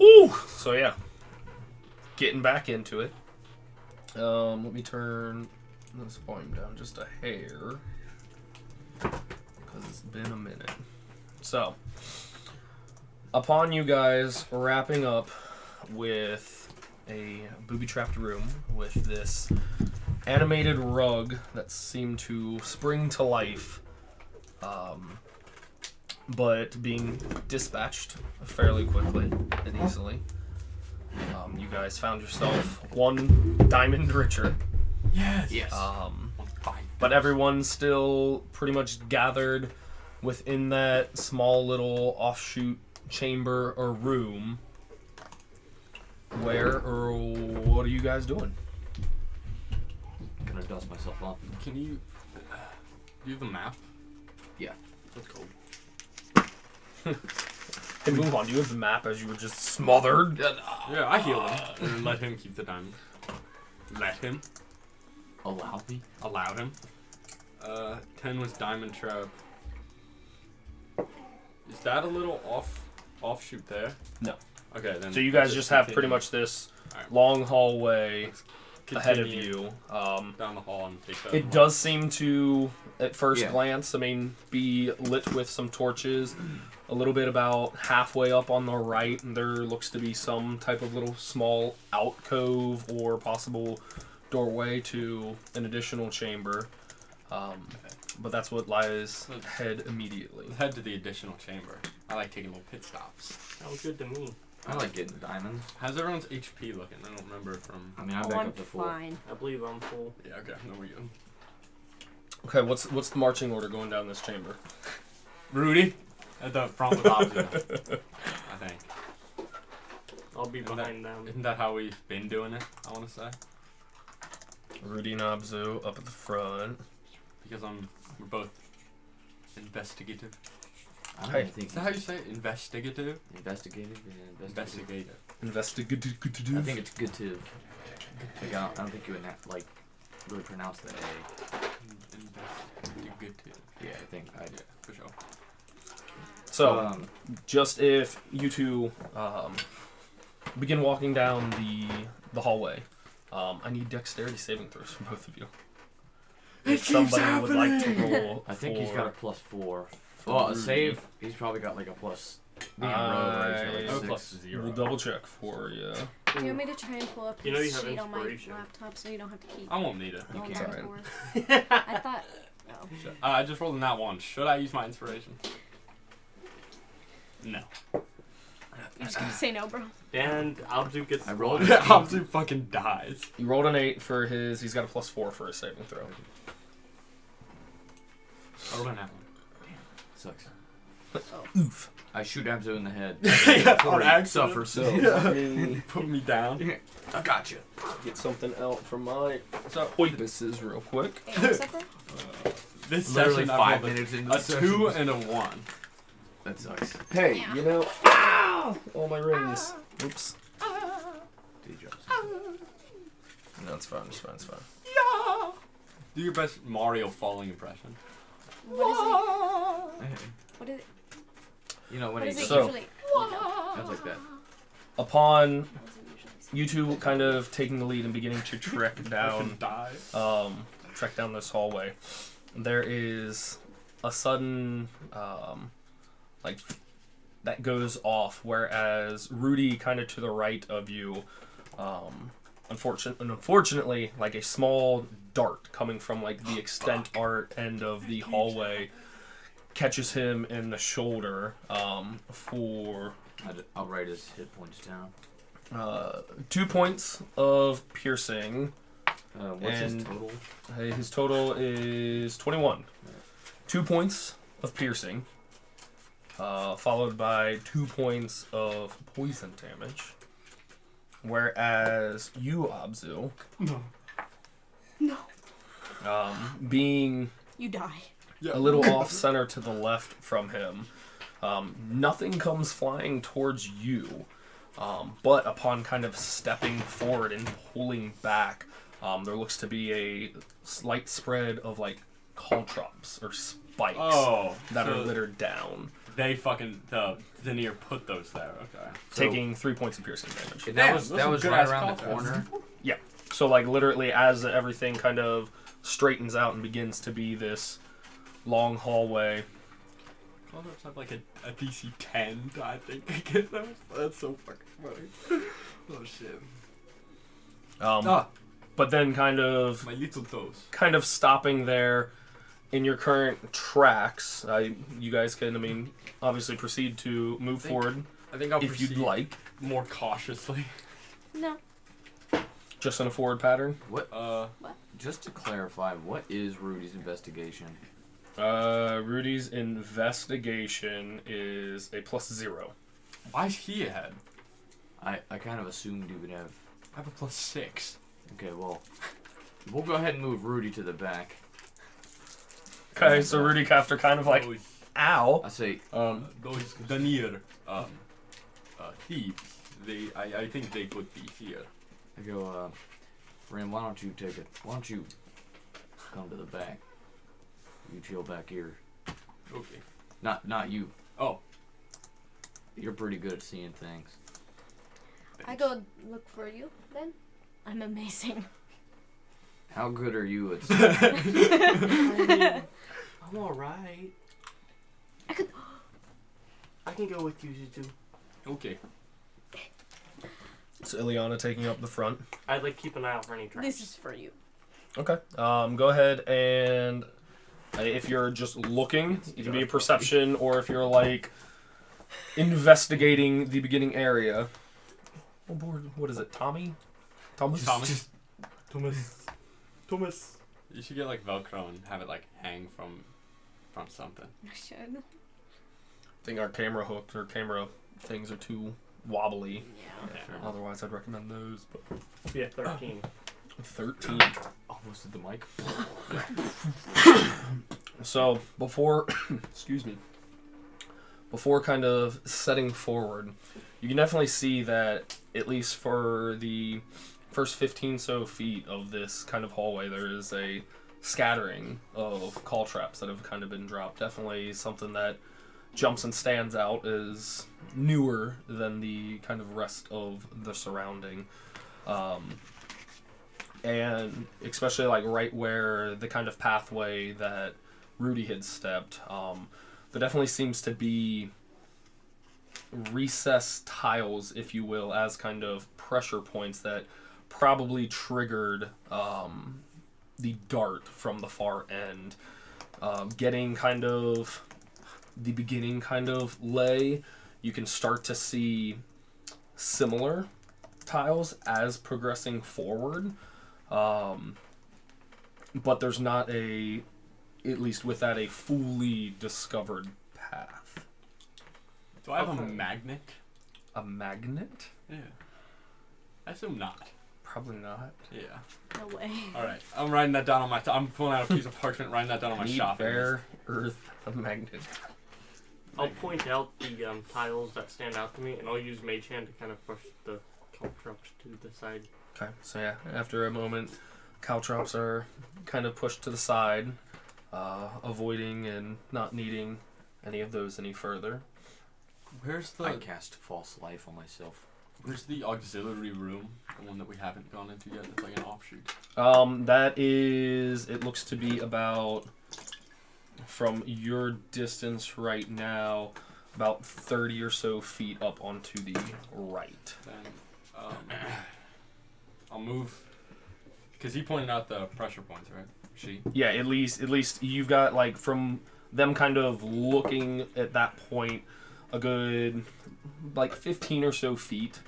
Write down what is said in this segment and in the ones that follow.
Whew. So yeah, getting back into it. Let me turn this volume down just a hair because it's been a minute. So, upon you guys wrapping up with a booby-trapped room with this animated rug that seemed to spring to life, but being dispatched fairly quickly and easily, you guys found yourself one diamond richer. Yes. But everyone's still pretty much gathered within that small little offshoot chamber or room. Where or what are you guys doing? I'm gonna dust myself off. Can you do the map? Yeah. Let's go. Hey, move on. Do you have the map as you were just smothered? Yeah, I heal him and let him keep the diamond. Let him. Allow me? Allowed him. 10 was diamond trap. Is that a little offshoot there? No. Okay, then. So you guys just have pretty much this long hallway ahead of you. Down the hall and take that. It does seem to, at first glance, be lit with some torches. A little bit about halfway up on the right, and there looks to be some type of little small alcove or possible doorway to an additional chamber. But that's what lies ahead immediately. Let's head to the additional chamber. I like taking little pit stops. Sounds good to me. I like getting the diamonds. How's everyone's HP looking? I don't remember from. I mean, I'm back up to full. Fine. I believe I'm full. Yeah, okay, then we're good. Okay, what's the marching order going down this chamber? Rudy? At the front with Obzu, I think. I'll be behind them. Isn't that how we've been doing it, I want to say? Rudy and Abzu up at the front. Because we're both investigative. I don't Hey. even think Is that how you say it? Investigative? investigative. Yeah, Investigative. Investigative. I think it's good to. Like, I don't think you would really pronounce the A. Investigative. Yeah, I think I do. Yeah, for sure. So, just if you two begin walking down the hallway, I need dexterity saving throws from both of you. If somebody would like to roll, I think he's got a +4. for Well, a Rudy. save. He's probably got like a plus. Being a rogue, right? I- So like +0. 6. We'll double check for you. Do you want me to try and pull up You know his you have sheet on my inspiration. laptop so you don't have to keep I won't need it. going can't. back and forth? I thought. Oh. I just rolled in that one. Should I use my inspiration? No. I was gonna say no, bro. And Abzu gets. I rolled one. it. Obzu fucking dies. You rolled an 8 for his. He's got a +4 for his saving throw. I rolled an apple. Sucks. Oof. I shoot Abzu in the head. Yeah, Or on accident. suffer. So So let me Put me down. I got you. get something out from my So, pointuses real quick. Hey, what's up, bro? this Literally session 5 I rolled minutes into a the session. 2 and a 1. That sucks. Hey, you know, all my rings. Oops. He drops. No, it's fine. It's fine. It's fine. Do your best Mario falling impression. What is it? Hey. What is it? You know when What he is it So- usually? sounds like that. Upon What does it usually say? you two kind of taking the lead and beginning to trek down, Die. trek down this hallway, there is a sudden, like, that goes off, whereas Rudy, kind of to the right of you, unfortunately, like a small dart coming from like the extent art end of the hallway catches him in the shoulder for I'll write his hit points down. 2 points of piercing. What's his And- total? His total is 21. 2 points of piercing, followed by 2 points of poison damage. Whereas you, Abzu, No. being You die. a little off center to the left from him, nothing comes flying towards you. But upon kind of stepping forward and pulling back, there looks to be a slight spread of like caltrops or spikes Oh, that so are littered down, They fucking the Denier put those there. Okay. So- taking 3 points of piercing damage. And Damn, that was those that are was good right ass around the call corner. So like literally as everything kind of straightens out and begins to be this long hallway. Caltrops have like a DC 10, I think. That's so fucking funny. Oh shit. But then kind of My little toes. stopping there in your current tracks. You guys can, I mean, obviously proceed to move forward I think I'll if you'd proceed like. more cautiously. No. Just in a forward pattern. What? What? Just to clarify, what is Rudy's investigation? Rudy's investigation is a +0. Why is he ahead? I kind of assumed you would have. I have a +6. Okay, well, we'll go ahead and move Rudy to the back. Okay, so Rudy after kind of like, ow. I say, Those Denier thieves. I think they could be here. I go, Ram, why don't you take it? Why don't you come to the back? You chill back here. Okay. Not you. Oh. You're pretty good at seeing things. I go look for you then. I'm amazing. How good are you at? I'm alright. I could. I can go with you, Zuzu. Okay. So Ileana taking up the front. I'd like keep an eye out for any traps. This is for you. Okay. Go ahead and if you're just looking, it can be a perception, or if you're like investigating the beginning area. Oh, boy, what is it? Thomas. Thomas. Thomas. You should get like Velcro and have it like hang from something. I should. I think our camera hooks or camera things are too wobbly. Yeah. Otherwise, I'd recommend those. But Yeah, 13. 13. Almost at the mic. So before, excuse me, before kind of setting forward, you can definitely see that at least for the first 15 so feet of this kind of hallway, there is a scattering of call traps that have kind of been dropped. Definitely something that jumps and stands out as newer than the kind of rest of the surrounding. And especially like right where the kind of pathway that Rudy had stepped, there definitely seems to be recessed tiles, if you will, as kind of pressure points that probably triggered the dart from the far end. Getting kind of the beginning kind of lay, you can start to see similar tiles as progressing forward. But there's not at least with that, a fully discovered path. Do I have a magnet? A magnet? Yeah. I assume not. Probably not. Yeah. No way. Alright. I'm writing that down on my I'm pulling out a piece of parchment, writing that down on my Need shopping rare earth a magnet. I'll point out the tiles that stand out to me, and I'll use Mage Hand to kind of push the caltrops to the side. Okay, so yeah, after a moment, caltrops are kind of pushed to the side, avoiding and not needing any of those any further. Where's I the cast false life on myself. Where's the auxiliary room? The one that we haven't gone into yet. It's like an offshoot. That is, it looks to be about, from your distance right now, about 30 or so feet up onto the right. Then I'll move because he pointed out the pressure points, right? She. Yeah, at least you've got, like, from them kind of looking at that point, a good, like, 15 or so feet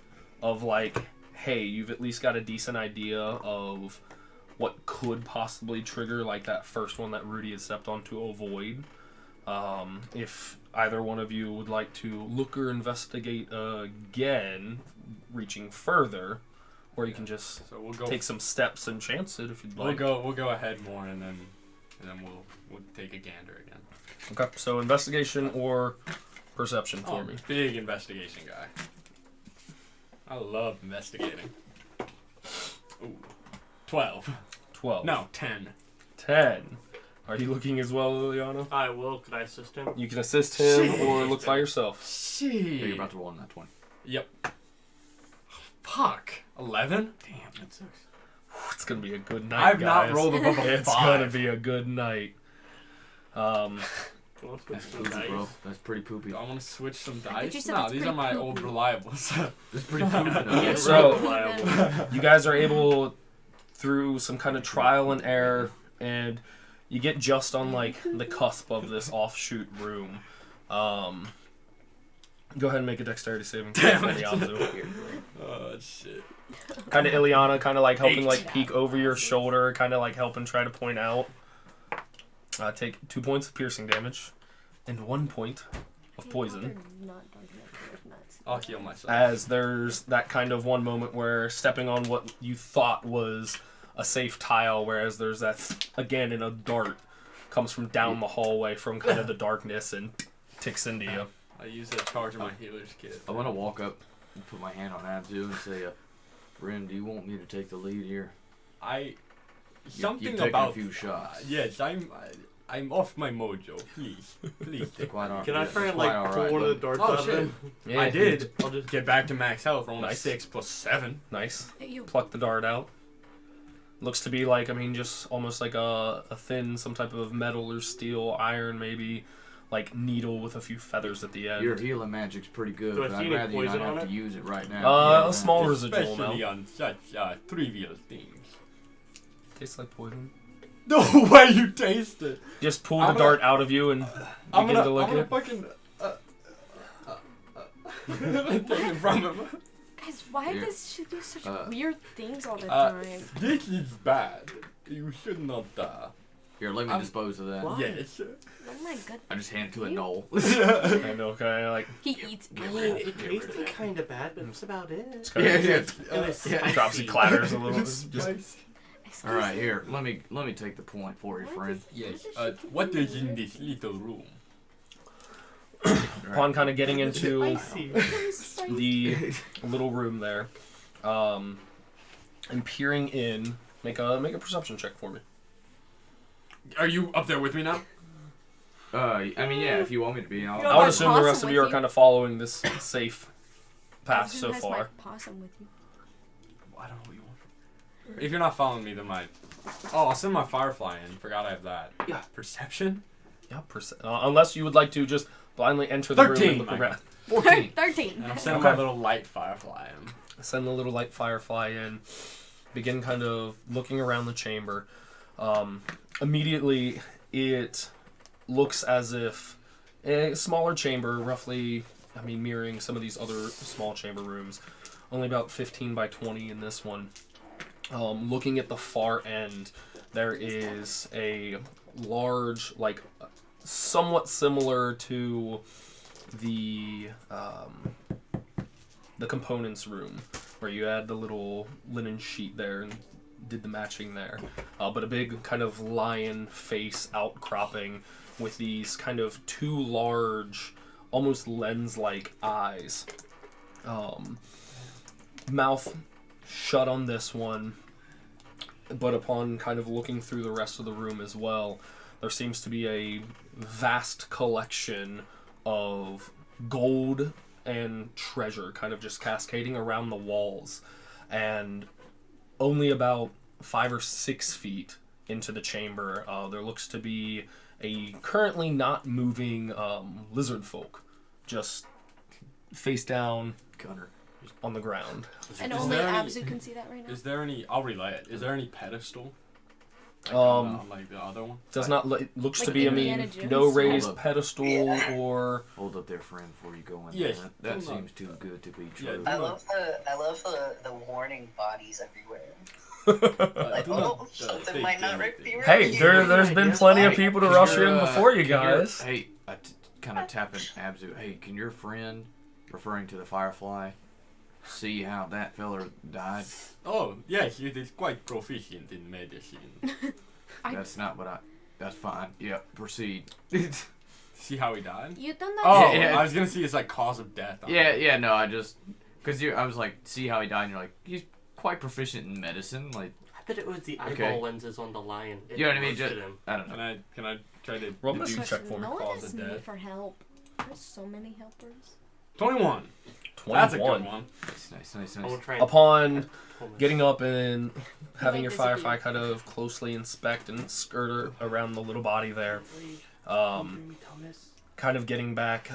of, like, hey, you've at least got a decent idea of what could possibly trigger, like, that first one that Rudy had stepped on to avoid. If either one of you would like to look or investigate again, reaching further, or you can just So we'll go. take some steps and chance it if you'd like. We'll go ahead more, and then we'll take a gander again. Okay, so investigation or perception for I'm me. a big investigation guy. I love investigating. Ooh, 12. 12. No, 10. 10. Are you looking as well, Liliana? I will. Could I assist him? You can assist him Shit. or look by yourself. So you're Shit. about to roll on that 20. Yep. Fuck. 11? Damn, that sucks. It's gonna be a good night, I've guys. not rolled above a It's 5. gonna be a good night. You want to That's switch poopy, some dice? bro. That's pretty poopy. I want to switch some you dice. said No, that's these are pretty my poopy. old reliables. That's pretty poopy. though. Yeah, So- reliable. You guys are able, through some kind of trial and error, and you get just on like the cusp of this offshoot room. Go ahead and make a dexterity saving throw for Nianzu. Oh shit. Kind of Ileana, kind of like helping 8. like peek over your shoulder, kind of like helping try to point out. Take 2 points of piercing damage, and 1 point of poison. I'll heal myself. As there's that kind of one moment where stepping on what you thought was a safe tile, whereas there's that, again, in a dart, comes from down the hallway from kind of the darkness and ticks into you. I use that charge of my healer's kit. I want to walk up and put my hand on Abzu and say, Rim, do you want me to take the lead here? Something You've taken about a few shots. yes, I'm off my mojo. Please, please. Quite all, Can I yeah, try and quite like all pull right, one of the bud. darts Oh, out of shit. him? Yeah, I did. I'll just Get back to max health. Rolling Nice. 6 + 7. Nice. You. Pluck the dart out. Looks to be like, I mean, just almost like a thin, some type of metal or steel, iron maybe, like needle with a few feathers at the end. Your healing magic's pretty good, Do I but see I'd any rather you not poison on have to it? use it right now. A small residual Especially amount. on such trivial things. Tastes like poison. No way you taste it. Just pull I'm the gonna- dart out of you and I'm begin gonna, to look I'm at gonna it. fucking take it from him. Guys, why Here. does she do such weird things all the uh, time? This is bad. You should not. Here, let me I'm- dispose of that. What? Yes. Oh my god. I just hand it to a You- knoll. And okay, like He eats I mean, it tasted kind of bad, but that's about it. just kind of It was yeah. drops and spicy. clatters a little. It's Just spicy. All right, here, let me take the point for you, friend. Yes. What is in this little room? upon kind of getting into Spicy. the little room there, and peering in, make a perception check for me. Are you up there with me now? I mean, yeah, if you want me to be, I'll. No, I would my assume the rest possum of you with are you. kind of following this safe path Abzu so has far. My possum with you. I don't know what you want. If you're not following me, then my. Oh, I'll send my firefly in. Forgot I have that. Yeah. Perception? Yeah, unless you would like to just blindly enter the room 13, and look Mike. around. 14. 13. And I'm sending Okay. my little light firefly in. Send the little light firefly in. Begin kind of looking around the chamber. Immediately, it looks as if a smaller chamber, roughly, I mean, mirroring some of these other small chamber rooms, only about 15 by 20 in this one. Looking at the far end, there is a large, like, somewhat similar to the components room, where you had the little linen sheet there and did the matching there. But a big kind of lion face outcropping with these kind of two large, almost lens-like eyes. Mouth shut on this one, but upon kind of looking through the rest of the room as well, there seems to be a vast collection of gold and treasure kind of just cascading around the walls, and only about 5 or 6 feet into the chamber, there looks to be a currently not moving lizard folk just face down Gunner. on the ground. And Is only there any- Abzu can see that right now. Is there any? I'll relay it. Is there any pedestal? Like like the other one. Does not looks Like to be, I Indiana mean, Jones? no raised Hold up. pedestal Yeah. or Hold up there, friend, before you go in Yes, there. That hold on. seems too good to be Yeah, true. I love the warning bodies everywhere. Like, do not, oh, something might not be right Hey, here. there's been plenty of people to rush in before you Can your- guys. Hey, kind of tapping Abzu. Hey, can your friend, referring to the Firefly, see how that feller died? Oh yes, it is quite proficient in medicine. That's not what I. That's fine. Yeah, proceed. See how he died? You done that? Oh, Yeah. I was gonna see his like cause of death. Yeah, no, I just, cause I was like, see how he died, and you're like, he's quite proficient in medicine. Like, that it was the eyeball Okay. lenses on the lion. It You know what I mean? roasted Just, him. I don't know. Can I try to Roll this deduce check for me. No one cause asks of me death? for help. There's so many helpers. 21. 21. That's a good one. Nice. I will try and Upon pull getting up and having might your disappear. firefly kind of closely inspect and skirt around the little body there, kind of getting back,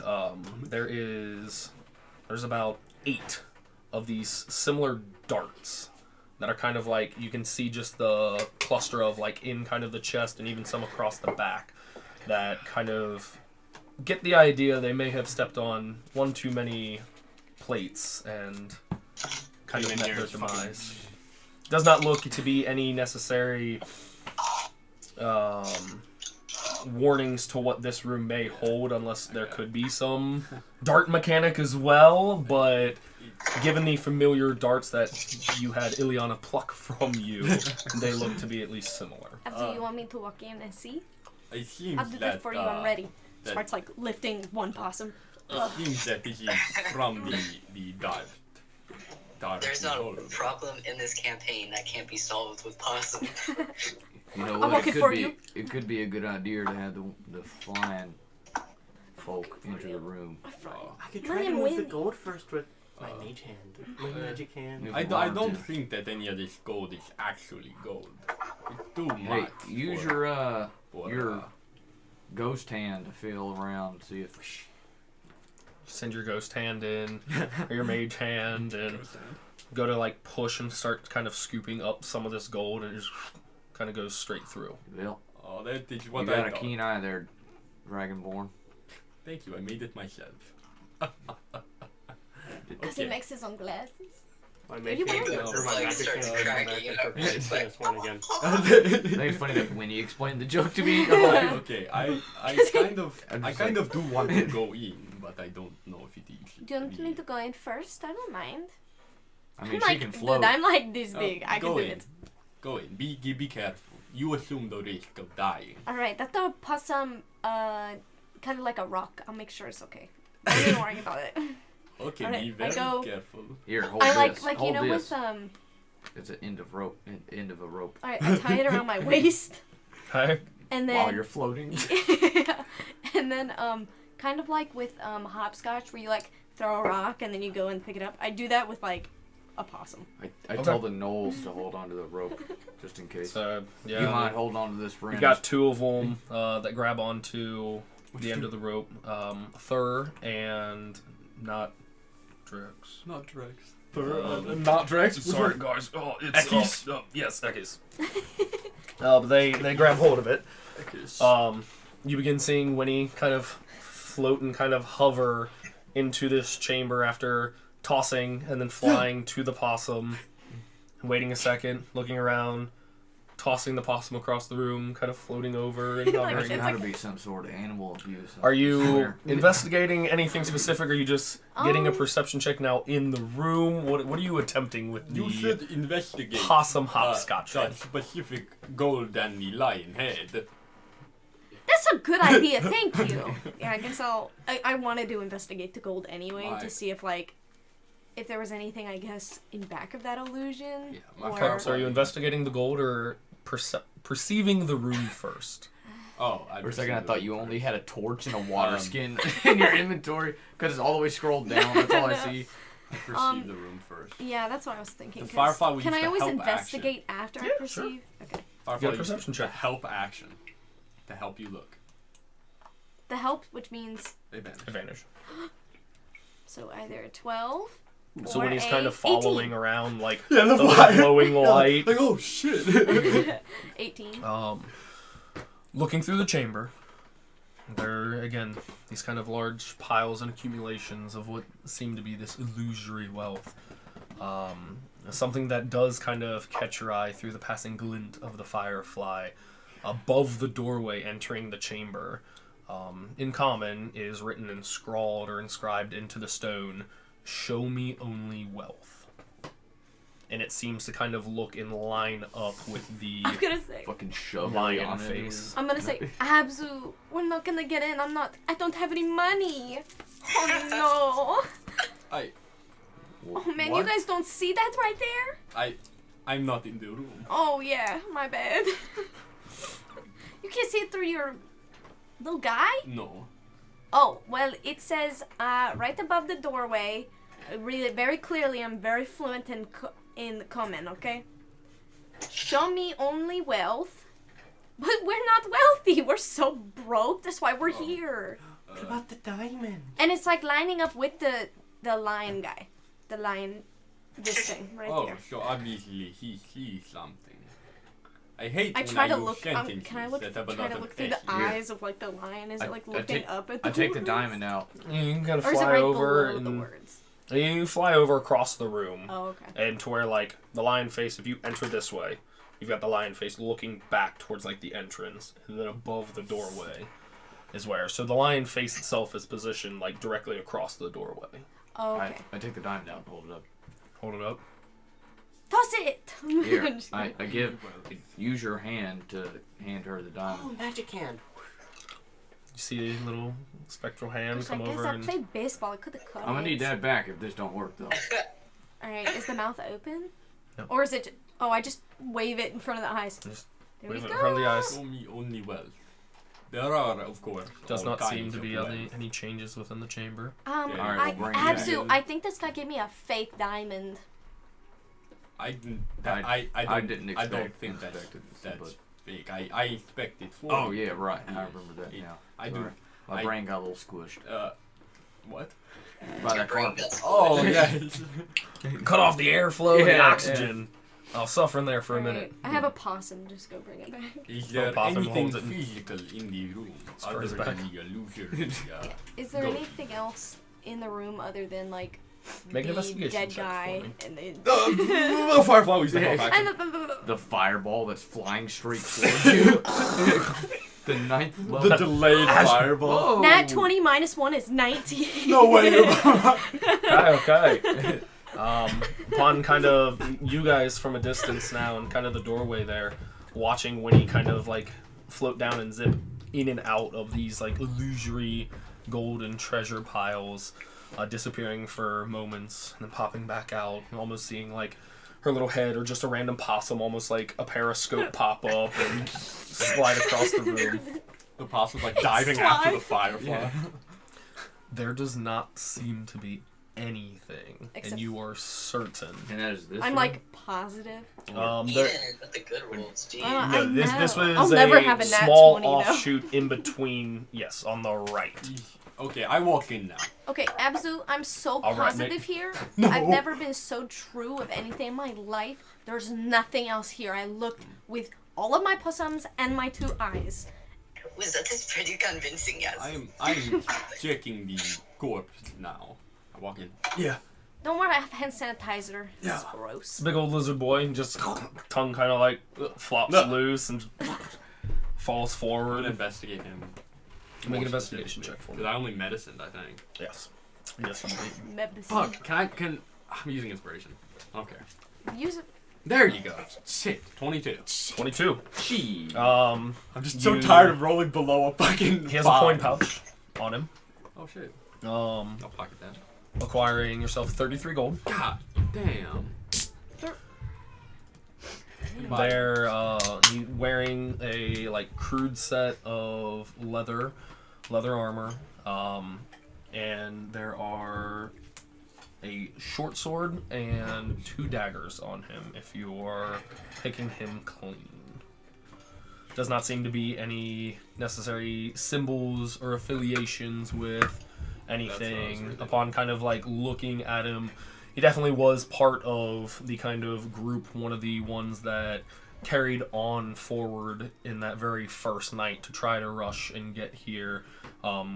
there's about 8 of these similar darts that are kind of like, you can see just the cluster of like in kind of the chest and even some across the back that kind of get the idea they may have stepped on one too many plates and kind of met their demise. Does not look to be any necessary warnings to what this room may hold, unless there could be some dart mechanic as well, but given the familiar darts that you had Ileana pluck from you, they look to be at least similar. After you want me to walk in and see? It seems I'll do that that for you. I'm ready. that- Starts like lifting one possum. it seems that this is from the dart. There's not a problem in this campaign that can't be solved with possum. You know I'm what? walking for It you. could be a good idea to have the flying folk enter the room. I could My try to name move the Wendy. gold first with my mage hand. My magic hand. I don't think that any of this gold is actually gold. It's too Hey, much. use for, your ghost hand to feel around, see if. Send your ghost hand in, or your mage hand, and go to like push and start kind of scooping up some of this gold, and it just kind of goes straight through. Well, Oh, that is what you I got a thought. keen eye there, Dragonborn. Thank you, I made it myself. Because he makes his own glasses. My mage You hand want it? or my Like, magic starts hand. cracking it up. It's like- This one again. I think it's funny that when you explained the joke to me, I'm like, Okay, I I'm just kind of do want to go in, but I don't know if it is. Do you want me to go in first? I don't mind. I mean, I'm she like, can float. dude, I'm like this Oh, big. I can go do in. it. Go in. Be careful. You assume the risk of dying. Alright, that the possum, kind of like a rock. I'll make sure it's okay. Don't even worry about it. Okay, Alright, be I very go- careful. Here, hold I this. like hold you know this. with It's an end of rope. End of a rope. Alright, I tie it around my waist, Okay? and While then you're floating. and then kind of like with hopscotch, where you like throw a rock and then you go and pick it up. I do that with like a possum. I tell the gnolls to hold onto the rope just in case. So, yeah. You mind holding onto this friend? You've got 2 of them that grab onto the end of the rope. Thur and not Drex. Not Drex. Not Drex. Sorry, guys. Oh, it's Ekis. yes, Ekis. But they grab hold of it. You begin seeing Winnie kind of float and kind of hover into this chamber after tossing and then flying to the possum, waiting a second, looking around, tossing the possum across the room, kind of floating over and Like, hovering. There's got to be some sort of animal abuse. Are I you swear. investigating anything specific, or are you just getting a perception check now in the room? What are you attempting with You the should investigate possum hopscotch? that specific gold and the lion head. That's a good idea. Thank you. Yeah, I guess I wanted to investigate the gold anyway Why? to see if there was anything, I guess, in back of that illusion. Yeah, my or... first- So are you investigating the gold or perceiving the room first? Oh, For a second, I thought you only had a torch and a water Um, skin in your inventory because it's all the way scrolled down. That's all I see. I perceive the room first. Yeah, that's what I was thinking. The 'cause firefly we can use I to always help investigate after Yeah, I sure. perceive? Okay. Firefly Yeah, uses perception the check. help action to help you look. The help, which means Advantage. so either a 12. So or when he's a kind of following 18. around, like Yeah, the the fire. glowing light, Like, oh shit. 18. looking through the chamber, there are, again, these kind of large piles and accumulations of what seem to be this illusory wealth. Something that does kind of catch your eye through the passing glint of the firefly. Above the doorway entering the chamber, in common, is written and scrawled or inscribed into the stone, "Show me only wealth." And it seems to kind of look and line up with the I'm gonna say. Fucking shove lion on it. face. I'm gonna say, Abzu, we're not gonna get in. I don't have any money. Oh I no. Oh man, What? you guys don't see that right there? I'm not in the room. Oh yeah, my bad. You can't see it through your little guy? No. Oh, well, it says right above the doorway, really very clearly, I'm very fluent in common, okay? Show me only wealth. But we're not wealthy. We're so broke. That's why we're here. What about the diamond? And it's like lining up with the lion guy. The lion, this thing right there. So obviously he sees something. I hate I when try I to use look. sentences Can I look? that have a Try lot to of look through the S. eyes of like the lion. Is it like looking up at the I take the words? diamond out. You can kind of Or is it fly right over below the and words? you fly over across the room. Oh, okay. And to where like the lion face, if you enter this way, you've got the lion face looking back towards like the entrance, and then above the doorway is where. So the lion face itself is positioned like directly across the doorway. Oh, okay. I take the diamond out and hold it up. Hold it up. Toss it. Here, I use your hand to hand her the Oh, diamond. magic hand. You see a little spectral hand I come guess over I and played baseball. I could have cut I'm gonna it. need that back if this don't work though. All right. Is the mouth open? No. Or is it? Oh, I just wave it in front of the eyes. Just There we wave it go. in front of the eyes. Show me only wealth. There are, of course, Does all not seem kinds to of be wealth. any changes within the chamber. Yeah. Alright, I we'll bring it Abzu, back. I think this guy gave me a fake diamond. I didn't. I I didn't I don't expect think it, that's but- fake. I expected for. Oh yeah, right. I remember that Yeah. now. I Sorry. do. My I- brain got a little squished What? by Your that brain carpet. gets Oh yeah. Cut off the airflow and the Yeah, oxygen. I'll suffer in there for a Alright, minute. I have a possum. Just go bring it back. Is there Possum anything holds it and physical in the room other scurries than back. the illusion? Is there Go. anything else in the room other than like Make an the investigation dead check guy for me. and the Oh, Firefly, we step off and action. The fireball that's flying straight towards you. The ninth level. The delayed fireball. Whoa. Nat 20 minus 1 is 19. No way. Okay. Upon kind of you guys from a distance now and kind of the doorway there, watching Winnie kind of like float down and zip in and out of these like illusory golden treasure piles, disappearing for moments and then popping back out, and almost seeing like her little head or just a random possum, almost like a periscope pop up and slide across the room. The possum's like diving after the Slide. firefly. Yeah. There does not seem to be anything, Except- and you are certain. And that is this I'm room? like positive. Even There, with the good rolls, geez. I this know. was I'll never a have a nat small 20 though. offshoot in between. Yes, on the right. Okay, I walk in now. Okay, Abzu, I'm so All right, positive Nick. here. No. I've never been so true of anything in my life. There's nothing else here. I looked with all of my possums and my 2 eyes. Was that is pretty convincing, yes. I'm checking the corpse now. I walk in. Yeah. Don't worry, I have hand sanitizer. It's Yeah. gross. Big old lizard boy, and just tongue kind of like flops No. loose and falls I'm gonna forward. investigate him. Make an investigation check for me. Because I only medicined, I think. Yes. Yes, you did. Medicine. Fuck, I'm using inspiration. Okay. Use it. There you go. Shit, 22. 22. Gee. I'm just so You- tired of rolling below a fucking He has a five. coin pouch on him. Oh shit. I'll pocket that. acquiring yourself 33 gold. God damn. They're wearing a like crude set of leather armor, and there are a short sword and 2 daggers on him. If you are picking him clean, does not seem to be any necessary symbols or affiliations with anything. reading. Upon kind of like looking at him, he definitely was part of the kind of group, one of the ones that carried on forward in that very first night to try to rush and get here,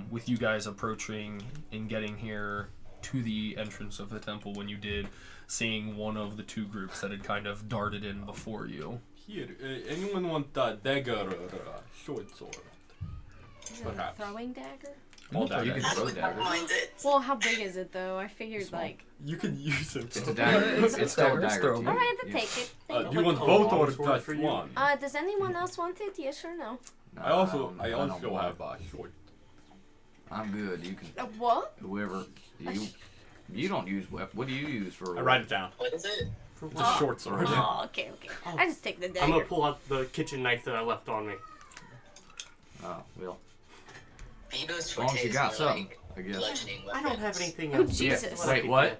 with you guys approaching and getting here to the entrance of the temple when you did, seeing one of the 2 groups that had kind of darted in before you. Here, anyone want a dagger or a short sword? Is it a Perhaps. throwing dagger? All You daggers. can I throw would not daggers. mind it. Well, how big is it though? I figured Small. like. You can use it. It's a dagger. It's still a dagger, it's dagger. throwable. too. Alright, I'll Yeah. take it. Do Thank you you. want Like a both or long sword just for you? one? Does anyone else want it? Yes or no? I also I don't have a short. I'm good. You can. What? Whoever. You don't use weapon. What do you use for? I write it down. What is it? It's a short sword. Oh, okay. Oh. I just take the dagger. I'm gonna pull out the kitchen knife that I left on me. Oh, well. Bebo's As long as forte you is got more something, like I guess. bludgeoning I don't have weapons. anything Oh, else. Jesus. Wait, what?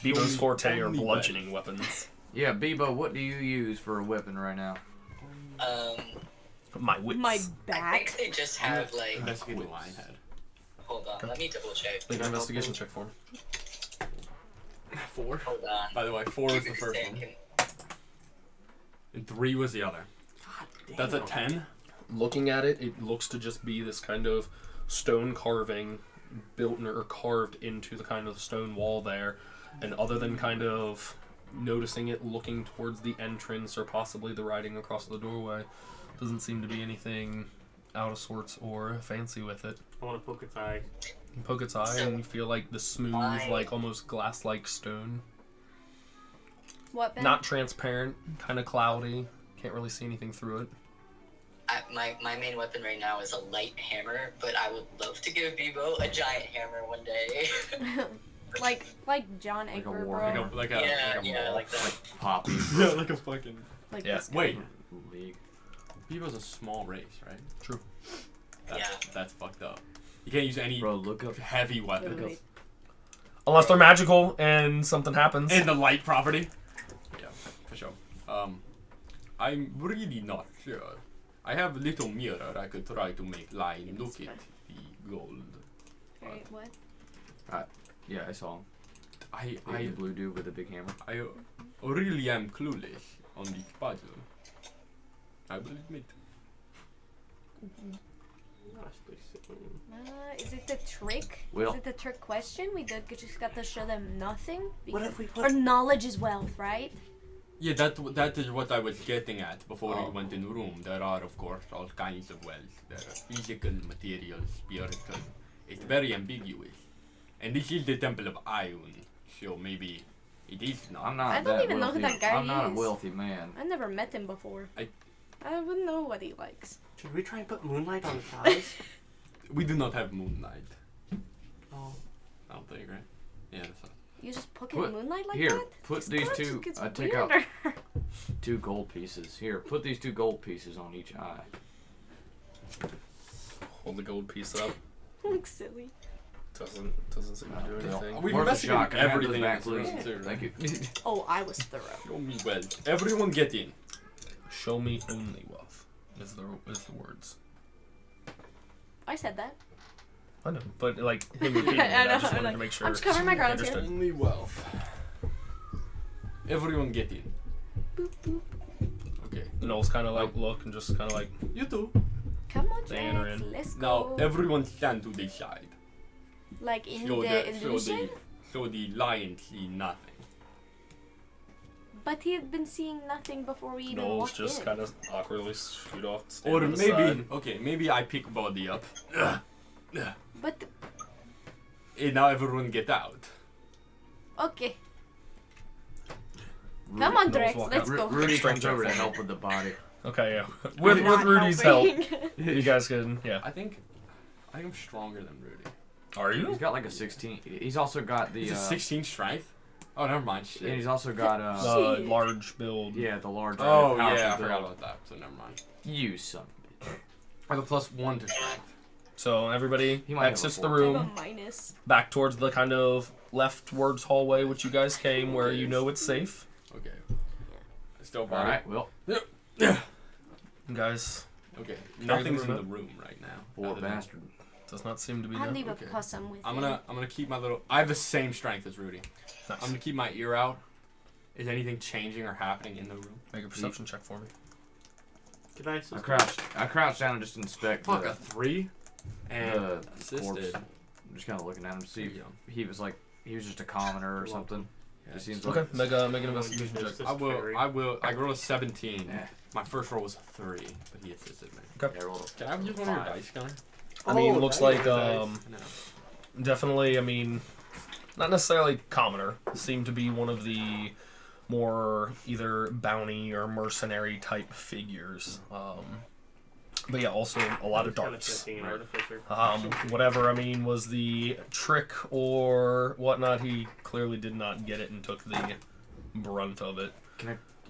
Bebo's forte are only bludgeoning weapons. Yeah, Bebo, what do you use for a weapon right now? My wits. My I think back. they just have like. Investigate the lion head. Hold on, let me double check. Make an investigation check for me. 4. Hold on. By the way, 4 was the first one. And 3 was the other. That's a 10? Looking at it, it looks to just be this kind of stone carving built or carved into the kind of stone wall there. And other than kind of noticing it looking towards the entrance or possibly the writing across the doorway, doesn't seem to be anything out of sorts or fancy with it. I want to poke its eye. You poke its eye and you feel like the smooth, like almost glass-like stone. What, Ben? Not transparent, kind of cloudy. Can't really see anything through it. My main weapon right now is a light hammer, but I would love to give Bebo a giant hammer one day. like John Like a Egber, war bro. hammer. Like a yeah, maul. like that. Poppy. Yeah, like a fucking... Like Yeah. this guy. Wait, League. Bebo's a small race, right? True. That's fucked up. You can't use any Bro, look up. heavy weapons. Wait. Unless they're magical and something happens. In the light property? Yeah, for sure. I'm really not sure. I have a little mirror I could try to make line look at the gold. Wait, what? Yeah, I saw him. I The blue dude with the big hammer. I really am clueless on the puzzle. I will admit. Is it the trick? Well- Is it the trick question? We just got to show them nothing? What if we Or put... knowledge is wealth, right? Yeah, that is what I was getting at before Oh. we went in the room. There are, of course, all kinds of wealth. There are physical, material, spiritual. It's very ambiguous. And this is the Temple of Ion, so maybe it is not. I'm not I don't that even know who wealthy. that guy I'm not a is. wealthy man. I never met him before. I wouldn't know what he likes. Should we try and put moonlight on the tiles? We do not have moonlight. Oh. I don't think, right? Yeah, that's not. You just poke in Put- moonlight like here, that? put This these project two- gets I take out- weirder. 2 gold pieces. Here, put these 2 gold pieces on each eye. Hold the gold piece up. Looks silly. Doesn't seem to do Well, anything. We've where's the investigated shot? Can I have everything those back, in this please? room, too, Thank you. Oh, I was thorough. Show me well. Everyone get in. Show me only wealth. Is the words. I said that. I know, but like him repeating it, I just wanted to make sure. I'm just covering my grounds here. Understood. Only wealth. Everyone get in. Boop, boop. Okay. Noel's kind of like look and just kind of like You too. Come on, They enter Jax, in. let's Now, go. everyone stand to the side. Like in Show the illusion? so the lion see nothing. But he had been seeing nothing before we even Noel's walked just in. kind of awkwardly shoot off. stand Or on the maybe, side. okay, maybe I pick body up. But, And now everyone get out. okay. Come on, Noel's Drex, walking let's out. go. Rudy Strength comes over to check for help with the body. Okay, yeah. With Not Rudy's help, helping. you guys can I think I'm stronger than Rudy. Are He's you? got like a 16. He's also got the. He's a 16 strength? Oh, never mind. Shit. And he's also got Shit. Large build. yeah, the large. Oh, powerful yeah, I build. forgot about that, so never mind. You son of a bitch. I have a +1 to strength. So everybody He might have exits a the four. I have a room minus. back towards the kind of leftwards hallway which you guys came, where you know it's safe. Okay. Still body. Alright, well, You guys Okay. the Nothing's in room the up. room right now. poor other than- bastard. does not seem to be I'll there. leave Okay. a possum with I'm you. gonna keep my little. I have the same strength as Rudy. Nice. I'm gonna keep my ear out. Is anything changing or happening in the room? Make a perception check for me. Can I assist? I crouched down and just inspect Fuck, the, a 3 and the assisted. corpse. I'm just kind of looking at him to see if Yeah. he was like he was just a commoner or something. Yeah, Just seems Okay, like make an investigation check. Assist I will. fairy. I will. I rolled a 17. Eh. My first roll was a 3, but he assisted me. Yeah, I rolled a Can I have just one of your 5. dice, Gunner? I mean, Oh, looks nice. like No. definitely. I mean, not necessarily commoner. Seem to be one of the more either bounty or mercenary type figures. But yeah, also a lot of Kinda darts. checking an artificer. Whatever, I mean, was the trick or whatnot, he clearly did not get it and took the brunt of it.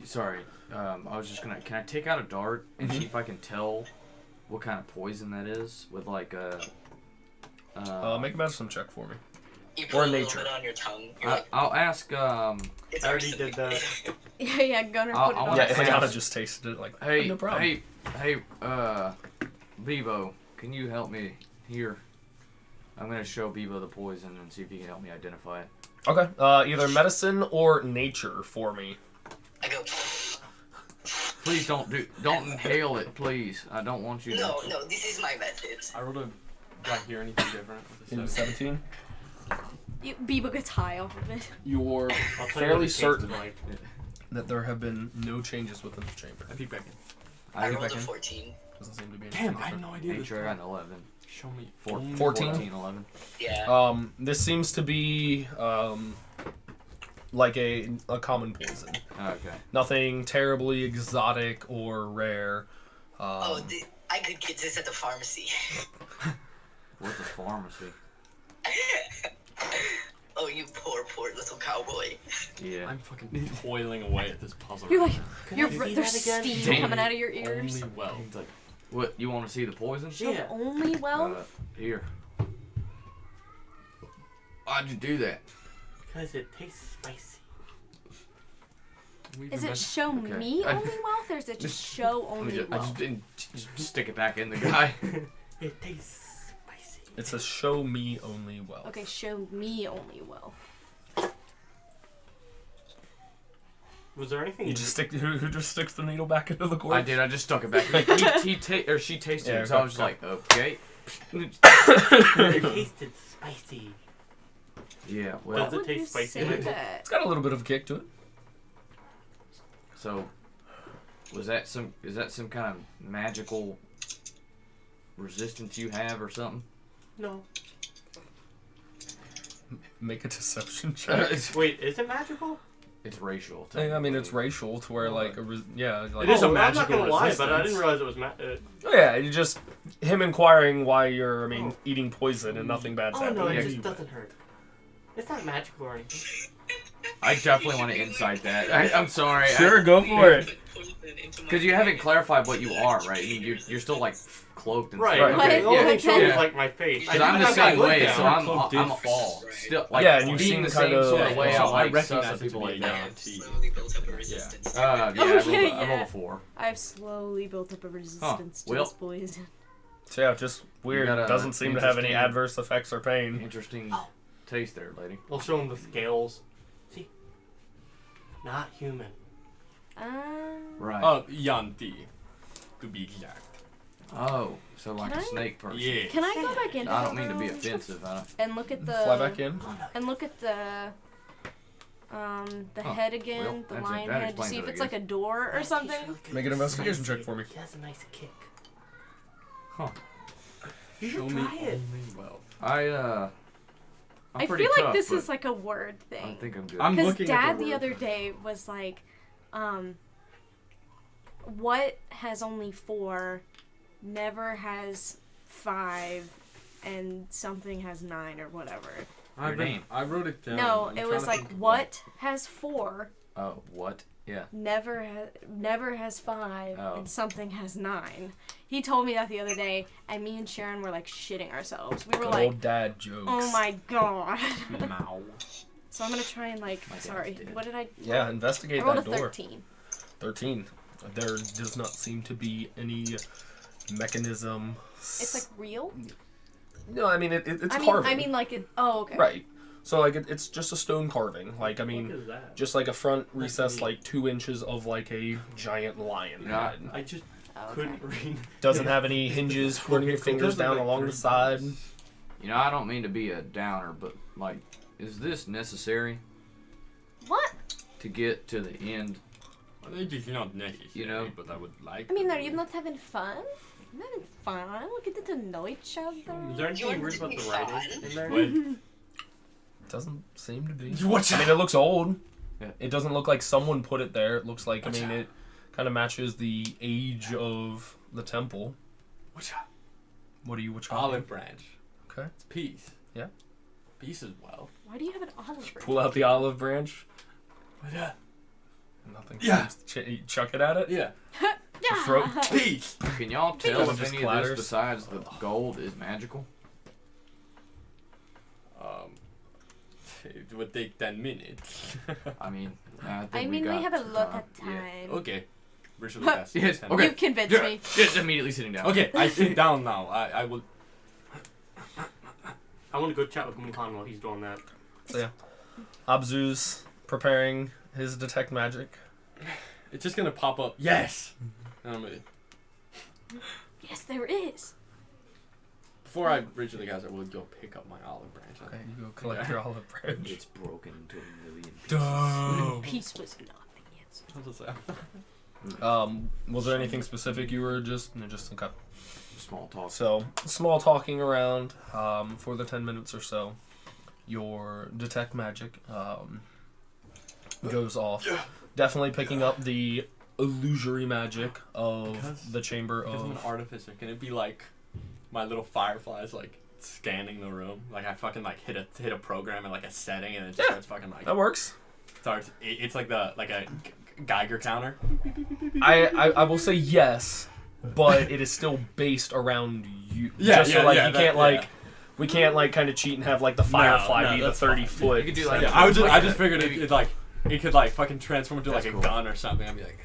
Sorry, I was just gonna. Can I take out a dart and see if I can tell what kind of poison that is with like a? Make a medicine check for me. You Or put a little nature. bit on your tongue. You're like, I'll ask. it's I already arsenic. did that. Yeah, Gunner I'll- put it I'll- on. Yeah, Hey, Eliana hey, just tasted it like, Hey, no problem. hey, Bebo, can you help me here? I'm gonna show Bebo the poison and see if he can help me identify it. Okay, either medicine or nature for me. I go, Please don't inhale it, please. I don't want you to. no, this is my method. I rolled a. Do I hear anything different? With the In 17? 17, Bebo gets high off of it. you're I'll tell you what fairly it tasted certain like. that there have been no changes within the chamber. I peek back in. I get rolled back a in. 14. Doesn't seem to be Damn, anything I had different. no idea. Make sure I got an 11. Show me. 14? 14? 11. Yeah. This seems to be like a common poison. Okay. Nothing terribly exotic or rare. I could get this at the pharmacy. What's a pharmacy? Oh, you poor little cowboy. Yeah. I'm fucking toiling away at this puzzle. You're like, Can your I see there's that again? steam Damn. coming out of your ears. Only well. He's like, what? You want to see the poison? Yeah. Only well. Here. Why'd you do that? Because it tastes spicy. Is it show Okay. me only wealth, or is it just show Let me only just, I wealth? just didn't just stick it back in the guy. It tastes spicy. It's a show me only wealth. Okay, show me only wealth. Was there anything? You just stick. Who just sticks the needle back into the corpse? I did. I just stuck it back. She tasted Yeah, it, so I okay, was just okay. like, okay. It tasted spicy. Yeah. Well. Does it Would you taste spicy? say that? It's got a little bit of a kick to it. So, is that some kind of magical resistance you have or something? No. Make a deception check. Wait, is it magical? It's racial. I mean, it's technically. racial to where like like It is a oh, magical I'm not gonna lie, resistance. but I didn't realize it was Oh yeah, you just him inquiring why you're eating poison and nothing bad's Oh no, happening. it Yeah. just doesn't hurt. It's not magical or anything. I definitely want to insight that. I'm sorry. Sure, go for it. Because you haven't clarified what you are, right? You're still like cloaked and Right. stuff. Right. Okay. The only Yeah. thing showing Yeah. is like my face. Because I'm the I same looked way, down. so I'm Cloak did fall. fall. Still, like, Yeah, and you being seem the kinda- same sort of way. Yeah, I so I like recognize sus it to people be like a that. Slowly built up a resistance. Yeah, Oh, I rolled a yeah. 4. I've slowly built up a resistance to Well. this poison. So yeah, just weird. You got a Doesn't seem to have any interesting- adverse effects or pain. Interesting taste there, lady. I'll show him the scales. See? Not human. Right. Yanti, to be exact. Oh, so like Can a I- snake person. Yeah. Can I go back into I the don't mean to be room offensive. and look at the Fly back in. and look at the Huh. head again, Well, the lion that head, to explains see it, if I it's like a door or That something. tastes really good. Make an It's investigation spicy. check for me. It has a nice kick. Huh. You Show should me try it. only well. I'm I pretty feel like tough, this but is like a word I thing. think I'm good. I'm Because looking at Dad the the word. other day was like, what has only 4, never has 5, and something has 9 or whatever. Your name. I wrote it down. No, I'm it trying was to like think of what has 4, Oh, what? Yeah. never has 5, Oh. and something has 9. He told me that the other day, and me and Sharon were like shitting ourselves. We were Good like, old dad jokes. oh my god. Mow. So I'm gonna try and like, My dad's sorry, dead. what did I? Yeah, I investigate rolled that a door. 13. 13. There does not seem to be any mechanism. It's like real. No, I mean it's I mean, carving. I mean like it. Oh, okay. Right. So like it's just a stone carving. Like I What mean, is that? just like a front recess, neat. like 2 inches of like a giant lion Yeah. head. I just Oh, okay. couldn't read. Doesn't have any hinges running your fingers down along the side. You know, I don't mean to be a downer, but like, is this necessary What? to get to the end? I think it's not necessary, You know? but I would like. I mean, to are do you it. not having fun? You're having fun. We get to know each Is other. there anything You're weird about the fine. writing in there? Wait, Doesn't seem to be. What's I mean, it looks old. Yeah. It doesn't look like someone put it there. It looks like, What's I mean, that? it kind of matches the age of the temple. what's that? What are you? Which Olive branch. Okay. It's peace. Yeah. Peace as well. Why do you have an olive branch? Pull out the olive branch. What that? nothing. Yeah. You chuck it at it. Yeah. Throat. Peace. Can y'all It tell if just any of clatters. this besides the gold is magical? It would take 10 minutes. I mean, I mean, we have a look at time. Okay. Virtually test. Yes, 10 okay. You've convinced Yeah. me. Just immediately sitting down. Okay, I sit down now. I will. I want to go chat with Muhan while he's doing that. So yeah, Abzu's preparing his detect magic. It's just gonna pop up. Yes. And I'm gonna, Yes, there is. before I originally guys, I will go pick up my olive branch. Okay, you go collect your olive branch. It's broken into a million pieces. Duh. Peace was nothing yet. What's this at? Was there anything specific you were just okay? Small talk. So small talking around for the 10 minutes or so. Your detect magic goes off. Yeah. Definitely picking up the illusory magic of Because- the chamber Because I'm an of. artificer, can it be like my little fireflies like scanning the room? Like I fucking like hit a program and like a setting and it just starts fucking like That works. starts. It's like a Geiger counter. I will say yes, but it is still based around you. Yeah, Just so, yeah, like, yeah, you that- can't like. yeah. We can't like kind of cheat and have like the firefly no, be the that's 30 fine. foot. You could do, like, thing. Yeah, I just figured maybe- it could like fucking transform into That's like a cool. gun or something. I'd be like,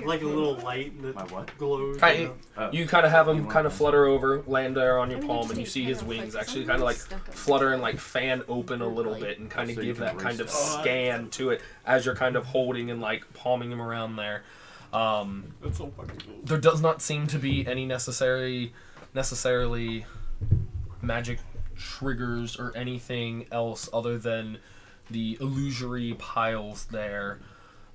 Like a little light that My what? glows. Kinda- Oh. You kind of have You him want kind of this? flutter over, land there on your I mean, palm, just and you need see to his kind of, wings like, actually I'm kind of like stuck on flutter and like fan open a little bit and kind of So you give can that kind of raise it. scan to it as you're kind of holding and like palming him around there. that's so fucking cool. There does not seem to be any necessarily magic triggers or anything else other than the illusory piles there.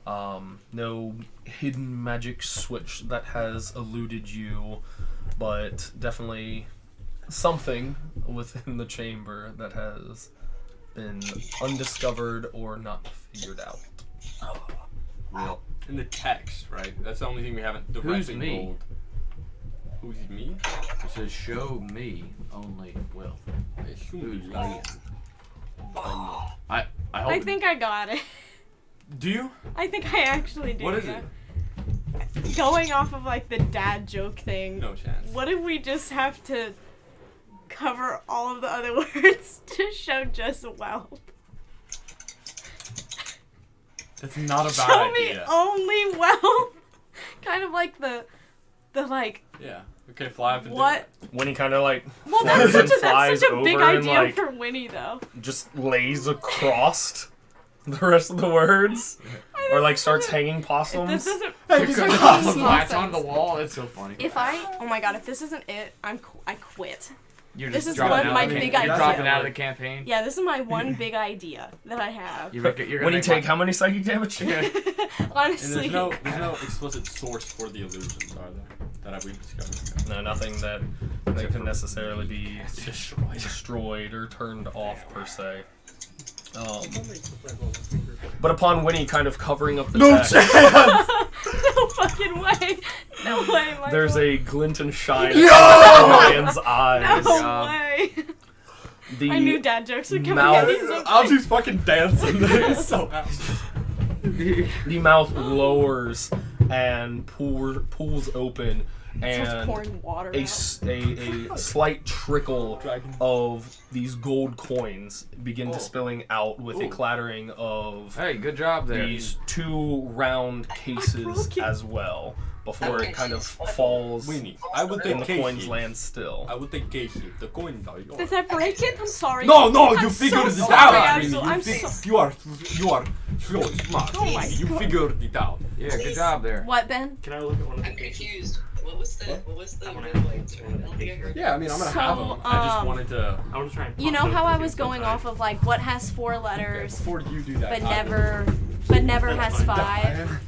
No hidden magic switch that has eluded you, but definitely something within the chamber that has been undiscovered or not figured out. Well, In the text, right? That's the only thing we haven't directly Who's me? rolled. Who's me? it says show me only wealth. I assume Who's you me? are. I hope. I think I got it. Do you? I think I actually do. What is yeah. it? Going off of like the dad joke thing. No chance. What if we just have to cover all of the other words to show just wealth? That's not a bad Show me idea. only wealth. Kind of like the like Yeah. Okay, fly up and what? When he kind of like Well, flies that's and such a big over and idea like for Winnie though. just lays across the rest of the words, or like starts hanging If possums. this isn't Because Like, the this flats on the nonsense. wall. That's so funny. if oh my god, if this isn't it, I quit. You're this just is dropping what out my of the big You're idea dropping out of was. the campaign. Yeah, this is my one big idea that I have. You're gonna When you make take how many psychic damage? And Honestly, there's no explicit source for the illusions, are there? That we've discovered. No, nothing that can necessarily be Destroyed. destroyed or turned off per se. But upon Winnie kind of covering up the text, no fucking way. No way, Michael. there's a glint and shine in Ryan's eyes. No God. way. The I knew dad jokes would come mouth- in. So Ozzy's fucking dancing. It's so happy. the mouth lowers and pulls open, Just and pouring water a out. slight trickle Dragon. of these gold coins begin Oh. to spilling out with a Ooh. clattering of Hey, good job there. these two round cases broke it. as well before Okay. it kind of falls Winnie, I will take and the Casey. coins land still. I will take Casey. The coins are yours. Did I break it? I'm sorry. No, I'm you so figured it sorry. out. I'm Winnie. so- You I'm think- so- you are so smart. Oh my You God. figured it out. Yeah, good job there. What, Ben? Can I look at one of the I'm cases? confused. What was the I wanna red have lights? I don't think I heard. Yeah, I mean, I'm gonna So, have them. I just um, wanted to. I want to try and You know pop how those I to was see going what's off of like what has 4 letters Before you do that, but I will- never That's has fine. 5?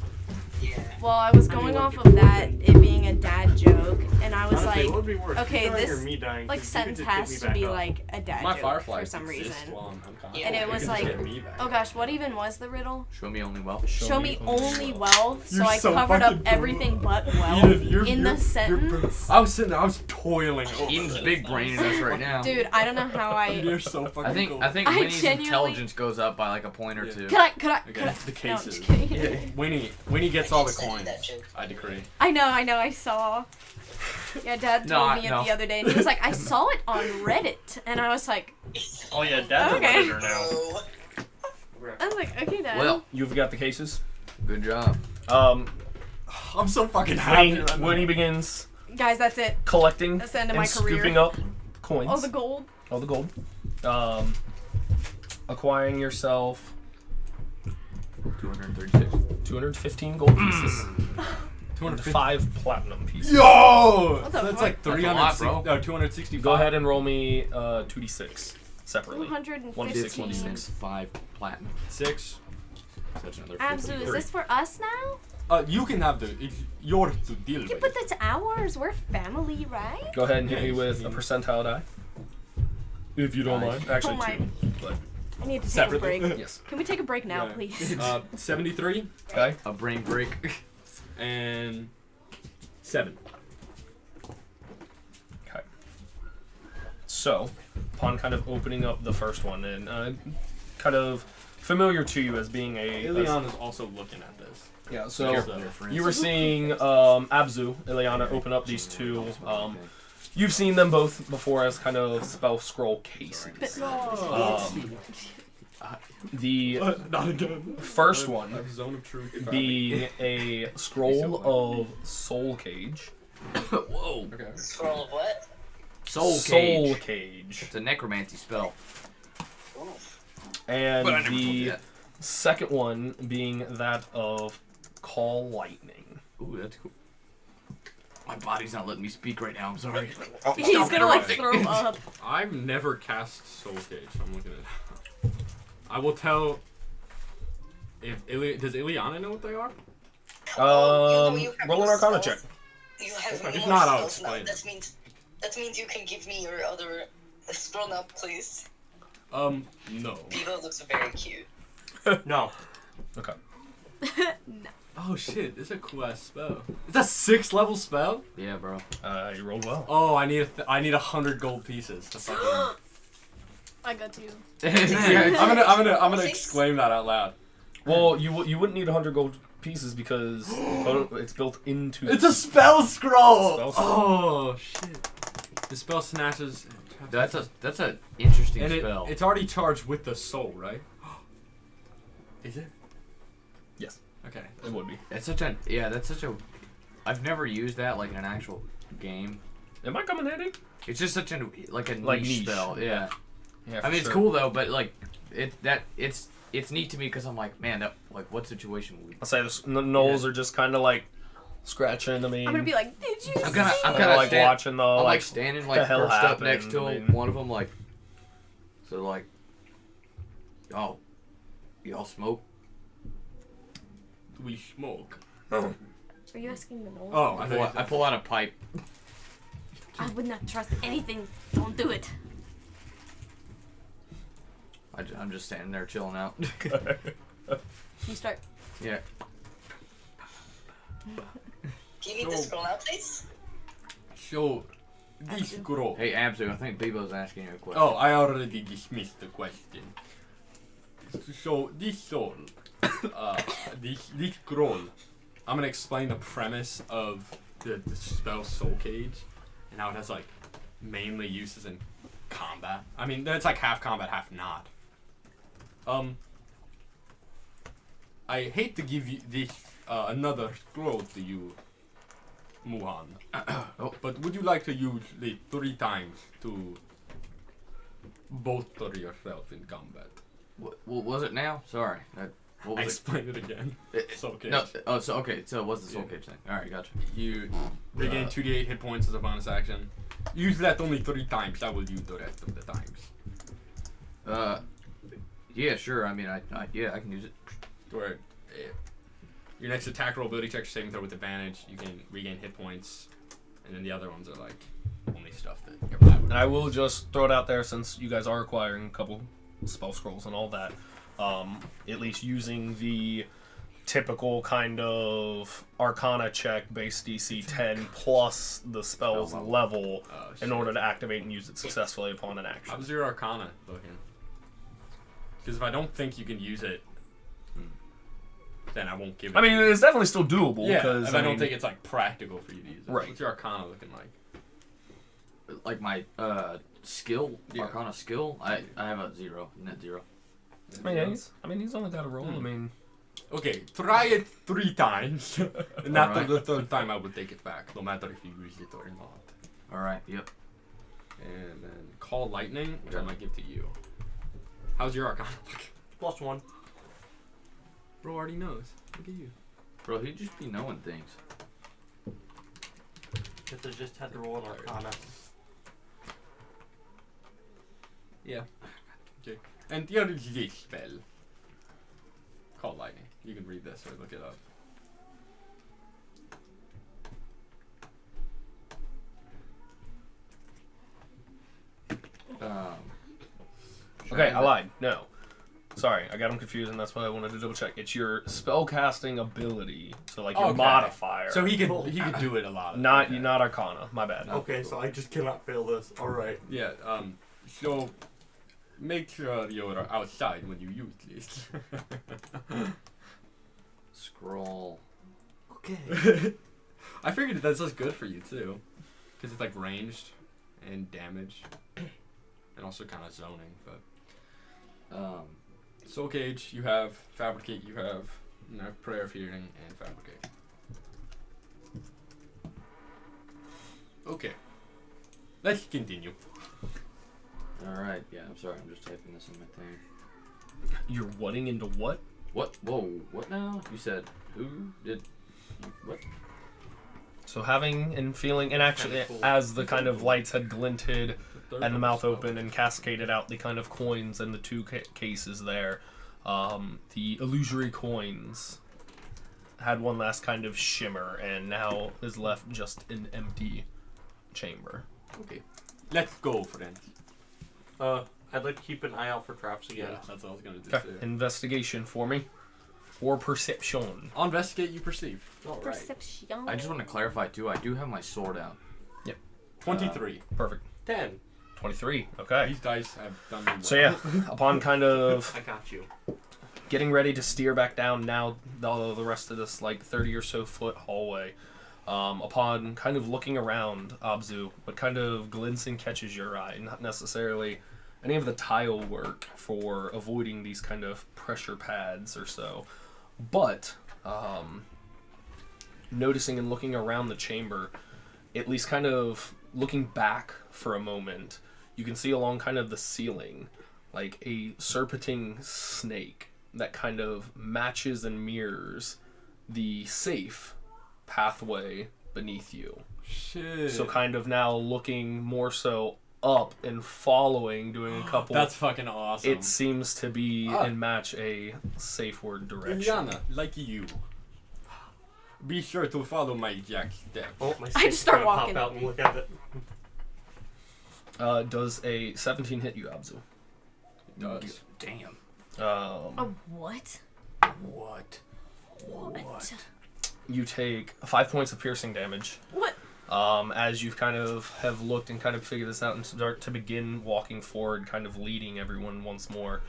Yeah. Well, I was going off of that, it being a dad joke, and I was Honestly, like, what would be worse? okay, you dying this, or me dying? like, 'Cause you could sentence just get has me to back be up. like a dad My joke fireflies for some exist reason. while I'm unconscious. Yeah. And it You was can like, just get me back oh up. gosh, what even was the riddle? Show me only wealth. Show me only wealth, so You're I so covered up fucking cool. everything but Edith, wealth you're- in the you're- sentence. I was sitting there, I was toiling over Eden's this. big braining us right now. Dude, I don't know how I. You're so fucking cool. I think I Winnie's genuinely- intelligence goes up by like a point or Yeah. two. Could I? Okay, the No, I'm cases. just kidding. Winnie gets all the Send me coins. that joke. I decree. I know, I saw. Yeah, Dad No, told me no. it the other day, and he was like, I saw it on Reddit, and I was like, Oh yeah, Dad's Okay. a Redditor now. Oh, I was like, okay, Dad. Well, You've got the cases. good job. I'm so fucking happy. When he begins Guys, that's it. collecting That's the end of and my career. scooping up coins. Oh, the gold. All the gold. Acquiring yourself 236. 215 gold pieces. 250. 5 platinum pieces. Yo! What the So that's fuck? like That's a lot, 360. bro. No, 265. Go ahead and roll me 2d6 separately. 215. 1d6, 1d6. 5 platinum. 6. That's another Abzu, 50. is this for us now? You can have it's yours to deal Yeah, with. but that's ours. We're family, right? Go ahead and hit me Nice. with a percentile die. If you don't Nice. mind. Actually, Oh my- 2. But I need to take Separately. a break. yes. Can we take a break now, Yeah. please? 73 Okay. A brain break. and 7. Okay. So, upon kind of opening up the first one and kind of familiar to you as being a Ilion is also looking at this. yeah. So So- you were seeing Abzu, Ileana open up these two. You've seen them both before as kind of spell scroll cases. The Not again. first one Zone of truth. being a scroll of Soul Cage. Whoa. Okay. scroll of what? Soul Soul Cage. Cage. It's a necromancy spell. Oof. And But I never told you the that. second one being that of Call Lightning. Ooh, that's cool. My body's not letting me speak right now. I'm sorry. He's gonna like throw up. I've never cast Soul Cage. So I'm looking at it. I will tell. If does Ileana know what they are? You have Roll an more Arcana spells. check. You have If more not, I'll spells now. explain. That means you can give me your other. Scroll up, please. No. Vivo looks very cute. No. Okay. Oh shit, this is a cool ass spell. It's a 6th level spell? Yeah, bro. You rolled well. Oh, I need 100 gold pieces to fucking. I got you. I'm gonna exclaim that out loud. Well, you wouldn't need 100 gold pieces because it's built into. It's a spell scroll. Spell scroll. Oh shit. The spell snatches. That's a interesting and spell. it's already charged with the soul, right? Is it? Yes, Okay. it would be. That's such a. I've never used that like in an actual game. It might come in handy. It's just such a niche niche. spell. Yeah. Yeah, I mean, it's cool though, but like, it's neat to me because I'm like, man, what situation would we? I'll say the gnolls are just kind of like scratching. I mean, I'm gonna be like, did you I'm see? kind kinda of like watching the I'm like like. standing the like hell perched up next to happened, I mean- one of them, like, so like, oh, y'all smoke? We smoke. Are you asking the Knowles? Oh, I pull out a pipe. I would not trust anything. Don't do it. I'm just standing there chilling out. You start. Yeah. Do you need the scroll now, please? So, this scroll. Hey, Abzu, I think Bebo's asking you a question. Oh, I already dismissed the question. So, this soul, this scroll, I'm gonna explain the premise of the spell Soul Cage and how it has like mainly uses in combat. I mean, it's like half combat, half not. I hate to give you this another scroll to you, Muhan. But would you like to use it 3 times to bolster yourself in combat? What was it now? Sorry. What I was it? explain it again. Soul Cage. No. Oh, so okay. So it was the Soul Yeah. Cage thing. All right, gotcha. You regain 2d8 hit points as a bonus action. Use that only 3 times. I will use the rest of the times. Yeah, sure. I mean, I can use it. Where, Your next attack roll, ability check, saving throw with advantage. You can regain hit points, and then the other ones are like only stuff that you're bad with. And I will just throw it out there, since you guys are acquiring a couple spell scrolls and all that. At least using the typical kind of Arcana check base DC 10 plus the spell's level in order to activate and use it successfully upon an action. How's your Arcana looking? Because if I don't think you can use it, then I won't give it. I mean, it's definitely still doable. Yeah, because I don't think it's like practical for you to use it. Right. What's your Arcana looking like? Like my skill, Yeah. Arcana skill, I have a 0, net 0. I mean, he's only got a roll. I mean, Okay, try it 3 times. And after Alright. the 3rd time, I will take it back, no matter if you use it or not. Alright, yep. And then call lightning, which I Yeah. might give to you. How's your Arcana looking? +1. Bro already knows. Look at you. Bro, he'd just be knowing things. Because I just had to roll an Arcana. Yeah. Okay. And here is this spell. Call lightning. You can read this or look it up. okay, I lied. No. Sorry, I got him confused, and that's why I wanted to double check. It's your spellcasting ability, so like your Okay. modifier. So he could do it a lot. not Okay. not Arcana. My bad. Okay, so I just cannot fail this. Alright. Yeah. So make sure you're outside when you use this. Scroll. Okay. I figured that's just good for you too, because it's like ranged and damage, and also kind of zoning. But soul cage, you have fabricate, you have prayer fearing and fabricate. Okay, let's continue. Alright, yeah, I'm sorry, I'm just typing this in my thing. You're whatting into what? What? Whoa, what now? You said who did. What? So having and feeling, and actually, as the kind of lights had glinted and the mouth opened and cascaded out the kind of coins and the two cases there, the illusory coins had one last kind of shimmer, and now is left just an empty chamber. Okay, let's go, friends. I'd like to keep an eye out for traps again. Yeah, that's what I was gonna do Okay, too. investigation for me, or perception. On investigate, you perceive. Alright. Perception. I just want to clarify too, I do have my sword out. 23. Perfect. 10. 23. Okay. These dice have done me well. So yeah, upon kind of I got you. getting ready to steer back down now the rest of this like 30 or so foot hallway, upon kind of looking around, Abzu, what kind of glints and catches your eye? Not necessarily any of the tile work for avoiding these kind of pressure pads or so, but noticing and looking around the chamber, at least kind of looking back for a moment, you can see along kind of the ceiling like a serpenting snake that kind of matches and mirrors the safe pathway beneath you. Shit. So kind of now looking more so up and following, doing a couple. That's fucking awesome. It seems to be and match a safeward direction. Iliana, like you. Be sure to follow my exact steps. Oh, my I stick's just start gonna walking. Pop out and look at it. Does a 17 hit you, Abzu? It does. Damn. A what? What? What? You take 5 points of piercing damage. What? As you kind of have looked and kind of figured this out and start to begin walking forward, kind of leading everyone once more.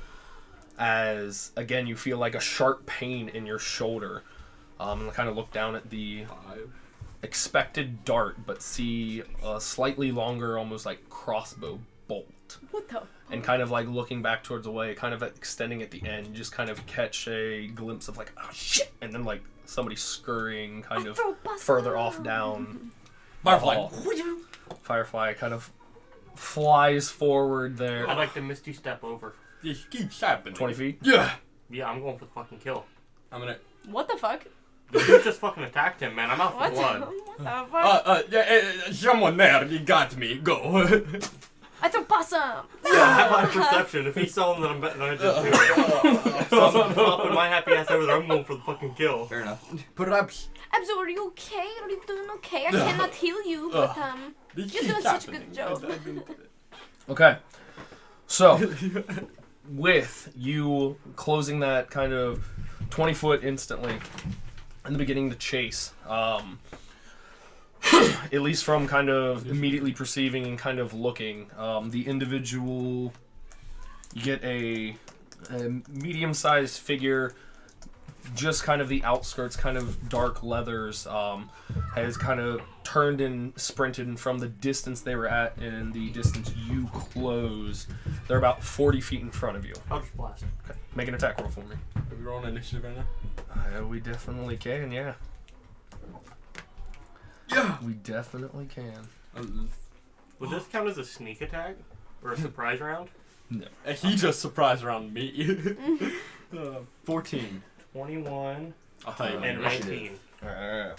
As, again, you feel like a sharp pain in your shoulder. And kind of look down at the 5. expected dart, but see a slightly longer, almost like crossbow bolt. What the? And kind of like looking back towards the way, kind of extending at the end, you just kind of catch a glimpse of like, oh shit! And then like somebody scurrying kind of further off down. Firefly. hall. Firefly kind of flies forward there. I'd like to misty step over. This keeps happening. 20 feet? Yeah. Yeah, I'm going for the fucking kill. I'm gonna. What the fuck? The dude just fucking attacked him, man. I'm out for What? blood. What the fuck? Yeah, someone there, you got me. Go. I throw possum. Yeah, have my perception. If he's selling, then I just do it. So I'm popping my happy ass over there. I'm going for the fucking kill. Fair enough. Put it up. Abzu, are you okay? Are you doing okay? I cannot heal you, but you're doing such a good job. Okay. So, with you closing that kind of 20 foot instantly and beginning to chase, at least from kind of immediately perceiving and kind of looking, the individual, you get a medium-sized figure, just kind of the outskirts, kind of dark leathers, has kind of turned and sprinted, and from the distance they were at and the distance you closed, they're about 40 feet in front of you. I'll just blast. Okay. Make an attack roll for me. Are we rolling initiative right now? We definitely can, yeah. Yeah. We definitely can. Would this count as a sneak attack? Or a surprise round? No. He just surprised around me. 14. 21 I'll tell you. and my 19. Alright.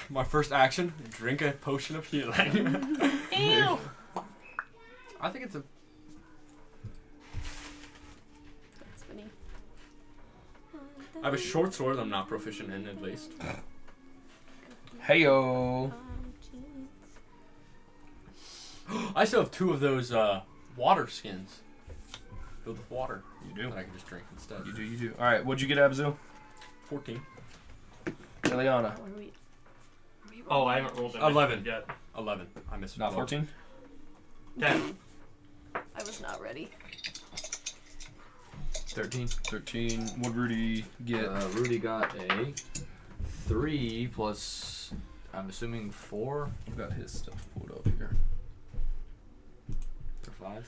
My first action: drink a potion of healing. Ew. I think it's a. That's funny. I have a short sword I'm not proficient in, at least. Heyo. I still have 2 of those water skins filled with water You do. that I can just drink instead. You do. Alright, what'd you get, Abzu? 14. Ileana. Are we Oh, I haven't rolled it 11. yet. 11. I missed. Not 14? 10. I was not ready. 13. 13. What'd Rudy get? Rudy got a 3 plus, I'm assuming 4 I've got his stuff pulled up here. or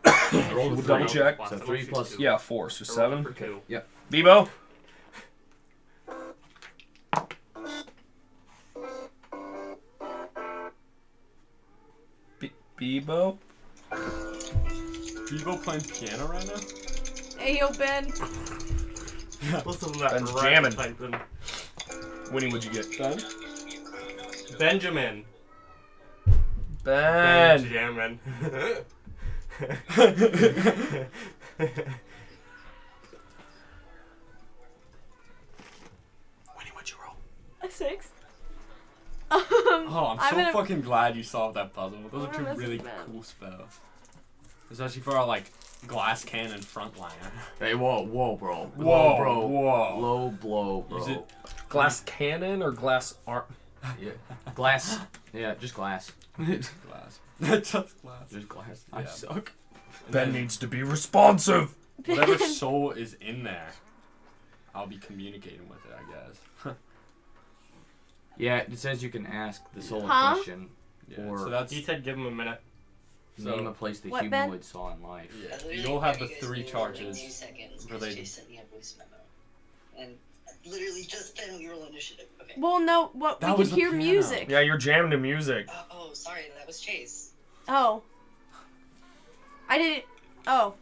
5. Roll a the double three. check. So 3 plus. Yeah, 4, so 7. For 2. Bebo? Bebo? Bebo playing piano right now? Hey, yo, Ben. Listen to that Ben's rat jamming. typing. Winnie, what'd you get? Ben? Benjamin. Ben! Benjamin. Winnie, what'd you roll? A 6. Oh, I'm so gonna- fucking glad you solved that puzzle. Those I'm are gonna 2 mess really with that. cool spells. Especially for our, like, glass cannon frontliner. Hey, whoa, bro. Whoa, bro. whoa. Low blow, bro. Use it. Glass cannon or glass arm? Yeah. Glass. Yeah, just glass. Glass. Just glass. Just glass. I Yeah. suck. And Ben then needs to be responsive! whatever soul is in there, I'll be communicating with it, I guess. Yeah, it says you can ask the soul in Huh? question. Yeah, Or so that's You said give him a minute. name a place the What, Ben? humanoid saw in life. yeah. I literally You'll have the you guys 3 knew, charges. Like 2 seconds. related. Chase sent me a voice memo, and literally just then we roll initiative. Okay. Well, no, what That we was could the hear piano. music. Yeah, you're jammed to music. Oh, sorry, that was Chase. Oh. I didn't. Oh.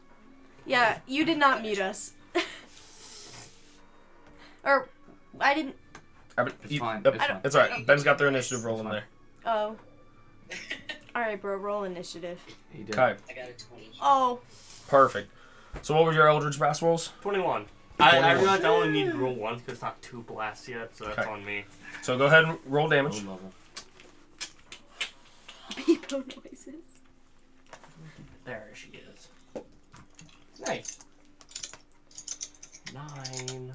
Yeah, you did not mute us. Or, I didn't. It's fine. Yep, It's fine. it's alright. Ben's got their initiative rolling there. Oh. Alright, bro, roll initiative. He did. Okay, I got a 20. Oh. perfect. So what were your Eldritch Blast rolls? 21. I 21. realized I only need to roll once because it's not 2 blasts yet, so that's Okay. on me. So go ahead and roll Low damage. level. People noises. There she is. Nice. 9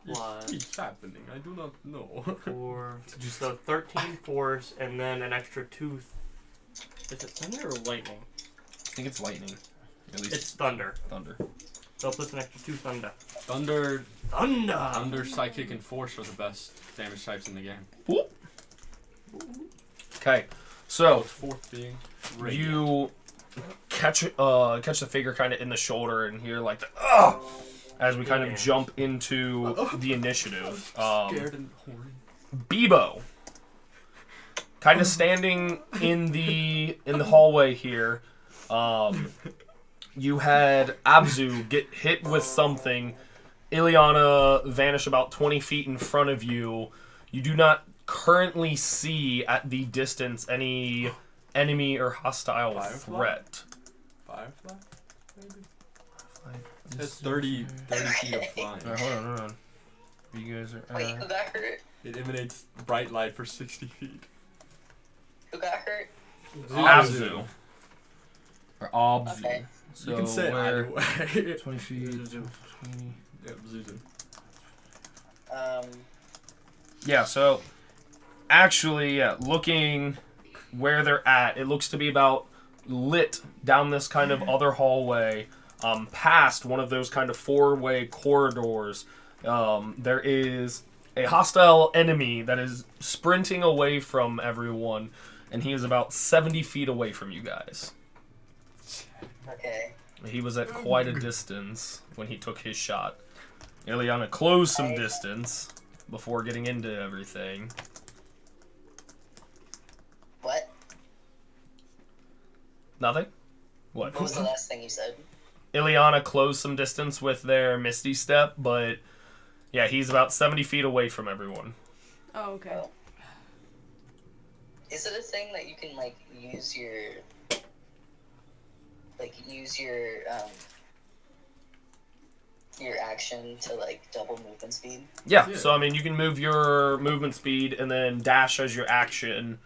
plus What's happening? I do not know. 4. So 13 force, and then an extra 2. Is it thunder or lightning? I think it's lightning. At least It's thunder. thunder. So plus an extra 2 thunder. Thunder, Thunder! Psychic, and Force are the best damage types in the game. Okay, so 4th being radiant. you catch the figure kind of in the shoulder and hear like the "Ugh!" as we kind of jump into the initiative. Scared and horny. Bebo, kind of standing in the hallway here. You had Abzu get hit with something. Ileana vanish about 20 feet in front of you. You do not currently see at the distance any enemy or hostile Firefly? threat. Firefly? Maybe? That's 30 feet of flying. Alright, hold on. You guys are. Wait, who got hurt? It emanates bright light for 60 feet. Who got hurt? Abzu. Or Obzu. Okay. So You can say it where- either way. 20 feet. 20. Yeah, Zuzu. Yeah, so actually, looking where they're at, it looks to be about lit down this kind of other hallway, past one of those kind of four-way corridors. There is a hostile enemy that is sprinting away from everyone, and he is about 70 feet away from you guys. Okay. He was at quite a distance when he took his shot. Ileana closed some distance before getting into everything. What? Nothing? What? What was the last thing you said? Ileana closed some distance with their Misty Step, but yeah, he's about 70 feet away from everyone. Oh, okay. Oh. Is it a thing that you can like use your action to like double movement speed? Yeah, so I mean, you can move your movement speed and then dash as your action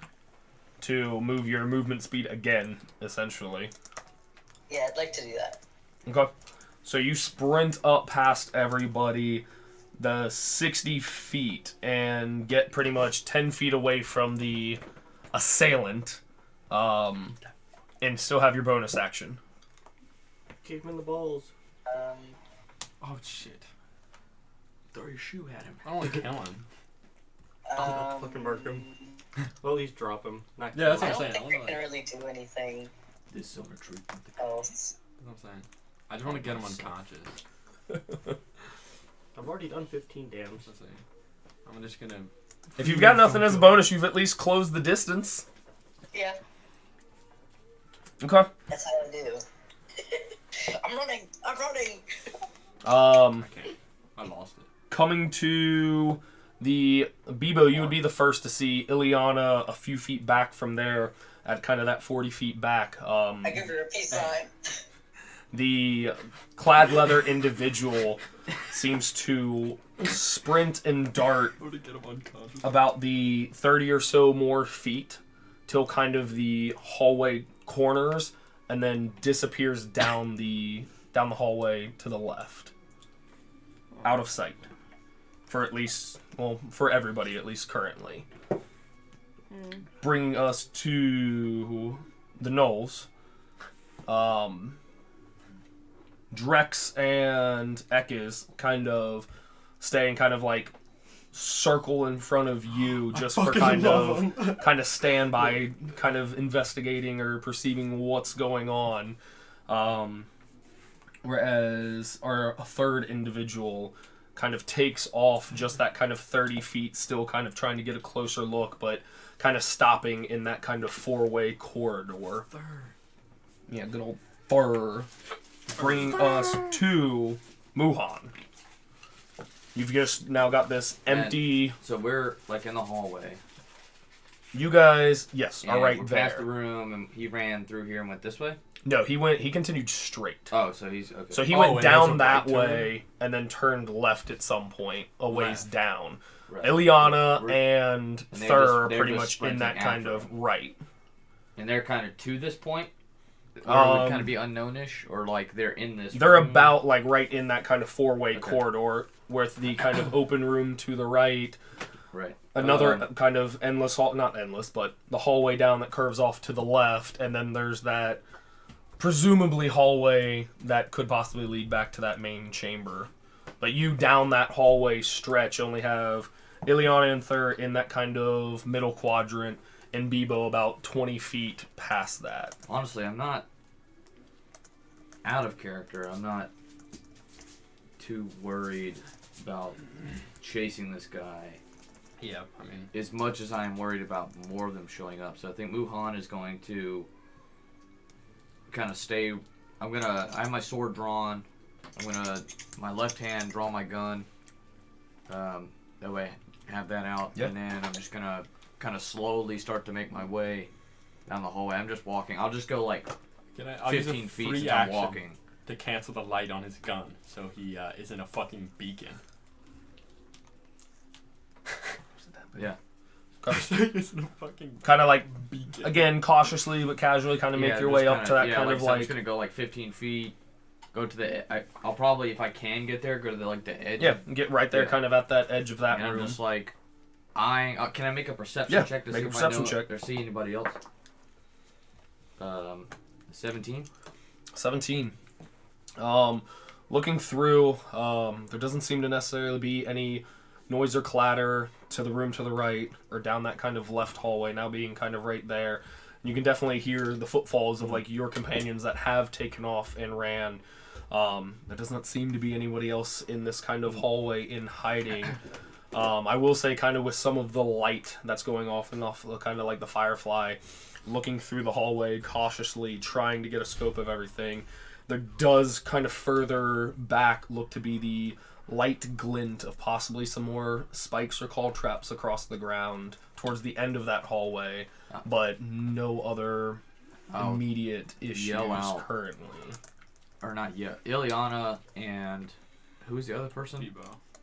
to move your movement speed again, essentially. Yeah, I'd like to do that. Okay. So you sprint up past everybody the 60 feet and get pretty much 10 feet away from the assailant, and still have your bonus action. Kick him in the balls. Oh, shit. Throw your shoe at him. I don't want to kill him. Fucking murder him. Well, at least drop him. Not Yeah, that's I what don't I'm saying. think we can really do anything This silver truth. else. That's what I'm saying. I just want to get him unconscious. I've already done 15 damage. Let's see. I'm just gonna... If you've got nothing as a bonus, you've at least closed the distance. Yeah, Okay. that's how I do. I'm running! Okay. I lost it. Coming to the Bebo, you would be the first to see Ileana a few feet back from there, at kind of that 40 feet back. I give her a peace sign. The clad leather individual seems to sprint and dart I'm gonna get him unconscious. about the 30 or so more feet till kind of the hallway corners, and then disappears down the hallway to the left, out of sight, for at least, well, for everybody at least currently. Bringing us to the Knolls. Drex and Ekis kind of staying kind of like circle in front of you just for kind of standby, kind of investigating or perceiving what's going on. Whereas a third individual kind of takes off just that kind of 30 feet, still kind of trying to get a closer look, but kind of stopping in that kind of four-way corridor. Yeah, good old fur. Bringing us to Muhan. You've just now got this empty... So we're like in the hallway. You guys, yes, are And right we're there. past the room, and he ran through here and went this way. No, he continued straight. Oh, so he's okay. So he Oh, went and down there's a that right turn? way and then turned left at some point, a ways Left. down. Right. Ileana We're- and they're Thur just- are they're pretty just much in that sprinting kind after of him. right. And they're kind of to this point, where it would kind Um, of be unknownish, or like they're in this. They're room? about like right in that kind of four-way Okay. corridor with the kind of open room to the right. right. Another kind of endless, not endless, but the hallway down that curves off to the left, and then there's that presumably hallway that could possibly lead back to that main chamber. But you down that hallway stretch only have Ileana and Thur in that kind of middle quadrant, and Bebo about 20 feet past that. Honestly, I'm not out of character. I'm not too worried about chasing this guy Yeah, I mean... as much as I am worried about more of them showing up. So I think Muhan is going to kind of stay. I have my sword drawn. my left hand draw my gun. That way have that out, and then I'm just gonna kind of slowly start to make my way down the hallway. I'm just walking. I'll just go like 15 feet and I'm walking. To cancel the light on his gun, so he isn't a fucking beacon. Yeah. Isn't a fucking kind of like, beacon. again, cautiously but casually kind of make your way up to that kind of so I'm just gonna go like 15 feet, go to the. I'll probably, if I can get there, go to the edge. Yeah, get right there, kind of at that edge of that room. I'm just like, can I make a perception check to see if I know or see anybody else? 17. 17. Looking through, there doesn't seem to necessarily be any noise or clatter to the room to the right or down that kind of left hallway, now being kind of right there. You can definitely hear the footfalls of like your companions that have taken off and ran. There does not seem to be anybody else in this kind of hallway in hiding. I will say, kind of with some of the light that's going off and off, kind of like the firefly, looking through the hallway cautiously, trying to get a scope of everything. There does kind of further back look to be the light glint of possibly some more spikes or call traps across the ground towards the end of that hallway, but no other immediate issues currently. Or not yet. Ileana and who's the other person?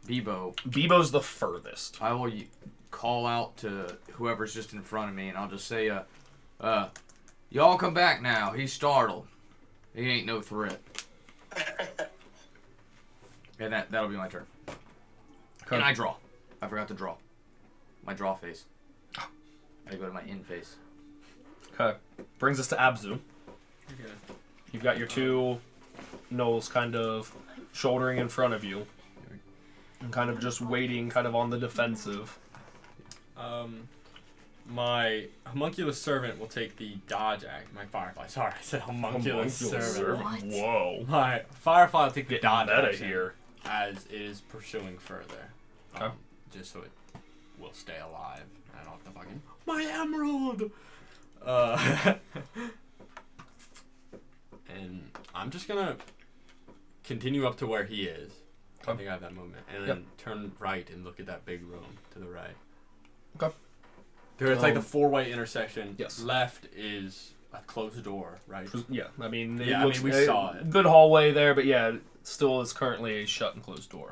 Bebo. Bebo's the furthest. I will call out to whoever's just in front of me, and I'll just say, y'all come back now. He's startled. He ain't no threat. And that'll be my turn. Okay. And I draw. I forgot to draw. My draw phase. I go to my in phase. Okay. Brings us to Abzu. Okay. You've got your two gnolls kind of shouldering in front of you. And kind of just waiting, kind of on the defensive. My homunculus servant will take the dodge act. My firefly. Sorry, I said homunculus servant. What? Whoa. My firefly will take the dodge meta action here. as it is pursuing further. Okay. Just so it will stay alive. I don't have to fucking my emerald. And I'm just gonna continue up to where he is. I think I have that movement, and then turn right and look at that big room to the right. Okay. There, it's like the four-way intersection. Yes. Left is a closed door, right? Yeah, I mean, we saw it. Good hallway there, but yeah, it still is currently a shut and closed door.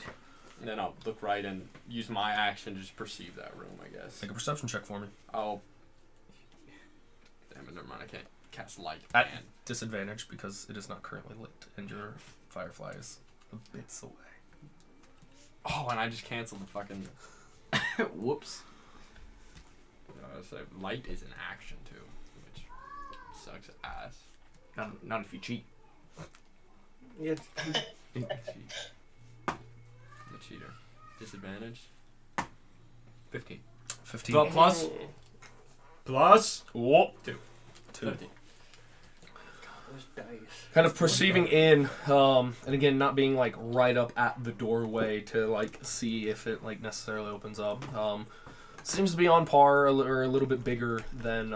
And then I'll look right and use my action to just perceive that room, I guess. Make a perception check for me. Oh. Damn it, never mind. I can't cast light. At disadvantage because it is not currently lit and your firefly is a bits away. Oh, and I just canceled the fucking... Whoops. So light is an action, too, which sucks ass. Not if you cheat. Yeah. The cheater. Disadvantage. 15. 15. Plus? Whoop. 2. 15. Those dice. Kind of perceiving in, and again, not being like right up at the doorway to like see if it like necessarily opens up. Seems to be on par or a little bit bigger than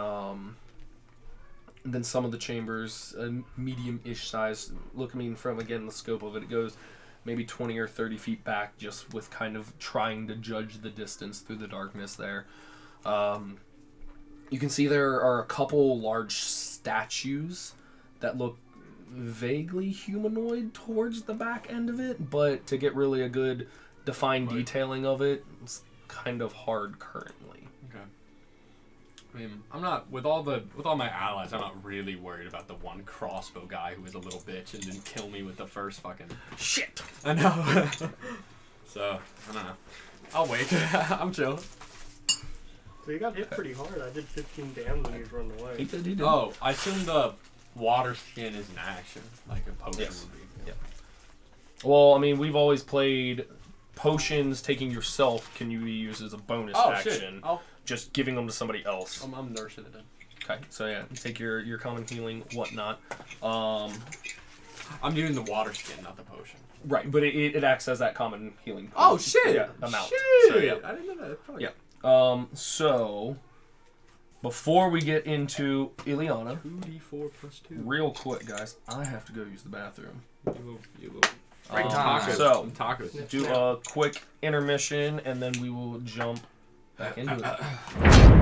some of the chambers, medium-ish size. Look, I mean, from again the scope of it, it goes maybe 20 or 30 feet back, just with kind of trying to judge the distance through the darkness there. You can see there are a couple large statues that look vaguely humanoid towards the back end of it, but to get really a good defined detailing of it, it's kind of hard currently. Okay. I mean, I'm not with all my allies. I'm not really worried about the one crossbow guy who was a little bitch and didn't kill me with the first fucking shit. I know. So I don't know. I'll wait. I'm chill. So you got hit pretty hard. I did 15 damage when you was running away. He did. Oh, I assume the water skin is an action, like a potion Yes. would be. Yeah. Well, I mean, we've always played potions. Taking yourself can you be used as a bonus action. Shit. Just giving them to somebody else. I'm nursing it then. Okay, so yeah, take your common healing, whatnot. I'm doing the water skin, not the potion. Right, but it acts as that common healing. Oh shit! Yeah, amount. Shit! So, yeah. I didn't know that. Yeah. So before we get into Ileana, 2d4 plus 2. real quick, guys, I have to go use the bathroom. You will. Right time. Tacos. So Tacos. do a quick intermission, and then we will jump back into it.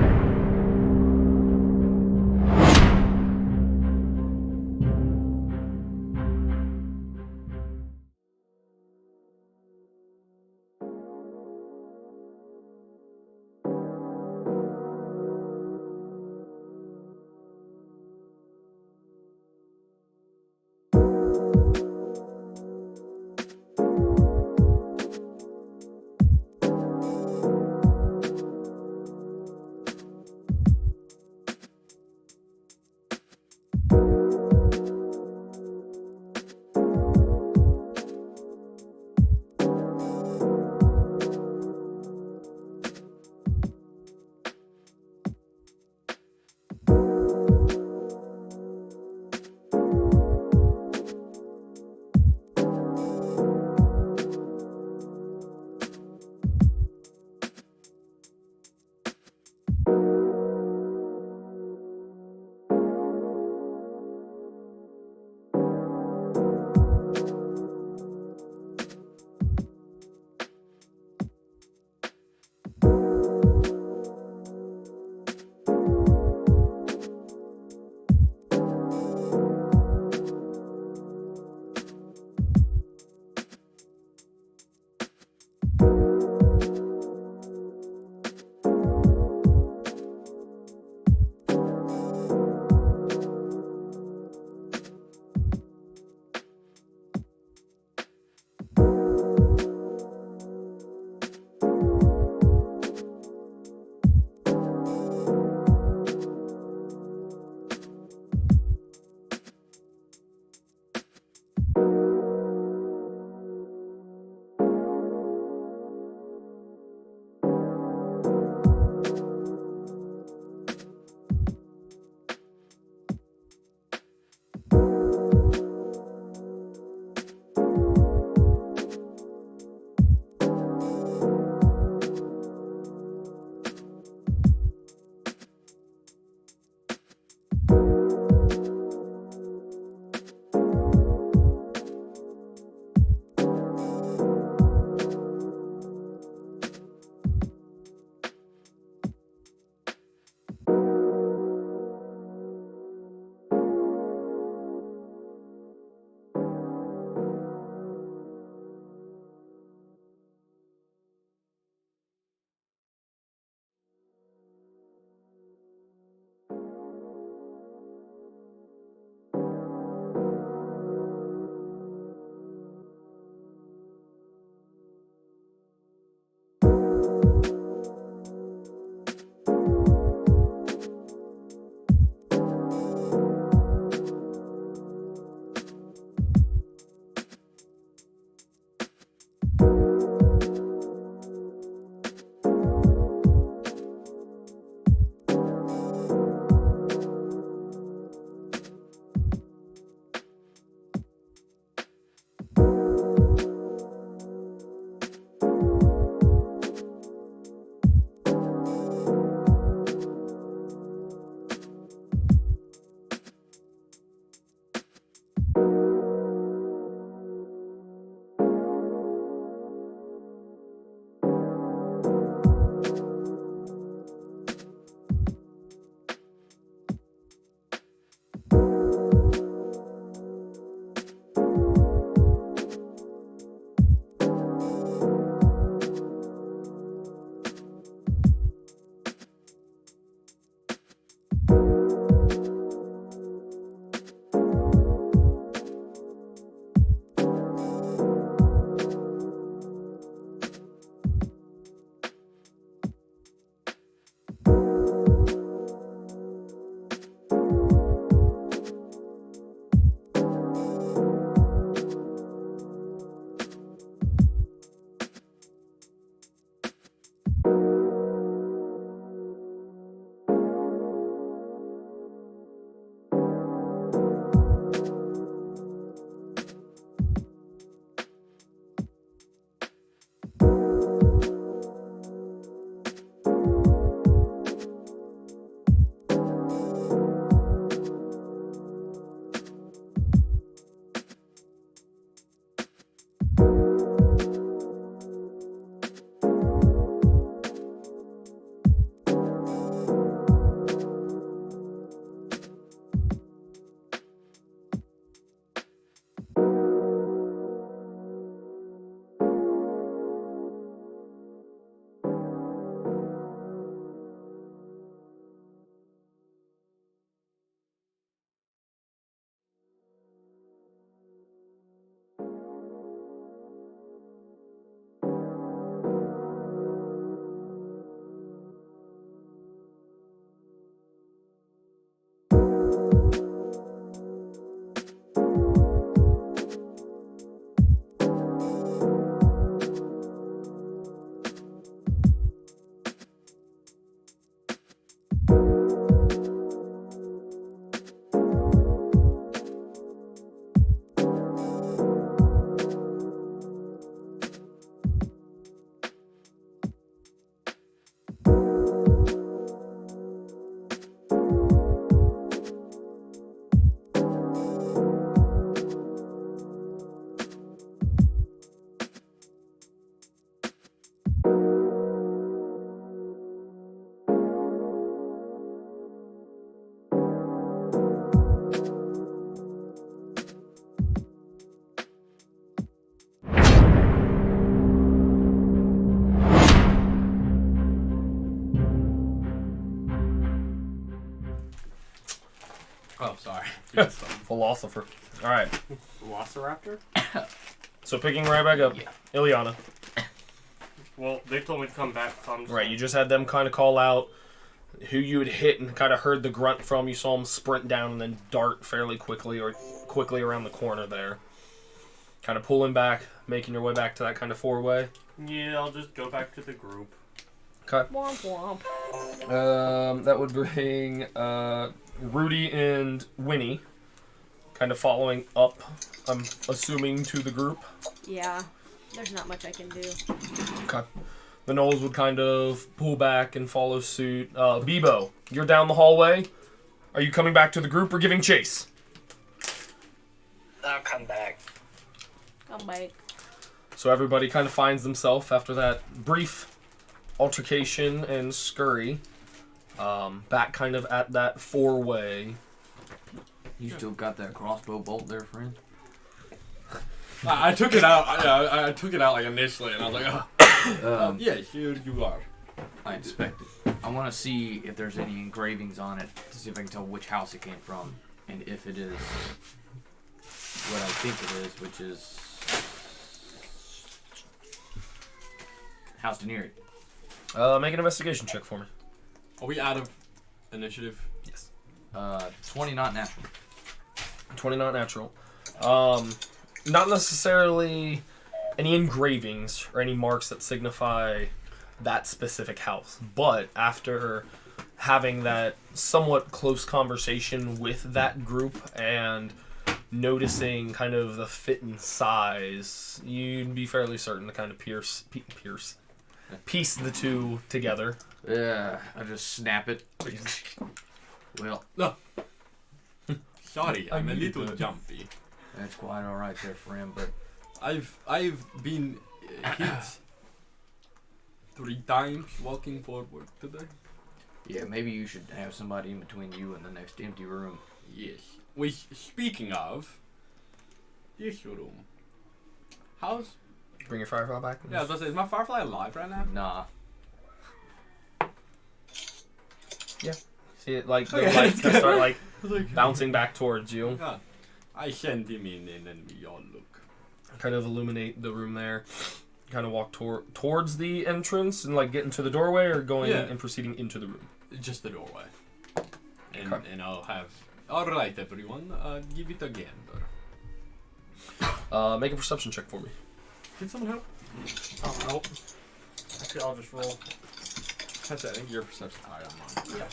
Oh, sorry. Philosopher. All right. Velociraptor? So picking right back up, Yeah. Ileana. Well, they told me to come back, so I'm just Right, you just had them kind of call out who you had hit and kind of heard the grunt from. You saw them sprint down and then dart fairly quickly around the corner there. Kind of pulling back, making your way back to that kind of four-way. Yeah, I'll just go back to the group. Okay. Womp womp. That would bring Rudy and Winnie kind of following up, I'm assuming, to the group. Yeah, there's not much I can do. Okay. The Knowles would kind of pull back and follow suit. Bebo, you're down the hallway. Are you coming back to the group or giving chase? I'll come back. Come back. So everybody kind of finds themselves after that brief altercation and scurry, back kind of at that four-way. You still got that crossbow bolt there, friend? I took it out. I took it out like initially, and I was like, yeah, here you are. I inspect it. I want to see if there's any engravings on it to see if I can tell which house it came from, and if it is what I think it is, which is House Daenerys. Make an investigation check for me. Are we out of initiative? Yes. 20 not natural. 20 not natural. Not necessarily any engravings or any marks that signify that specific house, but after having that somewhat close conversation with that group and noticing kind of the fit and size, you'd be fairly certain to kind of piece the two together. Yeah, I just snap it. Well, No. Sorry, I'm a little jumpy. that's quite all right there, friend, but I've been hit 3 times walking forward today. yeah, maybe you should have somebody in between you and the next empty room. Yes. Speaking of this room, how's Bring your firefly back. yeah? I was gonna say, is my firefly alive right now? Nah. See it like the Okay, lights that's start like I was like, bouncing back towards you. yeah. I send him in, and then we all look. Kind of illuminate the room there. Kind of walk towards the entrance and like get into the doorway, or going Yeah. and proceeding into the room. Just the doorway. And Okay. and I'll have. All right, everyone. Give it a gander. Make a perception check for me. Can someone help? Oh, nope. Actually, I'll just roll. I think your perception's higher than mine. Yeah.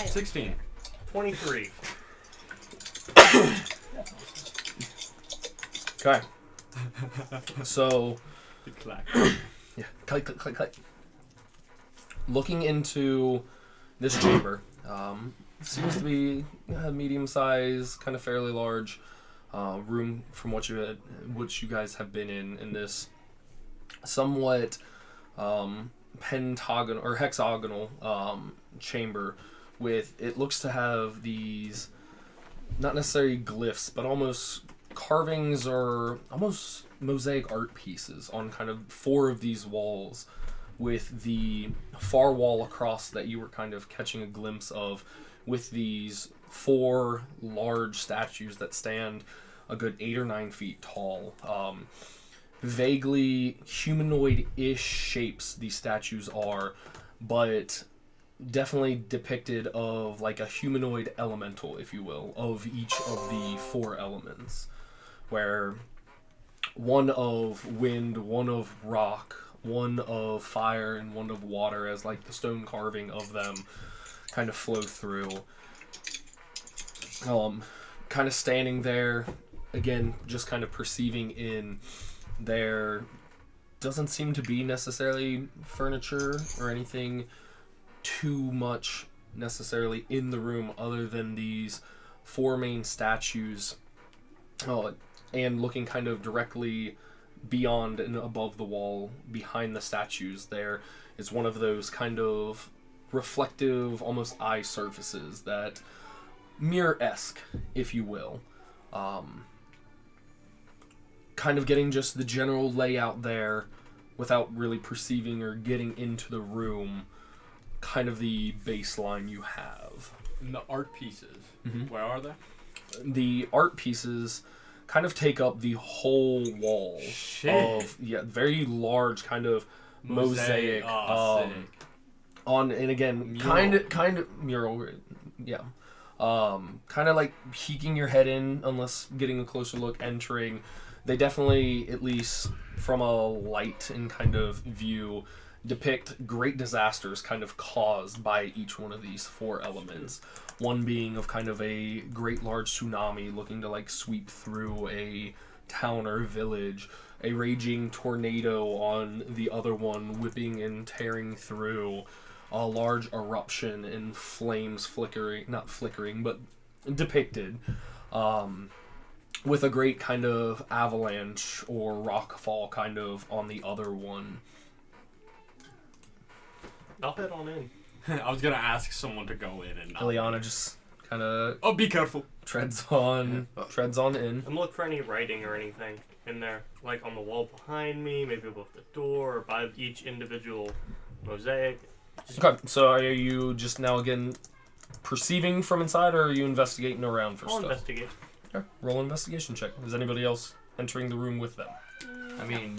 16. 23. Okay. So, Clack. yeah, click, click, click, click. Looking into this chamber, seems to be a medium-sized, kind of fairly large room from which you guys have been in this somewhat pentagonal or hexagonal chamber. With it looks to have these not necessarily glyphs, but almost carvings or almost mosaic art pieces on kind of 4 of these walls, with the far wall across that you were kind of catching a glimpse of, with these 4 large statues that stand a good 8 or 9 feet tall. Vaguely humanoid-ish shapes these statues are, but definitely depicted of like a humanoid elemental, if you will, of each of the 4 elements, where one of wind, one of rock, one of fire, and one of water, as like the stone carving of them kind of flow through. Kind of standing there, again, just kind of perceiving in there doesn't seem to be necessarily furniture or anything too much necessarily in the room other than these 4 main statues, and looking kind of directly beyond and above the wall behind the statues there is one of those kind of reflective, almost eye surfaces that mirror-esque, if you will. Kind of getting just the general layout there without really perceiving or getting into the room, kind of the baseline you have. the art pieces, Mhm. where are they? The art pieces kind of take up the whole wall of very large kind of mosaic sick. on, and again Mural. kind of mural, yeah. Kind of like peeking your head in, unless getting a closer look, entering. They definitely, at least from a light and kind of view, depict great disasters kind of caused by each one of these four elements. One being of kind of a great large tsunami looking to like sweep through a town or village. A raging tornado on the other one, whipping and tearing through. A large eruption and flames not flickering, but depicted. With a great kind of avalanche or rockfall kind of on the other one. I'll head on in. I was gonna ask someone to go in and not. Ileana just kind of Oh, be careful. treads on in. I'm looking for any writing or anything in there, like on the wall behind me, maybe above the door, or by each individual mosaic. Okay, so are you just now again perceiving from inside, or are you investigating around for I'll stuff? investigate. Okay, roll investigation check. Is anybody else entering the room with them? I mean,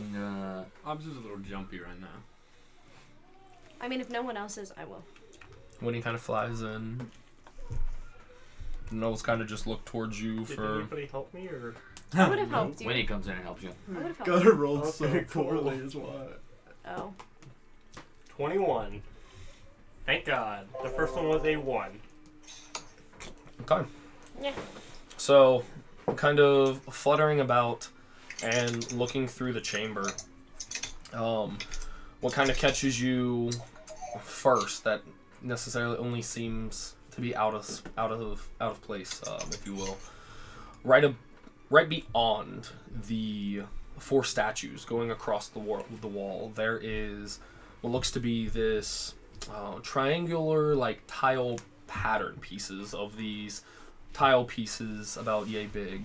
I'm just a little jumpy right now. I mean, if no one else is, I will. Winnie kind of flies in. Noel's kind of just look towards you Did for. anybody help me, or I would have helped you. Winnie comes in and helps you. I would have helped Gotta you. roll Okay, so cool. poorly is why. Oh. 21? Thank God. The first one was a 1. Okay. Yeah. So, kind of fluttering about and looking through the chamber. What kind of catches you first that necessarily only seems to be out of place, if you will. Right beyond the four statues going across the wall, there is what looks to be this triangular like tile pattern pieces of these tile pieces about yay big.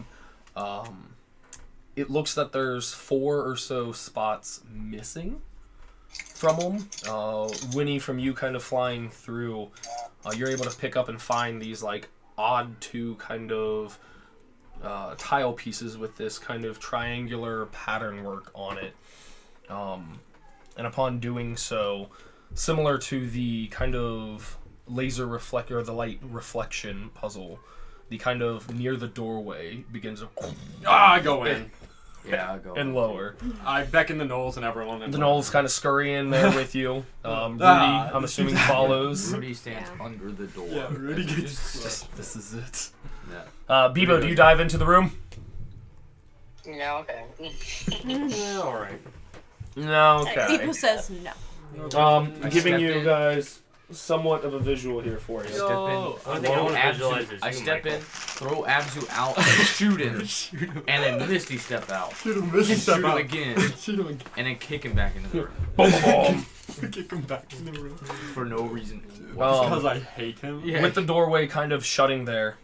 It looks that there's 4 or so spots missing from them. Winnie, from you kind of flying through, you're able to pick up and find these like odd two kind of tile pieces with this kind of triangular pattern work on it. And upon doing so, similar to the kind of laser reflector, the light reflection puzzle, the kind of near the doorway begins to I go in. Yeah, I'll go. and lower. I beckon the Knowles and everyone. The Knowles kind of scurry in there with you. Rudy, I'm assuming, follows. Rudy stands under the door. Yeah, Rudy gets. This is it. Yeah. Bibo, do you dive into the room? Yeah, okay. Yeah, alright. No, okay. People says no. Giving stepped you in. guys somewhat of a visual here for you. Step in, I throw think I wanna Abzu. visualize this. I You, step Michael. in, throw Abzu out, and shoot him, and then Misty step out, Shoot him, and shoot him again, Shoot him again. and then kick him back into the room Boom, boom, boom. Kick him back in the room. for no reason. Because I hate him. Yeah. With the doorway kind of shutting there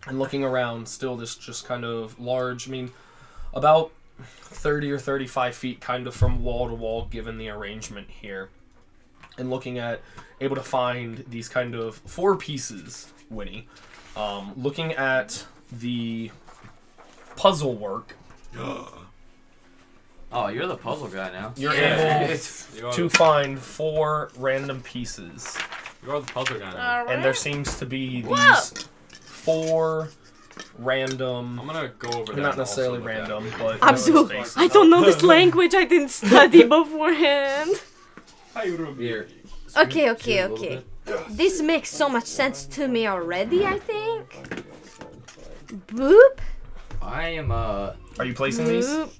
and looking around, still this just kind of large, about 30 or 35 feet kind of from wall to wall given the arrangement here. And looking at, able to find these kind of 4 pieces, Winnie. Looking at the puzzle work, Oh, you're the puzzle guy now. you're Yeah. able to find 4 random pieces. You're the puzzle guy now. Alright. And there seems to be Whoa. these 4 random... I'm gonna go over there. Not and necessarily also look at random, it. but Abzu, spaces. I don't know this language. I didn't study beforehand. Here. Okay, Shoot a little okay. bit. This makes so much sense to me already, I think. Boop. I am Are you placing these? Boop.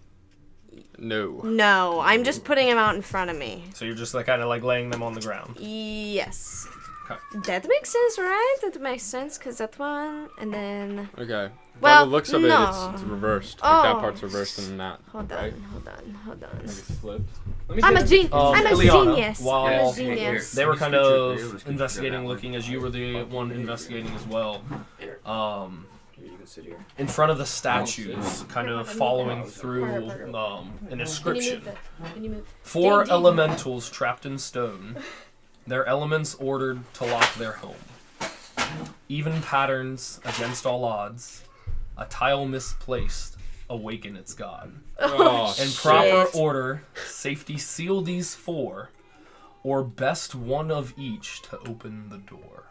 No. No, I'm just putting them out in front of me. So you're just like kind of like laying them on the ground. Yes. Okay. That makes sense, right? That makes sense, because that one, and then... Okay. Well, By the looks of it, no. it's reversed. Oh. Like that part's reversed and that. Hold on, Right? hold on, hold on. Like it's flipped. I'm a genius. I'm a Ileana, genius. while I'm a Yeah, genius. they were kind Scoot your- of scoot your investigating, that looking as you were the one investigating as well. Here, you can sit here. In front of the statues, kind of following through an inscription. Can you move? 4 Ding, ding. elementals trapped in stone. Their elements ordered to lock their home. Even patterns against all odds. A tile misplaced. Awaken its god. Oh, In shit. proper order, safety seal these 4, or best one of each to open the door.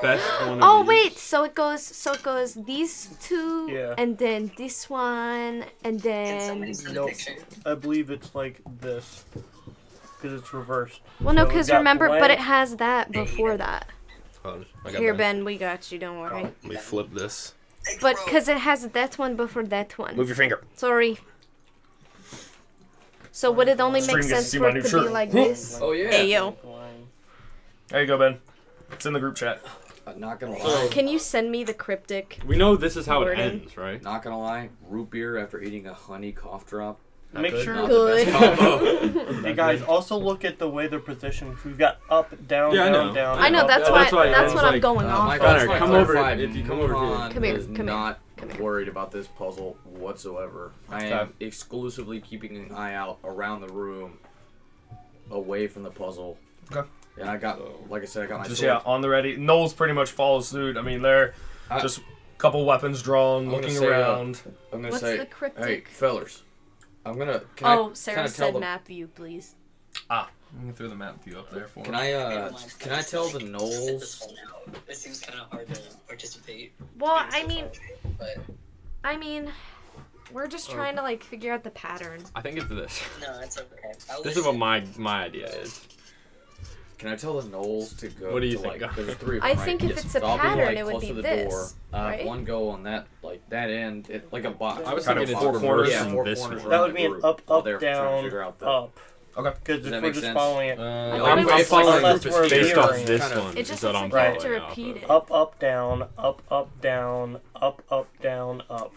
Best one of Oh each. wait, so it goes these 2 Yeah. and then this one and Can somebody then send a Nope. picture? I believe it's like this. Because it's reversed. well no, So we because got remember, but blank. it has that before that. Hold on, Here, Ben, we got you. Don't worry. Let me flip this. But because it has that one before that one. Move your finger. Sorry. So would it only Stream make gets to sense see for my it new to shirt. be like this? Oh yeah. Hey yo, There you go, Ben. It's in the group chat. Not gonna lie. can you send me the cryptic? We know this is how it Wording. ends, right? Not gonna lie. Root beer after eating a honey cough drop. Make good. sure. Not Good. the best combo. Hey guys, also look at the way they're positioned. We've got up, down, Yeah, I down, know. down. I know up, that's down. why. That's why That's I what was I'm like, going off. My of. Connor, gosh, come to over clarify, if you come over here. Mohan Come here, is come here, not come here. worried about this puzzle whatsoever. I Okay. am exclusively keeping an eye out around the room, away from the puzzle. Okay. And I got, like I said, I got my Just, sword. yeah, on the ready. Knowles pretty much follows suit. I mean, they're just a couple weapons drawn, I'm gonna looking say, around. I'm gonna What's say, the cryptic? hey, fellers, I'm gonna. Can Oh, I Sarah kinda tell said them, map view, please. I'm gonna throw the map view up there for Can him. can I tell the Sit Knowles? this one out. It seems kind of hard to participate. Well, being I so far away, I mean, we're just trying to like figure out the pattern. I think it's this. but no, it's okay. I'll This is what listen. my idea is. Can I tell the Knowles to go? What do you to, think, Like, guys? there's 3 of them, I right? think if Yes. it's a So I'll be, pattern, like, it would close be to the this, door. right? One go on that, like that end, like a box. I was Kind thinking of it's four corners. Yeah, from 4 this corners one. That around would the be an group up, while up, they're trying to down, figure out the. up. Okay. Because Does if that we're make just sense? following it, thought I'm it was following unless this we're based off mirroring. this Kind of- one. It just is what looks I'm like you have to following off repeat of. it. up, down, up, down, up, down, up.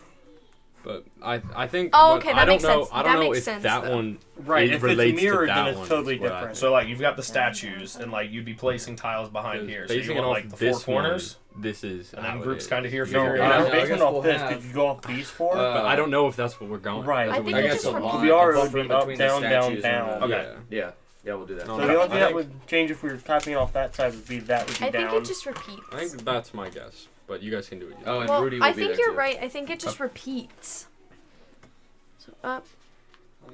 But I think. Oh, what- okay, I that don't makes know. sense. I That don't know makes if sense, that though. one Right, it if it's relates mirrored, to that then it's one. totally is what I different. So like you've got the statues, and like you'd be placing tiles behind here. So you Basing it want off like the this 4 corners, one, this is. and how then it groups is. kind of here No, figuring it I I'm out. guess basing we'll off this. have- Could you go off these 4? But I don't know if that's what we're going. Right. I think I it guess just a repeat. line, We are, a it would buffer be up, between the down, down, statues down. and Okay. Yeah, we'll do that. No, So I- the only thing I that think- would change if we were copying off that side would be that would be I down. think it just repeats. I think that's my guess, but you guys can do it. Oh, and Well, Rudy will I be think there you're too. right. I think it just repeats. So up.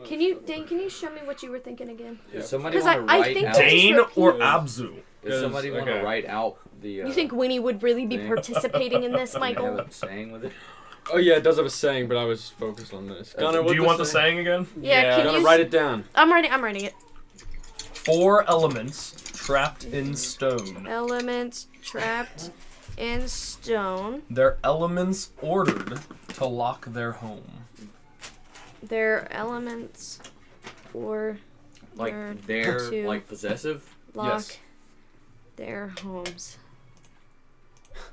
Can you, Dane? Can you show me what you were thinking again? Does somebody 'Cause want to I write think out? that- Dane just or repeats. Abzu? Does somebody want to Okay. write out the? You think Winnie would really be thing. participating in this, do they have Michael? a saying with it? Oh yeah, it does have a saying, but I was focused on this. Gunnar, Do you want the saying again? Yeah. Yeah. Can Gunnar, you? write it down. I'm writing it. 4 elements trapped in stone. Elements trapped in stone. Their elements ordered to lock their home. Their elements or Like Or they're to- like possessive. lock Yes. their homes.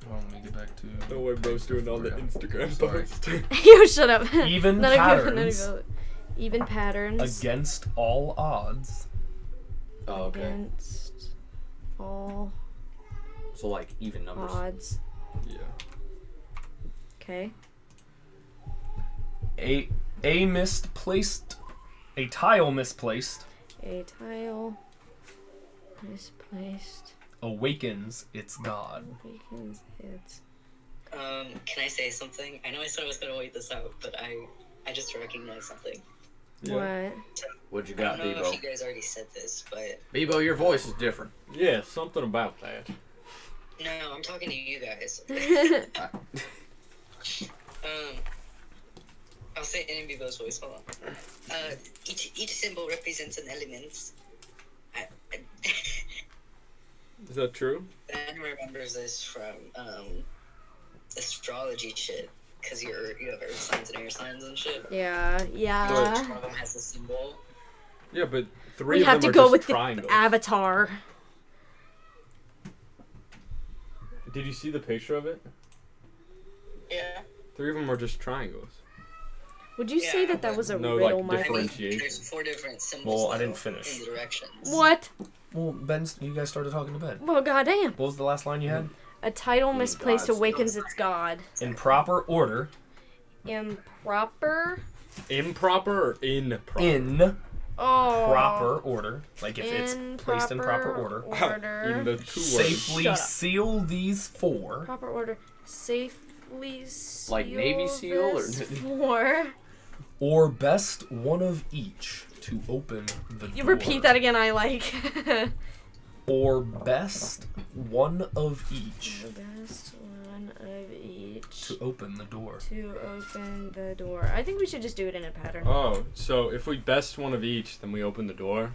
Well, let me get back to. No way, bro's doing all the Instagram Sorry. posts. You shut up. Even None of you- patterns even patterns against all odds. Oh, okay. against all So like even numbers. odds. Yeah. Okay. A misplaced, a tile misplaced A tile misplaced awakens its god. weakens its. Can I say something? I know I said I was gonna wait this out, but I just recognized something. What? What you I got, don't know if you Bebo? guys already said this, but Bebo, your voice is different. Yeah, something about that. no, I'm talking to you guys. I'll say it in Vivo's voice. Hold on. Each symbol represents an element. Is that true? Ben remembers this from astrology shit, cause you have earth signs and air signs and shit. Yeah. Each Yeah. one of them has a symbol. Yeah, but three We of have them to are go just with triangles. the avatar. Did you see the picture of it? Yeah. 3 of them are just triangles. Would you say that that was a No, riddle, like, Michael? differentiation. There's 4 different symbols. Well, I though, didn't finish. In the directions. What? Well, you guys started talking to Ben. Well, goddamn. What was the last line you had? A title misplaced God's awakens its god. In proper order, Improper. Improper or improper? in Oh. proper order, like if it's placed in proper order. Even the 2 words. Safely Shut up. seal these 4. Proper order. Safely seal Like Navy SEAL or this 4. Or best one of each to open the door. You repeat that again, I like. Or best one of each The best one of each to open the door. to open the door. I think we should just do it in a pattern. Oh, so if we best one of each, then we open the door.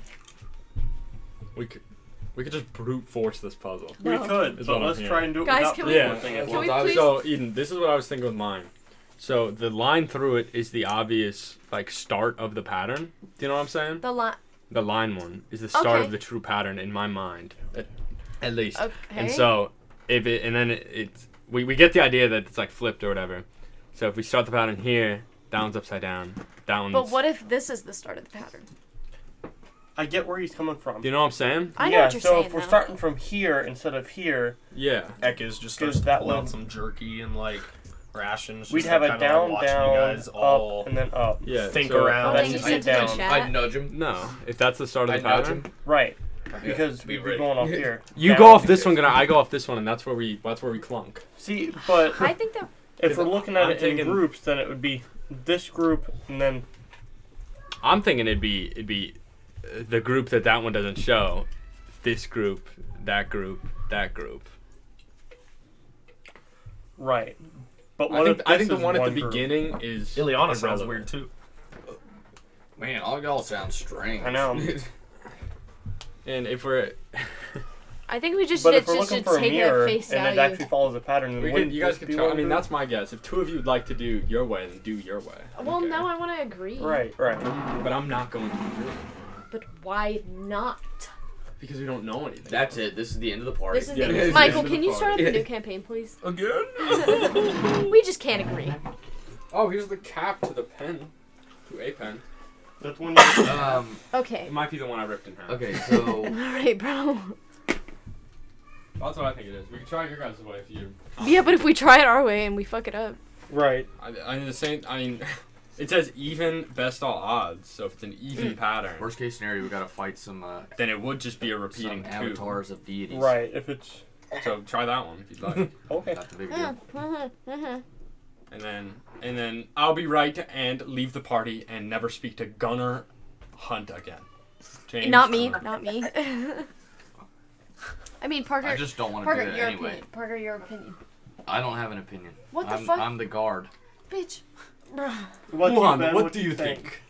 We could just brute force this puzzle. We No. could, Is but what I'm let's hearing. try and do it Guys, without can the we- Yeah. thing as Can we well. please- So Eden, this is what I was thinking with mine. So the line through it is the obvious like start of the pattern. Do you know what I'm saying? The line. The line one is the start Okay. of the true pattern in my mind, at least. Okay. And so if it and then it's we get the idea that it's like flipped or whatever. So if we start the pattern here, that one's upside down. That one's. But what if this is the start of the pattern? I get where he's coming from. Do you know what I'm saying? I know yeah, what you're so saying. if we're though. starting from here instead of here, Yeah. Ekis just Goes starts to that pull out way. some jerky and like rations. we'd just, have like, a kinda, down, like, watching down, you guys all up, and then up. Yeah. think so- around. That's you just sent it it in down. chat? I'd nudge him. No, if that's the start of the I'd nudge pattern. him. Right. Yeah, Because to be we'd be ready. going off here. You Down. go off this one, I go off this one, and that's where we clunk. See, but I think that. if we're looking at I'm it taking- in groups, then it would be this group and then I'm thinking it'd be the group that one doesn't show, this group, that group, that group. right. But what if I this think the is one at the group? beginning is Ileana sounds irrelevant. weird too. Man, all y'all sound strange. I know. And if we're I think we just But should if we're just looking should for a take it mirror at face and it value. actually follows a pattern, then wouldn't you guys this could be try. I one mean, group? that's my guess. If 2 of you would like to do your way, then do your way. Well, Okay. no, I want to agree. Right, right. But I'm not going to do it But why not? because we don't know anything. That's it. This is the end of the party. This is Yeah, the- this is Michael, the can you party. start up a new campaign, please? Again? We just can't agree. Oh, here's the cap to the pen, to a pen. That's when you Okay. It might be the one I ripped in half. Okay, so Alright, bro. That's what I think it is. We can try your guys' way if you. Yeah, but if we try it our way and we fuck it up. right. I mean the same. I mean, it says even best all odds. So if it's an even pattern, worst case scenario, we gotta fight some then it would just be a repeating some 2. avatars of deities. Right. If it's So try that one if you'd like. okay. Not the big deal. And then I'll be right and leave the party and never speak to Gunnar Hunt again. James? Not me. Not me. I mean, Parker. I just don't want to Parker, do it your anyway. opinion. Parker, your opinion. I don't have an opinion. What the I'm, fuck? I'm the guard. Bitch. Bruh. Wuhan, what do you think?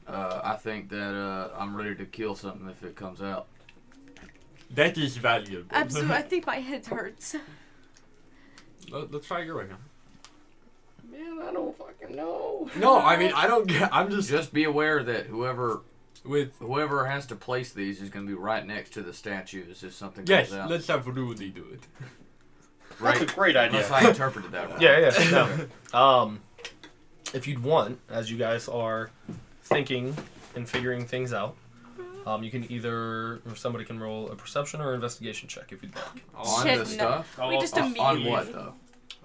I think that I'm ready to kill something if it comes out. That is valuable. Absolutely. I think my head hurts. Let's try your way now. Man, I don't fucking know. No, I mean I don't get. I'm Just be aware that whoever with. has to place these is going to be right next to the statues if something Yes, comes out. let's have Rudy do it. That's a great idea. Unless I interpreted that right. Yeah. No. If you'd want, as you guys are thinking and figuring things out, you can either somebody can roll a perception or investigation check if you'd like On Shit, the no. stuff? We just On immediately. what, though?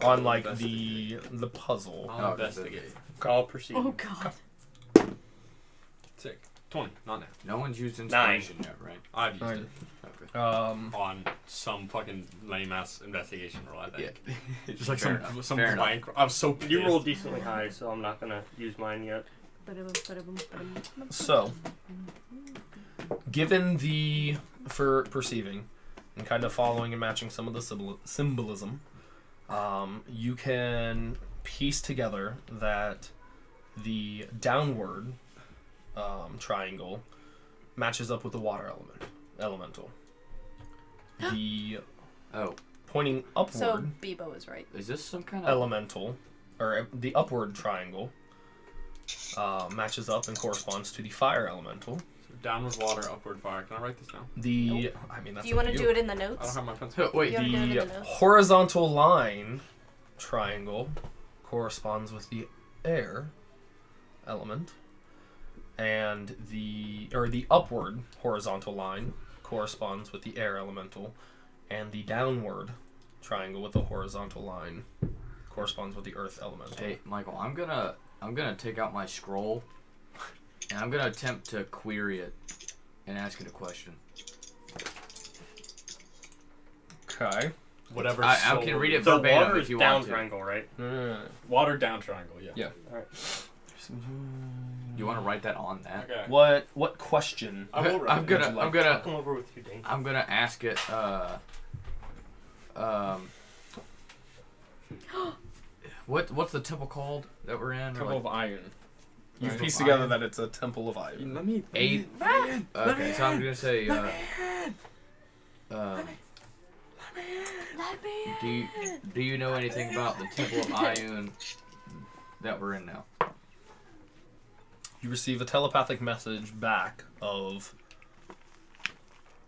on like the puzzle. I'll investigate. I'll proceed. Oh god. Sick. 20, not now. No one's used inspiration yet, right? I've used Nine. it Um, on some fucking lame ass investigation roll. I think. Yeah. Just like Fair some enough. some Fair blank. I was so pissed. You rolled decently high, so I'm not gonna use mine yet. so, given the for perceiving and kind of following and matching some of the symbolism, you can piece together that the downward triangle matches up with the water elemental. The Oh, pointing upward So Bebo is right. is this some kind of... elemental, or the upward triangle, matches up and corresponds to the fire elemental. So downward water, upward fire. Can I write this down? The I mean that's Do you want to do it in the I don't notes? have my pencil. Wait, You wanna do it in the the notes? horizontal line triangle corresponds with the air element, and the upward horizontal line corresponds with the air elemental, and the downward triangle with the horizontal line corresponds with the earth elemental. Hey, Michael, I'm gonna take out my scroll And I'm gonna attempt to query it and ask it a question. Okay. Whatever. I can read it The verbatim water if is you down want to. triangle, right? Water down triangle. Yeah. Yeah. Alright. You want to write that on that? Okay. What question? I will write I'm it. gonna Would you like I'm gonna Come over with you, Dane. I'm gonna ask it. What's the temple called that we're in? Temple of Iron. You've Right. pieced together that it's a temple of iron. Let me. Eight. Okay, so I'm gonna say. Do you know anything about the Temple of Ioun that we're in now? You receive a telepathic message back of,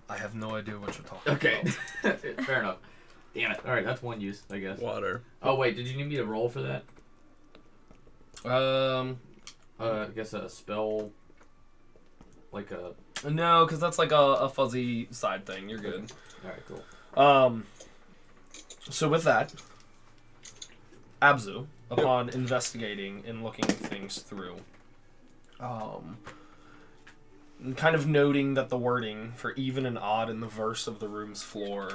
I have no idea what you're talking about. Fair enough. Damn it. Alright, that's one use, I guess. Water. Oh, wait, did you need me to roll for that? I guess a spell. Like a. No, because that's like a fuzzy side thing. You're good. Alright, cool. So with that, Abzu, upon investigating and looking things through, and kind of noting that the wording for even and odd in the verse of the room's floor,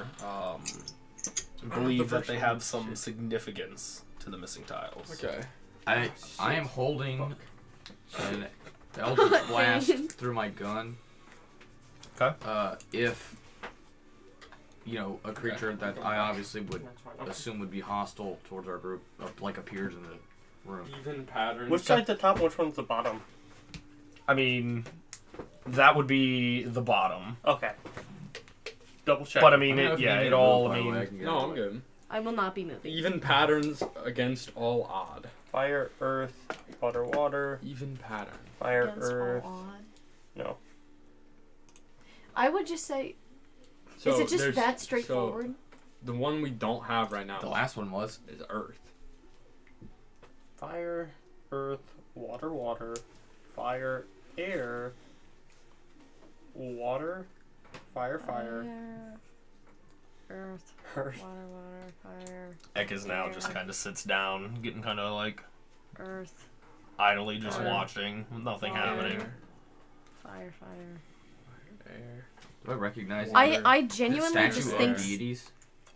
believe that they have some significance to the missing tiles. Okay. I am holding an Eldritch Blast through my gun. Okay. If, a creature that I obviously would assume would be hostile towards our group, appears in the room. Even patterns. Which side's the top and which one's the bottom? I mean, that would be the bottom. Okay. Double check. But I mean, I don't know if you need it me to all, move, I by the way, mean, I can get No, out of I'm the way. good. I will not be moving. Even patterns against all odd. Fire, earth, water, water. Even pattern. Fire, Against all earth. odd. No. I would just say, So is it just there's- that straightforward? So the one we don't have right now The last one was. is Earth. Fire, earth, water, water. Fire, air. Water. Fire, fire. Earth, Earth. water, fire, Ekis now just kind of sits down, getting kind of like earth, idly just Fire. watching, with nothing Fire. happening. fire. Air. Do I recognize I the genuinely statue just of think, deities?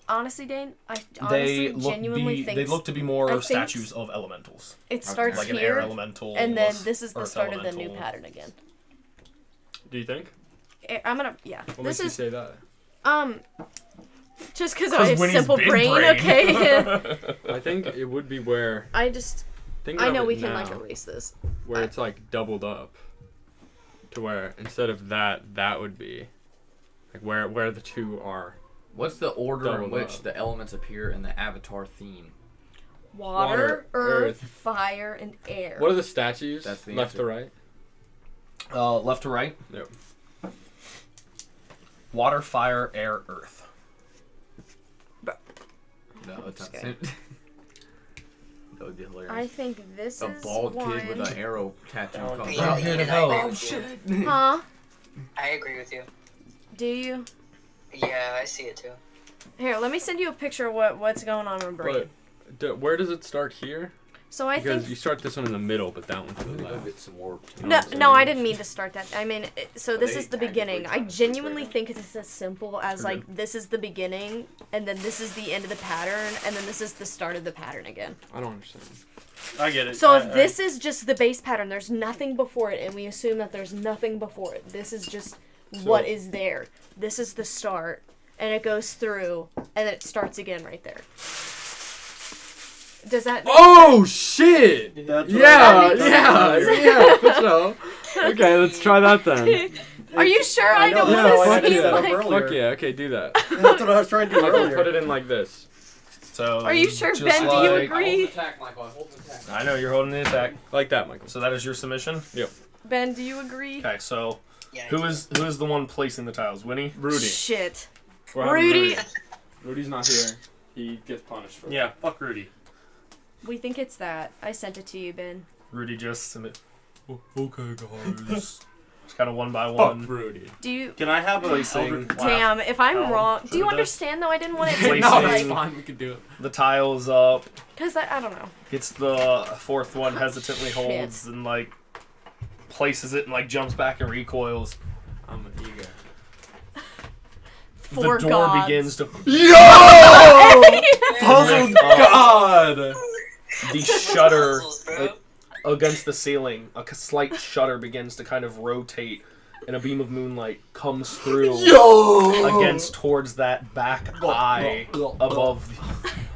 honestly, Dane, I They honestly genuinely think they look to be more I think statues of elementals, it starts like an air here, elemental, and then this is the earth start of the new elemental. pattern again. Do you think? I'm gonna, yeah. What This makes you is, say that? just because I have Winnie's simple big brain, okay? I think it would be where. I just, Think I of know it we can now, like erase this. where it's like doubled up. To where instead of that would be like where the two are. What's the order in Doubled which up. the elements appear in the Avatar theme? Water, Water, earth, earth. fire, and air. What are the statues? That's the left answer. to right. Left to right. Yep. Water, fire, air, earth. No, it's not. Okay. That would be hilarious. I think this A is bald one. kid with an arrow tattoo Oh, comes Yeah, out. here to I help. agree Oh, with you. Huh? I agree with you. Do you? Yeah, I see it too. Here, let me send you a picture of what's going on in my brain. But where does it start here? So I Because think you start this one in the middle, but that one to Let the me go left. get some more. no, what I'm no, I saying? didn't mean to start that. I mean, so Are this they is the actively beginning. I trying to genuinely separate think it's as simple as Okay. like this is the beginning, and then this is the end of the pattern, and then this is the start of the pattern again. I don't understand. I get it. So if this is just the base pattern, there's nothing before it, and we assume that there's nothing before it. This is just what is there. This is the start, and it goes through, and then it starts again right there. Does that? Oh shit! That's what Yeah, makes yeah, sense. yeah, for sure. Okay, let's try that then. Are you sure I know Yeah, what fuck this yeah. is like? Earlier. Fuck yeah, okay, do that. That's what I was trying to do I can earlier. put it in like this. So Are you sure, just Ben? Do you like- agree? attack, Michael. Hold the attack. I know you're holding the attack. Like that, Michael. So that is your submission. Ben, do you agree? Okay, so Yeah. I who do. is the one placing the tiles? Winnie? Rudy. Shit. We're having Rudy. Rudy's not here. He gets punished for Yeah, fuck Rudy. We think it's that. I sent it to you, Ben. Rudy just submit. Okay, guys. Just kind of one by Fuck one. Rudy. Do you? Can I have a Placing- Eldritch Blast? Damn, if I'm Oh, wrong. should Do you have done- understand though? I didn't want it to Placing- be No, that's like. fine. We can do it. The tiles up. Because I don't know. Gets the fourth one, hesitantly Shit. holds, and like places it and like jumps back and recoils. I'm eager. For the door gods. begins to Puzzle God! the shutter Puzzles, bro. against the ceiling. A slight shutter begins to kind of rotate, and a beam of moonlight comes through against towards that back eye above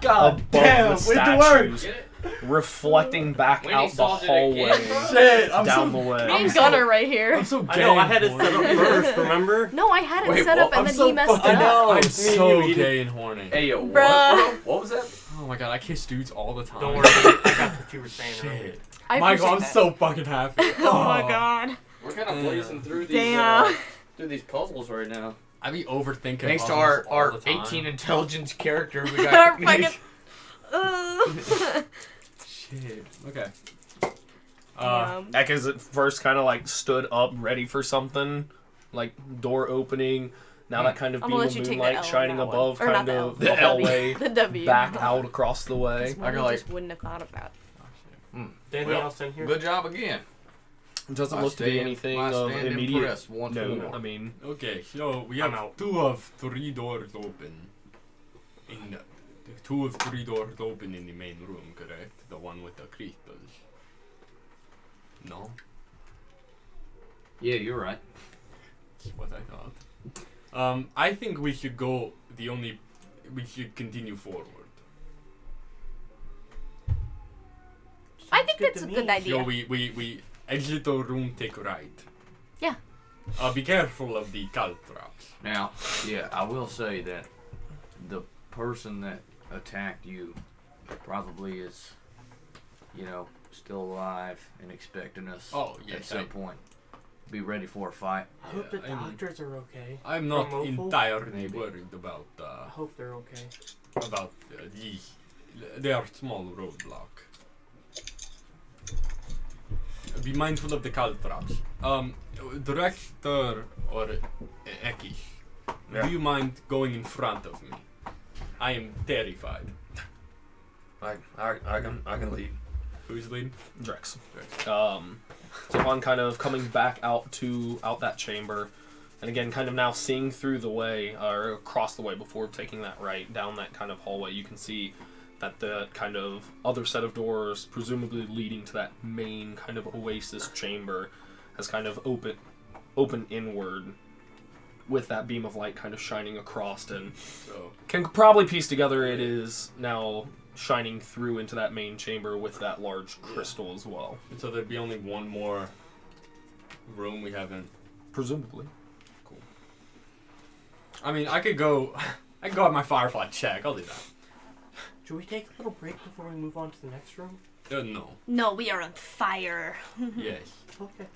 God damn, the where'd the word? statues, reflecting back When he out the solved it hallway again, Shit, I'm down so, the way. Me and Gunner right here. I'm so I know, I gay had it and set up horny. first, remember? No, I had it Wait, set up what? and I'm then so he messed fucking, it up. I'm Me and so you, gay and horny. Hey, yo, Bruh. what was that? Oh my god, I kiss dudes all the time. Don't worry, I got what you were saying earlier. Shit. I Michael, I'm appreciate so fucking happy. that. Oh my god. We're kind of blazing through these Damn. through these puzzles right now. I be overthinking Thanks to puzzles our all the time. 18 intelligence character, we Our got. fucking. Shit. Okay. Ek is at first kind of like stood up, ready for something, like door opening. Now that kind of I'm beam gonna of let you take the L moonlight on shining that one. above, Or not kind the L, of the the W. hallway The W. back out across the way. This one I I like- just wouldn't have thought about. Anything Well, else in here? Good job again. It doesn't I look to be stand- anything I of stand immediate impressed once note. more. I mean, Okay, so we I'm have out. 2 of 3 doors open. In the 2 of 3 doors open in the main room, correct? The one with the crystals. No, Yeah, you're right. that's what I thought. I think we should go. We should continue forward. I think Good that's to a good me. idea. So we exit the room, take right. Yeah. Be careful of the caltrops. Now, yeah, I will say that the person that attacked you probably is, still alive and expecting us Oh at yes, some point. Be ready for a fight. I hope the Yeah, I'm- doctors are okay. I'm not From Opal? entirely Maybe. worried about I hope they're okay. these. They are small roadblock. Be mindful of the caltrops. Director or Ekish, Yeah. do you mind going in front of me? I am terrified. I can lead. Who's leading? Drex. So upon kind of coming back out that chamber, and again kind of now seeing through the way or across the way before taking that right down that kind of hallway, you can see that the kind of other set of doors, presumably leading to that main kind of oasis chamber, has kind of open inward, with that beam of light kind of shining across, and So can probably piece together it is now shining through into that main chamber with that large crystal as well. so there'd be only one more room we haven't. Presumably. I mean, I could go have my firefly check. I'll do that. Should we take a little break before we move on to the next room? No. No, we are on fire. Yes. Okay,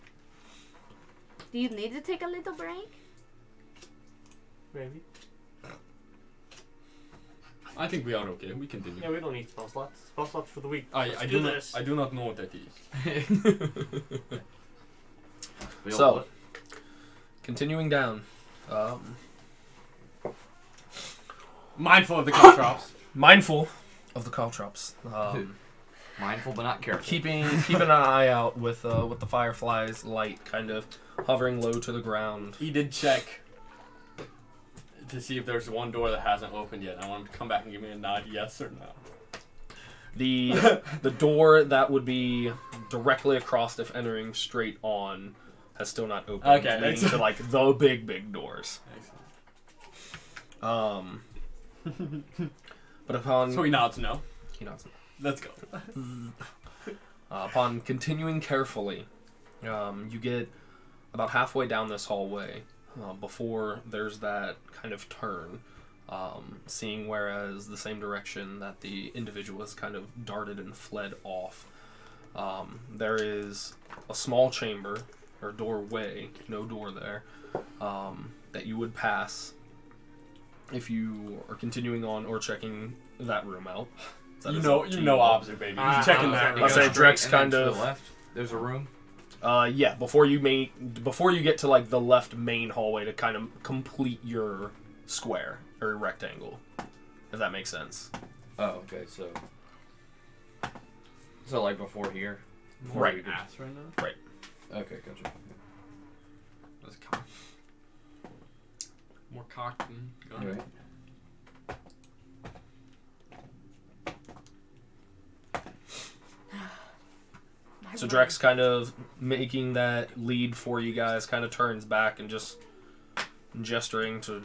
Do you need to take a little break? maybe. I think we are okay. We continue. Yeah, we don't need spell slots. Spell slots for the week. I Let's do do not. this. I do not know what that is. Bill, So, what? continuing down. Mindful of the caltrops. Mindful of the caltrops. Mindful but not careful. Keeping an eye out with the firefly's light kind of hovering low to the ground. He did check to see if there's one door that hasn't opened yet. I want him to come back and give me a nod, yes or no. The door that would be directly across if entering straight on has still not opened. Okay, leading excellent. to like the big doors. But upon So he nods no. he nods. Let's go. Upon continuing carefully, you get about halfway down this hallway before there's that kind of turn, seeing whereas the same direction that the individual has kind of darted and fled off. There is a small chamber, or doorway, no door there, that you would pass if you are continuing on or checking that room out. That is up to Obser, baby. He's checking that. I'll say Drex And then kind to of- the left, there's a room. Yeah, before you get to like the left main hallway to kind of complete your square or rectangle, if that makes sense. Oh, okay, so like before here. Right. Ass right now. Okay, gotcha. That's cocked. More cocked than gun. Alright. So Drex kind of making that lead for you guys, kind of turns back and just gesturing to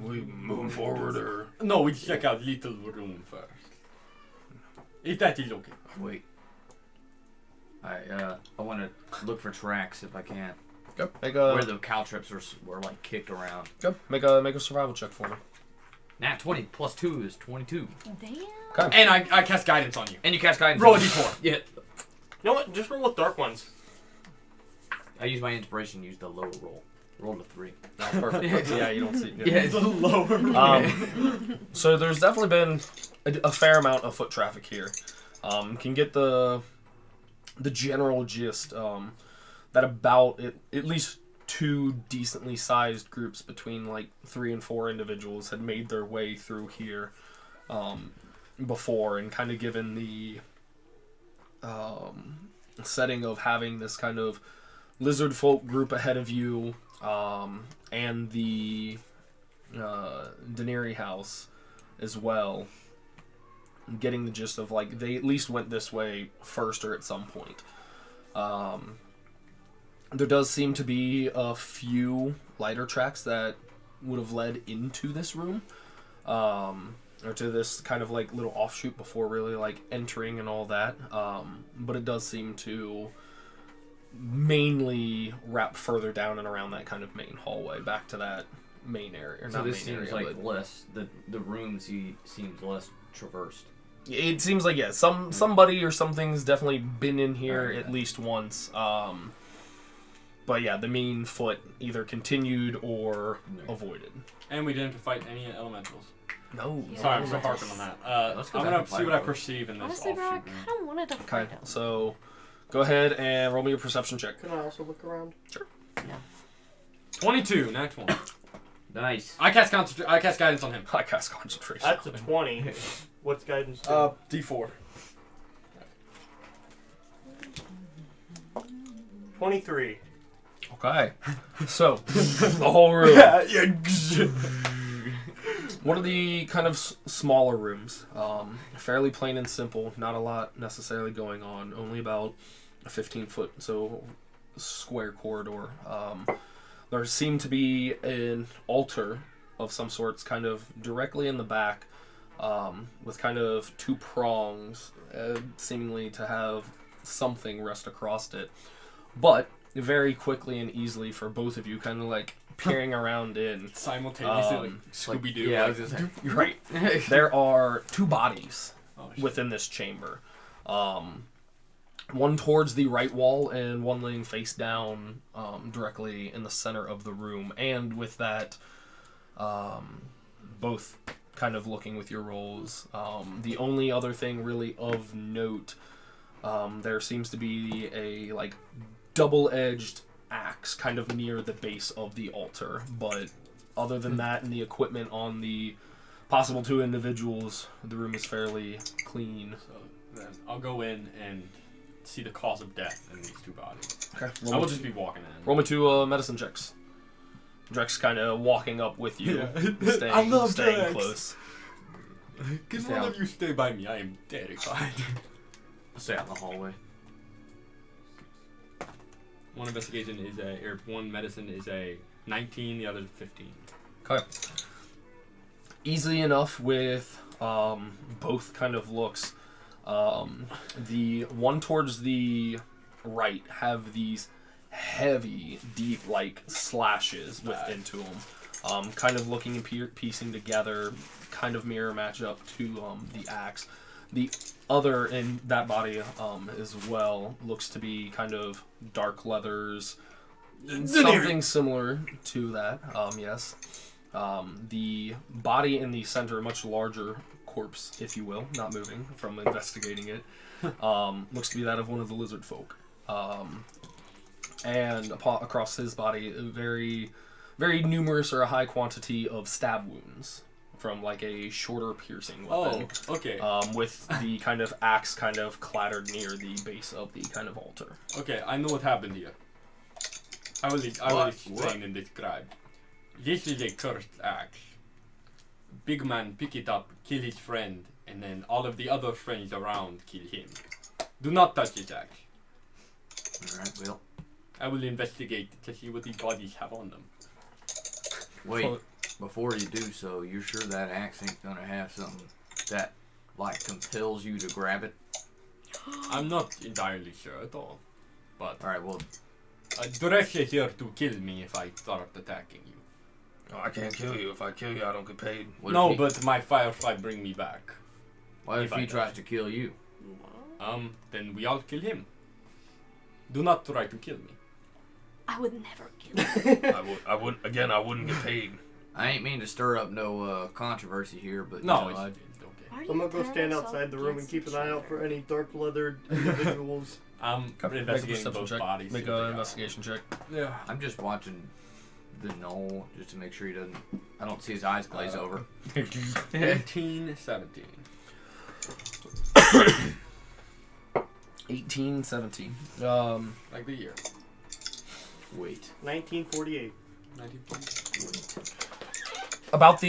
we moving forward or No, we check out little room first. If that is okay. Wait. I want to look for tracks if I can. go make Where a the caltrips were like kicked around. go make a survival check for me. Nat 20 plus 2 is 22. Damn. Okay. And I cast guidance on you. And you cast guidance. Roll a on me. d4. Yeah. You know what? Just roll with dark ones. I use my inspiration. Use the lower roll. Roll a 3. No, perfect. Yeah, you don't see. Yeah. Yeah. It's a lower. So there's definitely been a fair amount of foot traffic here. Can get the general gist that about at least 2 decently sized groups between like 3 and 4 individuals had made their way through here before, and kind of given the setting of having this kind of lizard folk group ahead of you and the Daenerys house as well. Getting the gist of like they at least went this way first or at some point. There does seem to be a few lighter tracks that would have led into this room, or to this kind of like little offshoot before really like entering and all that. But it does seem to mainly wrap further down and around that kind of main hallway back to that main area. Or So not this main seems area, like but less. The room seems less traversed. it seems like yeah, somebody or something's definitely been in here at least once. But yeah, the main foot either continued or avoided. And we didn't fight any elementals. No. Yeah. Sorry, I'm still harping on that. Let's go I'm back gonna and see fight what I those. perceive in this Honestly, bro, I offshoot room. kind of wanted to Okay, fight him. so go ahead and roll me a perception check. Can I also look around? 22, nat 1. Nice. I cast guidance on him. I cast concentration. That's a 20. What's guidance? Do? D4. 23. Okay. So, the whole room. One of the kind of smaller rooms. Fairly plain and simple. Not a lot necessarily going on. Only about a 15-foot square corridor. There seemed to be an altar of some sorts kind of directly in the back with kind of 2 prongs seemingly to have something rest across it. But very quickly and easily for both of you, kind of like peering around in. Simultaneously, like Scooby-Doo. Yeah, I like, was just like, You're right. There are 2 bodies oh, shit. within this chamber. One towards the right wall and one laying face down directly in the center of the room. And with that, both kind of looking with your rolls. The only other thing really of note, there seems to be a like double-edged axe kind of near the base of the altar. But other than that and the equipment on the possible 2 individuals, the room is fairly clean. So then I'll go in and see the cause of death in these 2 bodies. Okay. I will just be walking in. Roll me 2 medicine checks. Drex kind of walking up with you, staying, I love staying Drex. close. Can one of you stay by me? I am terrified. I'll stay out in the hallway. One investigation is one medicine is a 19, the other is 15. Okay. Easy enough with both kind of looks. The one towards the right have these heavy, deep, like slashes into them. Kind of looking and piecing together, kind of mirror match up to the axe. The other in that body as well looks to be kind of dark leathers, something similar to that. Yes. The body in the center, much larger corpse, if you will, not moving from investigating it, looks to be that of one of the lizard folk. And across his body, very, very numerous or a high quantity of stab wounds. from like a shorter piercing weapon. Oh, okay. With the kind of axe kind of clattered near the base of the kind of altar. Okay, I know what happened here. I will explain and describe. This is a cursed axe. Big man pick it up, kill his friend, and then all of the other friends around kill him. Do not touch this axe. Alright, well. I will investigate to see what the bodies have on them. Wait, before you do so, you're sure that axe ain't gonna have something that, like, compels you to grab it? I'm not entirely sure at all. But Alright, well, Duresh is here to kill me if I start attacking you. Oh, I can't kill you. If I kill you, I don't get paid. No, but my firefly bring me back. what if he tries to kill you? Then we all kill him. Do not try to kill me. I would never kill you. I wouldn't. Again, I wouldn't get paid. I ain't mean to stir up no controversy here, but No, you know, it's okay. Are I'm you gonna go stand parents outside the room and against keep an each eye out other? for any dark-leathered individuals. I'm Make a investigating perception both check. bodies. Make see what an they investigation check. Yeah. I'm just watching the knoll just to make sure he doesn't. I don't see his eyes glaze over. 18, 17. 18, 17. Like the year. Wait. 1948. 1940. About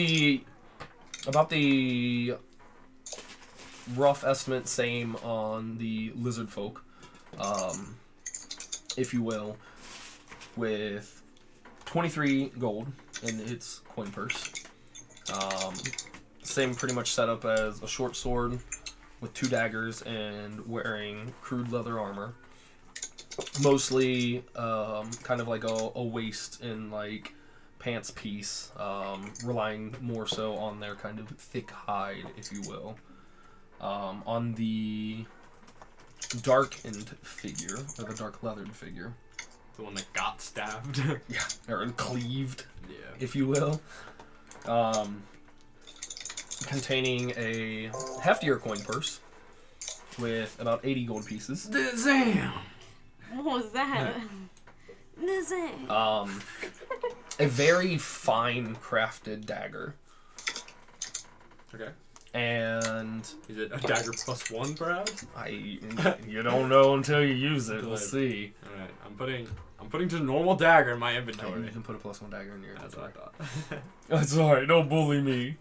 the rough estimate, same on the lizard folk, if you will, with 23 gold in its coin purse. Same pretty much setup as a short sword with 2 daggers and wearing crude leather armor. Mostly kind of like a waist and like pants piece, relying more so on their kind of thick hide, if you will. On the darkened figure, or the dark leathered figure. The one that got stabbed. Yeah. Or cleaved, Yeah. if you will. Containing a heftier coin purse with about 80 gold pieces. Damn. What was that? A very fine crafted dagger. Okay. And Is it a dagger +1, perhaps? you don't know until you use it. We'll Good. see. All right. I'm putting just a normal dagger in my You inventory. can put a +1 dagger in your That's what I thought. That's alright, don't bully me.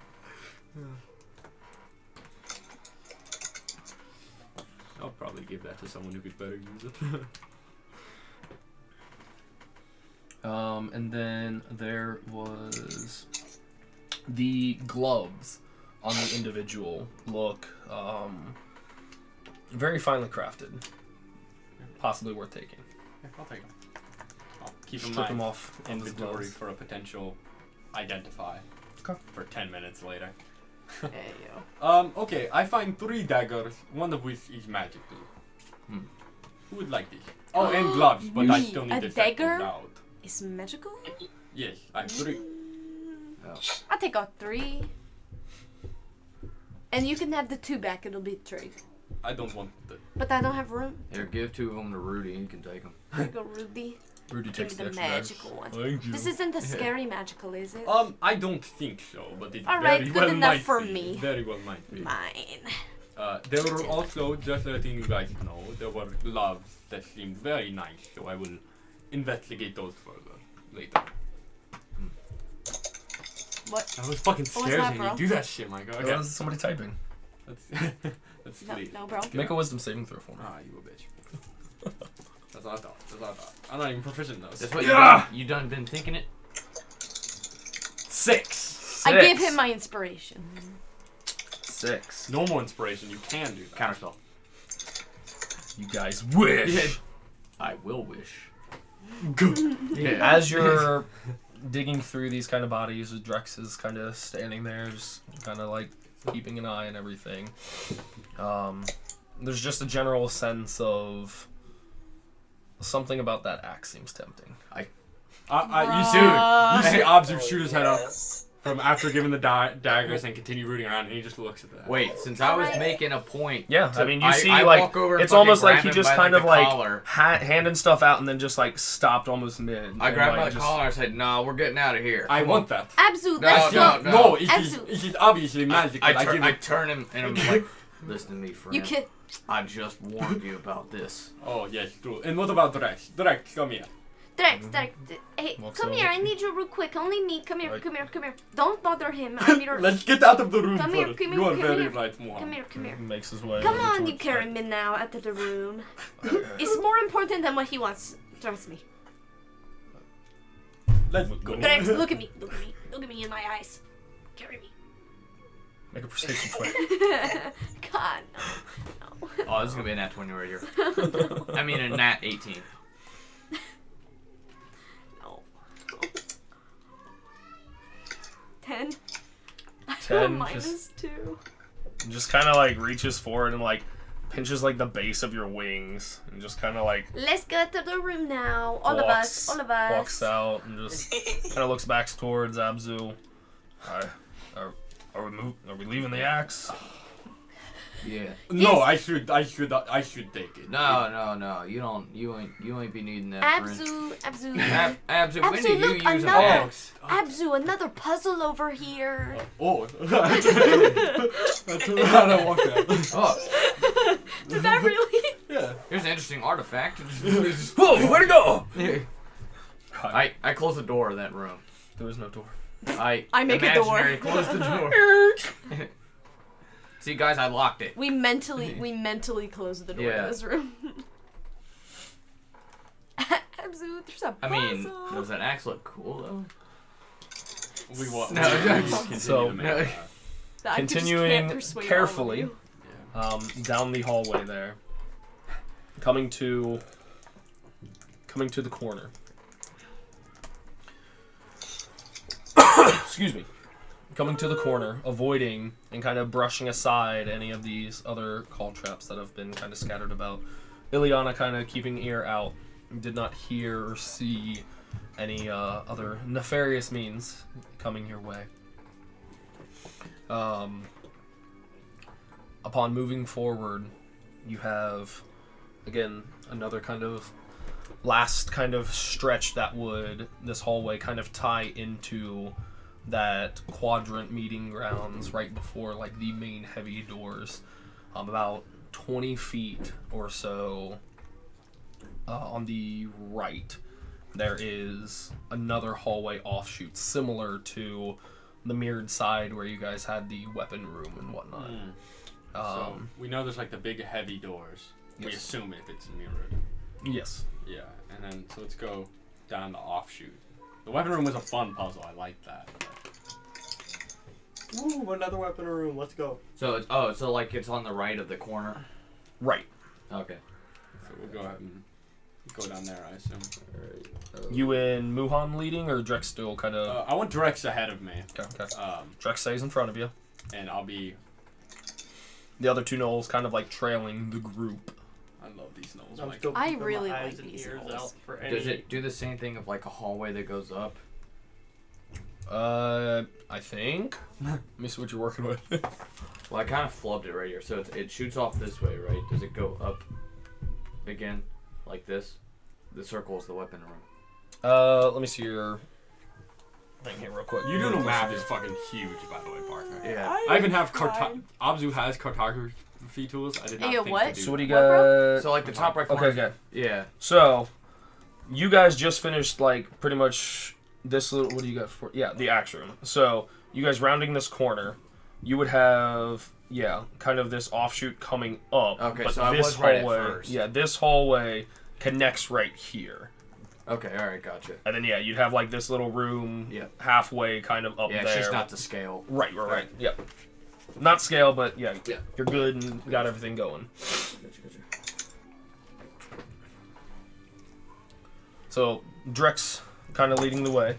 I'll probably give that to someone who could better use it. And then there was the gloves on the individual look very finely crafted. Possibly worth taking. Yeah, I'll take them. I'll keep them in Strip my them off on his inventory gloves. for a potential identify. Okay. For 10 minutes later. There you go. Okay, I find 3 daggers, one of which is magical. Hmm. Who would like this? Oh, and gloves, but I Me, still need a to check those dagger? out. It's magical? Yes, I have 3. I'll take out 3. And you can have the 2 back, it'll be 3. I don't want the... But I don't have room. Here, give 2 of them to Rudy. He can take them. Here you go, Ruby. Rudy Give me takes the the extra magical one. Thank you. This isn't a scary magical, is it? I don't think so, but it Alright, very good well enough might for be. me. Very well might be. Mine. There were also, just letting you guys know, there were gloves that seemed very nice, so I will investigate those further later. What? That was fucking What was scares that, me. bro? You do that shit, my god. That Okay. was somebody typing. Let's No, leave. no, bro. Make a wisdom saving throw for me. Ah, you a bitch. That's what I thought. I'm not even proficient in those. That's what you done been thinking it? 6. I gave him my inspiration. 6. No more inspiration. You can do that. Counterspell. You guys wish. Yeah. I will wish. Yeah. As you're digging through these kind of bodies, Drex is kind of standing there, just kind of like keeping an eye on everything. There's just a general sense of something about that axe seems tempting. You see Obzu shoot his head up. Yes. from after giving the daggers and continue rooting around, and he just looks at that. Wait, since I was making a point. Yeah, I mean, you see, I like, walk over and it's almost fucking like he grab just him by, kind like, of the like collar. handing stuff out and then just like stopped almost mid. I grabbed like, by the collar and said, "No, we're getting out of here." I want that. Abzu, No, let's no, go. no. It is obviously magical. I turn him and I'm like, "Listen to me, friend. You can. I just warned you about this." Oh, yes, true. And what about Drex? Drex, come here. Drex, hey, Walks come over. here. I need you real quick. Only me. Come here, Right. come here, come here. Don't bother him. I'm your. Let's get out of the room Come here, first. come You here, are come very here. right, Mohan. Come here, come here. Makes his way. Come over on, you towards- carry me now out of the room. It's more important than what he wants. Trust me. Let's go. Drex, look at me. Look at me. Look at me in my eyes. Carry me. Make a perception check. God, no. Oh, this is gonna be a nat 20 right here. I mean a nat 18. No. 10. 10, Minus 2. Just kind of like reaches forward and like pinches like the base of your wings and just kind of like Let's go to the room now. All of us. All of us. walks out and just kind of looks back towards Abzu. Are we leaving the axe? Yeah. No, Yes. I should take it. No. You ain't be needing that, friend. Abzu. Abzu, when Abzu, did you look, use an another- axe? Abzu, another puzzle over here. Oh. I turned around and walked out. Oh, Did that really? Yeah. here's an interesting artifact. Whoa, where'd it go? I close the door of that room. There was no door. I make a door. imaginary close the door. See, guys, I locked it. We mentally close the door Yeah. to this room. Abzu, there's a I puzzle. mean, does that axe look cool though? We want. No, So- to make no. that. I just can't Continuing persuade all of carefully you. down the hallway there, coming to the corner. Excuse me. Coming to the corner, avoiding and kind of brushing aside any of these other call traps that have been kind of scattered about. Ileana kind of keeping ear out, did not hear or see any other nefarious means coming your way. Upon moving forward, you have, again, another kind of last kind of stretch that would, this hallway, kind of tie into that quadrant meeting grounds right before, like, the main heavy doors. About 20 feet or so on the right, there is another hallway offshoot, similar to the mirrored side where you guys had the weapon room and whatnot. So we know there's like the big heavy doors. We Yes. assume if it's mirrored. Yes. Yeah, and then so let's go down the offshoot. The weapon room was a fun puzzle. I like that. Ooh, another weapon room. Let's go. So it's so like it's on the right of the corner. Right. Okay. So we'll go ahead and go down there. I assume. You and Muhan leading, or Drex still kind of... I want Drex ahead of me. Okay. Um, Drex stays in front of you. and I'll be. The other two gnolls kind of like trailing the group. I love these gnolls. I'm Mike. still I keeping really my like eyes and these ears gnolls. out for any. Does it do the same thing of like a hallway that goes up? I think. Let me see what you're working with. Well, I kind of flubbed it right here. So it shoots off this way, right? Does it go up again, like this? The circle is the weapon room. Let me see your thing here real quick. You do know map is fucking huge, by the way, Parker. Yeah. I even have fine. Abzu has cartography tools. I did not Hey, think what? to do So what do you What, bro? got? So like the top right corner. Okay. Yeah. So, you guys just finished like pretty much this little. What do you got for? Yeah, the axe room. So you guys rounding this corner, you would have kind of this offshoot coming up. Okay, but so I this was right at hallway, first. this hallway connects right here, Okay. All right. Gotcha. and then you'd have like this little room Yeah. halfway kind of up Yeah, there. it's just not to scale. Right. Yep. Not scale, but Yeah. you're good and got everything going. So Drex kind of leading the way,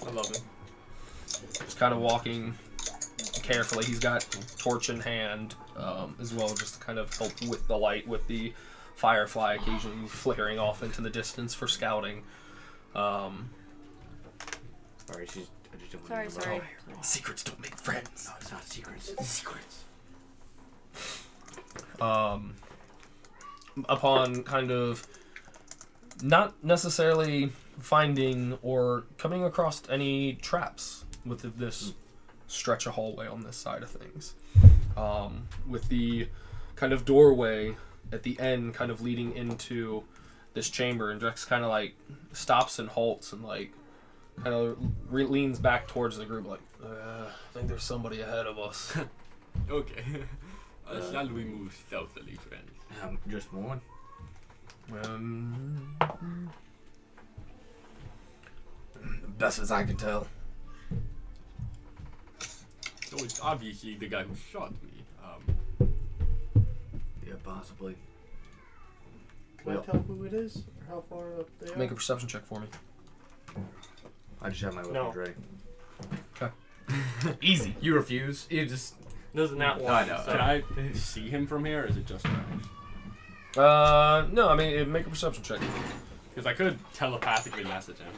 I love it. just kind of walking carefully. He's got torch in hand as well, just to kind of help with the light, with the firefly occasionally flickering off into the distance for scouting. Are Sorry, I just don't Sorry, want to sorry. Secrets don't make friends. No, it's not secrets. It's secrets. Upon kind of not necessarily finding or coming across any traps with this stretch of hallway on this side of things, with the kind of doorway at the end kind of leading into this chamber, and Drex kind of like stops and halts and like kind of leans back towards the group like, I think there's somebody ahead of us. Okay. Shall we move stealthily, friends? Just one. Best as I can tell. So it's obviously the guy who shot me. Yeah, possibly. Can I tell who it is? Or how far up they are? Make a perception check for me. I just have my weapons No. ready. Easy. You refuse. You just. Doesn't that one? I know. Can I see him from here, or is it just Drax? No, I mean, make a perception check. Because I could telepathically message him.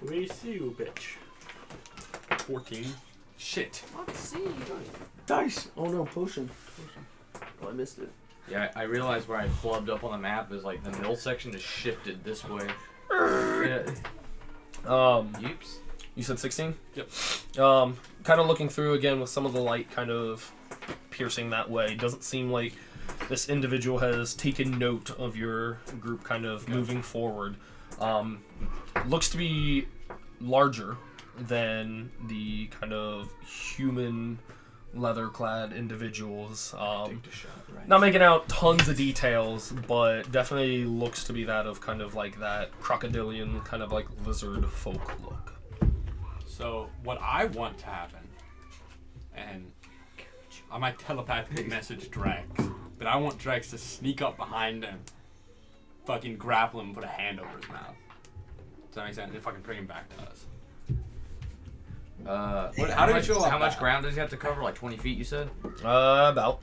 We see you, bitch. 14. Shit. Let's see. Dice. Oh no, potion. Oh, I missed it. Yeah, I realized where I flubbed up on the map is like the middle section is shifted this way. Oops. You said 16? Yep. Kind of looking through again with some of the light kind of piercing that way. Doesn't seem like this individual has taken note of your group kind of moving forward. Looks to be larger than the kind of human leather-clad individuals. Not making out tons of details, but definitely looks to be that of kind of like that crocodilian kind of like lizard folk look. So, what I want to happen, and I might telepathically message Drax, but I want Drax to sneak up behind him, fucking grapple him, and put a hand over his mouth. Does that make sense? And fucking bring him back to us. How do we feel about How much that? ground does he have to cover? Like 20 feet, you said? About.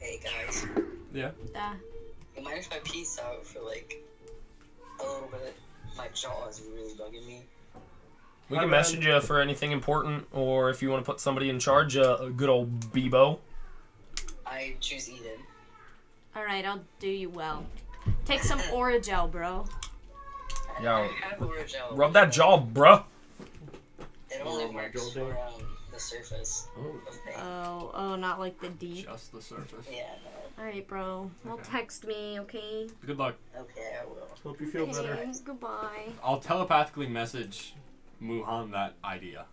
Hey guys, Yeah. you mind if I peace out for like a little bit? My jaw is really bugging me. We can message you for anything important, or if you want to put somebody in charge, a good old Bebo. I choose Eden. Alright, I'll do you well. Take some Oragel, bro. Yeah. I have Oragel. Rub that jaw, bruh. It only Oh my works God. around the surface of things. Oh, not like the deep. Just the surface. Yeah, Alright, bro. Well, Okay. text me, okay? Good luck. no. Okay, I will. Hope you feel better. Okay, goodbye. I'll telepathically message Muhan that idea.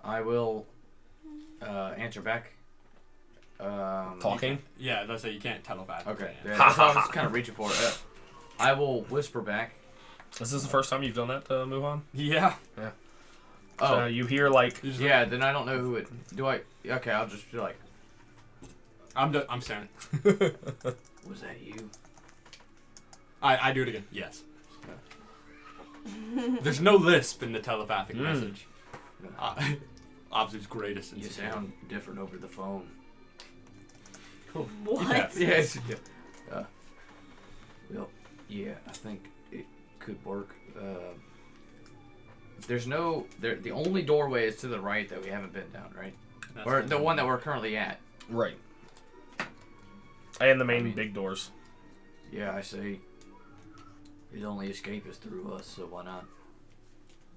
I will answer back. Talking. Yeah, that's it. You can't telepath. Okay. Yeah. Yeah, that's what I was kind of reaching for. I will whisper back. This is the first time you've done that, Muhan? Yeah. Oh, So you hear like yeah. Then I don't know who it. Do I? Okay, I'll just be like, I'm staring. was that you? I do it again. Yes. There's no lisp in the telepathic message. Obviously, greatest. You instinct. sound different over the phone. What? Yes. Well, yeah, I think it could work. There's no. The only doorway is to the right that we haven't been down, right? That's Or the one that we're currently at. right. And the main I mean- big doors. Yeah, I say. His only escape is through us, so why not?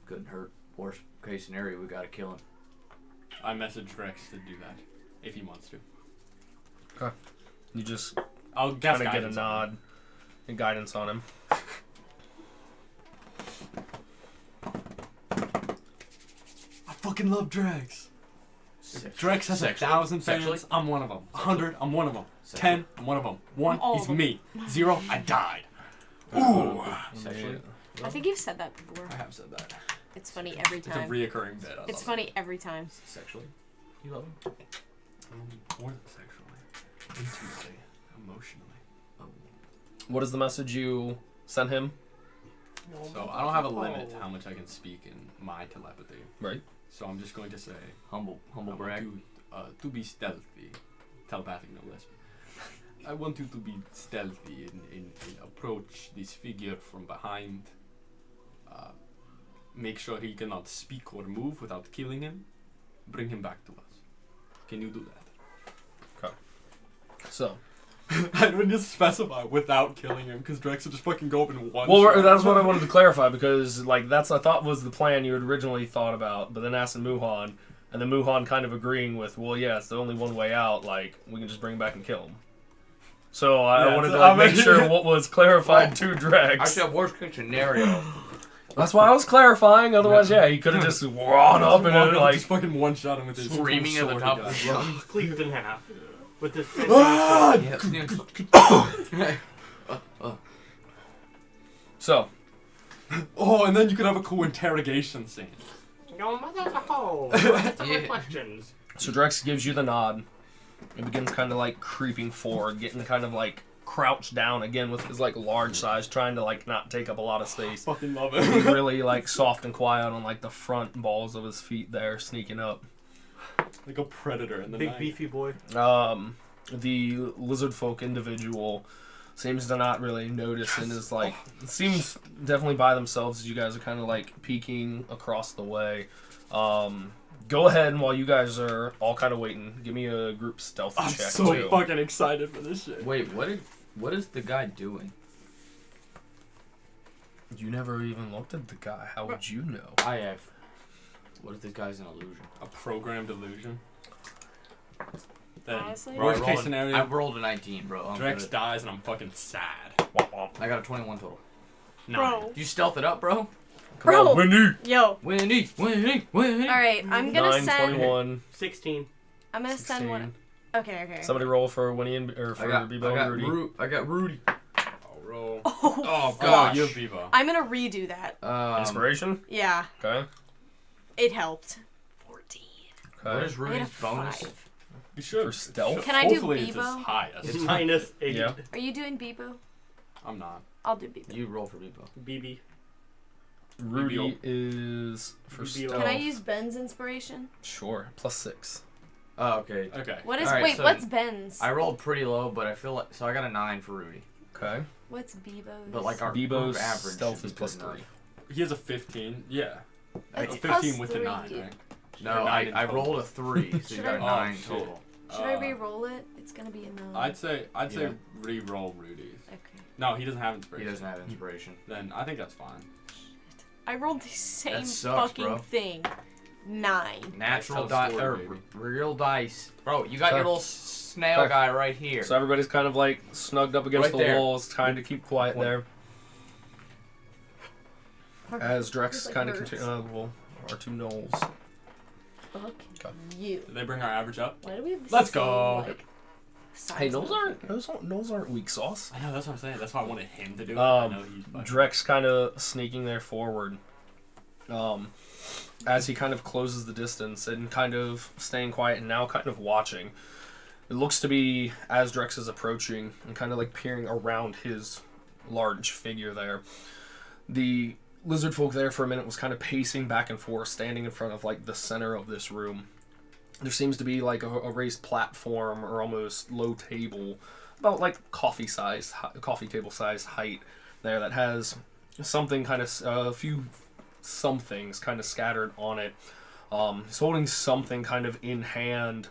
Couldn't hurt. Worst case scenario, we gotta kill him. I messaged Rex to do that if he wants to. You just I'll guess kind of get a guidance on nod and guidance on him. I fucking love Drex. Sexually- Drex has sexually- 1,000 sexually? fans. I'm one of them. 100. I'm one of them. Sexually? 10. I'm one of them. 1. all He's of 'em. me. 0. I died. Ooh. Sexually? I think you've said that before. I have said that. It's funny every It's a time. reoccurring bit. I It's love funny every time. Sexually? You love him? it. More than sexually. Intimately. Emotionally. What is the message you sent him? So I don't have a limit to how much I can speak in my telepathy. Right. So I'm just going to say Humble I'm gonna brag. do to be stealthy. Telepathic, no less. I want you to be stealthy and approach this figure from behind. Make sure he cannot speak or move without killing him. Bring him back to us. Can you do that? Okay. So. I would just specify without killing him, because Drex would just fucking go up in one shot. Well, that's what I wanted to clarify, because like that's I thought was the plan you had originally thought about, but then asking Muhan, and then Muhan kind of agreeing with, well, yeah, it's the only one way out. Like we can just bring him back and kill him. So I wanted to make sure what was clarified to Drex. Actually, worst case scenario. That's why I was clarifying. Otherwise, yeah, he could have just run up and like just fucking one shot him with his screaming at the top of his lungs, cleaved in half with his. So. Oh, and then you could have a cool interrogation scene. Your mother's a hoe. Answer my questions. So Drex gives you the nod. He begins kind of like creeping forward, getting kind of like crouched down again with his like large size, trying to like not take up a lot of space. Fucking love it. He's really like soft and quiet on like the front balls of his feet there, sneaking up. Like a predator in the big night. beefy boy. The lizard folk individual seems to not really notice and is like seems definitely by themselves as you guys are kind of like peeking across the way. Go ahead, and while you guys are all kind of waiting, give me a group stealth check. I'm so too. fucking excited for this shit. Wait, what is the guy doing? You never even looked at the guy. How would you know? I have. What if this guy's an illusion? A programmed illusion. Then, Honestly? worst case scenario, I rolled a 19, bro. Drex dies and I'm fucking sad. I got a 21 total. Bro. You stealth it up, bro? Come on, Winnie! Yo. Winnie. Alright, I'm gonna 9, send... 21, 16. I'm gonna send 16. one... Okay. Somebody roll for Winnie and or for Bebo and Rudy. I got Rudy. Oh, roll. Oh, Oh, gosh. you have Bebo. I'm gonna redo that. Inspiration? Yeah. Okay. It helped. 14. Okay. What is I got a Rudy's bonus? 5. You should. For stealth? Can I do Hopefully it's Bebo? his highest. It's minus 8. Yeah. Are you doing Bebo? I'm not. I'll do Bebo. You roll for Bebo. BB. Rudy is for BBO. stealth. Can I use Ben's inspiration? Sure. +6. Oh, okay. Okay. What is... Alright, wait, so what's Ben's? I rolled pretty low, but I feel like... So I got a 9 for Rudy. Okay. What's Bebo's? But like our Bebo's group average stealth should is be good +3. enough. He has a 15. Yeah. A It's 15 with a +3. 9, right? No, Or 9 in I total. rolled a 3, so you Should got a I- 9 shit. total. Should I re-roll it? It's gonna be a 9. I'd say Yeah. re-roll Rudy's. Okay. No, he doesn't have He inspiration. doesn't have inspiration. Then I think that's fine. I rolled the same That sucks, fucking bro. thing. 9. Natural Tell the dice, story, or baby. real dice. Bro, you got your Okay. little snail Okay. guy right here. So everybody's kind of like snugged up against Right the there. walls, trying to keep quiet there. As Drex Feels like kind of birds. continues, our two gnolls. Fuck Okay. you. Did they bring our average up? Why do we have the Let's same, go. like, size Hey, of gnolls aren't weak sauce. I know, that's what I'm saying. That's why I wanted him to do it. I know he's fucking... Drex kind of sneaking there forward. As he kind of closes the distance and kind of staying quiet and now kind of watching. It looks to be as Drex is approaching and kind of like peering around his large figure there. The lizard folk there for a minute was kind of pacing back and forth, standing in front of like the center of this room. There seems to be like a raised platform or almost low table, about like coffee table size height there that has something kind of a few somethings kind of scattered on it. He's holding something kind of in hand,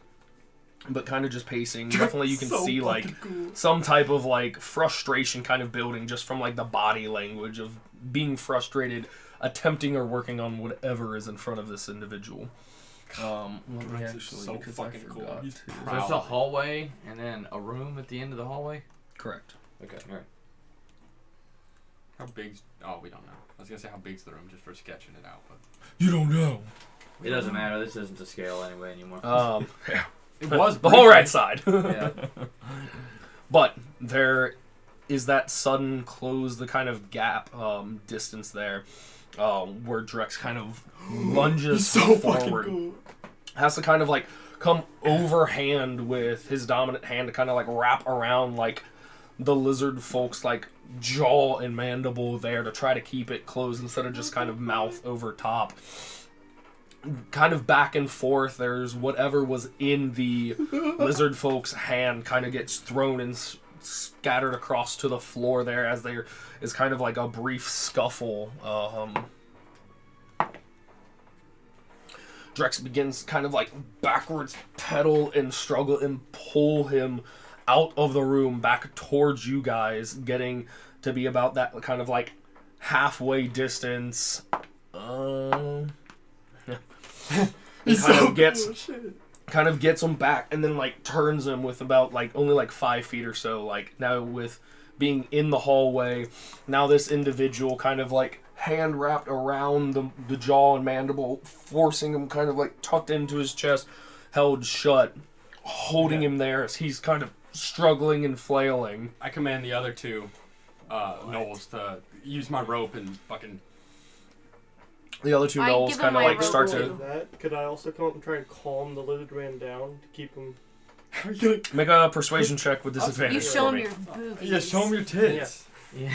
but kind of just pacing. Definitely you can So see like fucking cool. some type of like frustration kind of building just from like the body language of being frustrated, attempting or working on whatever is in front of this individual. Let me Drex is actually, so because I fucking cool. forgot He's to- So proud. it's a hallway and then a room at the end of the hallway? Correct. Okay, alright. How big's... Oh, we don't know. I was going to say how big's the room just for sketching it out, but... You don't know. It doesn't matter, this isn't to scale anyway anymore. Yeah. It was the whole briefly. right side. Yeah. But there is that sudden close, the kind of gap distance there, where Drex kind of lunges So forward. fucking cool. Has to kind of like come overhand with his dominant hand to kind of like wrap around like the lizard folk's like jaw and mandible there to try to keep it closed instead of just kind of mouth over top. kind of back and forth. There's whatever was in the lizard folk's hand kind of gets thrown and scattered across to the floor there as there is kind of like a brief scuffle. Drex begins kind of like backwards pedal and struggle and pull him out of the room back towards you guys, getting to be about that kind of like halfway distance. Kind of gets him back and then like turns him with about like only like 5 feet or so. Like now with being in the hallway, now this individual kind of like hand wrapped around the jaw and mandible, forcing him kind of like tucked into his chest, held shut, holding him there as he's kind of struggling and flailing. I command the other two gnolls to use my rope and fucking... The other two gnolls kind of like start to... Could I also come up and try and calm the lizard man down to keep him... Make a persuasion check with disadvantage. You show him your boobies. Yeah, show him your tits. Yeah.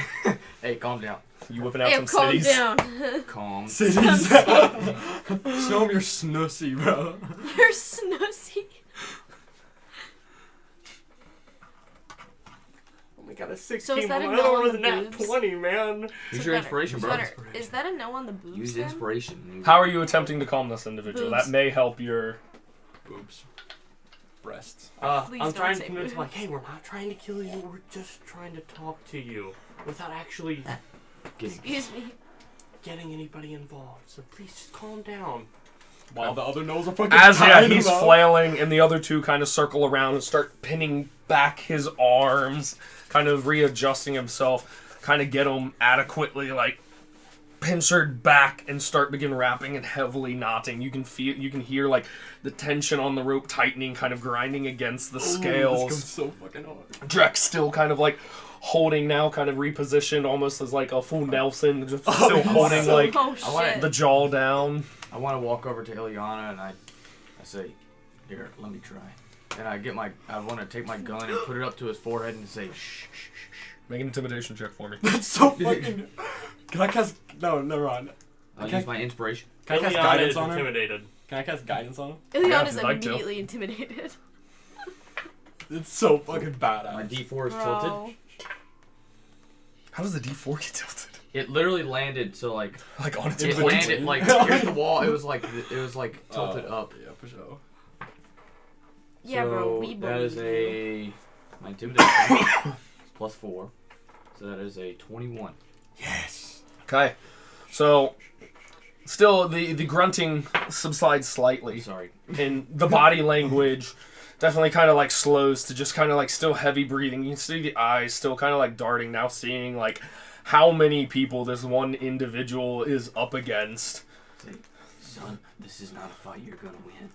Hey, calm down. You whipping out some cities? Calm down. Calm. Cities. Show him your snussy, bro. Your snussy. We got a 16. So is that a I no don't on know the than that boobs? 20, man. Use your inspiration, bro. Is that a no on the boobs? Use then? inspiration. How are you attempting to calm this individual? Boobs. That may help your... Boobs. Breasts. Please I'm don't trying to say convince him, boobs. like, hey, we're not trying to kill you, we're just trying to talk to you without actually Excuse me. getting anybody involved. So please just calm down. While the other gnolls are fucking he's flailing, and the other two kind of circle around and start pinning back his arms, kind of readjusting himself, kind of get him adequately, like, pincered back and begin wrapping and heavily knotting. You can hear, like, the tension on the rope tightening, kind of grinding against the scales. This goes so fucking hard. Drex still kind of, like, holding now, kind of repositioned almost as, like, a full Nelson, just still holding, like, shit. the jaw down. I want to walk over to Ileana and I say, here, let me try. And I want to take my gun and put it up to his forehead and say, shh, shh, shh, shh. Make an intimidation check for me. That's so fucking... Can I cast... No, never mind. I'll use my inspiration. Can I cast Ileana guidance is on her? intimidated. Can I cast guidance on him? Ileana's if you'd like to. immediately intimidated. It's so fucking badass. My D4 is Bro. tilted. How does the D4 get tilted? It literally landed, so like Like on its it point? landed like here's the wall. It was like tilted up. Yeah, for sure. Yeah, so bro, we that is believe my intimidation is +4, so that is a 21. Yes. Okay. So, still, the grunting subsides slightly. Sorry. And the body language definitely kind of like slows to just kind of like still heavy breathing. You can see the eyes still kind of like darting, now seeing like how many people this one individual is up against. Say, son, this is not a fight you're gonna win.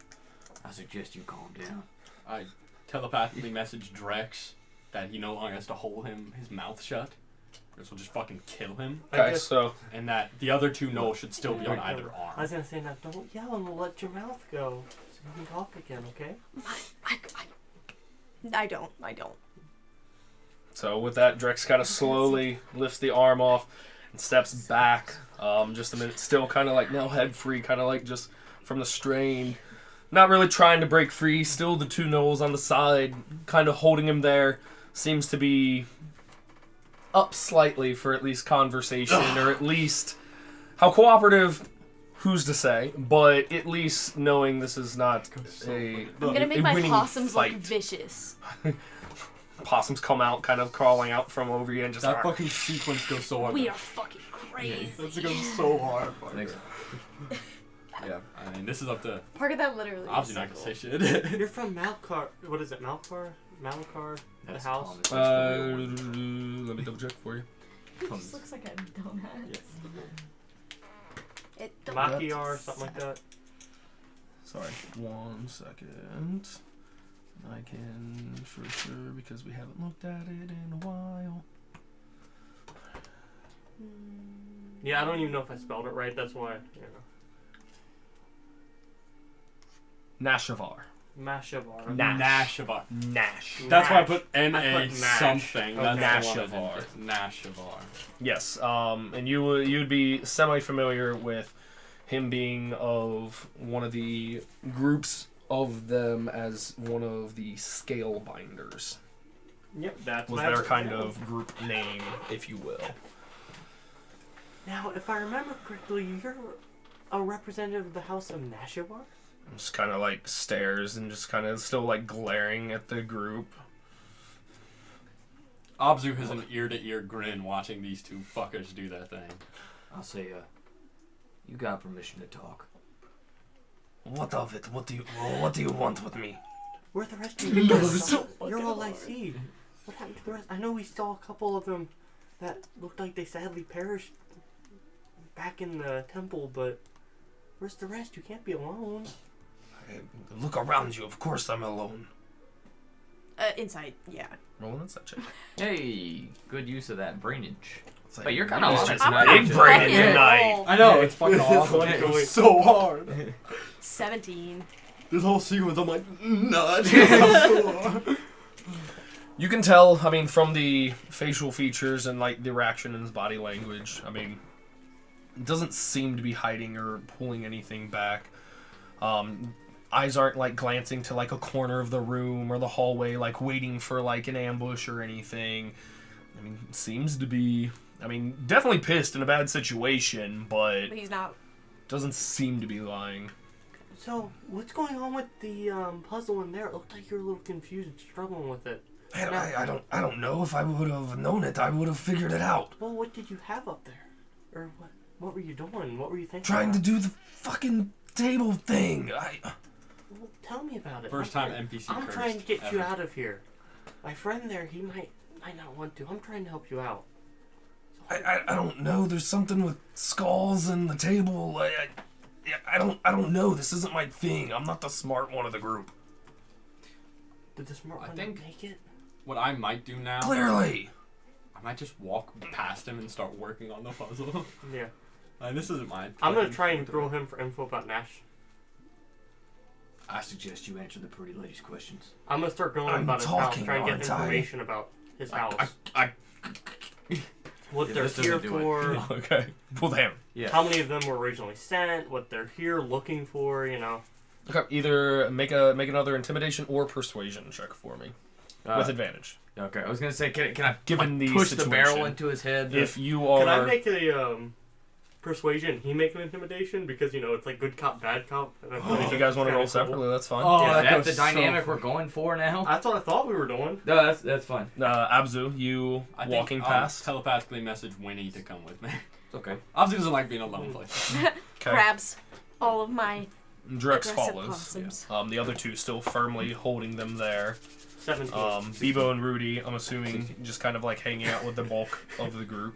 I suggest you calm down. I telepathically message Drex that he no longer has to hold his mouth shut. This will just fucking kill him. Okay, so And that the other two gnolls should still be on either I arm. was gonna say, now don't yell and we'll let your mouth go. So you can talk again, okay? I don't. So with that, Drex kind of slowly lifts the arm off and steps back just a minute, still kind of like now head free, kind of like just from the strain. Not really trying to break free, still the two gnolls on the side, kind of holding him there. Seems to be up slightly for at least conversation, or at least how cooperative, who's to say, but at least knowing this is not I'm gonna make my winning possums fight. look vicious. Possums come out, kind of crawling out from over you and just... That fucking sequence goes so hard. We are fucking crazy. That goes so hard. Thanks. Yeah, I mean, this is up to... Parker, that literally Obviously is not so gonna say cool. shit. You're from Malkar. What is it, Malkar? Malkar? That's the house? Thomas. let me double check for you. He just looks like a donut. It don't Makiar, something like that. Sorry, 1 second. I can for sure because we haven't looked at it in a while. Yeah, I don't even know if I spelled it right. That's why, you know. Nashavar. Mashavar. Nashavar. Nash. That's why I put I N-A put Nash. something. Okay. That's the one I Nashavar. didn't get. Nashavar. Yes, and you'd be semi-familiar with him being of one of the groups of them as one of the scale binders. Yep, that's was their kind of group name, if you will. Now, if I remember correctly, you're a representative of the House of Nashawar? Just kind of like stares and just kind of still like glaring at the group. Abzu has an ear-to-ear grin watching these two fuckers do that thing. I'll say, you got permission to talk. What of it? What do you want with me? Where the rest of you guys? You're all I see. What happened to the rest? I know we saw a couple of them that looked like they sadly perished back in the temple, but where's the rest? You can't be alone. Look around you. Of course I'm alone. Inside, yeah. Roll an insight check. Hey, good use of that brainage. Like, But you're kind of on it I'm tonight. big brain tonight. I know, it's fucking awesome. It's so hard. 17. This whole sequence, I'm like, nudge. You can tell, I mean, from the facial features and like the reaction in his body language, I mean, it doesn't seem to be hiding or pulling anything back. Eyes aren't like glancing to like a corner of the room or the hallway, like waiting for like an ambush or anything. I mean, seems to be, I mean, definitely pissed in a bad situation, but He's not. doesn't seem to be lying. So, what's going on with the puzzle in there? It looked like you were a little confused and struggling with it. Man, I don't know. If I would have known it, I would have figured it out. Well, what did you have up there? Or what were you doing? What were you thinking Trying about? to do the fucking table thing. Well, tell me about it. First time NPC I'm cursed trying to get you ever. out of here. My friend there, he might not want to. I'm trying to help you out. So I don't know. There's something with skulls and the table. I don't know. This isn't my thing. I'm not the smart one of the group. Did the smart I one think- make it? What I might do now, Clearly. I might just walk past him and start working on the puzzle. Yeah. This isn't mine. I'm gonna try and throw him for info about Nash. I suggest you answer the pretty lady's questions. I'm gonna start going I'm about his house, talking, trying to get aren't I? information about his house. I What Yeah, they're this here doesn't do it. for. okay. Pull the hammer. Yeah. How many of them were originally sent? What they're here looking for? You know. Okay. Either make another intimidation or persuasion check for me with advantage. Okay, I was gonna say, can I Given the push the situation. barrel into his head? If you are, Can I make a persuasion? He make an intimidation because it's like good cop, bad cop. And if you guys want to roll separately, that's fine. Oh, Is that that goes the so dynamic far. we're going for now? That's what I thought we were doing. No, that's fine. Abzu, you I think walking I'll past. telepathically message Winnie to come with me. It's okay. Abzu doesn't like being alone place. Okay. Grabs all of my Drex aggressive follows. possums. The other two still firmly holding them there. 17. Bebo and Rudy, I'm assuming, just kind of like hanging out with the bulk of the group.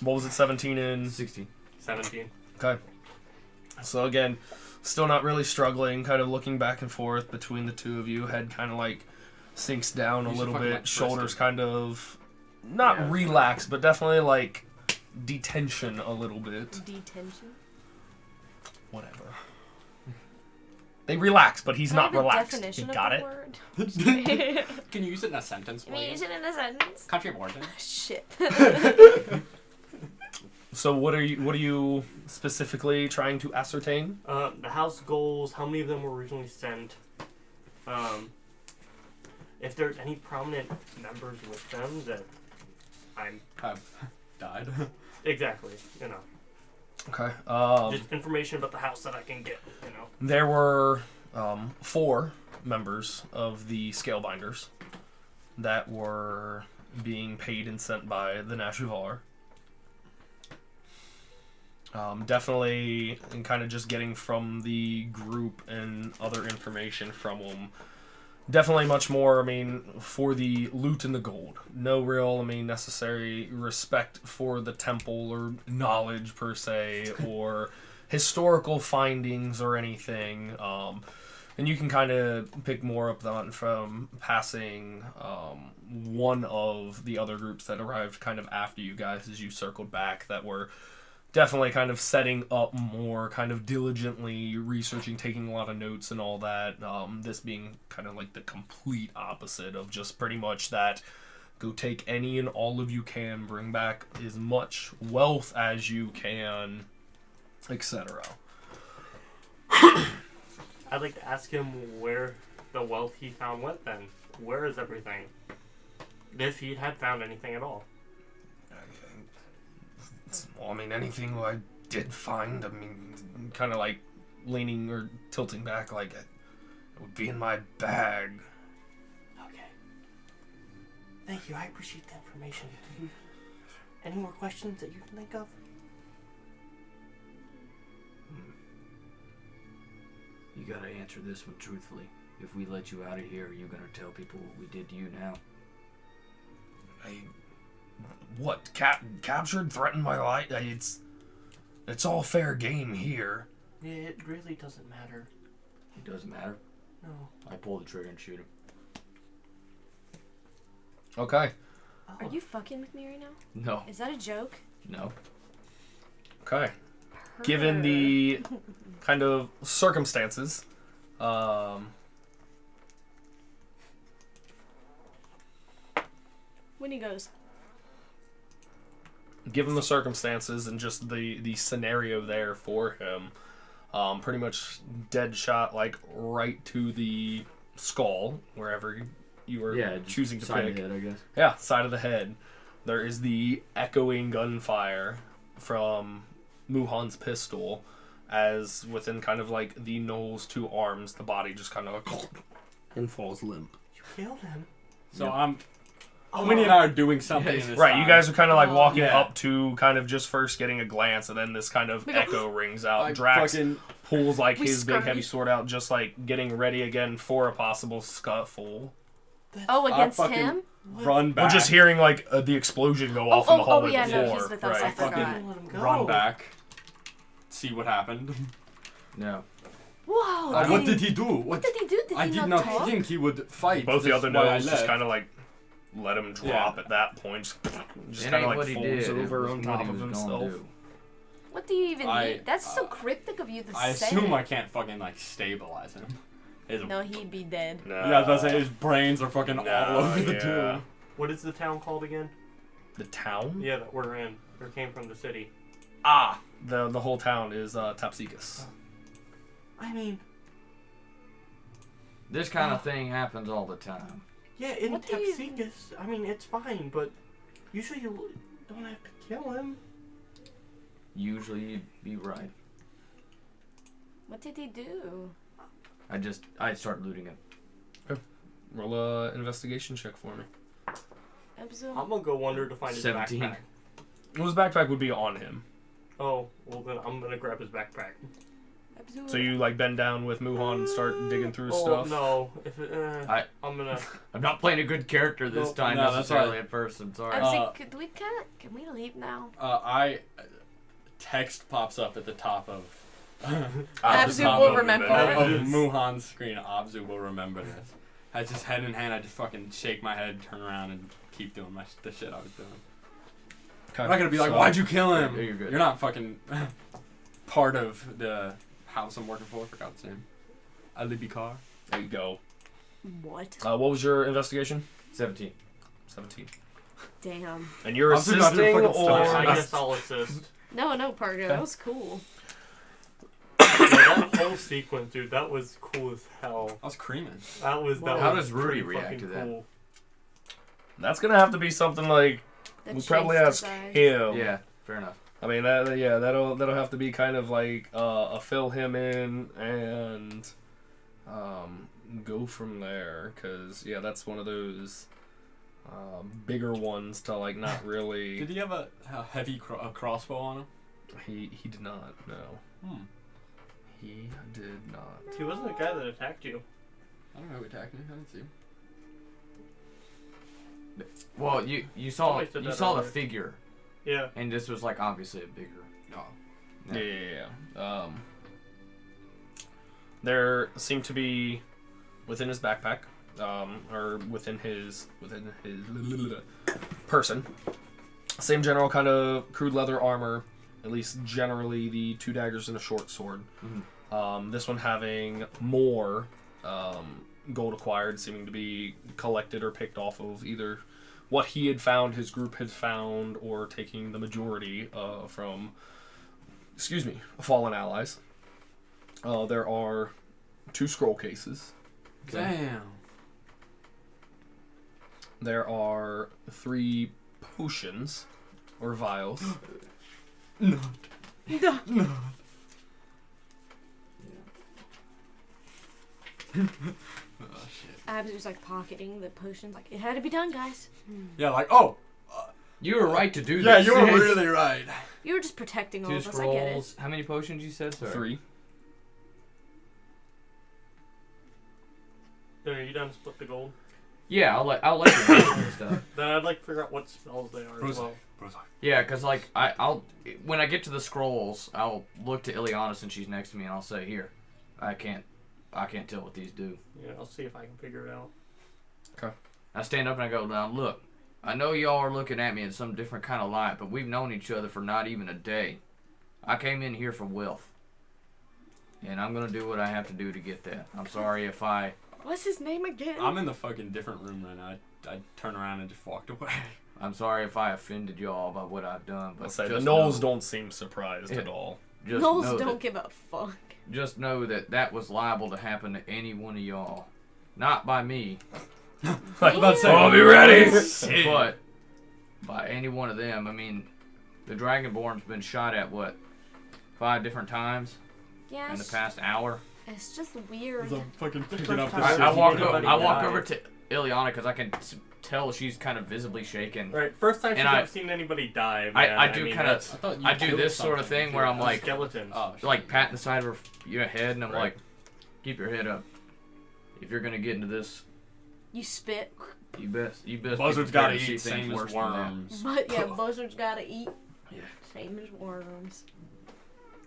What was it, 17 and 16. 17. Okay. So again, still not really struggling, kind of looking back and forth between the two of you. Head kind of like sinks down a You should little fucking bit. like Shoulders twist it. kind of not relax, but definitely like detension a little bit. Detention. Whatever. They relax, but he's Can I not have a relaxed. definition You of got the it? word? Can you use it in a sentence, Can we please? use it in a sentence? Country of origin. Shit. So what are you specifically trying to ascertain? The house goals, how many of them were originally sent, if there's any prominent members with them that I'm... Have died. Exactly, Okay. just information about the house that I can get, There were 4 members of the Scalebinders that were being paid and sent by the Nashuvar. Definitely, and kind of just getting from the group and other information from them. Definitely much more, for the loot and the gold. No real, necessary respect for the temple or knowledge per se, or historical findings or anything. And you can kind of pick more up on from passing one of the other groups that arrived kind of after you guys as you circled back that were definitely kind of setting up more, kind of diligently researching, taking a lot of notes and all that. This being kind of like the complete opposite of just pretty much that go take any and all of you can, bring back as much wealth as you can, etc. I'd like to ask him where the wealth he found went then. Where is everything? If he had found anything at all. Well, I mean, anything I did find, I mean, kind of like leaning or tilting back, like it would be in my bag. Okay. Thank you. I appreciate the information. Do you any more questions that you can think of? You gotta answer this one truthfully. If we let you out of here, are you gonna tell people what we did to you now? What? Captured? Threatened my life? It's all fair game here. Yeah, it really doesn't matter. It doesn't matter. No. I pull the trigger and shoot him. Okay. Are you fucking with me right now? No. Is that a joke? No. Okay. Given the kind of circumstances, When he goes, given the circumstances and just the scenario there for him, pretty much dead shot, like right to the skull, wherever you were choosing to side pick. of the head, I guess. Yeah, side of the head. There is the echoing gunfire from Muhan's pistol, as within kind of like the nose to arms, the body just kind of and falls limp. You killed him. So Yep. Winnie and I are doing something in this Right, time. you guys are kind of like walking Yeah. up to kind of just first getting a glance, and then this kind of We go, echo rings out. I Drax fucking pulls like We his big scurry. heavy sword out, just like getting ready again for a possible scuffle. oh, against fucking- him? run back. We're just hearing like the explosion go off in the hallway yeah, before. no, he's with us. I right? forgot. fucking Let him go. run back. See what happened. No. Whoa! What did he do? What did he do? Did I he did not not talk? think he would fight. Both the That's other why I nodes just left. kind of like let him drop at that point. Just It kind ain't of like what he folds did. It over was on what top he of was gonna himself. do. What do you even I- mean? That's so cryptic of you to I say. assume I can't fucking like stabilize him. His, No, he'd be dead. No. yeah, that's it. His brains are fucking all over the yeah. tomb. What is the town called again? The town? Yeah, that we're in. Or came from the city. Ah, the whole town is Tapsikas. I mean, This kind of thing happens all the time. yeah, in What do you- Tapsikas, I mean, it's fine, but usually you don't have to kill him. Usually you'd be right. What did he do? I start looting him. Roll a investigation check for me. Episode? I'm gonna go wonder to find his 17. backpack. Well, his backpack would be on him. Oh, well then I'm gonna grab his backpack. Episode? So you like bend down with Muhan and start digging through his Oh stuff. no! If it, I'm gonna. I'm not playing a good character this No, time no, that's necessarily right. at first. I'm sorry. I was Uh, like, can we leave now? Text pops up at the top of Abzu top will of- remember of this. Muhan's screen. Abzu will remember this. I just head in hand. I just fucking shake my head, turn around, and keep doing the shit I was doing. Okay, I'm not gonna be like, so- "Why'd you kill him?" Yeah, you're good. You're not fucking part of the house I'm working for. For God's sake, Alibi car. There you go. What? What was your investigation? 17. 17. Damn. And you're I'm still not assisting doing fucking or... stuff. I guess I'll assist. No, Pargo. That was cool. Yeah, that whole sequence, dude, that was cool as hell. I was creaming. That was that. How was does Rudy pretty react fucking to that? Cool. That's gonna have to be something like The we probably chase ask decides. him. Yeah, fair enough. I mean that'll have to be kind of like a fill him in and go from there, because that's one of those bigger ones to like not really. Did he have a heavy a crossbow on him? He did not. No, Hmm. he did not. He wasn't the guy that attacked you. I don't know who attacked me. I didn't see him. Well, you saw Somebody said that the earlier. figure, Yeah. and this was like obviously a bigger. Oh. Yeah. There seemed to be within his backpack, or within his person, same general kind of crude leather armor. At least generally, the 2 daggers and a short sword. Mhm. This one having more gold acquired, seeming to be collected or picked off of either what he had found, his group had found, or taking the majority from fallen allies. There are 2 scroll cases. Damn. There are 3 potions or vials. No. Oh shit. Abs was like pocketing the potions. Like, it had to be done, guys. Yeah, like, oh. You were right to do Yeah, this. you were really right. You were just protecting all 2 of us. I get it. scrolls. How many potions you said, sir? 3. Are you done to split the gold? Yeah, I'll let you know and stuff. Then I'd like to figure out what spells they are as well. Yeah, cause like I'll when I get to the scrolls, I'll look to Ileana since she's next to me, and I'll say, "Here, I can't tell what these do." Yeah, I'll see if I can figure it out. Okay. I stand up and I go, "Now look, I know y'all are looking at me in some different kind of light, but we've known each other for not even a day. I came in here for wealth, and I'm gonna do what I have to do to get that. I'm sorry if I." What's his name again? I'm in the fucking different room right now. I turned around and just walked away. I'm sorry if I offended y'all by what I've done, but I'll say the just Knolls know- don't seem surprised at all. Just Knowles know don't that- give a fuck. Just know that was liable to happen to any one of y'all. Not by me, I'll be ready. but by any one of them. I mean, the Dragonborn's been shot at, what, 5 different times Yeah, in the past hour? it's just weird. I'm fucking picking up the time shit. I walk died. over to Ileana because I can tell she's kind of visibly shaken. Right, first time she's And ever seen anybody die. I Man. do mean, kinda- that's- I do this sort of thing where I'm like, skeletons. Oh, shit. like patting the side of your head, and I'm Right. like, keep your head up. If you're gonna get into this, You spit. you best be Buzzards prepared gotta to see eat, things same worse as than that. worms. But yeah, buzzards gotta eat. Yeah. Same as worms.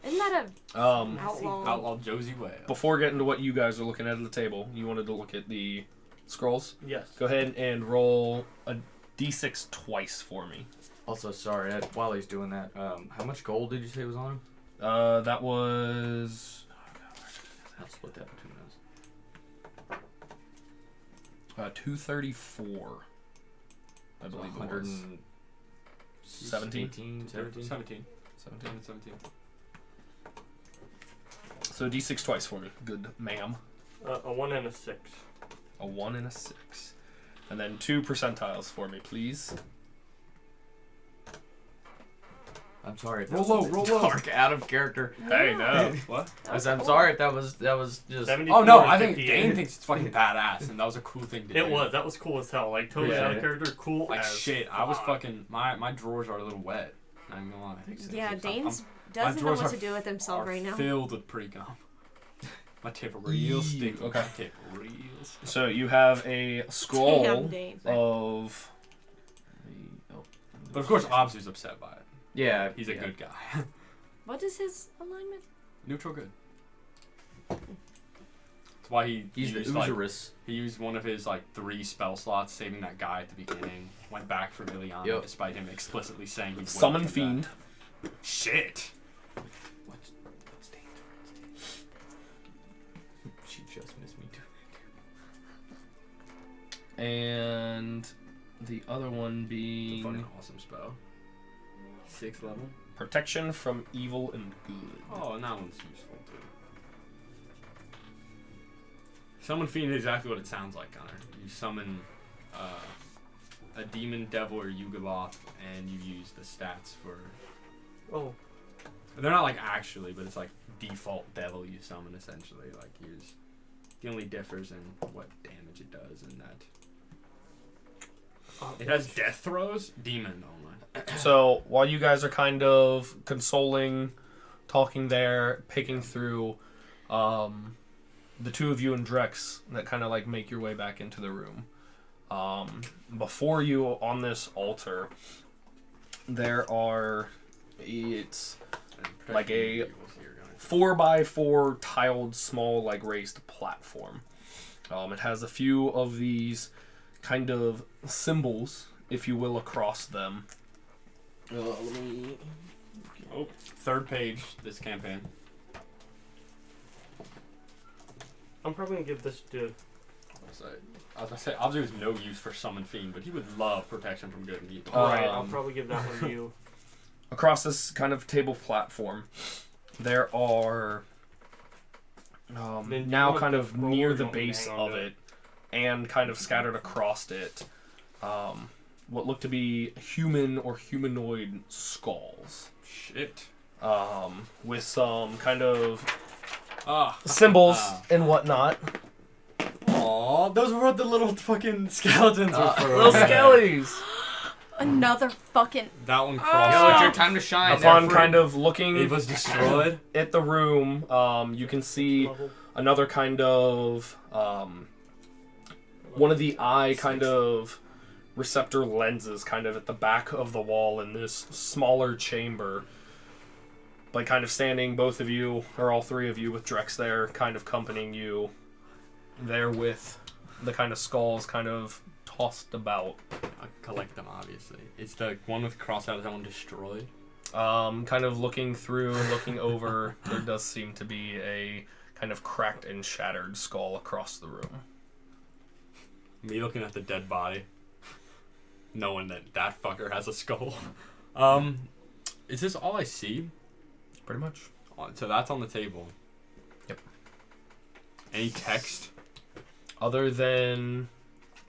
Isn't that a outlaw? Outlaw Josie Whale. Before getting to what you guys are looking at the table, you wanted to look at the scrolls. Yes. Go ahead and roll a d6 twice for me. Also, sorry, while he's doing that, how much gold did you say was on him? That was I'll split that between us. 234. I believe it was 17. 17. 17. 17. 17. So d6 twice for me. Good, ma'am. A 1 and a 6. A 1 and a 6. And then 2 percentiles for me, please. I'm sorry if Roll that low, was roll low. dark, out of character. Hey, no. What? I'm sorry if that was just. 74 Oh no, and I think 58. Dane thinks it's fucking badass, and that was a cool thing to do. It was. That was cool as hell. Like, totally Yeah. out of character. Cool Like as shit, I was fuck. fucking my drawers are a little wet. I'm gonna lie. Yeah, Dane's my doesn't know drawers what are to do with himself are right now. filled with pre-cum. My tip are real sticky. Okay. My tip are real sticky. So you have a scroll Damn, Dane. of... But of course, Obsu's upset by it. Yeah, He's a good guy. What is his alignment? Neutral good. That's why he He's the used, like, Usurus. he used one of his 3 spell slots, saving that guy at the beginning. Went back for Ileana, Yep. despite him explicitly saying he Summon wouldn't come Fiend. back. Shit. What's Dane's? She just missed me too. And the other one It's a being fucking awesome spell. 6th level. Protection from Evil and Good. Oh, and that one's useful too. Summon Fiend is exactly what it sounds like, Connor. You summon a demon, devil, or Yugoboth, and you use the stats for. Oh. They're not actually, but it's default devil you summon essentially. The only differs in what damage it does, and that it has death throws. Demon only. So while you guys are kind of consoling, talking there, picking through, the two of you and Drex that kind of make your way back into the room. Before you on this altar, there are, it's like a 4x4 tiled small raised platform. It has a few of these kind of symbols, if you will, across them. Let me... Oh, 3rd page this campaign. I'm probably gonna give this to. I was gonna say, Obzu has no use for Summon Fiend, but he would love protection from good and evil. Alright, I'll probably give that one to you. across this kind of table platform, there are now kind of near the base of it, and kind of scattered across it, what look to be human or humanoid skulls. Shit. With some kind of symbols and whatnot. Aw, those were what the little fucking skeletons were for. Little skellies. Another fucking. That one crossed Yo, it's out. your time to shine. Upon kind of looking It was destroyed. at the room, you can see another kind of one of the eye kind of receptor lenses kind of at the back of the wall in this smaller chamber. Like kind of standing, both of you, or all three of you with Drex there, kind of accompanying you there with the kind of skulls kind of tossed about. I collect them, obviously. It's the one with cross out. Is that one destroyed? Kind of looking through and looking over, there does seem to be a kind of cracked and shattered skull across the room. Me looking at the dead body, knowing that that fucker has a skull. Is this all I see? Pretty much. So that's on the table. Yep. Any text? Other than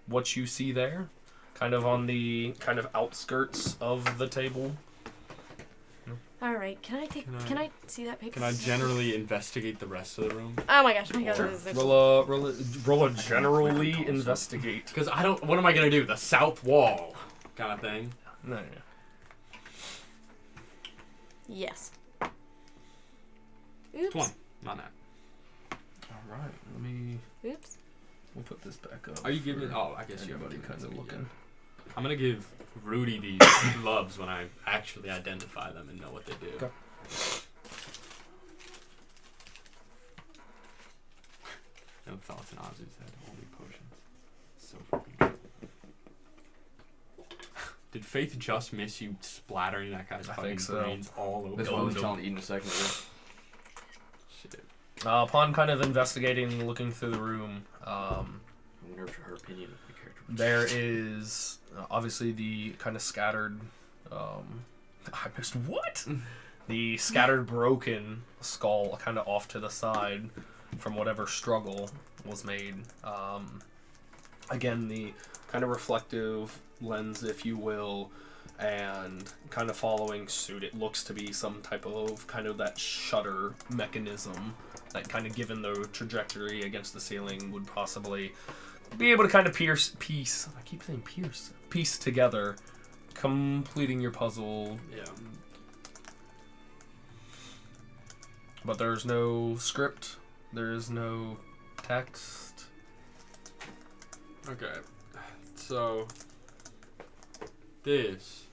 what you see there, kind of on the kind of outskirts of the table. All right, can I see that paper? Can I generally investigate the rest of the room? Oh my gosh, my God. Roll a generally investigate. Because I don't. What am I gonna do? The south wall, kind of thing. No. Yes. Oops. 20. Not that. All right, let me. Oops. We'll put this back up. Are you giving? Oh, I guess you're Everybody kind of looking. I'm gonna give Rudy these gloves when I actually identify them and know what they do. Okay. No thoughts in Ozzy's head. Only potions. So fucking good. Did Faith just miss you splattering that guy's I fucking think so. brains all over? That's what I was telling Eden a second ago. Shit. Upon kind of investigating and looking through the room, I wonder if her opinion of the character. there is obviously the kind of scattered. I missed what? The scattered, broken skull, kind of off to the side from whatever struggle was made. Again, the kind of reflective lens, if you will, and kind of following suit. It looks to be some type of kind of that shutter mechanism that, kind of given the trajectory against the ceiling, would possibly be able to kind of piece together, completing your puzzle. Yeah. But there's no script, there is no text. Okay. So this.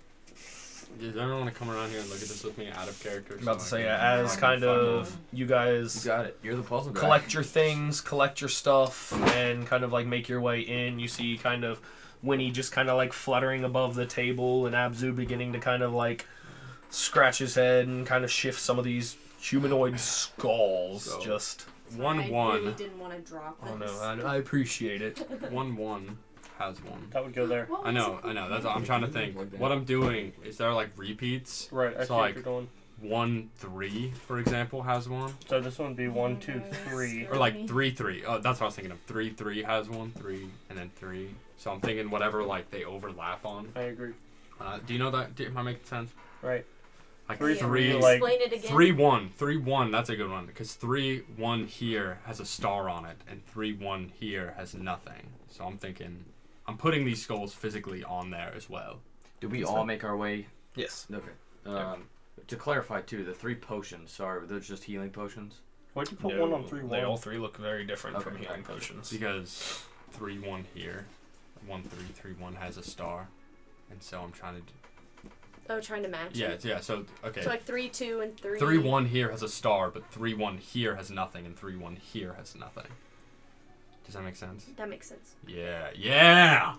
Does everyone want to come around here and look at this with me out of character? I'm about to so say, I can- as I can kind find of you guys You got it. You're the puzzle guy. collect your things, collect your stuff, and kind of like make your way in, you see kind of Winnie just kind of like fluttering above the table, and Abzu beginning to kind of like scratch his head and kind of shift some of these humanoid skulls. So- Just I really 1-1. didn't want to drop this. oh no, I appreciate it. 1-1 has one. That would go there. What I was know. it? That's what I'm trying to think. What I'm doing is there like repeats. Right, I So, see what like, you're going. 1-3, for example, has one, So this one would be 1, 2, 3. or like 3-3. Oh, that's what I was thinking of. 3-3 has one, 3, and then 3. So I'm thinking whatever like they overlap on. I agree. Do you know that? Am I making sense? Right. Like 3-3, Explain like it again. 3-1. 3-1. That's a good one because 3-1 here has a star on it, and 3-1 here has nothing. So I'm thinking, I'm putting these skulls physically on there as well. Did we all make our way? Yes. Okay. To clarify too, the 3 potions. Sorry, were those just healing potions? why'd you put No, one on 3, they 1? all three look very different Okay, from healing right. potions. Because 3-1 here, 1-3, 3-1 has a star, and so I'm trying to. Oh, trying to match Yeah, it. yeah. So okay. So like 3, 2, and 3. 3-1 here has a star, but 3-1 here has nothing, and 3-1 here has nothing. Does that make sense? That makes sense. Yeah.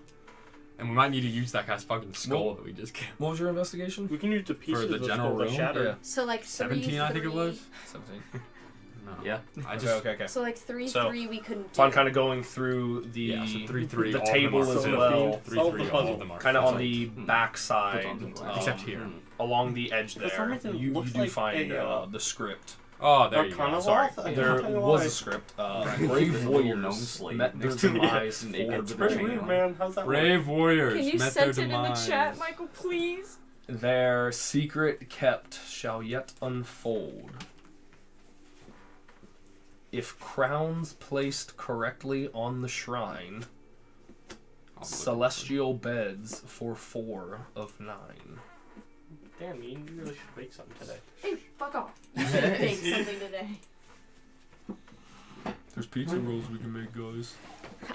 And we might need to use that guy's fucking skull that we just killed. What was your investigation? We can use the pieces the of general skull that room? shattered. Yeah. So like 3, 17, I think it was. 17. No. Yeah. I just Okay. So like 3, So, 3 we couldn't do. So I'm kind of going through the yeah. So 3-3. the all table of them are as filled. well. 3-3. All of them are kind of on filled. the back side, Except here. along the edge For some there. reason, it You looks do like find a, the script. Oh, there you Arcana go. Sorry, Loth? I there can't tell you was why. a script. Right. Brave There's a little gnome warriors slave met their next to me. demise Naked for with a Pretty chain weird, on. man. How's that work? Brave warriors Can you met their send it in the demise. chat, Michael, please? their secret kept shall yet unfold. If crowns placed correctly on the shrine, celestial beds for 4 of 9. Damn, you really should make something today. Hey, fuck off. You should make something today. There's pizza rolls we can make, guys.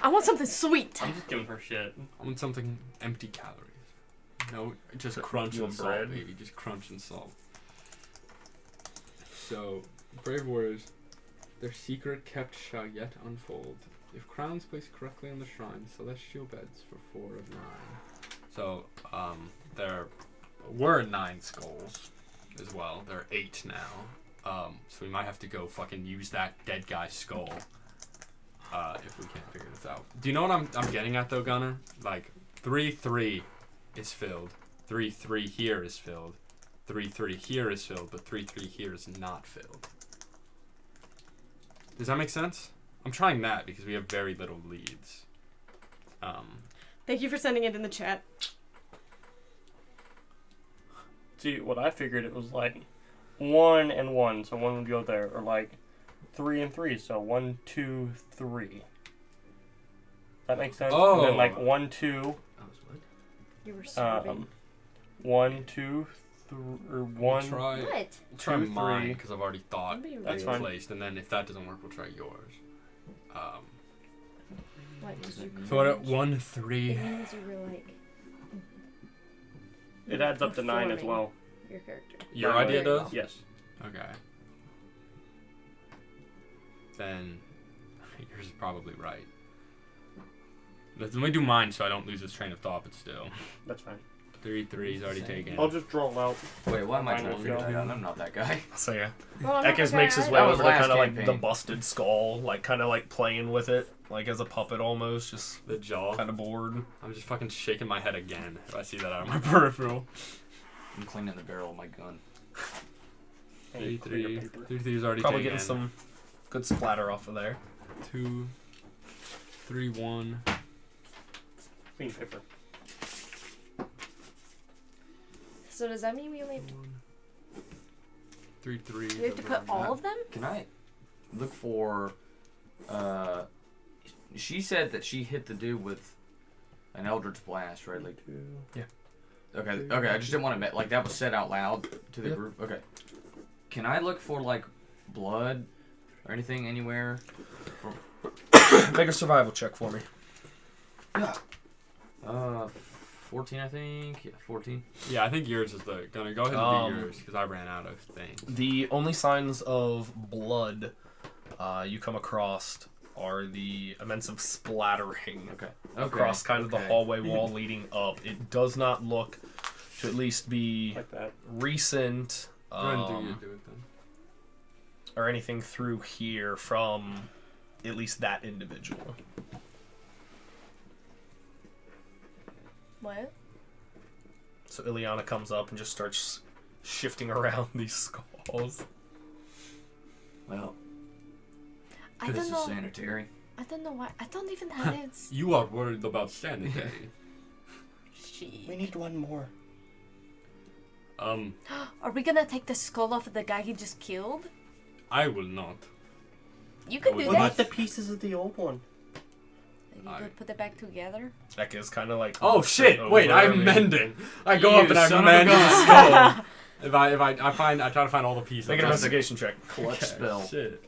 I want something sweet. I'm just giving her shit. I want something empty calories. No, just crunch You and want salt, bread? baby. Just crunch and salt. So, brave warriors, their secret kept shall yet unfold. If crowns placed correctly on the shrine, celestial beds for 4 of 9. So, there were 9 skulls as well. There are 8 now. So we might have to go fucking use that dead guy's skull. If we can't figure this out. Do you know what I'm getting at though, Gunner? Like 3-3 is filled. 3-3 here is filled. 3-3 here is filled, but 3-3 here is not filled. Does that make sense? I'm trying that because we have very little leads. Thank you for sending it in the chat. See, what I figured it was like 1 and 1, so 1 would go there, or like 3 and 3, so 1, 2, 3. That makes sense? Oh. And then like 1, 2, You were serving. 1, 2, 3, or 1. Try What? try 2, mine 3. because I've already thought That'd be That's it's fine. placed, and then if that doesn't work, we'll try yours. What? 'Cause you So what? At managed- 1, It 3. means you were like It adds up to 9 as performing well. your character. Your Right. idea does? Yes. Okay. Then yours is probably right. Let me do mine so I don't lose this train of thought, but still. That's fine. 3-3 is already taken. I'll just draw out. Wait, why am I Mine trying to will figure go. that out? I'm not that guy. So yeah, Well, I'm not Ekis the makes guy his I way That know. was over to last kind of like the campaign. busted skull, like kind of like playing with it, like as a puppet almost, just The jaw. kind of bored. I'm just fucking shaking my head again if I see that out of my peripheral. I'm cleaning the barrel of my gun. Hey, clear your paper. 3-3 is already Probably taken. getting some good splatter off of there. 2, 3, 1. Clean paper. So does that mean we only 3-3. we have to put all of them? Can I look for? She said that she hit the dude with an Eldritch Blast, right? Like, Yeah. okay, okay. I just didn't want to like that was said out loud to the Yep. group. Okay. Can I look for like blood or anything anywhere? Make a survival check for me. 14, I think. Yeah, 14. Yeah, I think yours is the. Gonna go ahead and do Um, yours because I ran out of things. The only signs of blood you come across are the immense of splattering Okay. across kind of the okay. hallway wall leading up. It does not look to at least be Like that. recent Go ahead and do it then. or anything through here from at least that individual. What? So Ileana comes up and just starts shifting around these skulls. Well, I this don't is know. sanitary. I don't know why. I don't even have it. You are worried about sanity. She. We need one more. Are we gonna take the skull off of the guy he just killed? I will not. You could What do What that. about the pieces of the old one? You could put it back together. That is kind of like Oh shit! over Wait, I'm me. mending. I go You up and I son of a mend gun. the skull. I try to find all the pieces. Make an That's investigation check. Clutch okay, spell. Shit.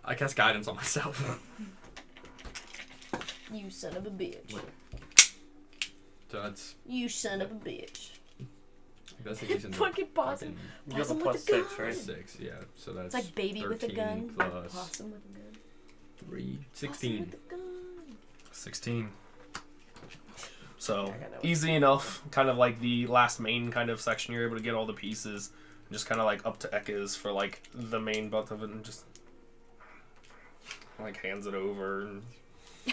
I cast guidance on myself. You son of a bitch. So that's You son of a bitch. investigation. Fucking possum. You have a Possum plus with a gun. 6, right? 6, yeah. So that's It's like baby with a 13 gun. plus Possum with a gun. 3, Possum 16. with a gun. 16. So I got that one. easy enough. Kind of like the last main kind of section. You're able to get all the pieces. Just kind of like up to Ekis for like the main butt of it, and just like hands it over. And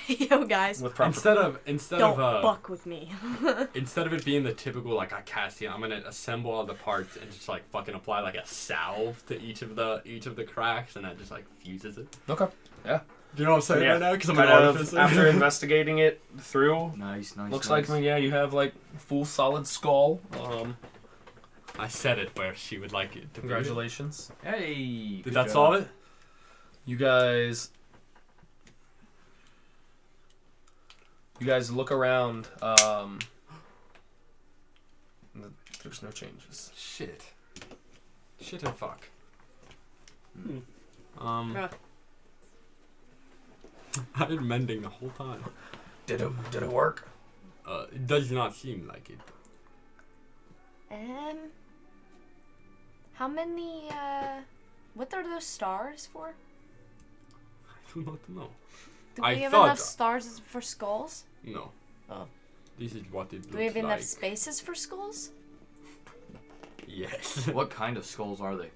Yo, guys. with proper Instead Don't of fuck with me. instead of it being the typical like I cast it, I'm gonna assemble all the parts and just like fucking apply like a salve to each of the cracks, and that just like fuses it. Okay. Yeah. Do you know what I'm saying Yeah. right now? Because I'm an Kind of artificer. after investigating it through, Nice. looks nice. like you have like full solid skull. I said it where she would like it to be. Congratulations. Hey. Did that solve it? You guys look around. There's no changes. Shit and fuck. Yeah. I did mending the whole time. Did it work? It does not seem like it. How many, what are those stars for? I do not know. Do I we have thought- enough stars for skulls? No. Oh. This is what it looks Do we have like. enough spaces for skulls? Yes. What kind of skulls are they?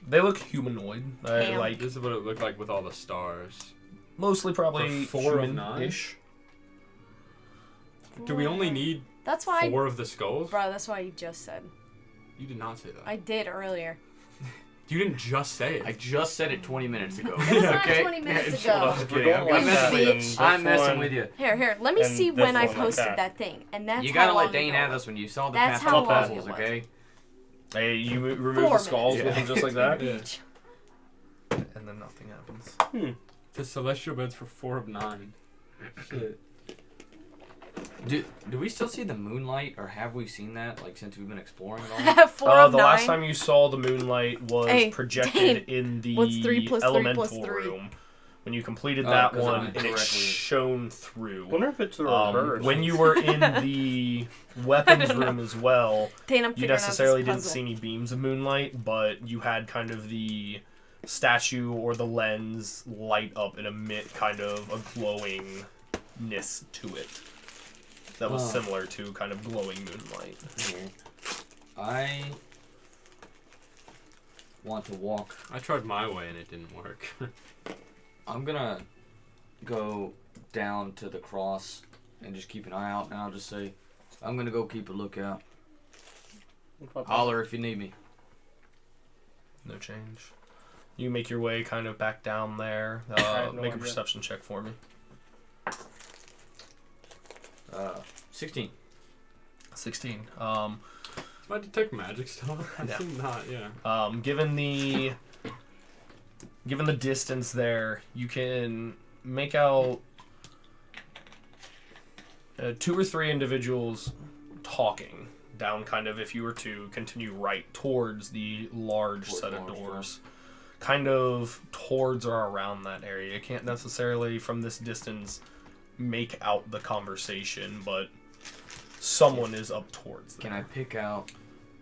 They look humanoid. Damn. Like This is what it looked like with all the stars. mostly probably For 4 of 9? human-ish. Do we only need That's why 4 of the skulls? Bro, that's what you just said. You did not say that. I did earlier. You didn't just say I it. just said it 20 minutes ago. It was not okay? 20 minutes Shut ago. up. We're Okay, going I'm like messing that, with you. and I'm this messing one- with you. Here. Let me And see this when I one like posted that. that thing. And that's You how gotta long let Dane ago. have this when you saw the That's past how couple long puzzles, it was. okay? Hey, you remove 4 the skulls minutes. with them just like that, Yeah. and then nothing happens. The celestial beds for 4 of 9. Shit. Do we still see the moonlight, or have we seen that, like, since we've been exploring it all? 4 of The 9. last time you saw the moonlight was Hey, projected Dane, in the what's 3 plus 3 elemental plus 3? room. When you completed Oh, that 'cause one, I and it correctly- shone through. I wonder if it's a reverse. When you were in the weapons room as well, Dane, I'm you figuring out this necessarily didn't puzzle. see any beams of moonlight, but you had kind of the statue or the lens light up and emit kind of a glowingness to it. That was Oh. similar to kind of glowing moonlight. I want to walk. I tried my way and it didn't work. I'm gonna go down to the cross and just keep an eye out, and I'll just say, I'm gonna go keep a lookout. Holler if you need me. No change. You make your way kind of back down there. have no Make a idea. perception check for me. 16. 16. I detect magic stuff. I Yeah. think not, yeah. Given the distance there, you can make out 2 or 3 individuals talking down kind of if you were to continue right towards the large set of doors. Kind of towards or around that area. You can't necessarily from this distance make out the conversation, but someone is up towards them. Can I pick out,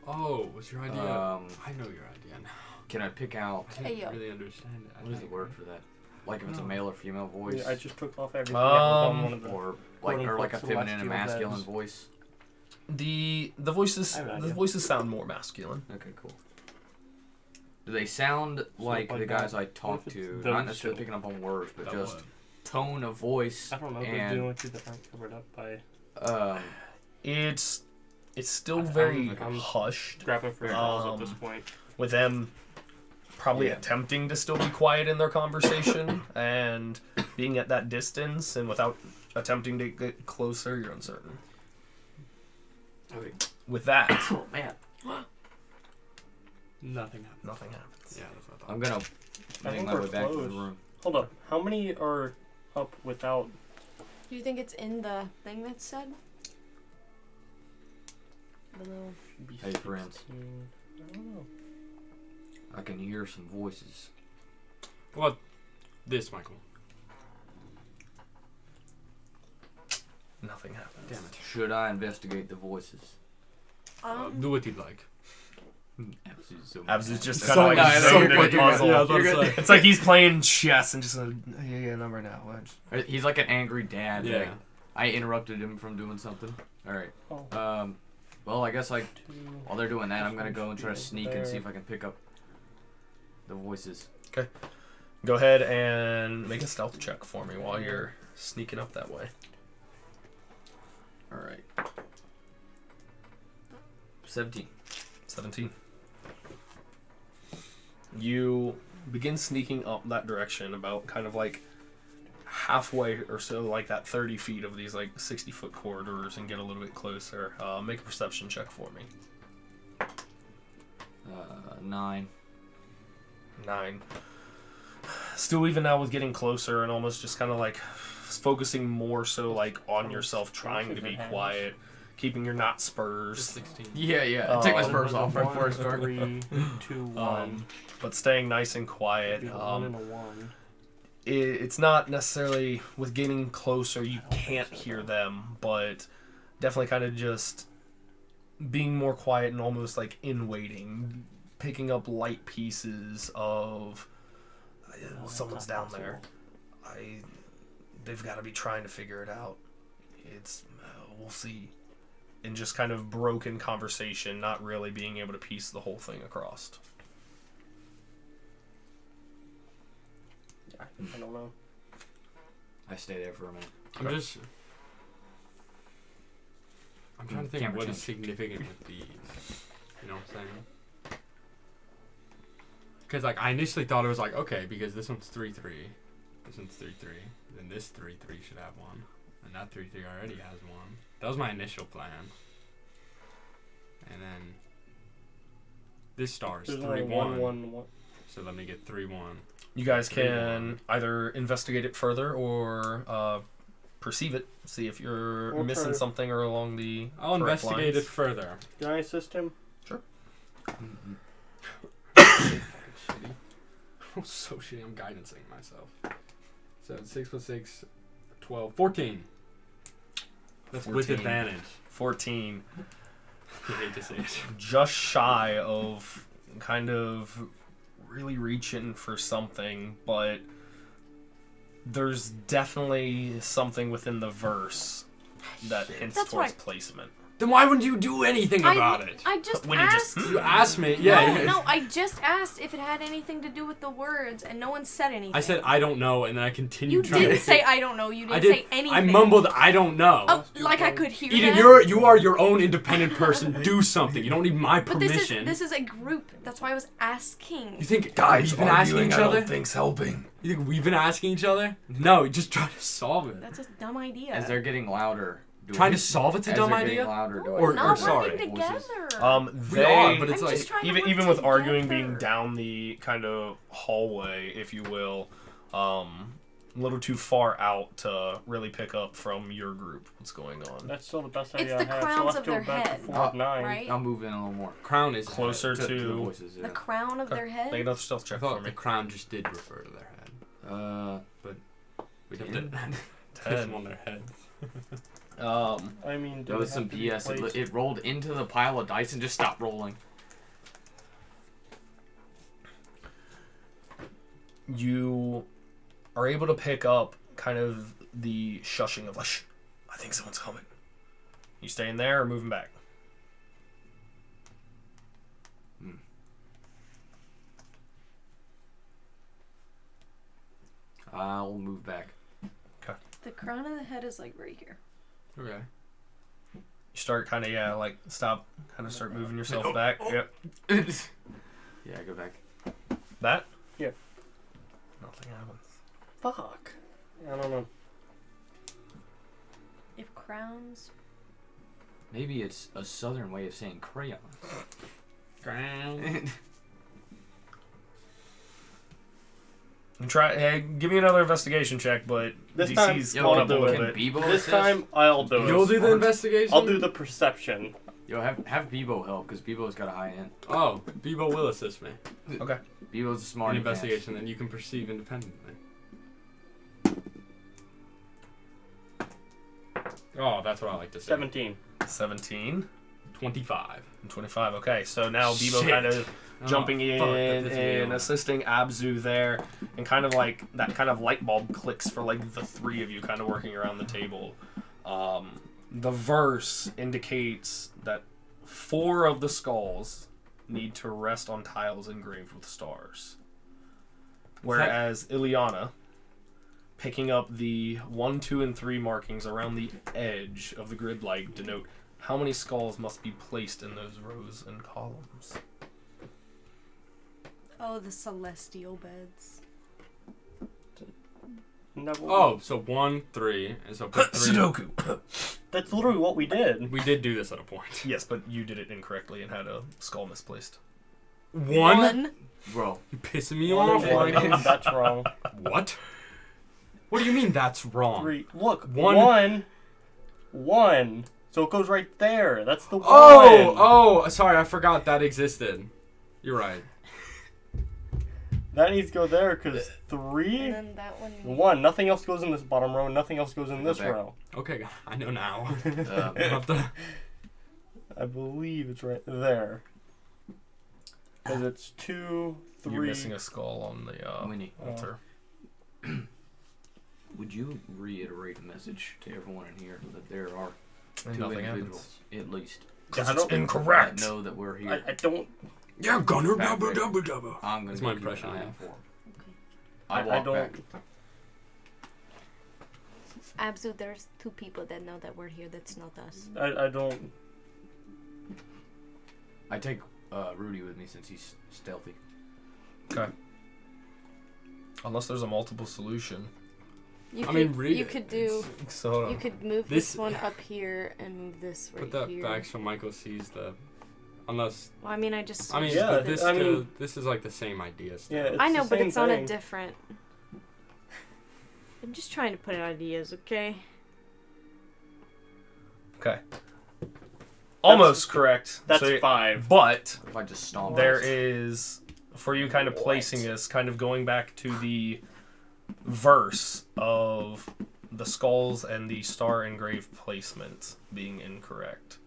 Oh, what's your idea? Um, I know your idea now. can I pick out, I Hey, yo. didn't really understand it. what is the word for that? Like if it's a male or female voice? Yeah, I just took off everything. that was on one of the, Or like a feminine and celestial masculine beds. voice? The voices I have an the idea. voices sound more masculine. Okay, cool. Do they sound like like the that. guys I talk What if it's to? those Not necessarily two? picking up on words, but That just would. tone of voice. I don't know. Those are the And only two that aren't covered up by It's still I'm- very I'm- hushed, grabbing for skulls at this Um, point. with them probably Yeah. attempting to still be quiet in their conversation and being at that distance and without attempting to get closer, you're uncertain. okay. With that, Oh man. Nothing happened. nothing happens. Yeah, that's what I thought. I'm gonna I make think my we're way back to the close. room. Hold up. How many are up without? Do you think it's in the thing that said? Below. be Hey, friends. 16? I don't know. I can hear some voices. What? This, Michael. Nothing happens. Damn it. Should I investigate the voices? Do what you'd like. Abs is just So kind of like nice. zoned So in the fucking puzzle. Yeah, I was about to say. It's like he's playing chess and just yeah, number now. What? He's like an angry dad. Yeah. Like, I interrupted him from doing something. All right. Oh, Well, I guess like 2. while they're doing that, I'm gonna go and try to sneak and see if I can pick up the voices. Go ahead and make a stealth check for me while you're sneaking up that way. All right. 17. 17. You begin sneaking up that direction about kind of like halfway or so, like that 30 feet of these like 60-foot corridors, and get a little bit closer. Make a perception check for me. 9. 9. Still, even now with getting closer and almost just kind of like focusing more so like on yourself, trying to be quiet, keeping your not spurs. 16. Yeah. Take my spurs off right before I start. 3, 2, 1. But staying nice and quiet. Be a 1 and a 1. It's not necessarily with getting closer you can't hear them, but definitely kind of just being more quiet and almost like in waiting, picking up light pieces of someone's down there. They've got to be trying to figure it out. We'll see. And just kind of broken conversation, not really being able to piece the whole thing across. I don't know. I stay there for a minute. I'm trying to think Camera what is change. significant with these. You know what I'm saying? Because like I initially thought it was like, okay, because this one's 3-3, this one's 3-3, then this 3-3 should have one, and that 3-3 already has one. That was my initial plan. And then this star is 3-1. So let me get 3-1. You guys can either investigate it further or perceive it, see if you're missing something or along the I'll investigate lines. it further. Can I assist him? Sure. Shitty. I'm so shitty. I'm guidancing myself. So 6 + 6, 12, 14. That's 14. with advantage. 14. I hate to say it. Just shy of kind of really reaching for something, but there's definitely something within the verse that hints That's towards right. placement. Then why wouldn't you do anything about it? I just When you just- asked. You asked me. Yeah. No, I just asked if it had anything to do with the words, and no one said anything. I said I don't know, and then I You continued trying didn't to say I don't know. You I didn't did. say anything. I mumbled I don't know. Oh, like I could hear Eden, that. you are your own independent person. Do something. You don't need my But permission. this is a group. That's why I was asking. You think we've been asking each other? think's helping. You think we've been asking each other? No, just try to solve it. That's a dumb idea. As they're getting louder. Trying to solve it's a as dumb they're getting idea? Louder, do Or- I not sorry. working Voices. together. We are, but it's I'm like just trying to work Even with arguing together. being down the kind of hallway, if you will, a little too far out to really pick up from your group what's going on. That's still the best It's idea the I have. crowns So let's of do their it back head, to 4 of 9. right? I'll move in a little more. crown is Closer To the to. voices, yeah. The crown of their head. Make another stealth I check thought for the me. crown just did refer to their head. We'd have to 10. place them on their heads. I mean, That was some BS. It rolled into the pile of dice and just stopped rolling. You are able to pick up kind of the shushing of like, shh, I think someone's coming. You staying there or moving back? I'll move back. The crown of the head is like right here. Okay. You start kind of, like, stop, kind of start moving yourself back. Yep. Yeah, go back. That? Yeah. Nothing happens. Fuck. I don't know. If crowns. Maybe it's a southern way of saying crayon. Crown. And try, give me another investigation check, but This time, DC's Yo, going I'll up a do little it. bit. Bebo This assist? time, I'll do it. You'll do the investigation? I'll do the perception. Yo, have Bebo help, because Bebo's got a high end. Oh, Bebo will assist me. Okay. Bebo's a smart In investigation, then you can perceive independently. Oh, that's what I like to say. 17. 17 25. and 25. Okay, so now Bebo Shit. kind of jumping Oh, fuck, that in pisses me and off. assisting Abzu there, and kind of like that kind of light bulb clicks for like the three of you kind of working around the table. The verse indicates that 4 of the skulls need to rest on tiles engraved with stars. Whereas Ileana, picking up the 1, 2, and 3 markings around the edge of the grid light denote how many skulls must be placed in those rows and columns. Oh, the celestial beds. Oh, so 1, 3, and so put 3. Sudoku! That's literally what we did. We did do this at a point. Yes, but you did it incorrectly and had a skull misplaced. 1? Bro. You're pissing me off. That's wrong. What? What do you mean that's wrong? 3. Look, One. 1. So it goes right there. That's the 1. Oh, sorry, I forgot that existed. You're right. That needs to go there because 3. And then that one. 1. Nothing else goes in this bottom row. Nothing else goes in this row. Okay, I know now. Uh, I'll have to... I believe it's right there. Because it's 2, 3. You're missing a skull on the Winnie. altar. Would you reiterate a message to everyone in here that there are And 2 nothing individuals, happens. at least, Because I it's don't- incorrect. that know that we're here? I don't. Yeah, Gunner, Back double, there. double, double. I'm gonna That's go my keep an impression, eye yeah. out for 'em. I walk don't. back. Abzu, there's 2 people that know that we're here. That's not us. I don't. I take Rudy with me since he's stealthy. Okay. Unless there's a multiple solution. You I could, mean, read you it. could do. So You could move This- this one up here and move this right Put that here. back so Michael sees the... Unless... Well, I mean, I just. I mean, switched Yeah, but this. this, I mean- this is like the same idea still. Yeah, I it's know, the but same it's on a thing. different. I'm just trying to put ideas, okay? okay. Almost correct. That's So 5. but If I just stomp there it. is, for you kind of placing this, kind of going back to the verse of the skulls and the star engraved placement being incorrect.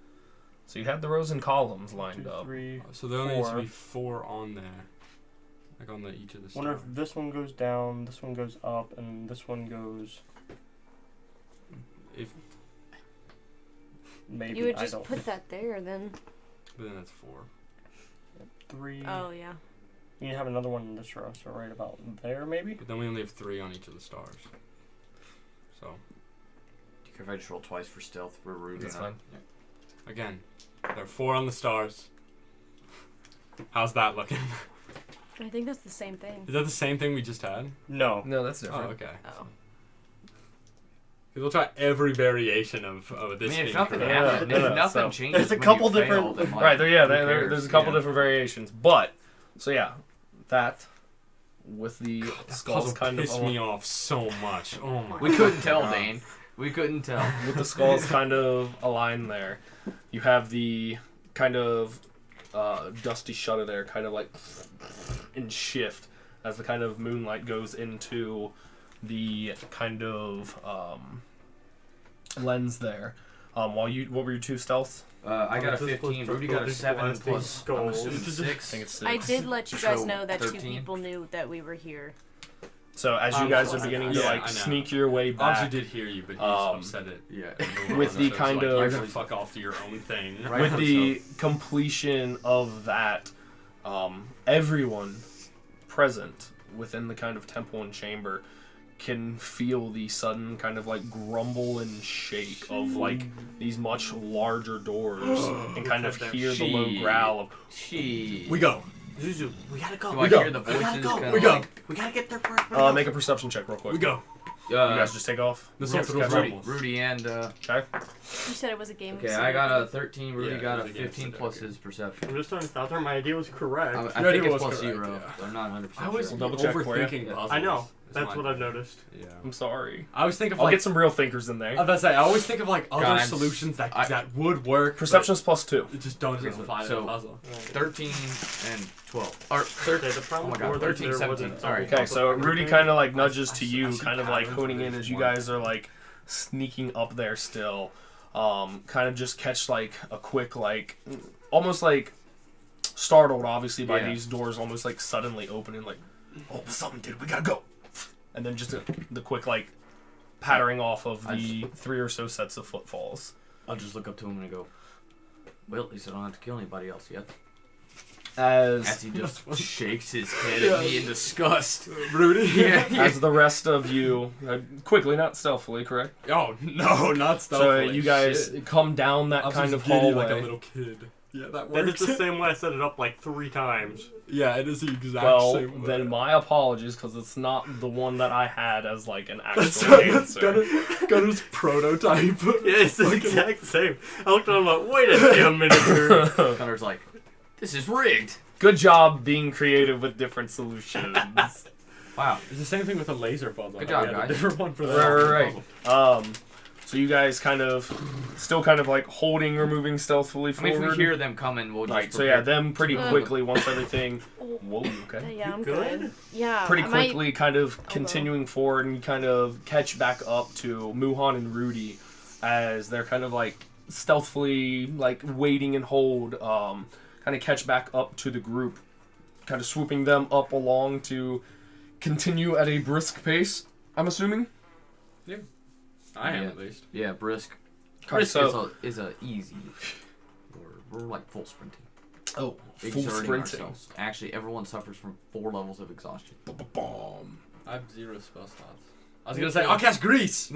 So you had the rows and columns lined 2, up. 3. So there only needs to 4. be 4 on there. Like on each of the Wonder stars. if this one goes down, this one goes up, and this one goes. If, Maybe You would I just don't. put that there, then. but then that's 4. 3. Oh, yeah. You have another one in this row, so right about there, maybe. But then we only have 3 on each of the stars. So, Do you care if I just roll twice for stealth for Rudy? That's and I- fine. again, there are 4 on the stars. How's that looking? I think that's the same thing. Is that the same thing we just had? No. No, that's Oh, different. okay. Oh. Because we'll try every variation of I this mean, if being nothing correct. happens, No, no, if nothing so- changes, There's a when couple you fail, different- then, like, Right, there, yeah, who there's cares, a couple you know? different variations. But, so yeah, that with the That skulls puzzle kind of pissed me off so much. Oh my We couldn't tell, God. Dane. We couldn't tell. with the skulls kind of aligned there. You have the kind of dusty shutter there, kind of like in shift as the kind of moonlight goes into the kind of lens there. While you, what were your 2 stealths? I got a This is 15. supposed Rudy to got a be 7 blasting plus. I'm skulls. assuming I 6. think it's 6. I did let you guys So, know that 2 13. people knew that we were here. So as you guys are beginning to Yeah, like I know. sneak your way Obviously back did hear you, but you upset it. Yeah. with the So it's kind like, of- you're gonna fuck off to your own thing. Right. with the completion of that, everyone present within the kind of temple and chamber can feel the sudden kind of like grumble and shake of like these much larger doors and kind of hear the low Shit. growl of She. We go. Zuzu, we gotta go. Do I go. hear the We gotta voices? go. Kinda We go. like, We gotta get there first. make a perception check real quick. We go. You guys just take off. This Yeah, one's through catch Rudy. up. Rudy and Okay. You said it was a game. okay, so I got a 13. Rudy Yeah, got it a was a game, 15 so plus okay. his perception. I'm just throwing this out there. My idea was correct. I Your think idea it's was plus correct, 0. yeah. I'm not 100% I was sure. We'll double check for you. overthinking Yeah. puzzles. I know. is That's my- what I've noticed. Yeah. I'm sorry. I always think of I'll like. get some real thinkers in I there. was about to say, I always think of like other God, solutions that I- that would work. but Perception's plus 2. it just don't Okay, apply to so- the puzzle. 13 and 12. Or Okay, 13. the problem Oh my God, was 13, there 17, wasn't sorry. Okay, so Rudy kind of like nudges to I you, see kind of like patterns honing with in this as you one. guys are like sneaking up there still. Kind of just catch like a quick like, almost like startled obviously by Yeah. these doors almost like suddenly opening like, oh something dude, we gotta go. And then just the quick like pattering off of the 3 or so sets of footfalls. I'll just look up to him and go, well, at least I don't have to kill anybody else yet. As he just shakes his head at me in disgust. Rudy. Yeah. as the rest of you, quickly, not stealthily, correct? Oh no, not stealthily. So you guys Shit. come down that I was kind just of giddy hallway. like a little kid. Yeah, that That is works. the same way I set it up like 3 times. Yeah, it is the exact Well, same way. then my apologies, because it's not the one that I had as like an That's actual answer. Gunner's prototype. Yeah, it's the exact same. I looked at him like, wait a damn minute here. Gunner's like, this is rigged. Good job being creative with different solutions. Wow. It's the same thing with a laser puzzle. Good job, We had a guys. different one for that. Right. So you guys still kind of like holding or moving stealthily I mean, forward. if we hear them coming, we'll just Right, so prepare. yeah, them pretty quickly once everything. Oh, Whoa, okay. yeah, I'm good? good. Yeah. Pretty I might- quickly, kind of continuing forward and kind of catch back up to Muhan and Rudy as they're kind of like stealthily like waiting and hold, kind of catch back up to the group, kind of swooping them up along to continue at a brisk pace. I'm assuming. I am Yeah. at least. Yeah, brisk. Okay, Brisk so is a easy. We're like full sprinting. full Exerting sprinting. ourselves. Actually, everyone suffers from 4 levels of exhaustion. Bomb. I have 0 spell slots. I was gonna say I'll cast grease.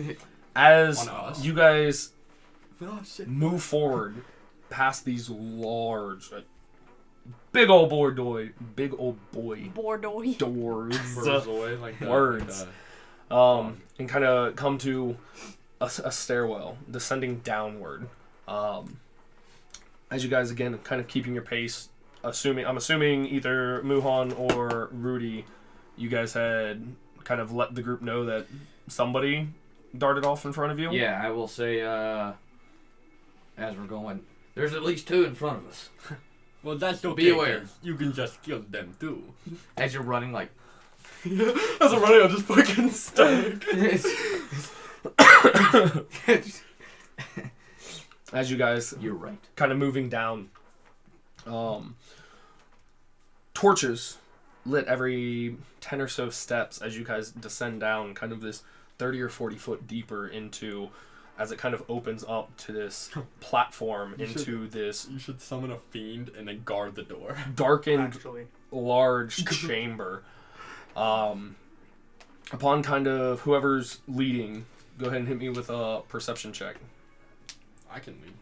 As On us. you guys Oh shit. move forward past these large, big old boy Bordeaux. doors, Burzoi, like that, Words. like and kind of come to a stairwell descending downward. As you guys again kind of keeping your pace, I'm assuming either Muhan or Rudy, you guys had kind of let the group know that somebody darted off in front of you. Yeah, I will say, as we're going, there's at least 2 in front of us. well, that's okay. Be aware. 'cause you can just kill them too. As you're running, like, As I'm running, I'm just fucking stuck. As you guys you're right. kind of moving down, torches lit every 10 or so steps as you guys descend down kind of this 30 or 40 foot deeper into, as it kind of opens up to this platform into this You should summon a fiend and then guard the door. darkened Actually. large chamber. Upon kind of whoever's leading, go ahead and hit me with a perception check. I can lead.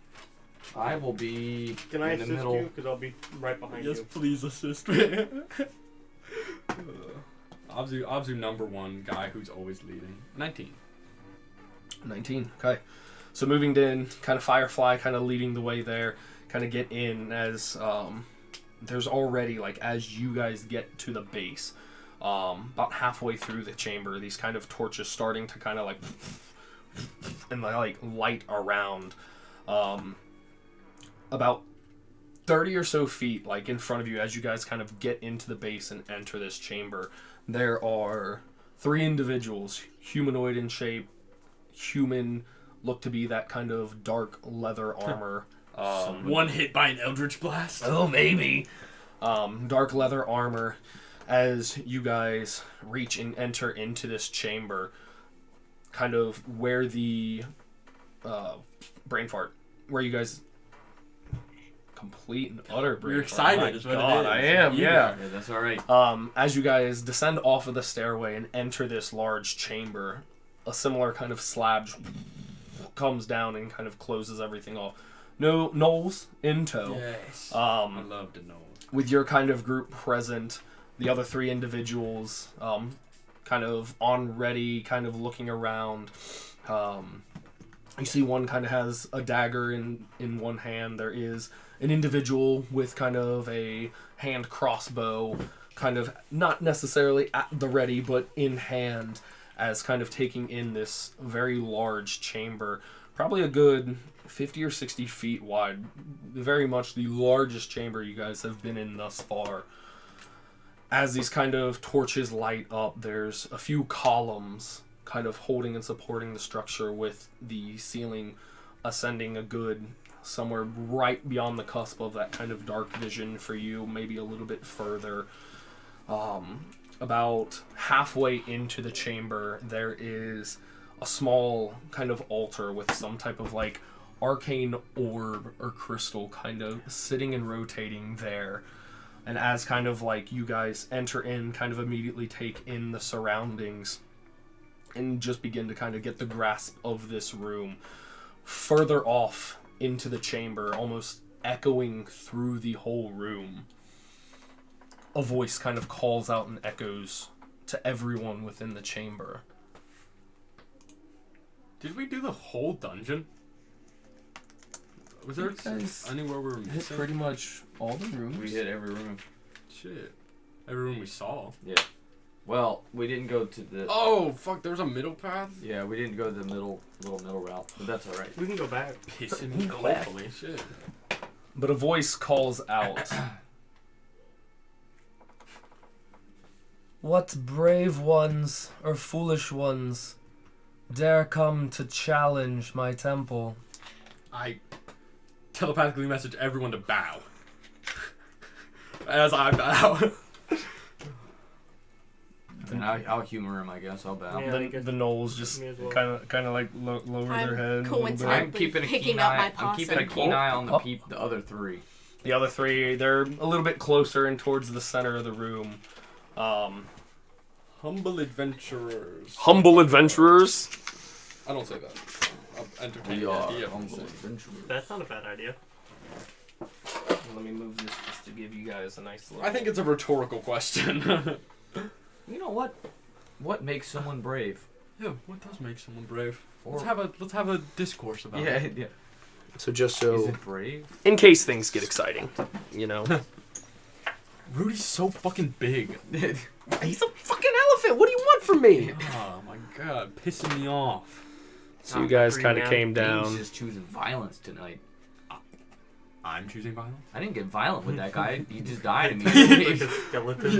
I will be Can I in the assist middle. you? Because I'll be right behind Yes, you. please assist me. Abzu number 1 guy who's always leading. 19. 19. Okay. So moving in, kind of Firefly kind of leading the way there, kind of get in as there's already, like, as you guys get to the base, about halfway through the chamber, these kind of torches starting to kind of like and like light around. About 30 or so feet, like in front of you, as you guys kind of get into the base and enter this chamber, there are 3 individuals, humanoid in shape, human, look to be that kind of dark leather armor. One hit by an Eldritch Blast. Oh, maybe. Dark leather armor. As you guys reach and enter into this chamber, kind of where the brain fart, where you guys complete and utter brain You're fart. excited, My is what God, it is. I am, yeah. Yeah, that's all right. As you guys descend off of the stairway and enter this large chamber, a similar kind of slab comes down and kind of closes everything off. No Knowles in tow. Yes. I love to know. With your kind of group present, the other 3 individuals kind of on ready, kind of looking around. You see one kind of has a dagger in one hand. There is an individual with kind of a hand crossbow, kind of not necessarily at the ready, but in hand, as kind of taking in this very large chamber, probably a good 50 or 60 feet wide, very much the largest chamber you guys have been in thus far. As these kind of torches light up, there's a few columns kind of holding and supporting the structure, with the ceiling ascending a good somewhere right beyond the cusp of that kind of dark vision for you, maybe a little bit further. About halfway into the chamber, there is a small kind of altar with some type of like arcane orb or crystal kind of sitting and rotating there. And as kind of like you guys enter in, kind of immediately take in the surroundings and just begin to kind of get the grasp of this room. Further off into the chamber, almost echoing through the whole room, a voice kind of calls out and echoes to everyone within the chamber. Did we do the whole dungeon? Was there anywhere we were Hit missing? pretty much all the rooms. We hit every room. Shit. Every room we saw. Yeah. Well, we didn't go to the. Oh, fuck, there was a middle path? Yeah, we didn't go to the little middle route, but that's all right. We can go back. Pissing me Go back. hopefully. Shit. But a voice calls out. What brave ones or foolish ones dare come to challenge my temple? I telepathically message everyone to bow. As I bow. And I'll humor him, I guess. I'll bow. Yeah. I guess The gnolls just me as well. kind of like lower their I'm head. a little coincidentally bit. I'm keeping a picking keen up eye. my I'm keeping a possum. keen eye on the Oh. the other three. The other three, they're a little bit closer and towards the center of the room. Humble adventurers. Humble adventurers. I don't say that. I'm entertaining We the are idea. humble adventurers. That's not a bad idea. Let me move this just to give you guys a nice look. I think it's a rhetorical question. You know what? What makes someone brave? Yeah, what does make someone brave? Or- Let's have a discourse about it. Yeah. So just Is so, it brave? in case things get exciting, you know. Rudy's so fucking big. He's a fucking elephant. What do you want from me? Oh my god, pissing me off. So you guys Free kind of man. came He's down. just choosing violence tonight. I'm choosing violence. I didn't get violent with that guy. He just died Like immediately. a skeleton.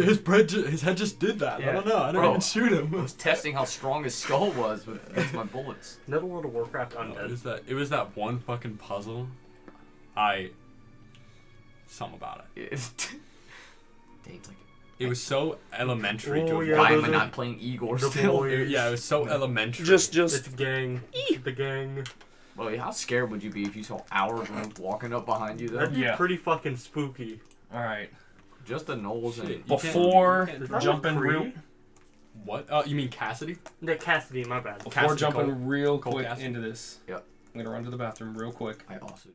His head just did that. Yeah. I don't know. I didn't Bro. even shoot I him. was testing how strong his skull was with my bullets. Another World of Warcraft It undead. was that one fucking puzzle. Something about it. Dang, it's like, It was so elementary Oh, to yeah, why avoid. am I those are not playing Igor the still? boys. Yeah, it was so elementary. Just It's gang. The gang. Well, how scared would you be if you saw our group walking up behind you, though? That'd be Yeah. pretty fucking spooky. All right. Just the Knowles Shit, and you Before can't- Is that jumping a real, Cree? What? Oh, you mean Cassidy? The Cassidy, my bad. before Cassidy jumping Cole. real Cole quick Cassidy. into this. Yep. I'm gonna run to the bathroom real quick. I also.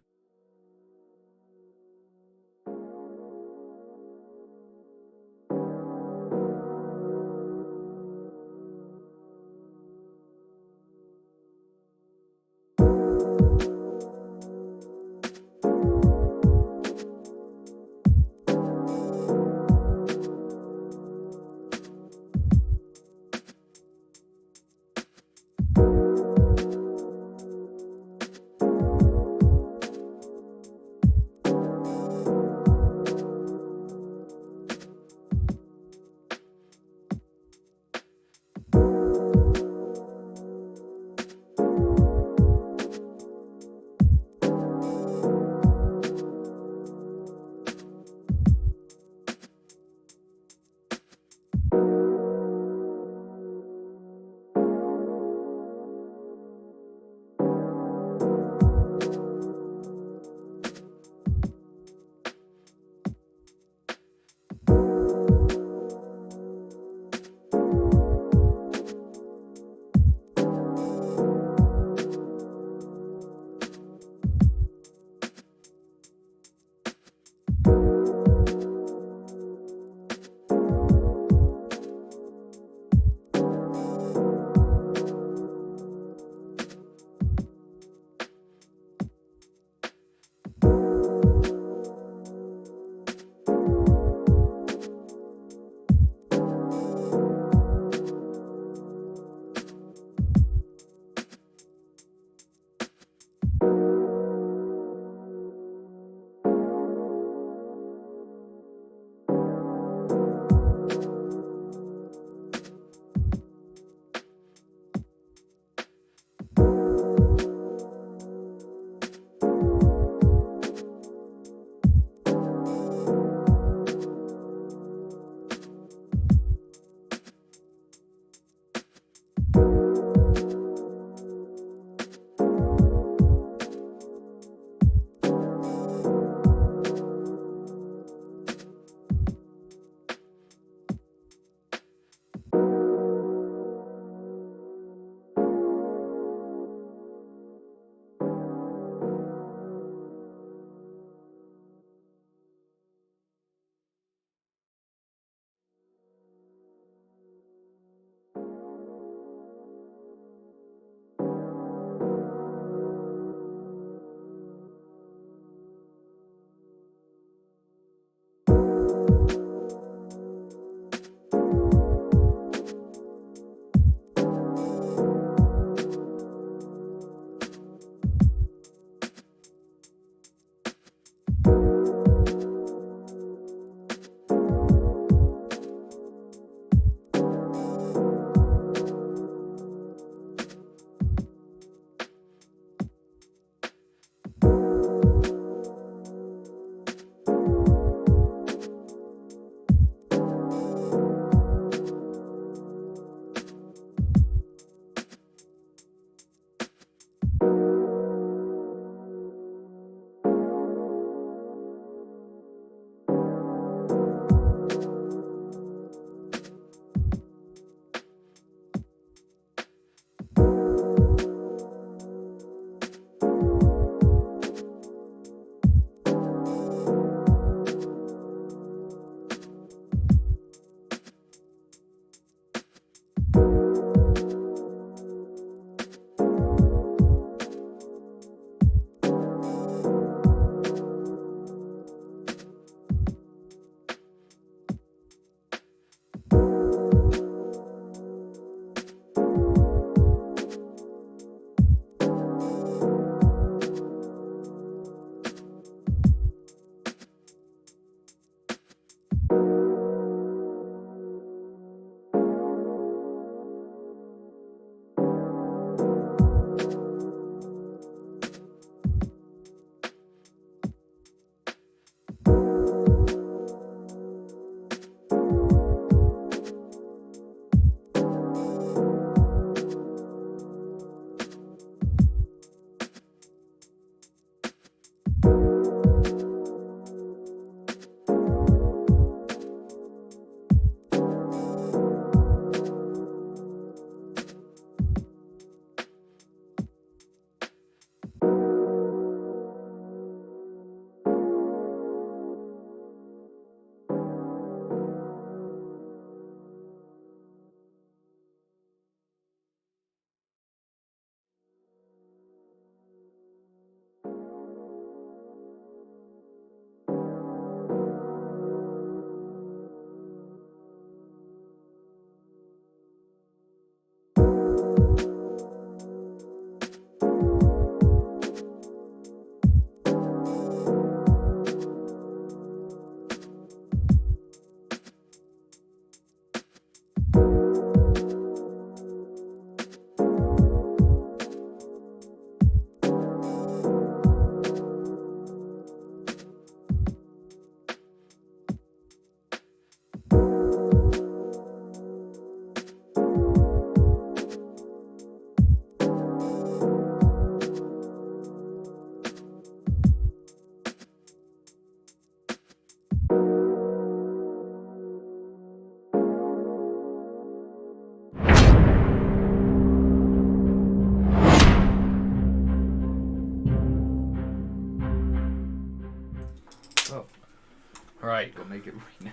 Alright. Go make it right now.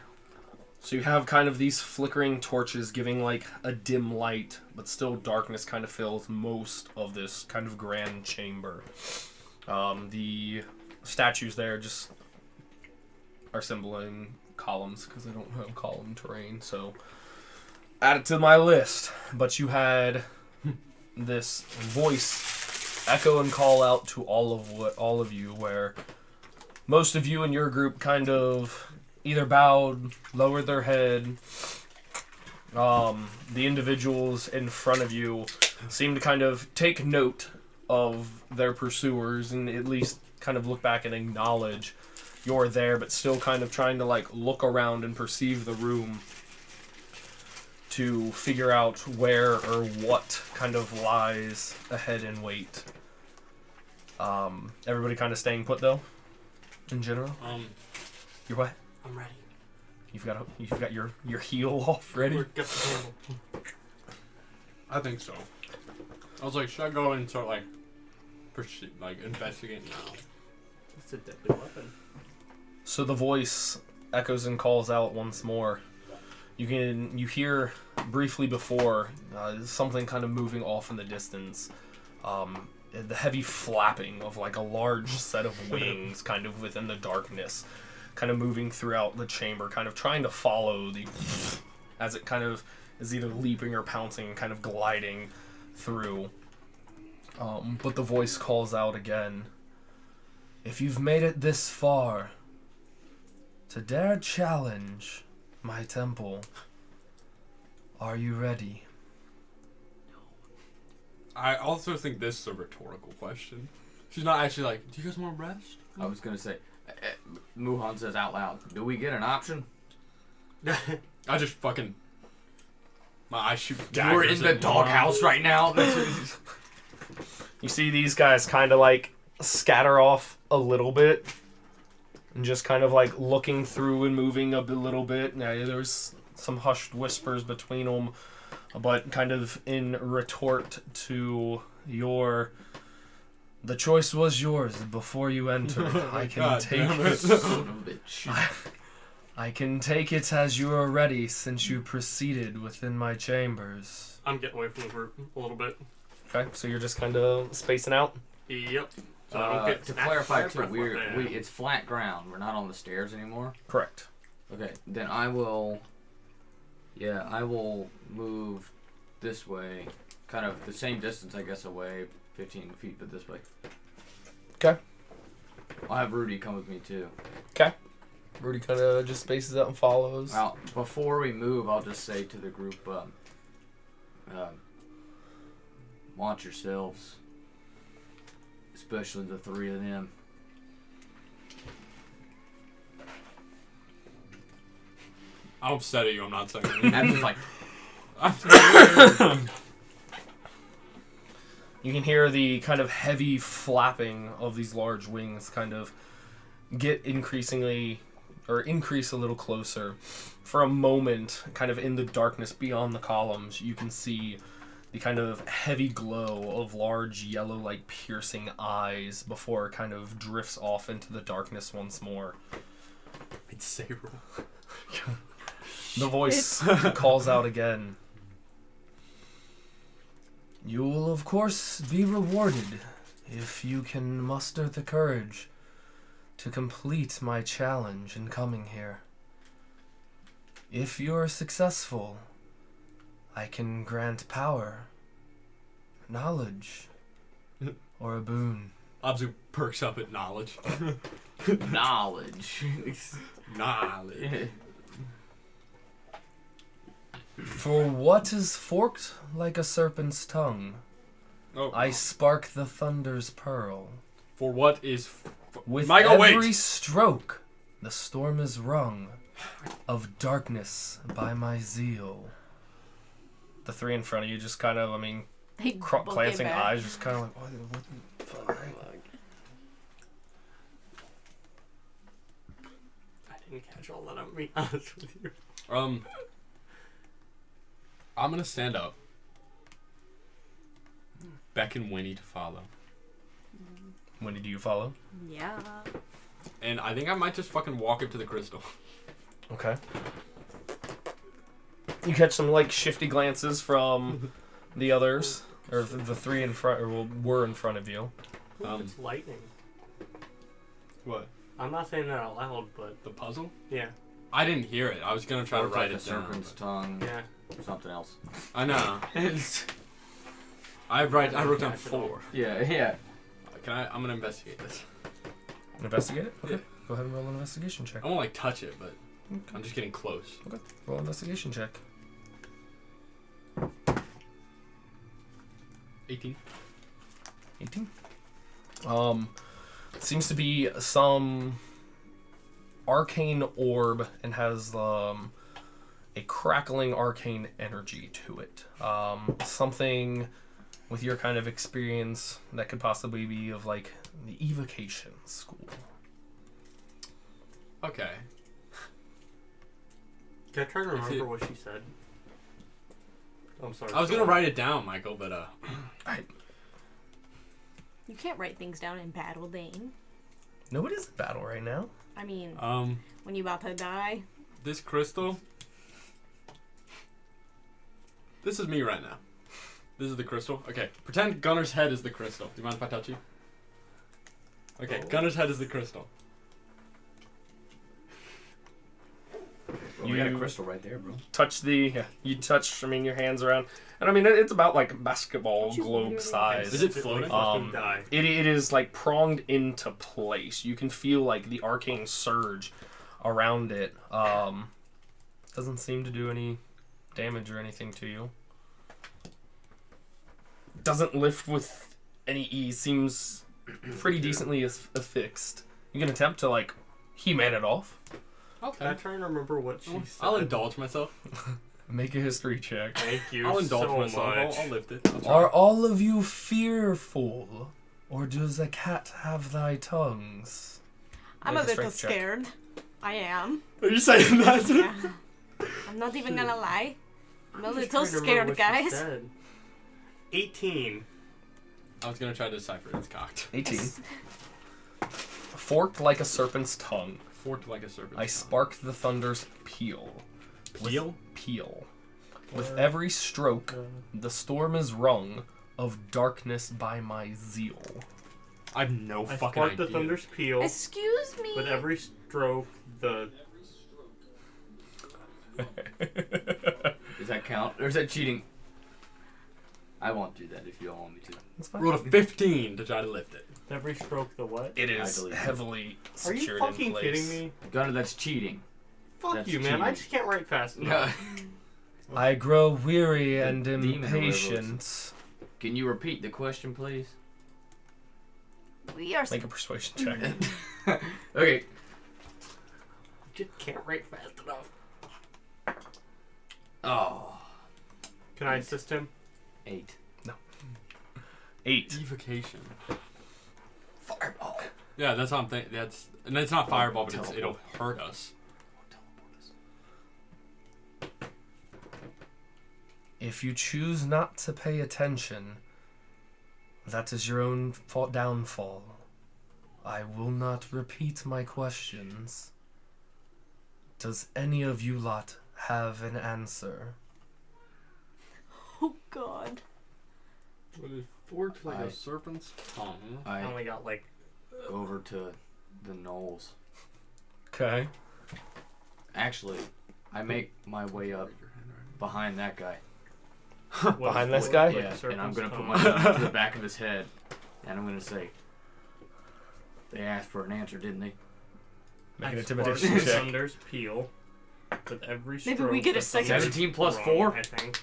So you have kind of these flickering torches giving like a dim light, but still darkness kind of fills most of this kind of grand chamber. The statues there just are symboling columns because I don't have column terrain, so add it to my list. But you had this voice echo and call out to all of you, where most of you in your group kind of either bowed, lowered their head. The individuals in front of you seem to kind of take note of their pursuers and at least kind of look back and acknowledge you're there, but still kind of trying to like look around and perceive the room to figure out where or what kind of lies ahead in wait. Everybody kind of staying put though, in general. You're what? I'm ready. You've got your heel off ready. Get the candle. I think so. I was like, should I go and start like, investigating now? It's a deadly weapon. So the voice echoes and calls out once more. You hear briefly before something kind of moving off in the distance. The heavy flapping of like a large set of wings kind of within the darkness, kind of moving throughout the chamber, kind of trying to follow as it kind of is either leaping or pouncing and kind of gliding through. But the voice calls out again. If you've made it this far to dare challenge my temple, are you ready? I also think this is a rhetorical question. She's not actually like, do you guys want to rest? I was gonna say, Muhan says out loud, do we get an option? I just fucking... My eyes shoot We're daggers in the at doghouse right now. You see these guys kind of like scatter off a little bit and just kind of like looking through and moving a little bit. Now, there's some hushed whispers between them, but kind of in retort to your... The choice was yours before you entered. I can take it. I can take it as you are ready, since you proceeded within my chambers. I'm getting away from the group a little bit. Okay, so you're just kind of spacing out? Yep. So I don't get to clarify too, it's flat ground. We're not on the stairs anymore. Correct. Okay, then I will move this way, kind of the same distance, I guess, away, 15 feet, but this way. Okay. I'll have Rudy come with me too. Okay. Rudy kind of just spaces out and follows. Well, before we move, I'll just say to the group, watch yourselves, especially the three of them. I'm upset at you, I'm not saying anything. I'm just like... You can hear the kind of heavy flapping of these large wings kind of increase a little closer. For a moment, kind of in the darkness beyond the columns, you can see the kind of heavy glow of large yellow, like piercing eyes before it kind of drifts off into the darkness once more. It's Saber. The voice calls out again. You will, of course, be rewarded if you can muster the courage to complete my challenge in coming here. If you're successful, I can grant power, knowledge, or a boon. Abzu perks up at knowledge. Knowledge. Knowledge. For what is forked like a serpent's tongue, I spark the thunder's pearl. For what is... With Michael, every stroke, the storm is wrung of darkness by my zeal. The three in front of you just kind of, glancing eyes, just kind of like, what the fuck? I didn't catch all that, I'm being honest with you. I'm gonna stand up. Beckon Winnie to follow. Winnie, do you follow? Yeah. And I think I might just fucking walk up to the crystal. Okay. You catch some like shifty glances from the others, or the three in front, or were in front of you. It's lightning. What? I'm not saying that out loud, but The puzzle? yeah. I didn't hear it. I was gonna try to Looks write like it a down. serpent's tongue. Yeah. Or something else. I know. I wrote down 4. Yeah. I'm gonna investigate this. Investigate it? Okay. Yeah. Go ahead and roll an investigation check. I won't like touch it, but I'm just getting close. Okay. Roll an investigation check. 18. 18. Seems to be some arcane orb and has a crackling arcane energy to it. Something with your kind of experience that could possibly be of like the evocation school. Okay. Can I try to remember what she said? I'm sorry. I was gonna write it down, Michael, but You can't write things down in battle, Dane. Nobody's in battle right now. I mean, when you about to die. this crystal. This is me right now. This is the crystal. Okay, pretend Gunner's head is the crystal. Do you mind if I touch you? Okay, Gunner's head is the crystal. Well, we got a crystal right there, bro. You touch, your hands around. And I mean, it's about like basketball globe size. Is it floating? It is like pronged into place. You can feel like the arcane surge around it. Doesn't seem to do any damage or anything to you. Doesn't lift with any ease. Seems pretty decently affixed. You can attempt to like He-Man it off. Okay. Can I try and remember what she said? I'll indulge myself. Make a history check. Thank you I'll indulge so myself. much. I'll lift it. Are all of you fearful, or does a cat have thy tongues? I'm Make a little strength check. scared. I am. Are you saying that? Yeah. I'm not even gonna lie. I'm a I'm just little trying to remember scared, what she guys. said. 18. I was gonna try to decipher it. It's cocked. 18. Forked like a serpent's tongue, Forked like a serpent. I sparked the thunder's peal. Peel? Peel. With every stroke, the storm is wrung of darkness by my zeal. I have no I fucking sparked idea. the thunder's peal. Excuse me. With every stroke, the... Does that count? Or is that cheating? I won't do that if you don't want me to. That's fine. Rolled a 15 to try to lift it. Every stroke, the what? It is I believe heavily Are you secured in fucking place. kidding me? Gunner, that's cheating. Fuck That's you, man. I cheating. just can't write fast enough. I grow weary and demon or whatever it impatient. Can you repeat the question, please? We are. Make a persuasion check. Okay. Just can't write fast enough. Oh. Can I assist him? 8. 8. Evocation. Fireball. Yeah, that's what I'm thinking. And it's not fireball, but it'll hurt us. If you choose not to pay attention, that is your own downfall. I will not repeat my questions. Does any of you lot have an answer? Oh God. It is forked like I- a serpent's tongue. I I only got like... go over to the knolls. Okay. Actually, I make my way up behind that guy. Behind this what- guy? like Yeah, a and I'm gonna serpent's put tongue? my gun to the back of his head, and I'm gonna say, "They asked for an answer, didn't they?" Make an I intimidation sparked the check. thunder's peal. With every stroke, Maybe we get a the second- thunder's 17 plus wrong, 4? I think.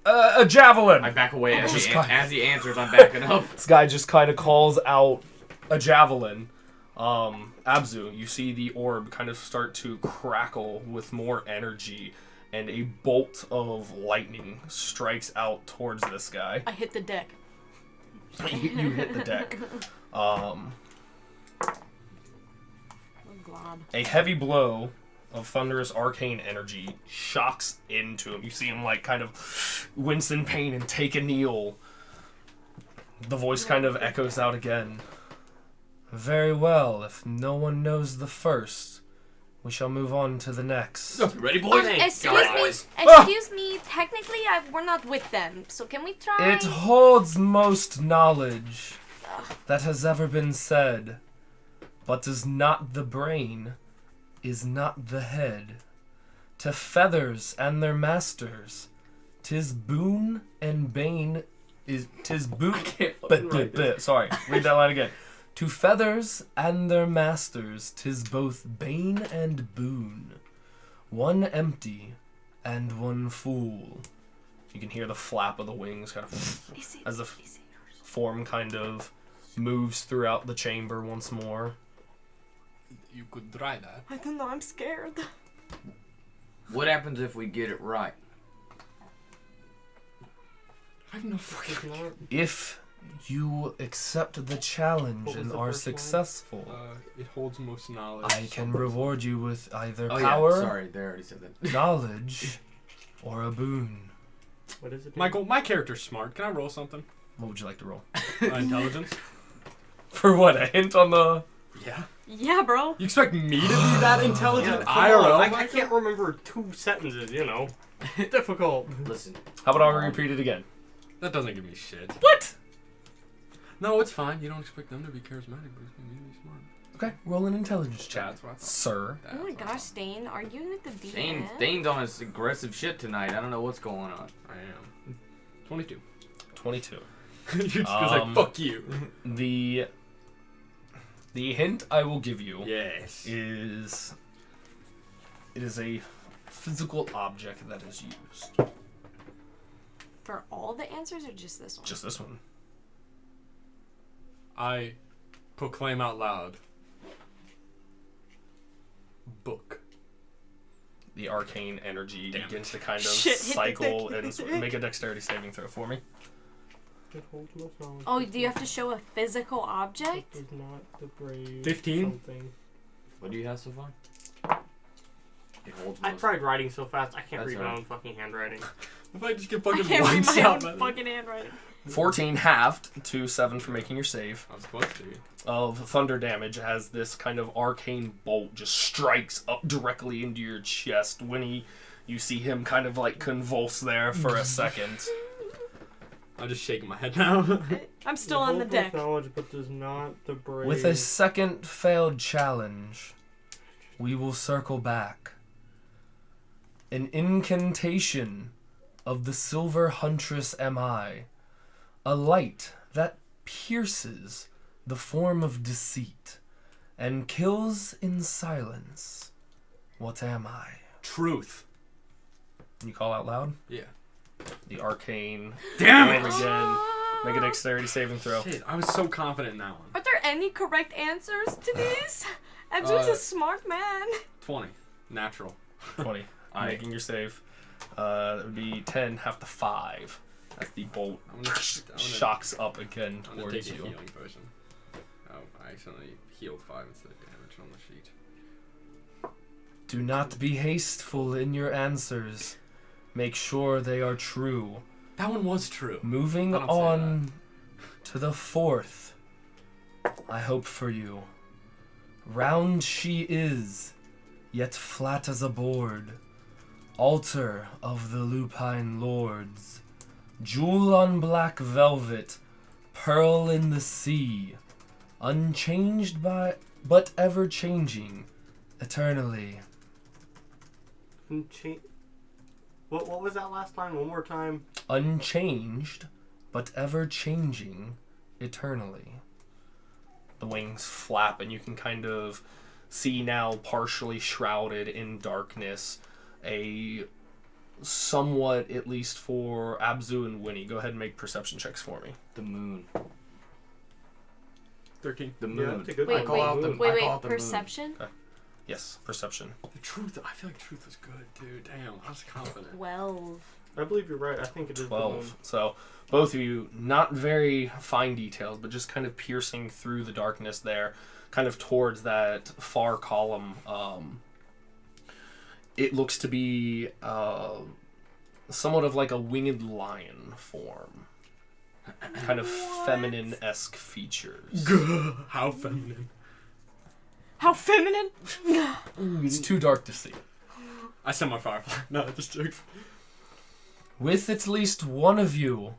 A javelin. I back away as, Just he, cut. as he answers. I'm backing up. This guy just kind of calls out a javelin. Abzu, you see the orb kind of start to crackle with more energy, and a bolt of lightning strikes out towards this guy. I hit the deck. You hit the deck. Oh God. A heavy blow of thunderous arcane energy shocks into him. You see him like kind of wince in pain and take a kneel. The voice kind of echoes out again. Very well. If no one knows the first, we shall move on to the next. Ready, boys? Excuse me. Technically, we're not with them. So can we try? It holds most knowledge that has ever been said, but is not the brain, is not the head. To feathers and their masters, 'tis boon and bane is 'tis boon. Sorry, read that line again. To feathers and their masters, 'tis both bane and boon. One empty and one full. You can hear the flap of the wings kind of as the form kind of moves throughout the chamber once more. You could try that. I don't know. I'm scared. What happens if we get it right? I have no fucking. If you accept the challenge and are successful, It holds most knowledge. I can reward you with either Oh, power, yeah. Sorry, they already said that. knowledge, or a boon. What is it? Michael, my character's smart. Can I roll something? What would you like to roll? Intelligence? For what? A hint on the... Yeah. Yeah, bro. You expect me to be that intelligent? Come on, IRL? I can't remember 2 sentences, you know. Difficult. Listen. How about I repeat it again? That doesn't give me shit. What? No, it's fine. You don't expect them to be charismatic, but it's me to be smart. Okay, roll an intelligence check. That's what I thought. Sir. Oh my gosh, Stain, arguing with the DM. Stain's on his aggressive shit tonight. I don't know what's going on. I am. 22. 22. You're just like, fuck you. The hint I will give you Yes. is... It is a physical object that is used. For all the answers or just this one? Just this one. I proclaim out loud. Book. The arcane energy Damn begins to kind of Shit, hit the cycle deck. and make a dexterity saving throw for me. It holds most knowledge. Oh, do you have to show a physical object? It is not the brave 15? something. What do you have so far? It holds I most. tried writing so fast, I can't That's read my alright. own fucking handwriting. If I just get I fucking can't read one my out, own fucking handwriting. 14 halved to 7 for making your save. I was close to you. Of thunder damage as this kind of arcane bolt just strikes up directly into your chest. When you see him kind of like convulse there for a second. I'm just shaking my head now. I'm still on the It holds deck. most knowledge, but does not the brave. With a second failed challenge, we will circle back. An incantation of the Silver Huntress am I, a light that pierces the form of deceit and kills in silence. What am I? Truth. You call out loud? Yeah. The arcane. Damn it! Again. Make a dexterity saving throw. Shit, I was so confident in that one. Are there any correct answers to these? Abzu's a smart man. 20. Natural. 20. Making your save. That would be 10, half to 5. As the bolt I'm gonna shocks up again I'm gonna towards take a you. healing potion. Oh, I accidentally healed 5 instead of damage on the sheet. Do not be hasteful in your answers. Make sure they are true. That one was true. Moving I don't say on to the 4th. I hope for you. Round she is, yet flat as a board. Altar of the lupine lords. Jewel on black velvet, pearl in the sea. Unchanged but ever changing, eternally. What was that last line? One more time. Unchanged, but ever changing, eternally. The wings flap, and you can kind of see now, partially shrouded in darkness, a somewhat, at least for Abzu and Winnie. Go ahead and make perception checks for me. The moon. 13. The Yeah, moon. that's a good Wait, one. call out the- I call wait, it the moon. perception? Yes, perception. The truth, I feel like truth was good, dude. Damn, I was confident. 12. I believe you're right. I think it is 12. So, both of you, not very fine details, but just kind of piercing through the darkness there, kind of towards that far column. It looks to be somewhat of like a winged lion form. kind of feminine-esque features. How feminine. How feminine? It's too dark to see. I sent my firefly. No, just jokes. With at least one of you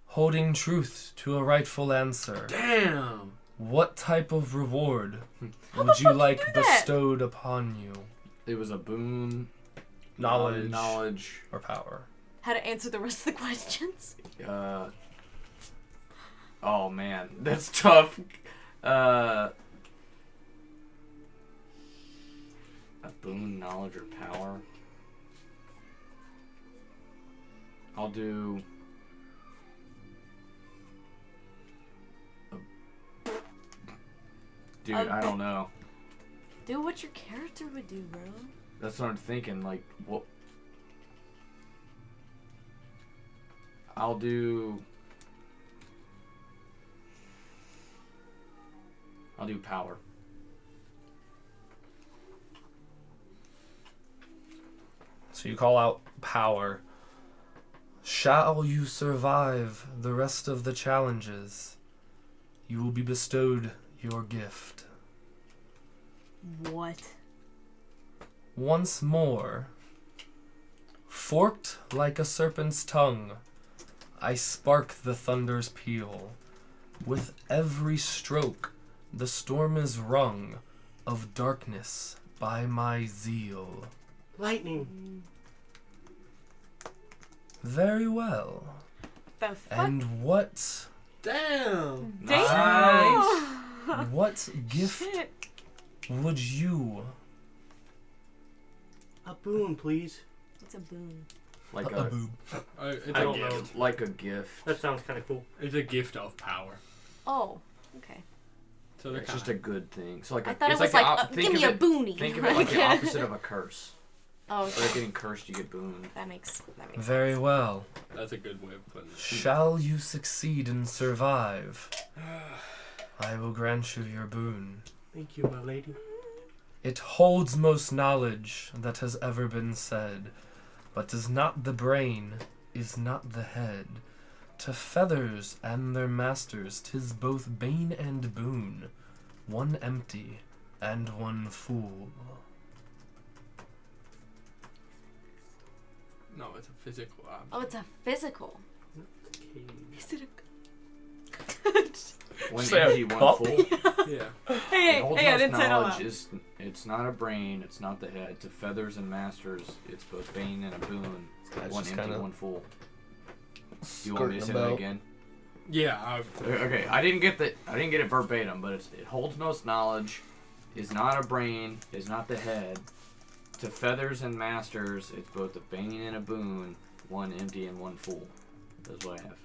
holding truth to a rightful answer, Damn. what type of reward How would the you fuck like you do that? bestowed upon you? It was a boon. Knowledge or power? How to answer the rest of the questions? Oh man, that's tough. A boon, knowledge, or power. I'll do. Dude, I don't know. Do what your character would do, bro. That's what I'm thinking. Like, what? I'll do power. So you call out power. Shall you survive the rest of the challenges, you will be bestowed your gift. What? Once more, forked like a serpent's tongue, I spark the thunder's peal. With every stroke, the storm is wrung of darkness by my zeal. Lightning. Very well. The fuck? And what Damn. Damn! what gift Shit. would you A boon, please. It's a boon. Like a a boob? It's I a don't know. gift. like a gift. That sounds kind of cool. It's a gift of power. Oh, okay. So they're It's just a good thing. So like I a, thought it it's was like, like, the give me a boonie. Think of it like the opposite of a curse. Oh, Instead of okay. getting cursed, you get boon. That makes Very sense. well. That's a good way of putting it. Shall you succeed and survive, I will grant you your boon. Thank you, my lady. It holds most knowledge that has ever been said, but is not the brain, is not the head. To feathers and their masters, 'tis both bane and boon, one empty and one fool. No, it's a physical object. Oh, it's a physical. Is it One Say a empty, one cup? full. Yeah. Hey, It holds hey, I most didn't say it out knowledge. loud. It's not a brain. It's not the head. To feathers and masters, it's both bane and a boon. That's One just empty, kinda one full. You want me to say that again? Yeah. Okay, I didn't get it verbatim, but it holds most knowledge, is not a brain, is not the head. To feathers and masters, it's both a bane and a boon, one empty and one full. That's what I have.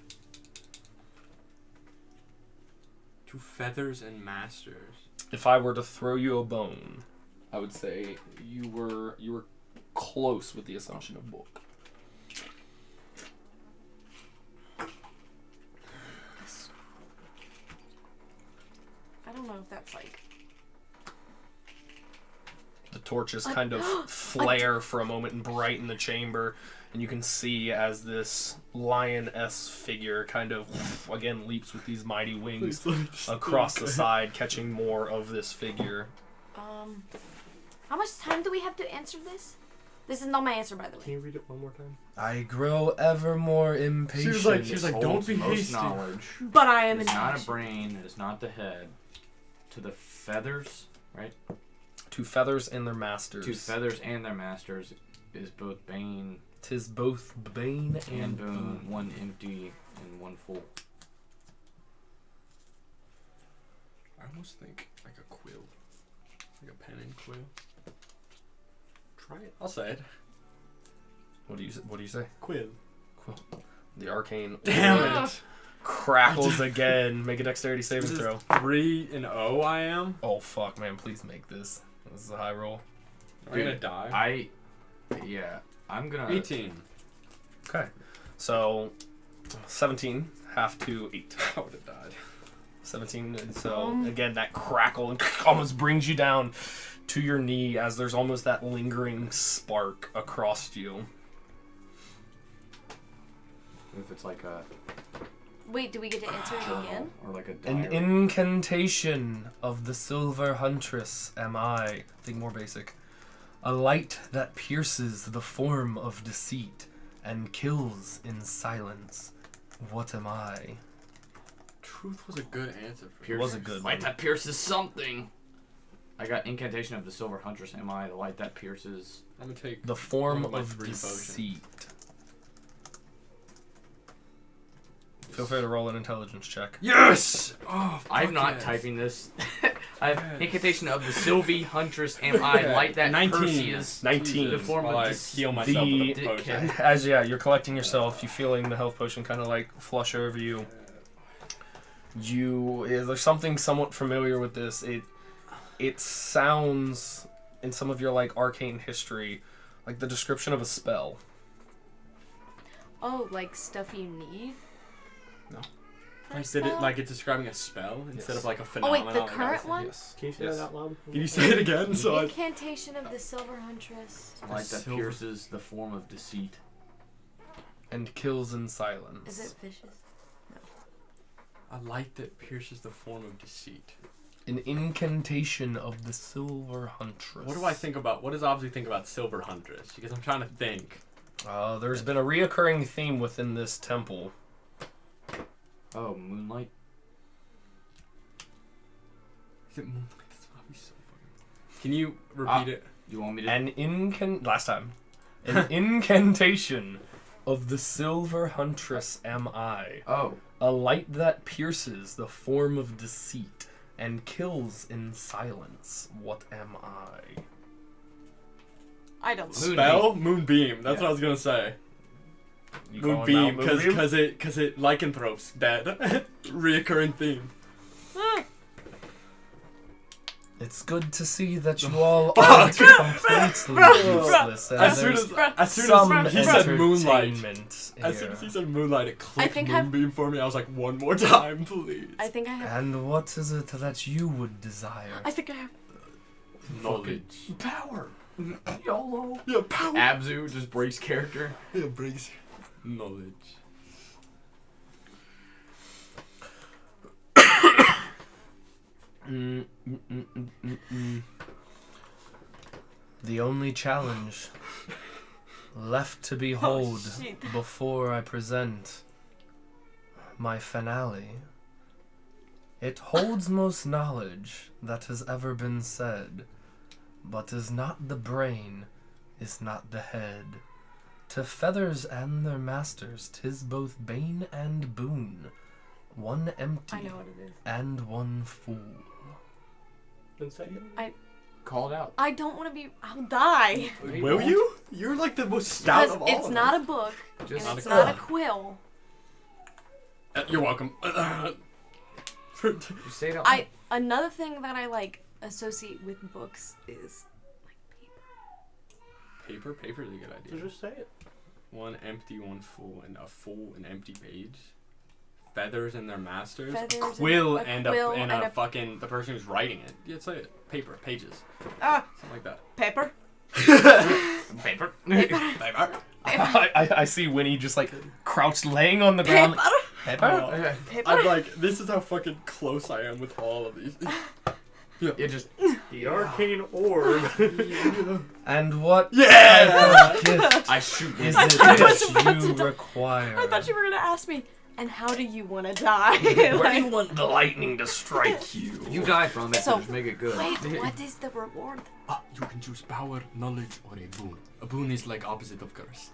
To feathers and masters. If I were to throw you a bone, I would say you were close with the assumption of book. I don't know if that's like. The torches kind of flare for a moment and brighten the chamber, and you can see as this lioness figure kind of, again, leaps with these mighty wings across the side, catching more of this figure. How much time do we have to answer this? This is not my answer, by the Can way. you read it one more time? I grow ever more impatient. She was like, don't Holds be most hasty. knowledge. But I am It's not a impatient. brain, it's not the head. To the feathers, right? To feathers and their masters. To feathers and their masters is both bane 'Tis both bane and boon, one empty and one full. I almost think like a quill. Like a pen and quill. Try it. I'll say it. What do you say? Quill. The arcane Damn it. crackles again. Make a dexterity This saving is throw. 3-0 I am. Oh fuck, man! Please make this. This is a high roll. I'm gonna die. I'm gonna 18. Okay, so 17 half to 8. I would have died. 17. And so again, that crackle and almost brings you down to your knee as there's almost that lingering spark across you. if it's like a Wait, do we get to answer it again? Or like a An diary. incantation of the silver huntress am I. Think more basic. A light that pierces the form of deceit and kills in silence. What am I? Truth was a good answer for It was a good Light one. that pierces something. I got incantation of the silver huntress. Am I the light that pierces? I'm gonna take The form one my of 3 potions. deceit. Feel free to roll an intelligence check. Yes! Oh, I'm fuck not yes. typing this. I have incantation of the Sylvie huntress. Am I light that 19. Perseus? 19. The form While of I deceit. heal myself with a The- potion. As you're collecting yourself, you feeling the health potion kind of like flush over you. There's something somewhat familiar with this. It sounds in some of your like arcane history like the description of a spell. Oh, like stuff you need? No. For a Like, spell? like it's describing a spell instead of like a Oh phenomenon. wait, the like I current was- one? Yes. Can you say Yes. that out loud? Can you say it again? So I... Incantation of the Silver Huntress. Light that Silver- pierces the form of deceit. And kills in silence. Is it vicious? A light that pierces the form of deceit. An incantation of the silver huntress. What do I think about? What does Obviously think about Silver Huntress? Because I'm trying to think. There's been a reoccurring theme within this temple. Oh, moonlight. Is it Moonlight? That's probably so fucking. Can you repeat it? You want me to? Last time. An incantation of the silver huntress am I. Oh, A light that pierces the form of deceit and kills in silence. What am I? I don't know. Spell? Moonbeam. That's what I was gonna say. You calling Moonbeam, out Moonbeam? because it lycanthropes dead. Reoccurring theme. It's good to see that you all aren't completely useless. and As there's soon some as he said Moonlight. entertainment As soon here. as he said Moonlight, it clicked think I've- Moonbeam for me. I was like, one more time, please. I think I have. And what is it that you would desire? I think I have. Knowledge. power. YOLO. Yeah, power. Abzu just breaks character. Yeah, brings knowledge. The only challenge left to behold shit. before I present my finale. It holds most knowledge that has ever been said, but is not the brain, is not the head. To feathers and their masters, 'tis both bane and boon, one empty I know what it is. and one fool. Then say it. Call it out. I don't want to be. I'll die. Will you? You're like the most stout Because of all it's of not us. a book, Just and it's not a not a quill. You're welcome. You say it out. Another thing that I like associate with books is like paper. Paper is a good So idea. just say it. One empty, one full, and a full and empty page. Feathers and their masters. Feathers a and quill a and quill a and and a- a fucking the person who's writing it. Yeah, say it. Paper, pages, Ah, something like that. paper. Paper. Paper. I see Winnie just like crouched laying on the ground. Paper. Pepper? Paper. I'm like, this is how fucking close I am with all of these. You just. The arcane orb. And what Yeah! type of gift I shoot. is I it thought I was about that to you die. require? I thought you were gonna ask me. And how do you want to die? Where do Like, you want the lightning to strike you? You die from it, so So, just make it good. wait, what is the reward? You can choose power, knowledge, or a boon. A boon is like opposite of curse.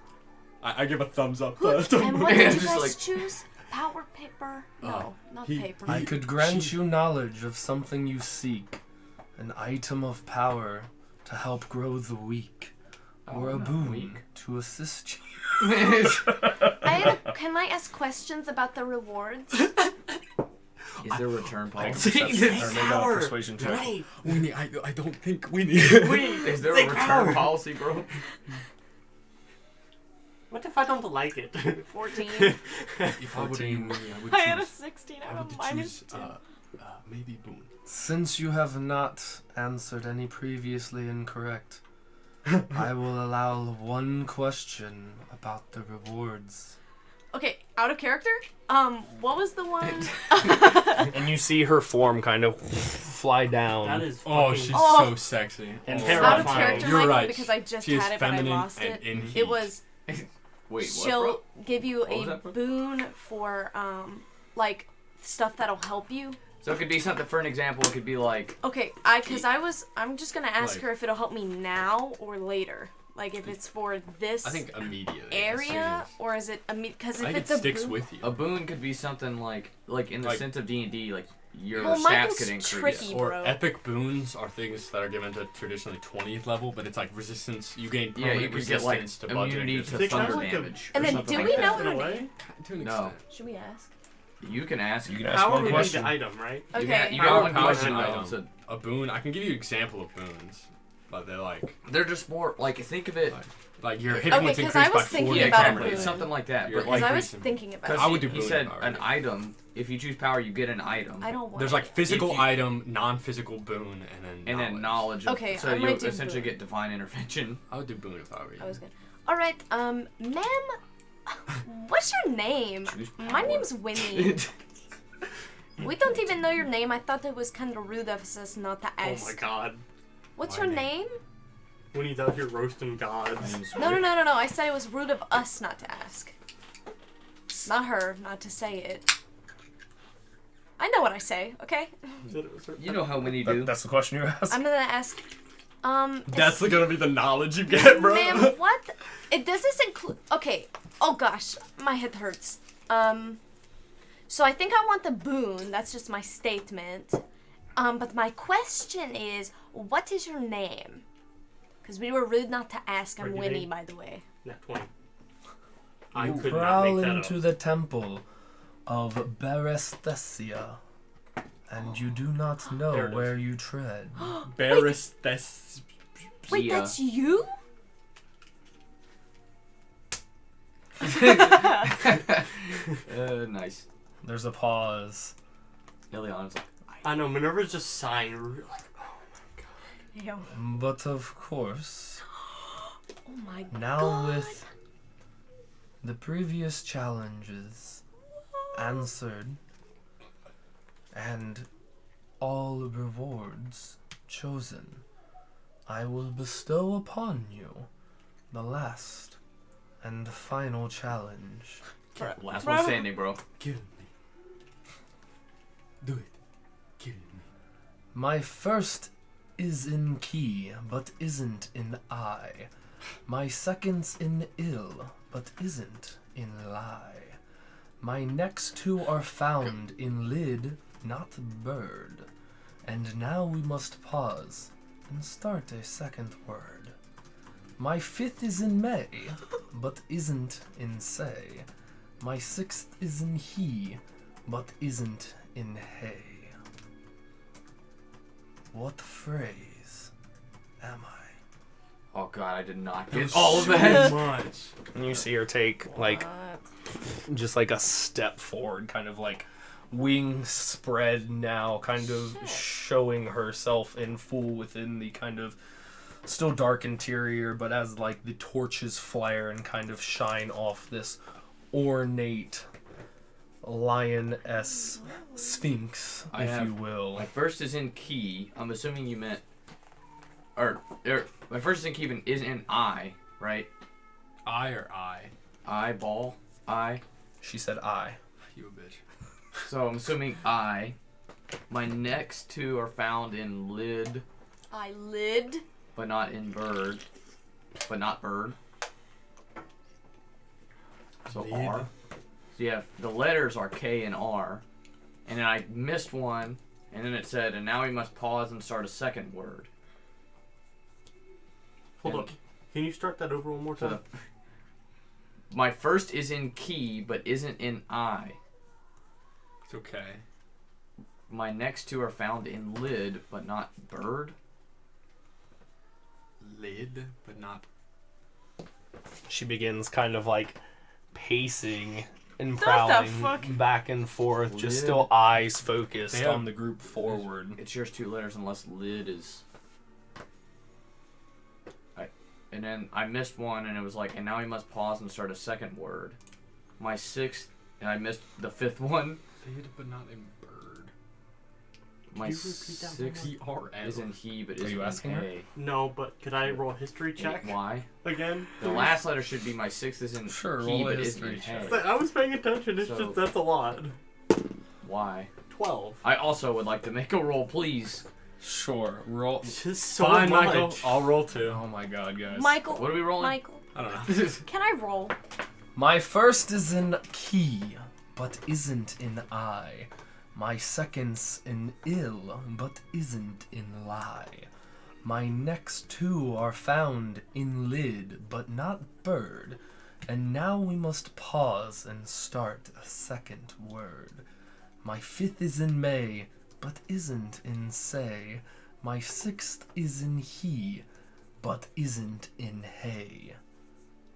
I give a thumbs up. And what Yeah, did you just guys like- choose? Power, paper? No, not he- paper. I could grant you knowledge of something you seek, an item of power to help grow the weak, or a not boon weak. to assist you. Can I ask questions about the rewards? Is there a return policy? Or maybe a persuasion check. Right. Winnie, I don't think Winnie. Is there a return policy, bro? What if I don't like it? 14. If I were you, Winnie, I would I had a choose. 16 I out would of minus choose 2. maybe boon. Since you have not answered any previously incorrect, I will allow one question about the rewards. Okay, out of character. What was the one? And you see her form kind of fly down. That is. Oh, fucking- she's so sexy. And Out of terrifying. character, You're Michael, right. because I just She is had it, but I feminine lost and it. in heat. It was. Wait, She'll what, give you What was a that, bro? boon for like stuff that'll help you. So it could be something. For an example, it could be like Okay, I'm just gonna ask Like- her if it'll help me now or later. Like if it's for this I think immediately. area or is it because I if think it's it a sticks boon, with you. a boon could be something like in the Like- sense of D&D, like your Well, stats Michael's could increase. tricky. Or bro. epic boons are things that are given to traditionally 20th level, but it's like resistance. You gain Yeah, permanent you could get like resistance to bludgeoning immunity to damage. They kinda thunder like a- damage. And or then something do like we that. know In a her way. name? To an No. extent. Should we ask? You can ask. You can ask Power one would be question. the item, right? You Okay. got Power one power question is an though. item. So A boon. I can give you an example of boons, but they're they're just more like think of it. like your hit Okay, points 'cause I increased by was thinking 40. Yeah, about a exactly. boon. It's something like that. You're But Because like I was increasing. thinking about because I would do he boon said power, an yeah. item. If you choose power, you get an item. I don't want. There's like physical If you- item, non-physical boon, and then knowledge. Of, Okay, so I you might do essentially boon. get divine intervention. I would do boon if I were you. I was good. All right, ma'am. What's your name? Choose My power. name's Winnie. We don't even know your name. I thought it was kind of rude of us not to Oh ask. my god. What's My your name. name? When he's out here roasting gods. No. I said it was rude of us not to ask. Not her, not to say it. I know what I say, okay? You know how many do. That's the question you asked. I'm gonna ask. That's gonna be the knowledge you get, bro. Ma'am, what? Does this include? Okay. Oh gosh, my head hurts. So I think I want the boon. That's just my statement. But my question is, what is your name? Because we were rude not to ask. I'm What do you Winnie, think? by the way. Nat 20. I You could not prowl make that into up. the temple of Beresthesia, and you do not There know it is. where you tread. Beresthesia. Wait, Yeah. that's you? Nice. There's a pause. Ileana's like, I know, Minerva's just sighing. Like, Ew. But of course, Oh my now god. with the previous challenges answered and all rewards chosen, I will bestow upon you the last and final challenge. last one standing, bro. Kill me. Do it. Kill me. My first is in key, but isn't in I. My second's in ill, but isn't in lie. My next two are found in lid, not bird. And now we must pause and start a second word. My fifth is in May, but isn't in say. My sixth is in he, but isn't in hay. What phrase am I? Oh god, I did not There's get all of so that. much. And you see her take like just like a step forward, kind of like wings spread now, kind of showing herself in full within the kind of still dark interior, but as like the torches flare and kind of shine off this ornate lioness sphinx, I if have- you will. My first is in key. I'm assuming you meant, or my first is in key but is in I, right? I or I? Eyeball, I. She said I. You a bitch. So I'm assuming I. My next two are found in lid, Eyelid. but not in bird, but not bird. So Lid. R. So you have the letters are K and R, and then I missed one, and then it said, and now we must pause and start a second word. hold And up. Can you start that over one more So time? my first is in key, but isn't in I. It's okay. My next two are found in lid, but not bird. Lid, but not. She begins kind of like pacing and What the prowling fuck? back and forth, just Lid. still eyes focused They have- on the group forward. It shares two letters unless lid is. And then I missed one, and it was like, and now we must pause and start a second word. My 6th, and I missed the 5th one. Lid, but not in bird. My you repeat that 6th E-R-L. is in he, but Are isn't you in asking her? hay. No, but could I roll a history check Why? again? The last letter should be my 6th is in Sure, he, roll a but isn't in history hay. check. I was paying attention. It's So- just that's a lot. Why? 12. I also would like to make a roll, please. Sure. Roll. It's just so Fine, much. Michael. I'll roll 2. Oh my god, guys. Michael. What are we rolling? Michael. I don't know. Can I roll? My first is in key, but isn't in I. My second's in ill, but isn't in lie. My next 2 are found in lid, but not bird. And now we must pause and start a second word. My 5th is in May, but isn't in say. My 6th is in he, but isn't in hay.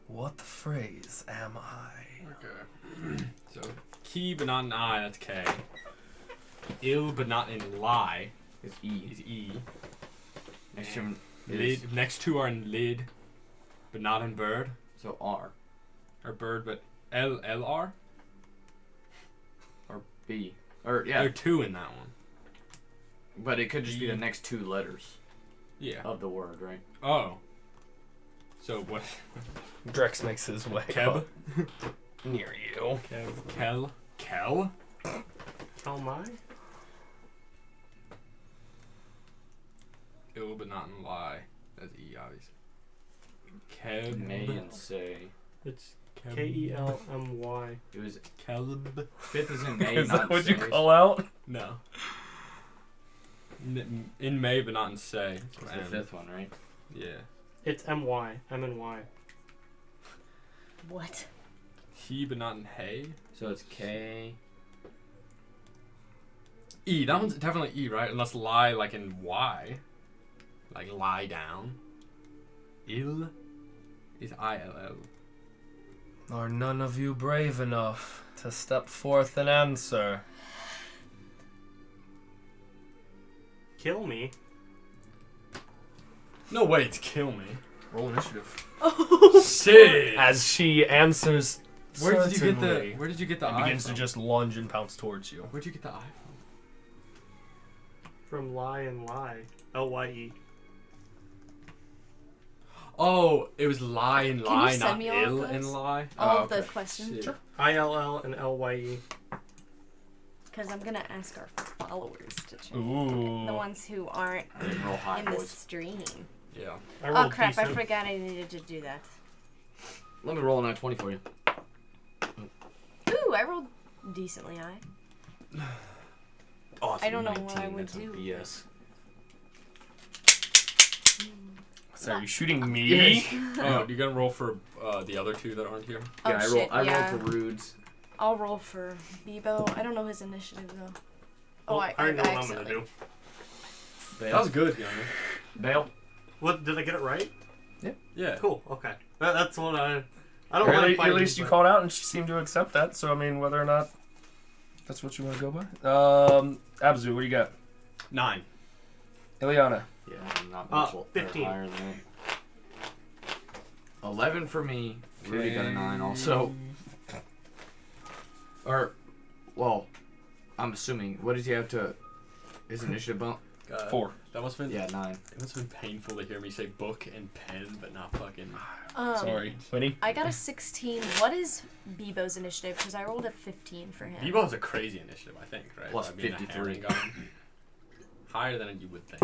What phrase am I? Okay. So, key but not in I, that's K. Ill but not in lie It's E. is E. Next to him Lid, is next 2 are in lid but not in bird. so R. Or bird but L-R? B. Or There are yeah, 2 in that one. but it could just be the E. next 2 letters Yeah. of the word, right? Oh. So what? Drex makes his way Keb? up near you. Kel? Kel? Oh my. Ill but not in lie. That's E, obviously. Keb. May and say. It's Kelmy. It was Kelb. 5th is in May, Is not that what in you say. call out? No. In May but not in say. It's the 5th one, right? Yeah. It's M-Y. M-N-Y. What? He but not in hay. So it's K. E. That one's definitely E, right? Unless lie like in Y. Like lie down. Ill is I-L-L. Are none of you brave enough to step forth and answer? Kill me. No way, it's kill me. Roll initiative. Shit! As she answers, Where did you get certainly, the? Where did you get the and eye begins from? to just lunge and pounce towards you. Where'd you get the eye from? From lie and lie. L-Y-E. Oh, it was lie and you lie, send not me all of ill those? and lie. All Oh, of the okay. questions? Shit. I-L-L and L-Y-E. Because I'm going to ask our followers to check. Ooh. The ones who aren't Didn't roll high, in the boys. stream. Yeah. I Oh rolled crap, I decent. forgot I needed to do that. Let me roll a 20 for you. Ooh, I rolled decently high. Oh, it's I don't know 19. what I would That's a do. BS. So are you shooting me? Oh, you gonna roll for the other 2 that aren't here? Oh Yeah, shit, I yeah. roll for rudes. I'll roll for Bebo. I don't know his initiative though. Oh, Well, I already know what I'm gonna accidentally- do. Bale. That was good, Fiona. Bale. What, did I get it right? Yeah. Cool, okay. That's what I don't At mind least, fighting, at least you but- called out and she seemed to accept that. So I mean, whether or not that's what you want to go by. Abzu, what do you got? 9. Ileana. Yeah, I'm not much 15. higher than that. 11 for me. Rudy got a 9 also. Or, well, I'm assuming. What does he have to? His initiative bump? 4. That must have been. Yeah, 9. It must have been painful to hear me say book and pen, but not fucking. Sorry. Winnie? I got a 16. What is Bebo's initiative? Because I rolled a 15 for him. Bebo has a crazy initiative, I think, right? Plus By being a 53. Herring gun. Higher than you would think.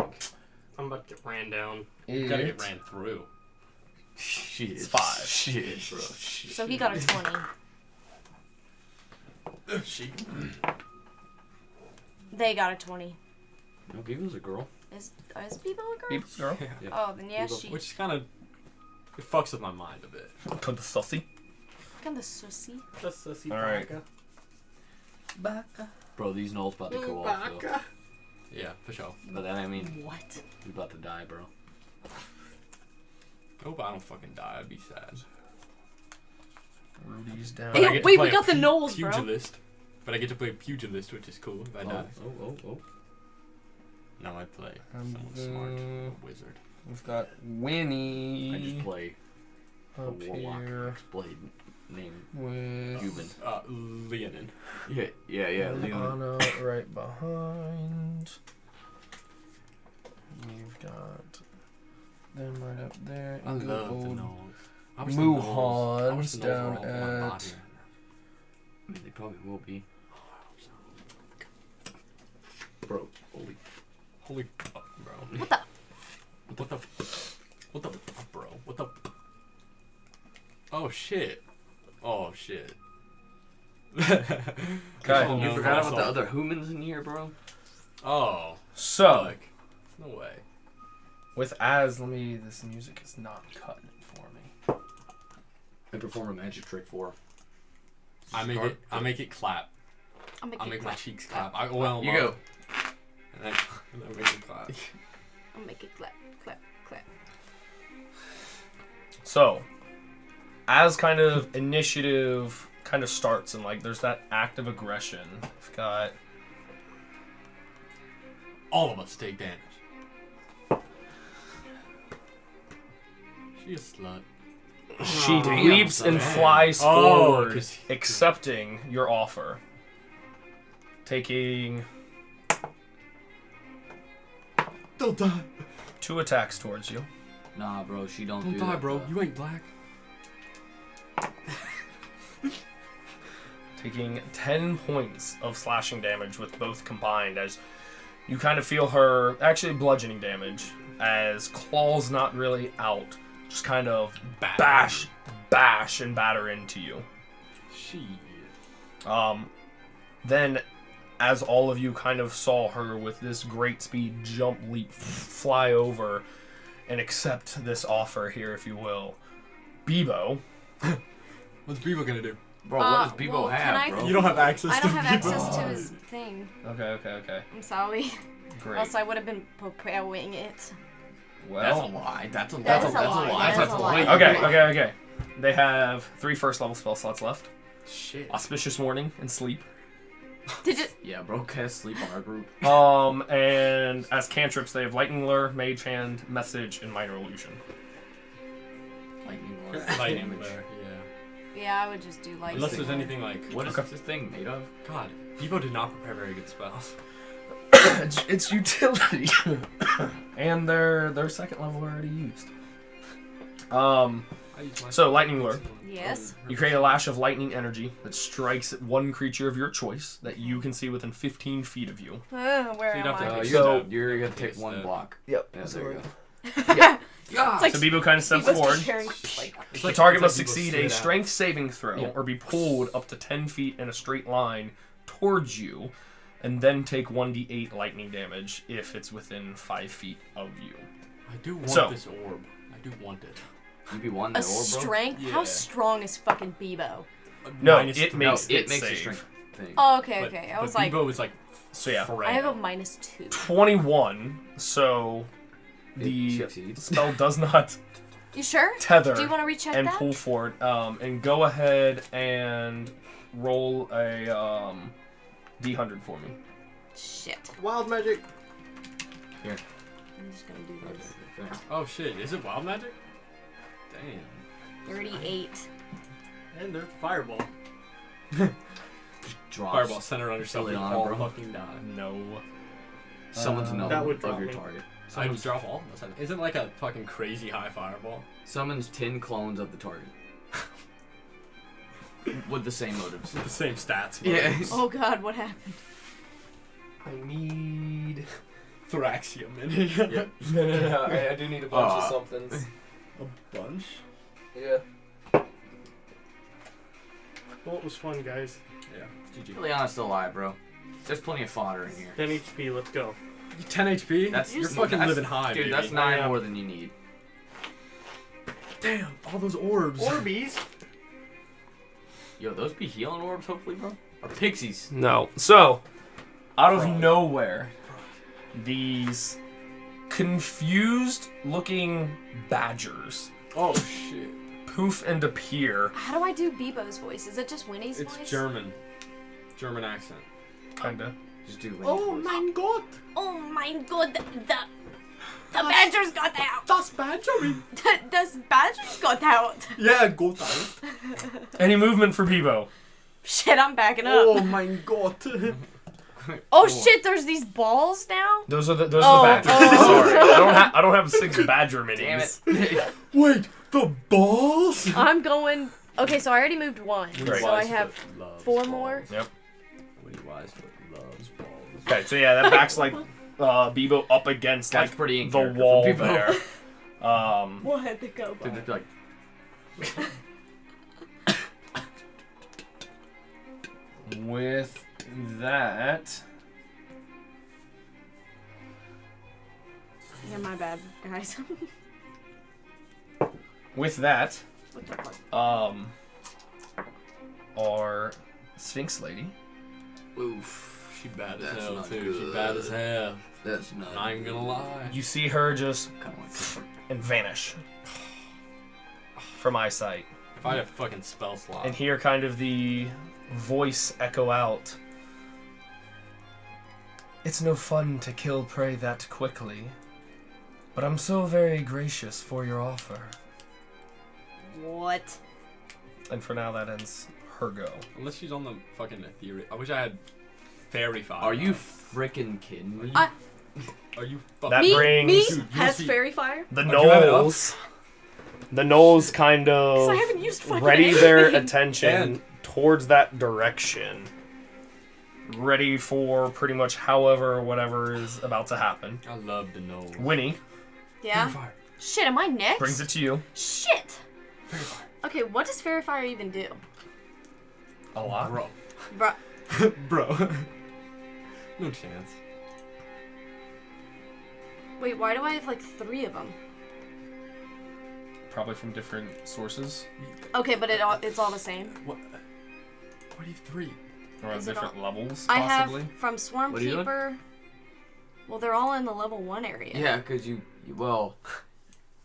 I'm about to get ran down. You gotta get ran through. Shit. It's 5. Shit, bro. Shit. So he got a 20. She. They got a 20. No, Beagle's a girl. Is Bebo a girl? Beeps, girl. Yeah. Oh, then yeah, Bebo- she. Which is kind of. It fucks with my mind a bit. Put the sussy. Kind of sussy. That's sissy All right. baka. Bro, these knolls about to go off, though. Baka. Yeah, for sure. But that, I mean, What? we about to die, bro. Hope I don't fucking die. I'd be sad. Rudy's down. Hey, But I get to wait, play we a got the Knolls, bro. Pugilist. But I get to play pugilist, which is cool if I die. Oh. Now I play someone smart, a wizard. We've got I Winnie just play a up warlock here. X-Blade. named With human. Leonin. Yeah. Anna right behind. You've got them right up there. I Good love the old nose. I wish the nose- I wish Muhan's the nose down were all over my at. body. I mean, they probably will be. Bro, Holy fuck, bro. What the? What the fuck, bro? What the? Oh shit. Oh shit. Okay. Oh, you no, forgot I about the saw- other humans in here, bro? Oh. So, Fuck. No way. with as, this music is not cutting it for me. I perform a magic trick for. I make it clap. I'll I'll make my cheeks clap. I oil them You up, go. And then make it clap. I'll make it clap, clap, clap. So, as kind of initiative kind of starts and like there's that active aggression. I've got All of us take damage. She a slut. she Damn, leaps and son. flies Oh, forward, 'cause- accepting your offer. Taking Don't die. 2 attacks towards you. Nah, bro, she don't Don't do die, that, bro. You ain't black. Taking 10 points of slashing damage with both combined as you kind of feel her, actually bludgeoning damage, as claws not really out, just kind of bash and batter into you. She. Then, as all of you kind of saw her with this great speed jump, leap, fly over, and accept this offer here, if you will, Bebo. What's Beaver gonna do? Bro, what does Bebo well, can have, I- bro? You don't have access I to don't have Bebo. access to his thing. Okay. I'm sorry. Great. Else I would have been preparing it. That's a Well, lie. That's a lie. That is a That's lie. a lie. That is a lie. okay. They have 3 first-level spell slots left. Shit. Auspicious Morning and Sleep. Did it? Yeah, bro, cast sleep on our group. And as cantrips, they have Lightning Lure, Mage Hand, Message, and Minor Illusion. Lightning Lightning damage. there, yeah. Yeah, I would just do like. Unless there's anything like. What is this thing made of? God, Bebo did not prepare very good spells. it's utility. And their second level already used. So Lightning Lure. Yes. You create a lash of lightning energy that strikes at one creature of your choice that you can see within 15 feet of you. Where So you'd am have to- I? So- you're gonna Take take a one step. block. Yep. Yeah, there you go. It's like So Bebo kind of steps Bebo's forward. preparing, like, The target it's must like Bebo succeed slid a out. strength saving throw Yeah. or be pulled up to 10 feet in a straight line towards you, and then take 1d8 lightning damage if it's within 5 feet of you. I do want So- this orb. I do want it. You be one a that orb, bro? strength. Yeah. How strong is fucking Bebo? No, Minus it three. makes No, it it makes a save. strength thing. Oh, okay, But- okay. I but was like, Bebo is like. So yeah, I have a -2. 21. So the It succeeds. spell does not You sure? tether Do you want to recheck and that? pull forward. And go ahead and roll a d100 for me. Shit. Wild magic. I'm just gonna do Okay, this. thanks. Oh shit! Is it wild magic? Damn. 38. And there's fireball. Drops. Fireball centered on yourself. Fill it You on, all bro. fucking die. No. Someone's another That would of drop your me. target. I just drop all. Isn't it like a fucking crazy high fireball? Summons 10 clones of the target. With the same motives. With the same stats. Yeah. Oh god, what happened? I need. Thoraxia mini. Yep. No. I do need a bunch of Ah. somethings. A bunch. Yeah. Well, it was fun, guys. Yeah. GG. Liliana's still alive, bro. There's plenty of fodder in here. 10 HP, let's go. 10 HP. That's You're fucking that's- living high, dude. baby. That's 9 Yeah. more than you need. Damn, all those orbs. Orbeez. Yo, those be healing orbs, hopefully, bro. Or pixies. No. So, out of Frog. nowhere, these confused looking badgers Oh shit. poof and appear. How do I do Bebo's voice? Is it just Winnie's It's voice? German. German accent. Kinda. Just do. Oh mein Gott. Oh my god, The badgers got out. Das Badgering. The badgers got out. Yeah, got out. Any movement for Bebo? Shit, I'm backing up. Oh my god. Oh shit, there's these balls now? Those are the Oh, badgers. oh. Sorry, I don't have 6 badger minis. Damn it. Wait, the balls? I'm going... Okay, so I already moved 1. Right. So I have 4 more. Yep. Winnie Wisefoot loves balls. Okay, so yeah, that backs like Bebo up against That's like pretty in the character wall for Bebo. there. We'll have to go To just be like, With that, Yeah, my bad, guys. with that, What the fuck? our Sphinx lady. Oof, she bad as That's hell not too. good. She bad as hell. that's not. I'm not even gonna lie. You see her just Kind of like and vanish from eyesight, If I had a fucking spell slot. and hear kind of the voice echo out. It's no fun to kill prey that quickly, but I'm so very gracious for your offer. What? And for now, that ends her go. Unless she's on the fucking ethereal. I wish I had fairy fire. Are you freaking kidding me? Are you fucking? That Me brings Dude, you has see- fairy fire? the Don't you have it up? gnolls. The gnolls kind Because I of haven't used fucking ready their anything. attention And- towards that direction. Ready for pretty much however or whatever is about to happen. I love the nose. Winnie Yeah? Fairy fire. Shit, am I next? brings it to you. Shit! Fairy fire. Okay, what does fairy fire even do? A lot. Bro. Bruh. Bro. No chance. Wait, why do I have like 3 of them? Probably from different sources Okay, but it's all the same. What? What do you have 3? or Is it different levels, I possibly. have from Swarm What are you doing? Keeper. Well, they're all in the level 1 area. Yeah, because well,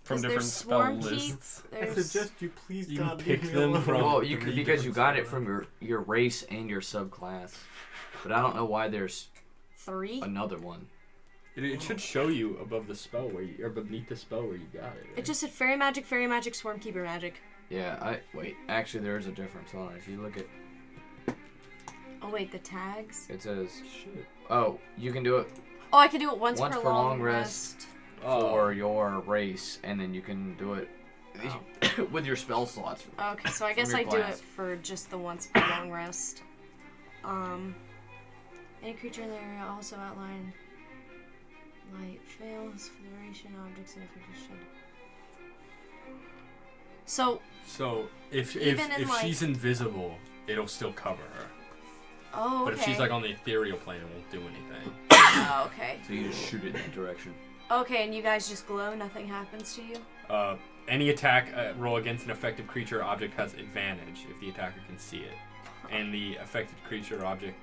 From 'Cause different there's spell Swarm lists. Keep. I There's... suggest you please You can God pick leave me them alone. from- well, you 3 could because you got it different from your race and your subclass, but I don't know why there's 3? another one. It should show you above the spell where you, or beneath the spell where you got it. Right? It just said fairy magic, Swarm Keeper magic. Yeah, wait. Actually, there's a difference. Hold on. If you look at, Oh wait, the tags? it says, Shit. oh, you can do it Oh, I can do it once Once per per long long rest. for your race, and then you can do it with your spell slots. Okay, so I From guess your I do it class. for just the once per long rest. Any creature in the area also outline light fails for the duration, objects and effects should. So, So if Even in, like- she's invisible, it'll still cover her. oh, okay. But if she's like on the ethereal plane, it won't do anything. Oh, okay. So you just shoot it in that direction. Okay, and you guys just glow, nothing happens to you? Any attack roll against an affected creature or object has advantage if the attacker can see it, and the affected creature or object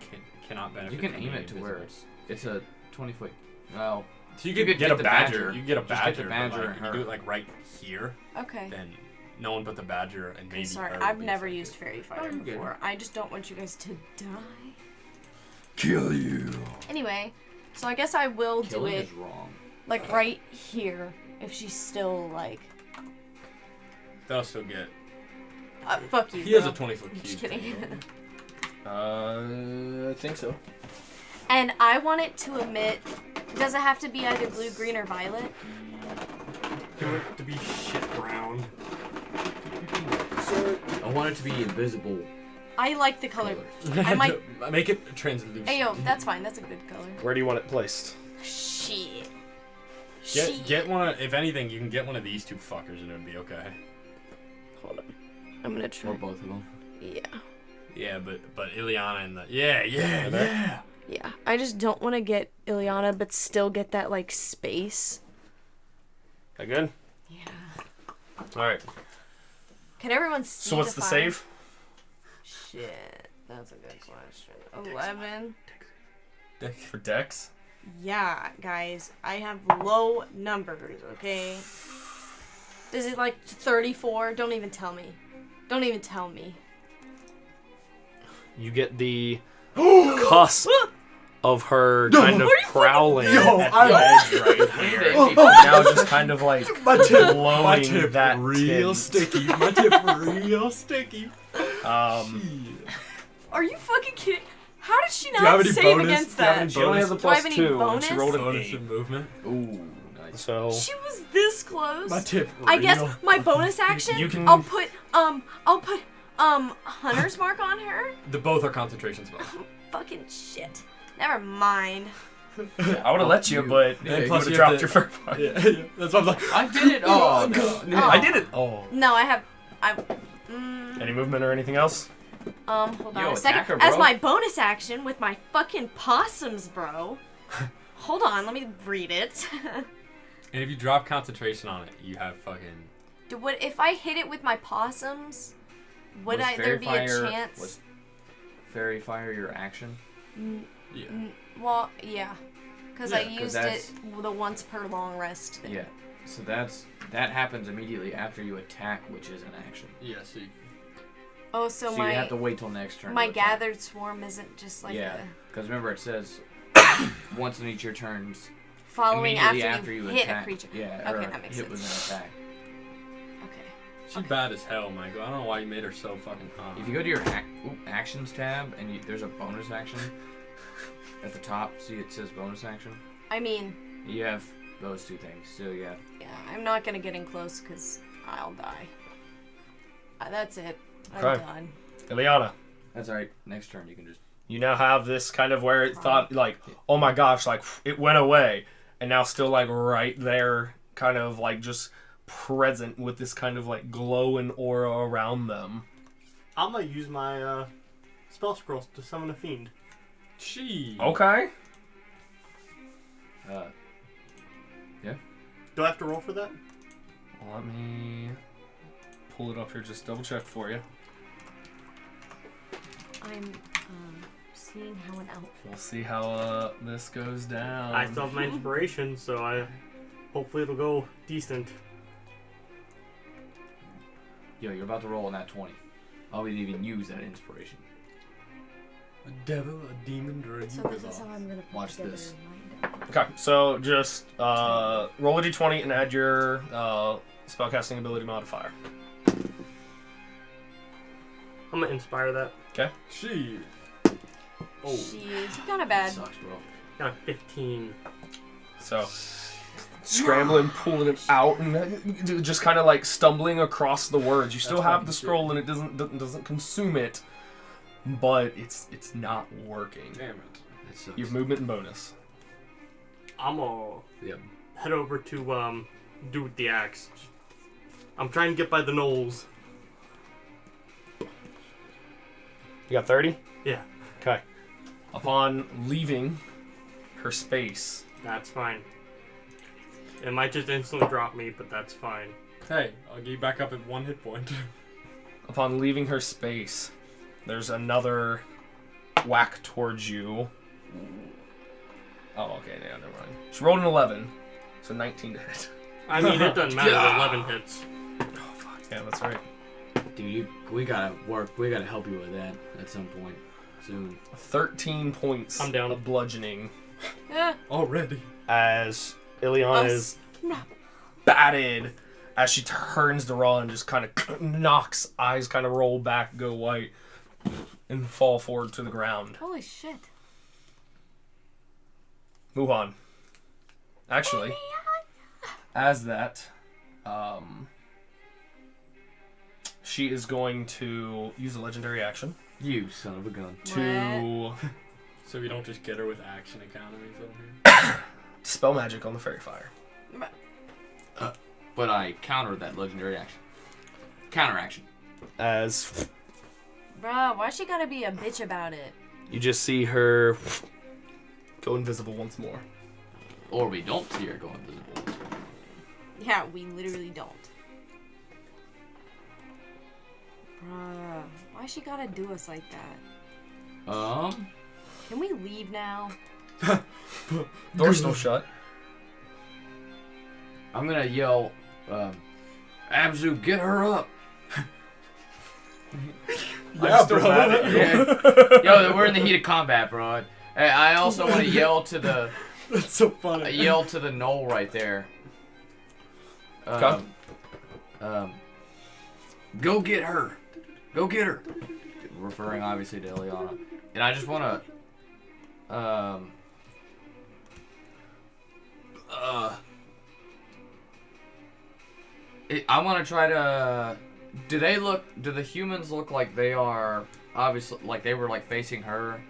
cannot benefit. You can from aim being it to where invisible. it's a 20-foot. Well, So you You could could get get a the badger. badger. You can get a Just get badger. the but, badger like, and if you her. do it like right here, Okay. then no one but the badger and maybe. Sorry, her will I've be never affected. used fairy fire you're good. before. I just don't want you guys to die. Kill you. Anyway, so I guess I will do killing it is wrong. like right here if she's still like. They'll still get. Fuck you. He has bro. a 20-foot I'm cube. just kidding. I think so. And I want it to emit. Does it have to be either blue, green, or violet? Do it to be shit brown. I want it to be invisible. I like the color. colors. I might. Make it translucent. Hey yo, that's fine. That's a good color. Where do you want it placed? Shit. Get one of. If anything, you can get one of these 2 fuckers and it'll be okay. Hold on. I'm gonna try. Or both of them. Yeah. Yeah, but Ileana and the yeah. Yeah. I just don't want to get Ileana, but still get that like space. That good? Yeah. All right. Can everyone see? So what's the fire? save? Shit, that's a good question. 11. For Dex? Yeah, guys, I have low numbers. Okay. Is it like 34? Don't even tell me. Don't even tell me. You get the cusp of her kind of prowling Yo, at I- the edge right here. Now just kind of like My tip blowing that real tint. sticky. My tip real sticky. Are you fucking kidding? How did she you have not any save bonus? against Do you have that? any She only has a Do I have plus any 2, and she bonus? rolled an Bonus 8. in movement. Ooh, nice. So She was this close. My tip I guess real. my bonus action. You can- I'll put Hunter's Mark on her. The both are concentration spells. Fucking shit. Never mind. I would have let you, but Yeah, you plus would have you dropped have your to- first part. Yeah, yeah. That's what I'm like. I did it. Oh, no. Oh. I did it. Oh. No, I have. Any movement or anything else? Hold on Yo, a second. attack her, As bro. my bonus action with my fucking possums, bro. Hold on, let me read it. And if you drop concentration on it, you have fucking. What if I hit it with my possums? Would Was there be a Fairy chance? Was Fairy Fire your action? Yeah. Well, yeah, because Yeah, I 'cause used that's- it the once per long rest thing. Yeah. So that happens immediately after you attack, which is an action. Yeah. So you, Oh, so So my you have to wait till next turn. my to attack. gathered swarm isn't just like Yeah, the because remember it says once in each of your turns, following immediately after you hit attack, a creature. Yeah, Okay, or that makes hit sense. with an attack. Okay. she's bad as hell, Michael. I don't know why you made her so fucking hot. If you go to your actions tab and there's a bonus action at the top, see it says bonus action. I mean, You have those two things. So yeah. yeah, I'm not gonna get in close because I'll die. That's it. I'm Okay. done. Ileana, That's alright. Next turn you can just. you now have this kind of where it thought like, oh my gosh, like it went away, and now still like right there, kind of like just present with this kind of like glowing aura around them. I'm gonna use my spell scrolls to summon a fiend. She. Okay. Do I have to roll for that? Let me pull it up here, just double check for you. I'm seeing how an elf. We'll see how this goes down. I still have my inspiration, so hopefully it'll go decent. Yo, you're about to roll on that 20. I would even use that inspiration. A devil, a demon, or a So this is how I'm gonna put Watch together this. my deck. Okay, so just roll a d20 and add your spellcasting ability modifier. I'm gonna inspire that. She. Oh. She's kind of bad. Sucks, bro. Got a 15. So scrambling, pulling it out, and just kind of like stumbling across the words. You still That's have fucking the shit. scroll, and it doesn't consume it, but it's not working. Damn it. That sucks. You have movement and bonus. I'm gonna Yep. head over to do with the axe. I'm trying to get by the knolls. You got 30? Yeah, Okay. Upon leaving her space, that's fine. It might just instantly drop me, but that's fine. Hey, I'll get you back up at 1 hit point. upon leaving her space, there's another whack towards you. Oh, okay, yeah, never mind. She rolled an 11, so 19 to hit. I mean, it doesn't matter. Yeah. 11 hits. Oh, fuck, yeah, that's right. Dude, we gotta work. We gotta help you with that at some point soon. 13 points I'm down. of bludgeoning Yeah. Already. as Ileana is batted as she turns to run, just kind of knocks, eyes kind of roll back, go white, and fall forward to the ground. Holy shit. Move on. Actually, as that, she is going to use a legendary action You son of a gun. to So we don't just get her with action economies over here. dispel magic on the fairy fire. But I countered that legendary action. Counter action. As Bruh, why she gotta be a bitch about it? you just see her go invisible once more. Or we don't see her go invisible. Yeah, we literally don't. Bruh, why she gotta do us like that? Can we leave now? Door's still shut. I'm gonna yell, Abzu, get her up. Yeah, still bro. mad at you. Yeah. Yo, we're in the heat of combat, bro. Hey, I also want to yell to the. That's so funny. I yell to the knoll right there. Okay. Go get her. Go get her. Referring obviously to Ileana. And I just want to. I want to try to. Do the humans look like they are obviously like they were like facing her?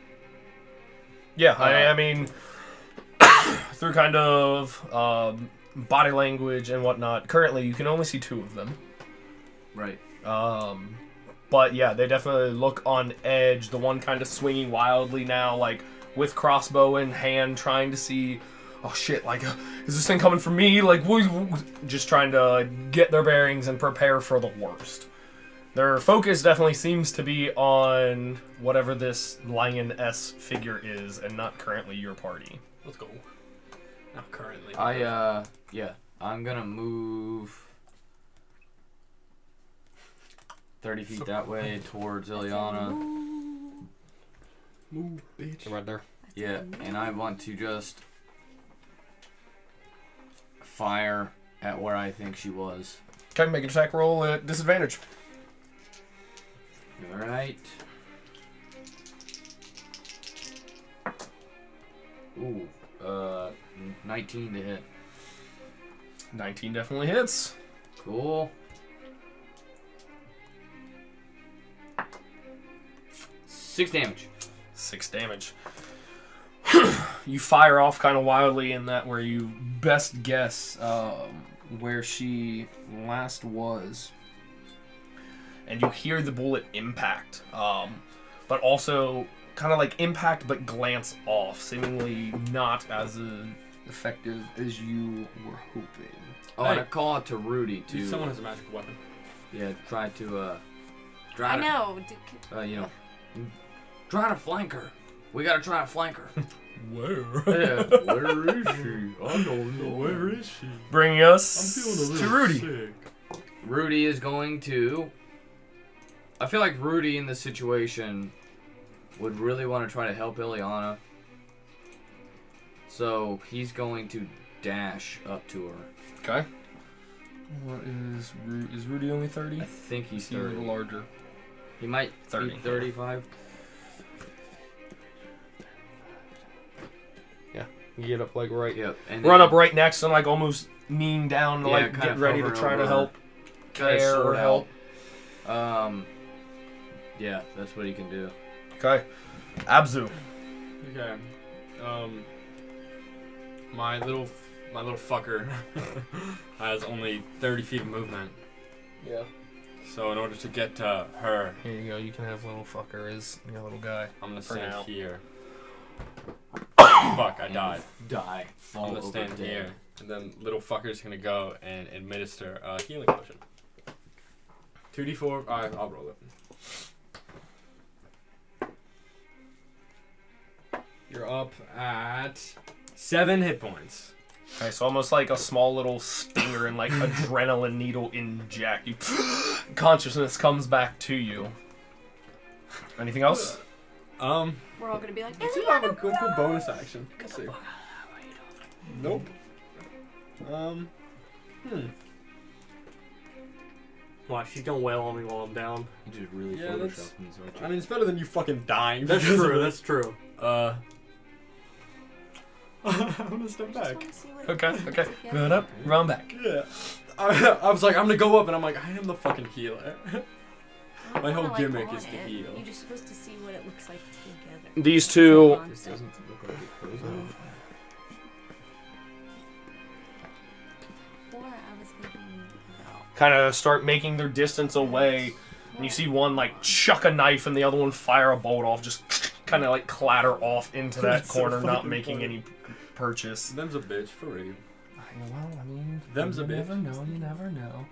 Yeah, I mean, through kind of body language and whatnot. Currently, you can only see 2 of them. Right. But yeah, they definitely look on edge. The one kind of swinging wildly now, like with crossbow in hand, trying to see. Oh shit! Like, is this thing coming for me? Like, just trying to get their bearings and prepare for the worst. Their focus definitely seems to be on whatever this lioness figure is, and not currently your party. Let's go. Not currently. Yeah. I'm gonna move 30 feet that way towards Ileana. Move, bitch. Right there. Yeah, and I want to just fire at where I think she was. Okay, make an attack roll at disadvantage. Alright. Ooh, 19 to hit. 19 definitely hits. Cool. 6 damage. 6 damage. You fire off kind of wildly in that where you best guess where she last was. And you hear the bullet impact. But also kind of like impact but glance off. Seemingly not as effective as you were hoping. Oh, and I call out to Rudy to... Someone has a magical weapon. Yeah, try to, I know. Try to flank her. We gotta try to flank her. Where? Yeah, where is she? I don't know. Where is she? Bringing us I'm feeling a to little Rudy. sick. Rudy is going to... I feel like Rudy in this situation would really want to try to help Ileana. So he's going to dash up to her. Okay. What is Rudy only 30? I think he's He's a 30. little larger. He might 30. be 35. You get up like right. Yep. And Run then- up right next and like almost kneeing down to Yeah, like kind get of ready to hovering try to over help Kinda care or sort help. out. Yeah, that's what he can do. Okay. Abzu. Okay. My little fucker has only 30 feet of movement. Yeah. So in order to get to her, Here you go. You can have little fucker as your little guy. I'm gonna For stand now. here. Fuck, I died. Die. I'm Fall gonna over stand dead. here, and then little fucker's gonna go and administer a healing potion. 2d4. I'll roll it. You're up at 7 hit points. Okay, so almost like a small little stinger and like adrenaline needle inject. You consciousness comes back to you. Anything else? We're all gonna be like, Let's see if I have a cool bonus action. Let's see. Nope. Watch, she's gonna wail on me while I'm down. You just really Yeah, photoshopped that's- these, aren't you? I mean, it's better than you fucking dying. That's because of true. it. That's true. I'm gonna step I just back. wanna see what it Okay, looks okay. like. Run up, run back. Yeah. I was like, I'm gonna go up, and I'm like, I am the fucking healer. I don't My whole wanna, gimmick on is to it. heal. You're just supposed to see what it looks like together. These two This doesn't look like a prison. Or I was thinking about. kind of start making their distance away, and you see one like chuck a knife and the other one fire a bolt off, just kind of like clatter off into that That's so corner, not fucking making funny. any purchase. Them's a bitch for real. Well, I mean, Them's a you bitch. never know. You never know.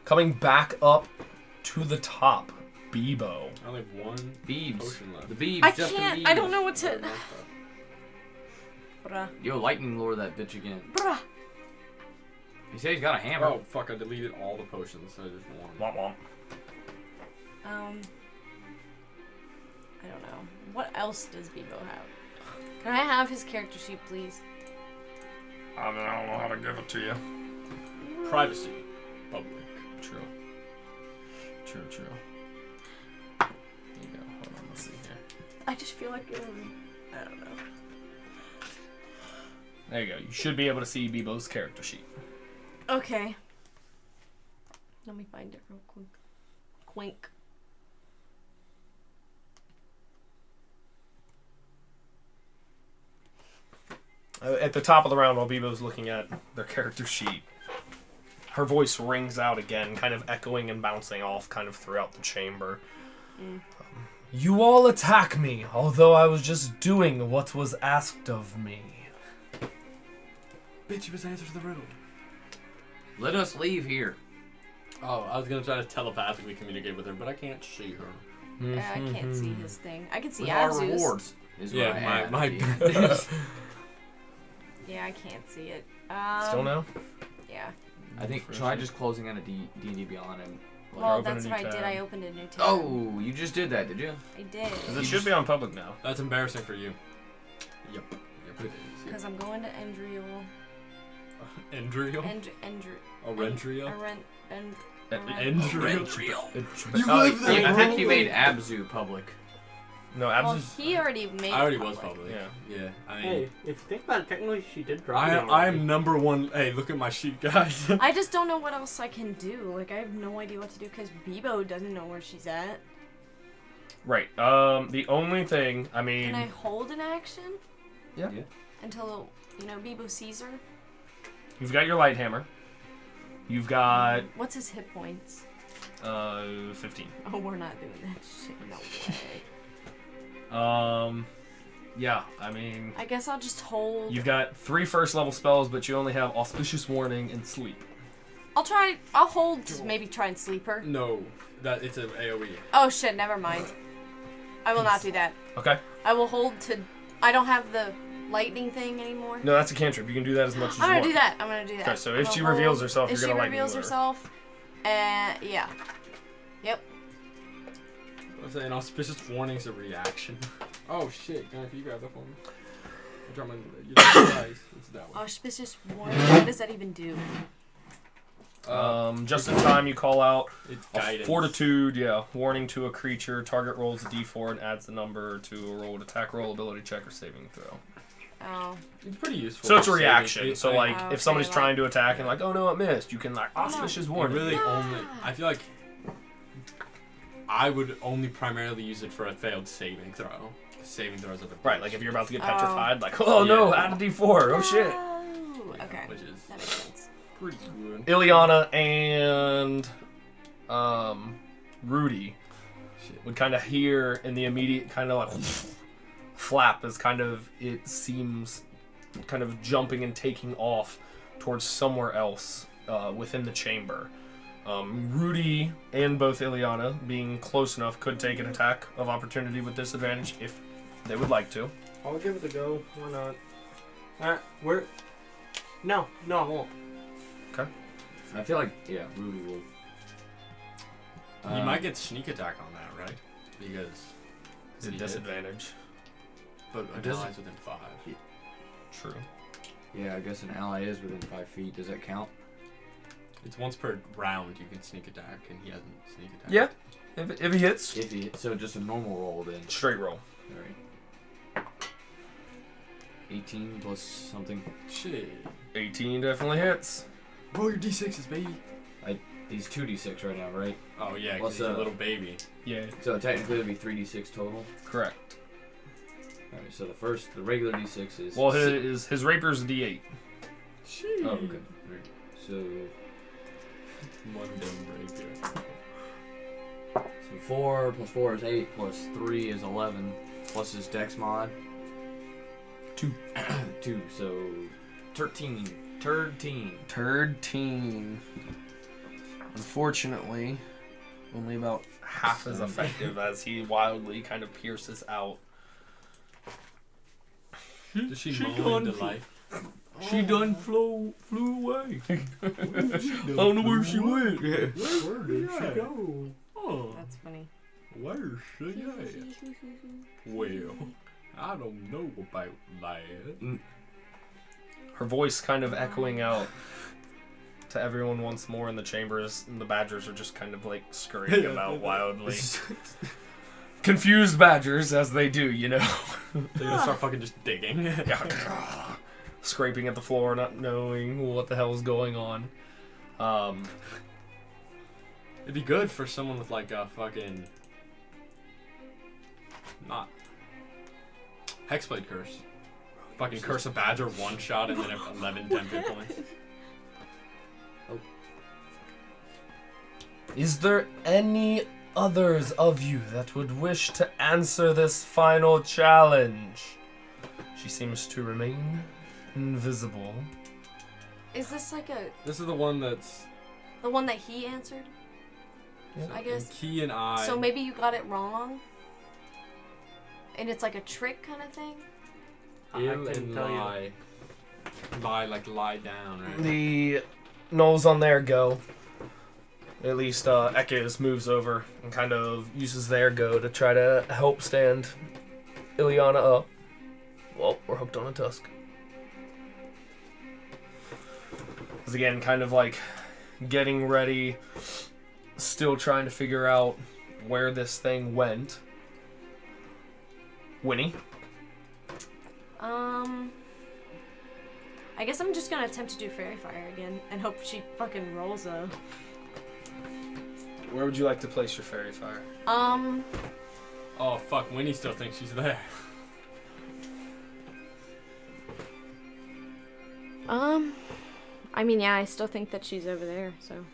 Coming back up to the top, Bebo. I only have one Beebs. potion left. The Beebs. I just the can't. I don't Beebs. know what to. Bruh. Yo, lightning lure that bitch again. Bruh. He said he's got a hammer. Oh fuck! I deleted all the potions. So I just one. Womp womp. I don't know. What else does Bebo have? Can I have his character sheet, please? I mean, I don't know how to give it to you. Privacy. Public. True. There you go. Hold on, let's see here. I just feel like I don't know. There you go. You should be able to see Bebo's character sheet. Okay. Let me find it real quick. Quink. At the top of the round, while Bebo's looking at their character sheet, her voice rings out again, kind of echoing and bouncing off kind of throughout the chamber. You all attack me, although I was just doing what was asked of me. Bitch, you was answer to the riddle. Let us leave here. Oh, I was gonna try to telepathically communicate with her, but I can't see her. Yeah, I can't see his thing. I can see With our Abzu's. rewards. Is what I Yeah, have. my Yeah, I can't see it. Still no? Yeah. I think try just closing out a D&D Beyond and. Well, open a that's new what I tab. did. I opened a new tab. Oh, you just did that, did you? I did. 'Cause it should be on public now. That's embarrassing for you. Yep, it is. Because I'm going to Endriel. Endriel? Endriel. Endriel. I think you made Abzu public. No, Well, Abzu's... he already made I already it was public. public. Yeah. Yeah. I mean, Hey, if you think about it, technically she did drop me I already. am number one. Hey, look at my sheet, guys. I just don't know what else I can do. Like, I have no idea what to do because Bebo doesn't know where she's at. Right. The only thing, I mean... Can I hold an action? Yeah. Until, Bebo sees her? You've got your light hammer. You've got... What's his hit points? 15. Oh, we're not doing that shit. No way. Yeah, I mean... I guess I'll just hold. You've got 3 first level spells, but you only have Auspicious Warning and Sleep. I'll hold to maybe try and sleep her. No, that it's an AoE. Oh shit, never mind. I will not do that. Okay. I will hold to... I don't have the lightning thing anymore. No, that's a cantrip. You can do that as much as you want. I'm gonna do that. Okay, so if I'm she gonna reveals hold- herself, if you're gonna she lightning reveals her. herself, yeah. Yep. I was saying auspicious warning's a reaction. Oh shit! Can you grab that for me? I dropped my. You guys. It's that one. Auspicious warning. What does that even do? Just in time, you call out It's a guidance. Fortitude, warning to a creature. Target rolls a d4 and adds the number to a rolled attack roll, ability check, or saving throw. Oh. It's pretty useful. So it's a for saving. reaction. So like, Oh, if somebody's okay, trying to attack and like, oh no, it missed, you can like auspicious You warning. really only. I feel like I would only primarily use it for a failed saving throw. Saving throws of a Right, like if you're about to get petrified, like, oh no, add a d4, oh shit. Oh, okay. Which is That makes sense. pretty good. Ileana and Rudy Shit. would kind of hear in the immediate kind of like flap as kind of it seems kind of jumping and taking off towards somewhere else within the chamber. Rudy and both Ileana, being close enough, could take an attack of opportunity with disadvantage if they would like to. I'll give it a go. Why not? Alright, where? No, I won't. I feel like, Ruby will. You might get sneak attack on that, right? Because It's a disadvantage. But a Does it- ally's within 5. True. Yeah, I guess an ally is within 5 feet. Does that count? It's once per round you can sneak attack, and he hasn't sneak attacked. Yeah, if he hits, If he, so just a normal roll then. straight roll. Alright. 18 plus something. Shit. 18 definitely hits. Roll your d6s, baby. He's 2d6 right now, right? Oh yeah, 'cause What's he's a up? little baby. Yeah, So technically it'd be 3d6 total. correct. Alright, so the regular d6 is. Well, his rapier's a d8. Shit. Oh, okay. Alright. So, One dumb rapier. so 4 plus 4 is 8, plus 3 is 11, plus his dex mod. 2. 2, so 13. Turd teen. Turd teen. Unfortunately, only about half as effective as he wildly kind of pierces out. Does she moan into life? She done flew away. I don't know where she went. Where did she go? Oh. That's funny. Where should I? Well, I don't know about that. Her voice kind of echoing out to everyone once more in the chambers, and the badgers are just kind of like scurrying about wildly. Confused badgers, as they do, you know. They're gonna start fucking just digging. Scraping at the floor, not knowing what the hell is going on. It'd be good for someone with like a fucking... Not... Hexblade curse. Fucking curse a badger one shot and then 11 10 points. Is there any others of you that would wish to answer this final challenge? She seems to remain invisible. Is this like a... This is the one that's... The one that he answered? Yeah. I guess. Key and I... So maybe you got it wrong? And it's like a trick kind of thing? Ill and lie. Lie, like lie down, right? The gnolls on their go. At least Ekis moves over and kind of uses their go to try to help stand Ileana up. Well, we're hooked on a tusk. Because again, kind of like getting ready, still trying to figure out where this thing went. Winnie? I guess I'm just gonna attempt to do Fairy Fire again and hope she fucking rolls a... Where would you like to place your Fairy Fire? Oh fuck, Winnie still thinks she's there. I mean, yeah, I still think that she's over there, so...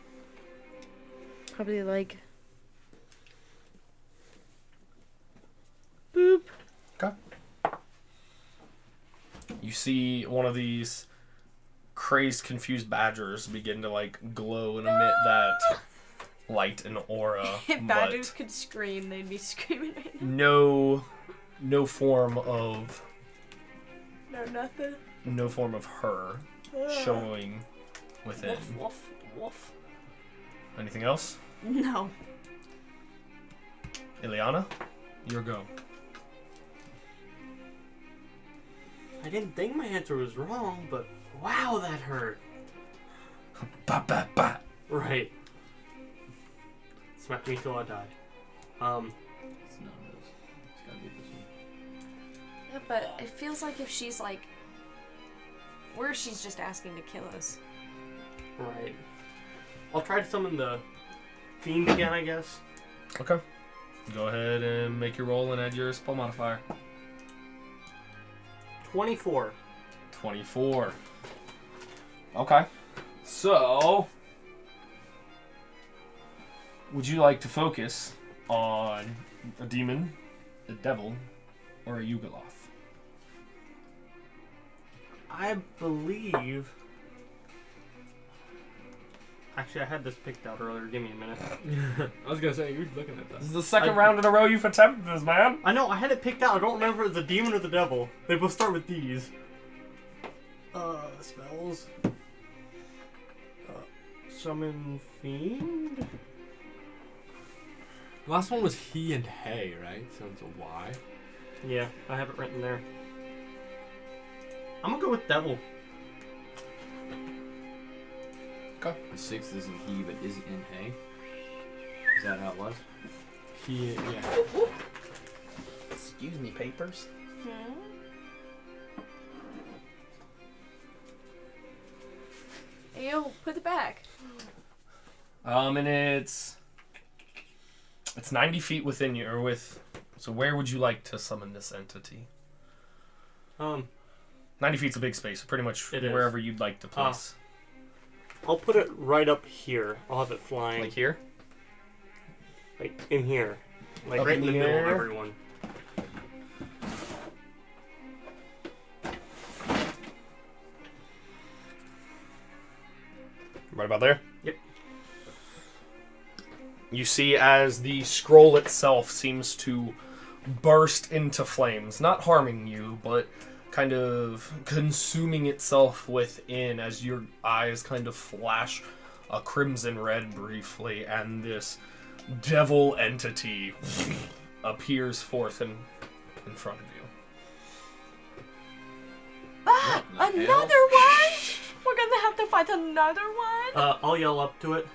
Probably like... Boop. Okay. You see one of these crazed, confused badgers begin to like glow and emit that light and aura. If badgers could scream, they'd be screaming right now. No form of... No, nothing. No form of her showing within. Woof, woof, woof. Anything else? No. Ileana, your go. I didn't think my answer was wrong, but wow, that hurt. Ba ba ba. Right. Smack me till I die. It's none of those. It's gotta be this one. Yeah, but it feels like if she's like... Or she's just asking to kill us. Right. I'll try to summon the fiend again, I guess. Okay. Go ahead and make your roll and add your spell modifier. 24. 24. Okay. So, would you like to focus on a demon, a devil, or a Yugoloth? I believe... Actually, I had this picked out earlier. Give me a minute. I was gonna say, you're looking at that. This is the second round in a row you've attempted this, man. I know, I had it picked out. I don't remember if it's the demon or the devil. They both start with D's. Spells. Summon fiend? Last one was he and hey, right? So it's a Y. Yeah, I have it written there. I'm gonna go with devil. Okay. The sixth isn't he, but is in hay. Is that how it was? He, yeah. Excuse me, papers. Ew, put it back. And it's 90 feet within you, or with. So where would you like to summon this entity? 90 feet's a big space, so pretty much It is. wherever you'd like to place. I'll put it right up here. I'll have it flying. Like here? Like in here. Like Up right in the in the middle of air? everyone. Right about there? Yep. You see as the scroll itself seems to burst into flames, not harming you, but kind of consuming itself within as your eyes kind of flash a crimson red briefly, and this devil entity appears forth in front of you. Another one? We're gonna have to fight another one? I'll yell up to it.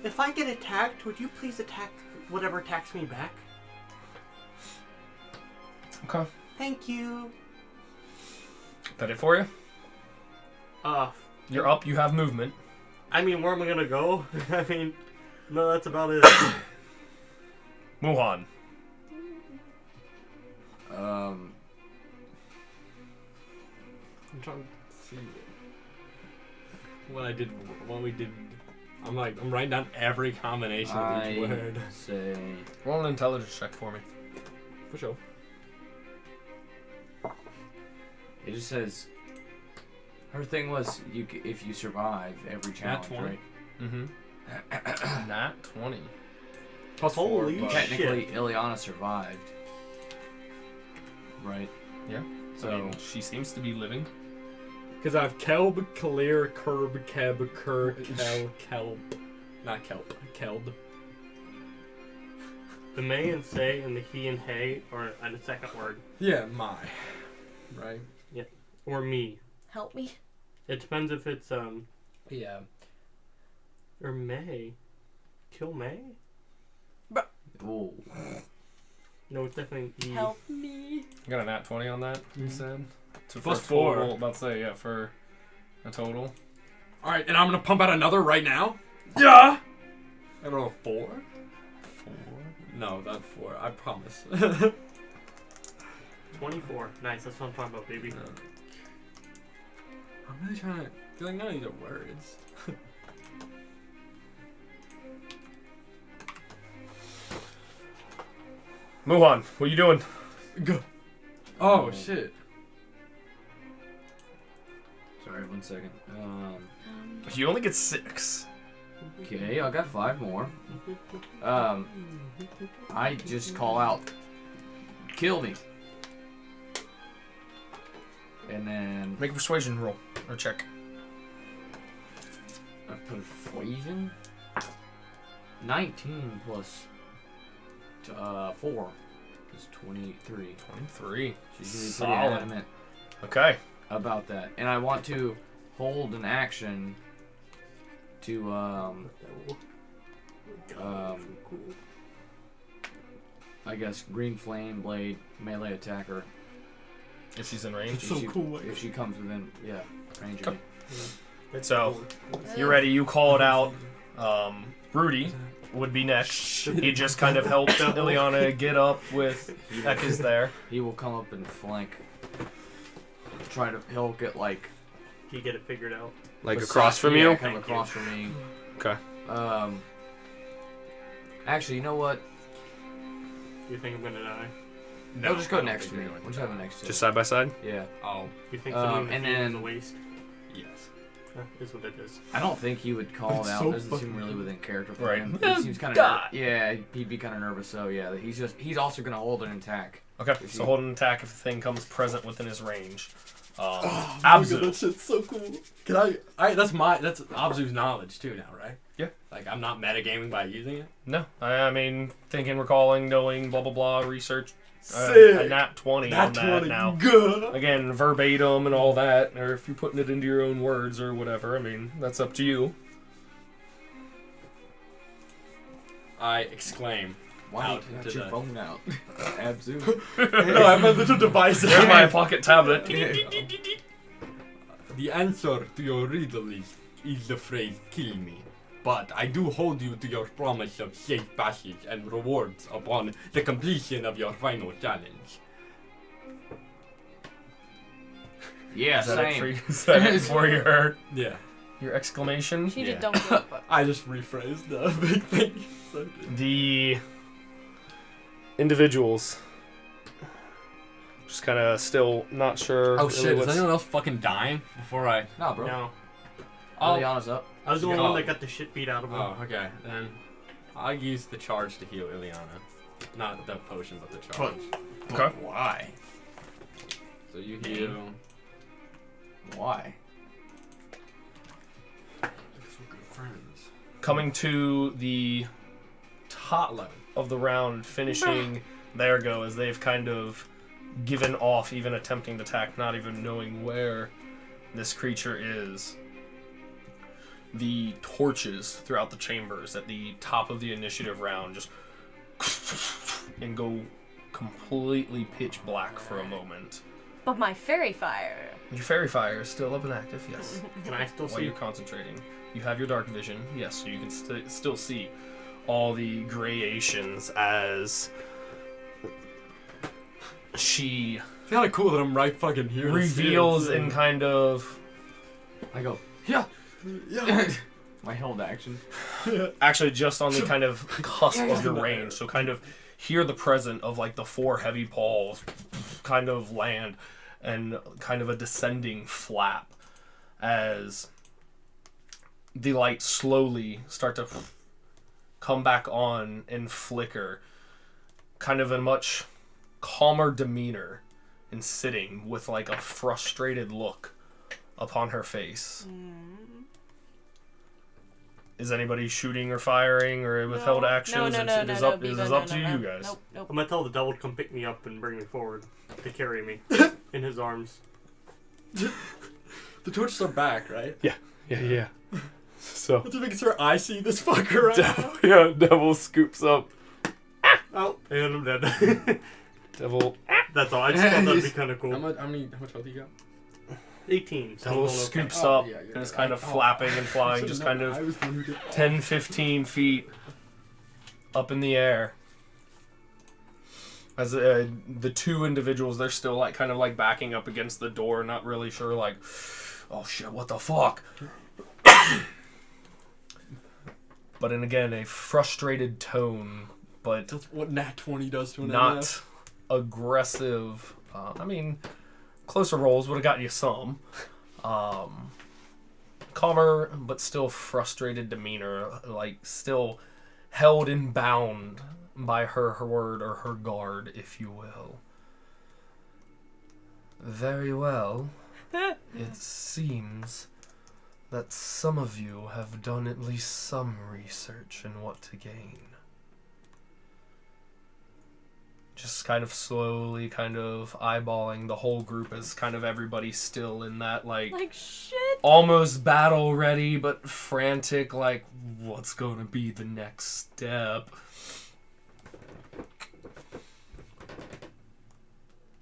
If I get attacked, would you please attack whatever attacks me back? Okay. Thank you. That it for you? You're up, you have movement. I mean, where am I gonna go? I mean, no, that's about it. Muhan. I'm trying to see when we did. I'm writing down every combination of each word. Say. Roll an intelligence check for me. For sure. It just says. Her thing was if you survive every challenge, 20. right? Mm-hmm. Nat 20. Plus Holy 4. Technically, Ileana survived. Right? Yeah. So I mean, she seems to be living. Because I have Kelb, Kalir, Curb, Keb, Ker, Kel, Kelp. Not Kelp. Kelb. The may and say and the he and hey are at a second word. Yeah, my. Right? Or me. Help me. It depends if it's Yeah. or may. Kill may? ooh. No, it's definitely E. Help me. You got a nat 20 on that, you said? So Plus for a total, 4. about to say, yeah, for a total. Alright, and I'm gonna pump out another right now? Yeah! I roll a 4? 4? No, not 4. I promise. 24. Nice, that's what I'm talking about, baby. I'm really trying to feel like none of these are words. Muhan, what are you doing? Go. Oh shit. Sorry, 1 second. You only get 6. Okay, I got 5 more. I just call out, kill me. And then Make a persuasion roll, or check. I persuasion. 19 plus 4 is 23. 23. She's gonna be Solid. pretty adamant Okay. about that. And I want to hold an action to I guess green flame blade melee attacker. If she's in range. If she comes within range of me. So, you're ready, you call it out. Rudy would be next. He just kind of helped Ileana get up with Ekka's there. He will come up and flank. He'll get like You get it figured out. Like beside- across from yeah, you? kind of across from me. Okay. Actually, you know what? You think I'm gonna die? No, We'll just go I don't next think to me. you're going We'll just have it next to Just me. side by side? Yeah. Oh, You think And something in the then- the waist? yes. Is what it is. I don't think he would call It's it out. so Doesn't seem fucking really within character for Right. him. He seems kind of yeah. He'd be kind of nervous. So yeah, he's also gonna hold an attack. Okay, so hold an attack if the thing comes present within his range. That Abzu. shit's so cool. Can that's Abzu's knowledge too now, right? Yeah. Like I'm not metagaming by using it. No, I mean, thinking, recalling, knowing, blah, blah, blah, research. Sick. A nat 20 Nat on that 20. now. Good. Again, verbatim and all that, or if you're putting it into your own words or whatever, I mean, that's up to you. I exclaim. Why Out do you into got your the- phone out? Abzu. No, I have my little device. Here's my pocket tablet. The answer to your riddle is the phrase "kill me." But I do hold you to your promise of safe passage and rewards upon the completion of your final challenge. Yeah, Is that it for same. you? Is that it for Yeah. your exclamation? She Yeah. just don't give a fuck. I just rephrased the big thing. So good. The individuals just kind of still not sure. Oh really shit, is what's- anyone else fucking dying before I... Nah, bro. No. Ileana's up. I was the only Oh. one that got the shit beat out of him. Oh, okay. Then I'll use the charge to heal Ileana. Not the potion, but the charge. Okay. Why? So you heal... Why? We're good friends. Coming to the top of the round finishing their go as they've kind of given off, even attempting to attack, not even knowing where this creature is. The torches throughout the chambers at the top of the initiative round just and go completely pitch black for a moment. But my fairy fire. Your fairy fire is still up and active, yes. Can I still While see? you're concentrating. You have your dark vision, yes, so you can still see all the grayations as she It's kind of cool that I'm right fucking here. reveals in kind of... I go, yeah. My held action. Actually, just on the kind of cusp of your range, so kind of hear the present of like the 4 heavy paws kind of land and kind of a descending flap as the lights slowly start to come back on and flicker, kind of a much calmer demeanor and sitting with like a frustrated look upon her face. Is anybody shooting or firing or withheld actions? It is up to you guys. Nope. I'm gonna tell the devil to come pick me up and bring me forward to carry me in his arms. The torches are back, right? Yeah. So Let's make sure I see this fucker right now. Devil scoops up. Oh, and I'm dead. Devil That's all. I just thought that'd be kind of cool. How much health you got? 18. So Devil I'm going okay. scoops Oh, up yeah, and is kind of flapping and flying, just kind of I was the one who did 10, 15 feet up in the air. As the 2 individuals, they're still like kind of like backing up against the door, not really sure, like, oh shit, what the fuck? But in again, a frustrated tone, but That's what Nat 20 does to an not MF. aggressive. I mean, closer rolls would have gotten you some. Calmer, but still frustrated demeanor, like still held and bound by her word or her guard, if you will. Very well. It seems that some of you have done at least some research in what to gain. Just kind of slowly kind of eyeballing the whole group as kind of everybody still in that like shit. almost battle ready but frantic, like what's going to be the next step.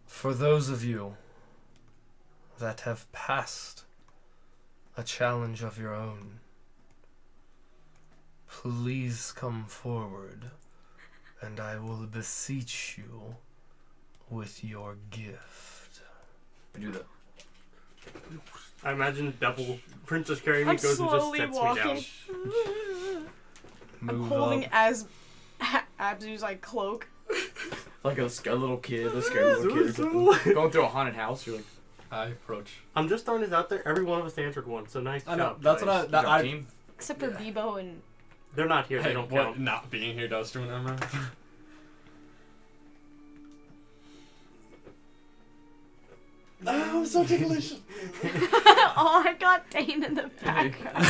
For those of you that have passed a challenge of your own, please come forward and I will beseech you with your gift. I do that. I imagine the devil princess carrying me I'm goes and just slowly sets walking. me I'm Move holding up. Abzu's like cloak. Like a little kid, a scared little kid or something. Going through a haunted house, you're like, I approach. I'm just throwing this out there. Every one of us answered one, so nice I know. job. That's guys. what that "Good I. team." Except for Bebo and... They're not here. They Hey, don't what count. not being here does to an MF? Oh, I'm so ticklish. Oh, I got Dane in the background.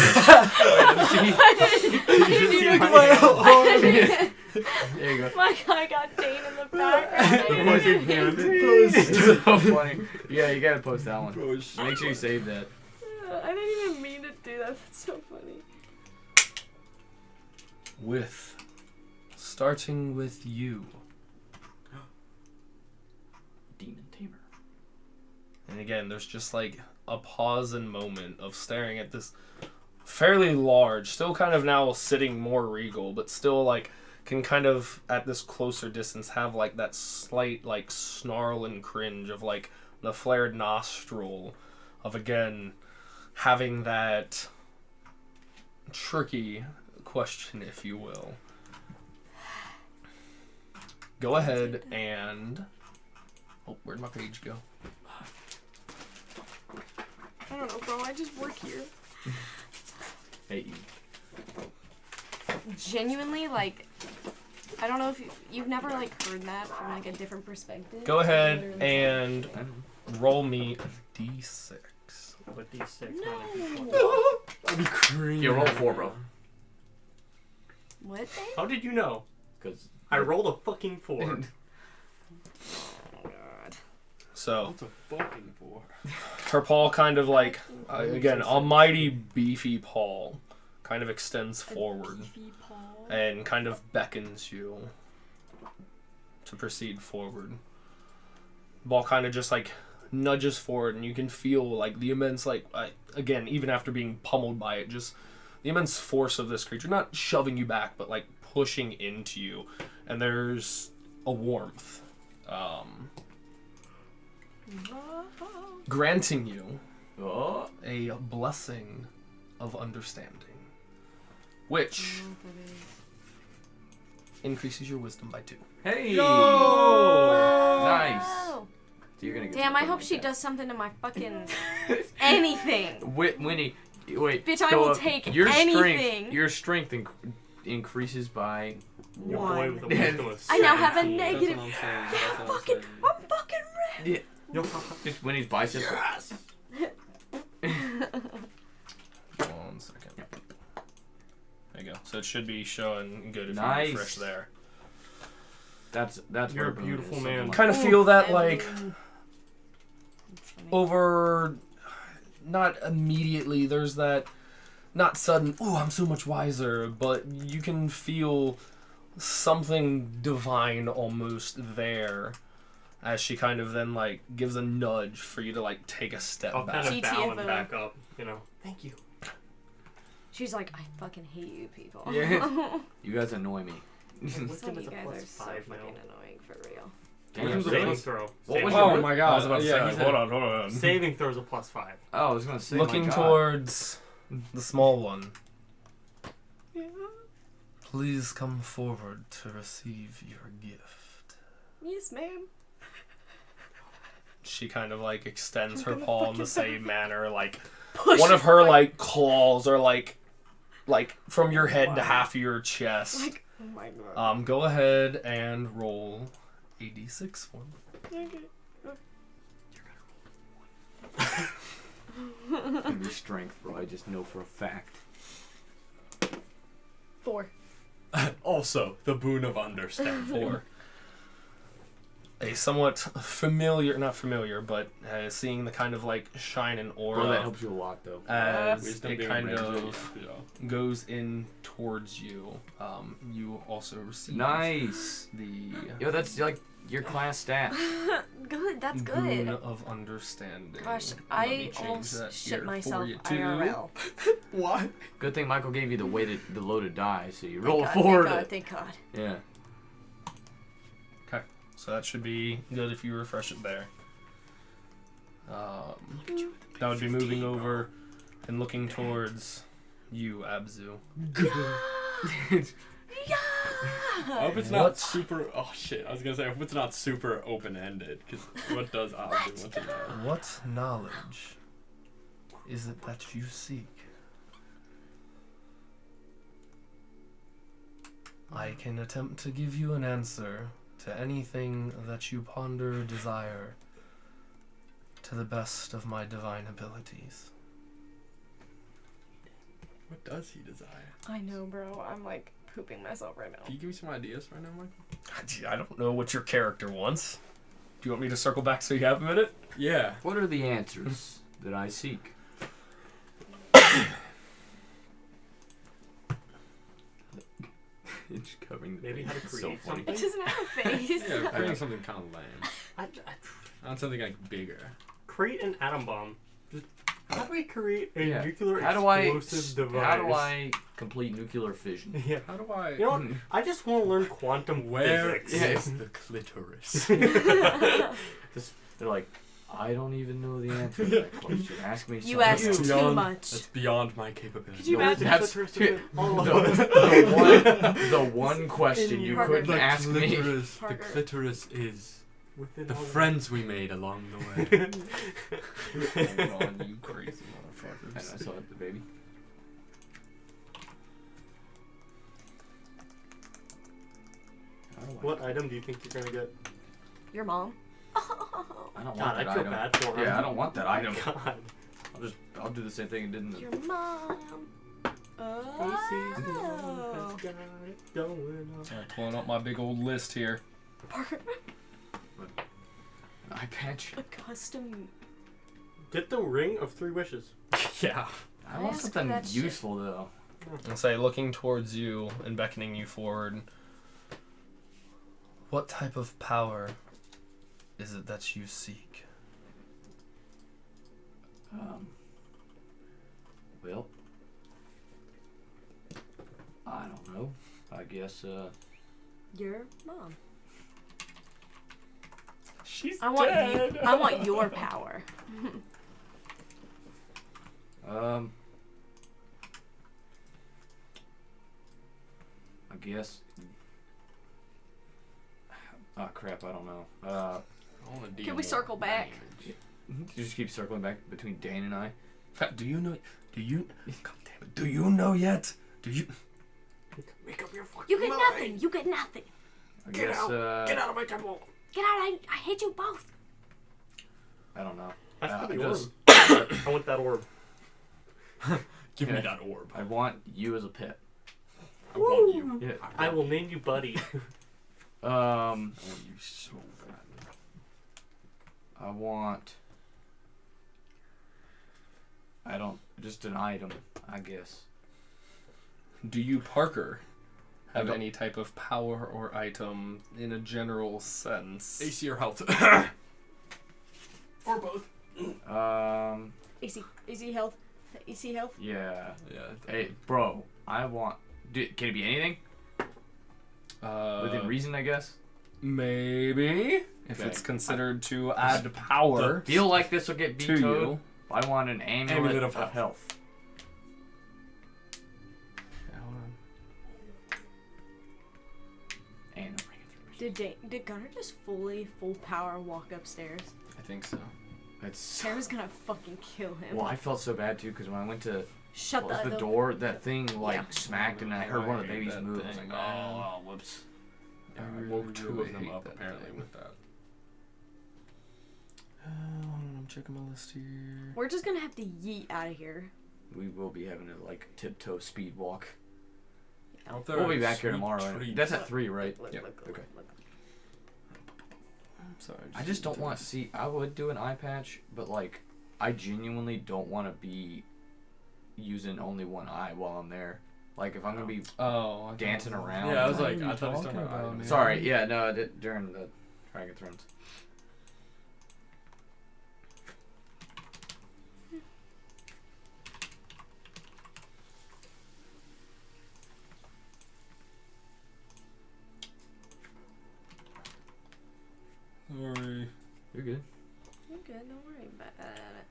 There you go. I got Dane in the background. It's so funny. Yeah, you gotta post that one. Bro, shut Make sure you save that. I didn't even mean to do that. That's so funny. Starting with you. Demon Tamer. And again, there's just like a pause and moment of staring at this fairly large, still kind of now sitting more regal, but still like can kind of at this closer distance have like that slight like snarl and cringe of like the flared nostril of again having that tricky question, if you will. Go ahead and... Oh, where'd my page go? I don't know, bro. I just work here. Hate you. Genuinely, like, I don't know if you've never like heard that from like a different perspective. Go ahead Literally. and roll me a d6. With these 6 That'd be crazy. Yeah, roll 4, bro. What? Dave? How did you know? because I rolled a fucking 4. So What's a fucking 4? her paw kind of like, again, a mighty beefy paw kind of extends forward and kind of beckons you to proceed forward. Ball kind of just like nudges forward, and you can feel like the immense, like, again, even after being pummeled by it, just the immense force of this creature, not shoving you back, but like pushing into you. And there's a warmth, granting you a blessing of understanding, which increases your wisdom by 2. Hey! Whoa. Nice. So you're gonna get Damn, I something hope like she that. does something to my fucking anything. Winnie, wait. Bitch, I go will up. take your anything. Your strength increases by Your boy with a 1. wisdom of I now have a 17. negative. That's what I'm saying. Yeah, That's what I'm fucking, saying. I'm fucking red. yeah. Just Winnie's biceps. One second. There you go. So it should be showing good if Nice. you refresh there. That's You're what a boon beautiful is, man. something like Kind of Ooh, feel that and- like over, not immediately, there's that not sudden, oh, I'm so much wiser, but you can feel something divine almost there as she kind of then like gives a nudge for you to like take a step I'll back. kind of bow and GTFO. back up, you know. Thank you. She's like, I fucking hate you people. Yeah. You guys annoy me. Wisdom Some of is you a guys plus are so 5 now. fucking annoying for real. Damn, Saving really? throw. What Saving was throw. your- Oh my I god. was about to yeah, say, hold on. Saving throws a plus 5. Oh, I was gonna say. Looking my God. towards the small one. Please come forward to receive your gift. Yes, ma'am. She kind of like extends I'm her gonna paw in the fucking same manner, like Push one of it, her like claws are like from your head to Wow. half of your chest. like, oh my god. Go ahead and roll a d6 for me. It's gonna be strength, bro. I just know for a fact. 4. Also, the boon of understanding. 4. A somewhat familiar, not familiar, but seeing the kind of like shine and aura Bro, that helps you a lot, though. as Wisdom it being kind raised, of yeah. goes in towards you. You also receive Nice. the Yo, that's like your class stats. Good, that's boon good. of understanding. Gosh, Let me I change almost that shit here myself for you too. IRL. What? Good thing Michael gave you the loaded die, so you Thank roll God, forward. Thank God, thank God. Yeah. So that should be good if you refresh it there. That would be moving over and looking towards you, Abzu. Yeah! I hope it's What? not super. Oh shit! I was gonna say, I hope it's not super open-ended. Because what does I'll do? What's in there? What knowledge is it that you seek? I can attempt to give you an answer to anything that you ponder or desire to the best of my divine abilities. What does he desire? I know, bro. I'm like pooping myself right Can now. you give me some ideas right now, Michael? Gee, I don't know what your character wants. Do you want me to circle back so you have a minute? Yeah. What are the answers that I seek? It's covering the Maybe face. how to It's so create funny. It something. doesn't have a face. Yeah, creating something kind of lame. I I want something like bigger. Create an atom bomb. Just, how do we create a Yeah. nuclear How do I? explosive device? How do I complete nuclear fission? Yeah. How do I? You know what? I just want to learn quantum Where physics. is the clitoris? They're like, I don't even know the answer to that question. Ask me. You something asked else." too Beyond- much. That's beyond my capability. Could you No, imagine? that's- All the, of the one question you Parker. couldn't ask me. The Parker. clitoris is Within the all of- friends we made along the way. Hold on, you crazy And I motherfuckers. saw it, the baby. How do I- What item do you think you're gonna get? Your mom? I don't want God, that I feel item. bad for him. Yeah, I don't want that item. God. I'll do the same thing it did in the. Your mom. Oh. Alright, pulling up my big old list here. Eye patch. A custom. Get the ring of 3 wishes. Yeah. I want asked for something that shit. useful though. And say, looking towards you and beckoning you forward. What type of power is it that you seek? Well, I don't know. I guess Your mom. She's I want your power. I guess. Oh crap! I don't know. Can we circle back? You just keep circling back between Dane and I. Do you know? God damn it! Do you know yet? Do you? Make up your fucking You get mind. nothing. You get nothing. I Get guess. out. Get out of my temple. Get out. I hate you both. I don't know. That's for the just- orb. I want that orb. Give me Yeah. that orb. I want you as a pet. I want you. Yeah. I will name you Buddy. I want you so bad. I want. I don't. Just an item, I guess. Do you, Parker, have I don't- any type of power or item in a general sense? AC or health. Or both. AC health. AC health. Yeah. Yeah. Hey, bro. I want. Can it be anything? Within reason, I guess. Maybe if Okay. it's considered to add power Feel like this will get to vetoed. you. I want an amulet of health. Yeah, hold on. And a ring of 3 wishes. Did Gunnar just full power walk upstairs? I think so. That's. Sarah's gonna fucking kill him. Well, I felt so bad too because when I went to Shut close the the door, that thing like Yeah. smacked, and I heard one of the I hate babies that move. I was thing, like, man. oh, whoops. Yeah, I we woke 2 really of them hate up that apparently thing. with that. Hold on, I'm checking my list here. We're just gonna have to yeet out of here. We will be having a like tiptoe speed walk. Out We'll be there, back here sweet tomorrow. Right? treats. That's at 3, right? Yep. Okay. Sorry. I just don't want to see. I would do an eye patch, but like, I genuinely don't want to be using only one eye while I'm there. Like, if I'm gonna be Oh, I dancing thought- around. Yeah, I was What like, are you I thought he was talking talking about about, man? Sorry, yeah, no, I did during the Dragon Thrones. Sorry. You're good. You're good. Don't worry about it.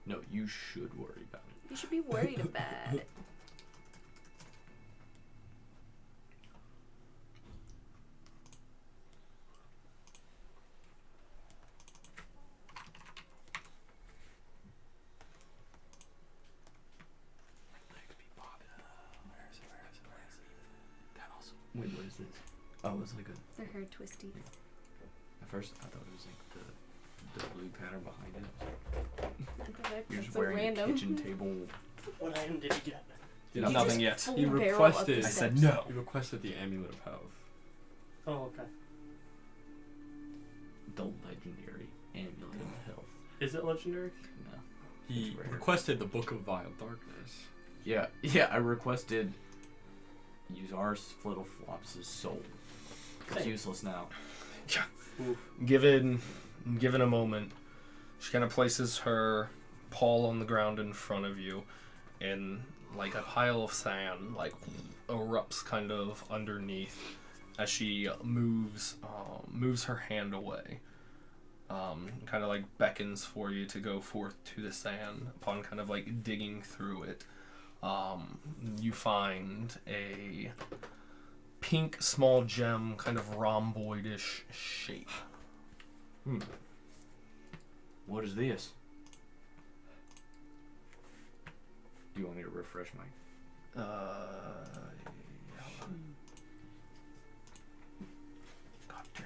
No, you should worry about it. You should be worried about it. That also. Wait, what is this? Oh, it's like a. Their hair twisty. At first, I thought it was like the blue pattern behind it. You're That's just so wearing random. a kitchen table. What item did you get? You Nothing just yet. full He barrel up requested- the I said steps. no. You requested the amulet of health. Oh, okay. The legendary amulet of health. Is it legendary? No. He It's rare. requested the Book of Vile Darkness. Yeah, I requested use our Flittle Flops' soul. It's useless now. Given a moment, she kind of places her paw on the ground in front of you, and like a pile of sand like erupts kind of underneath as she moves her hand away. Kind of like beckons for you to go forth to the sand. Upon kind of like digging through it, you find a pink small gem, kind of rhomboidish shape. What is this? Do you want me to refresh my... God damn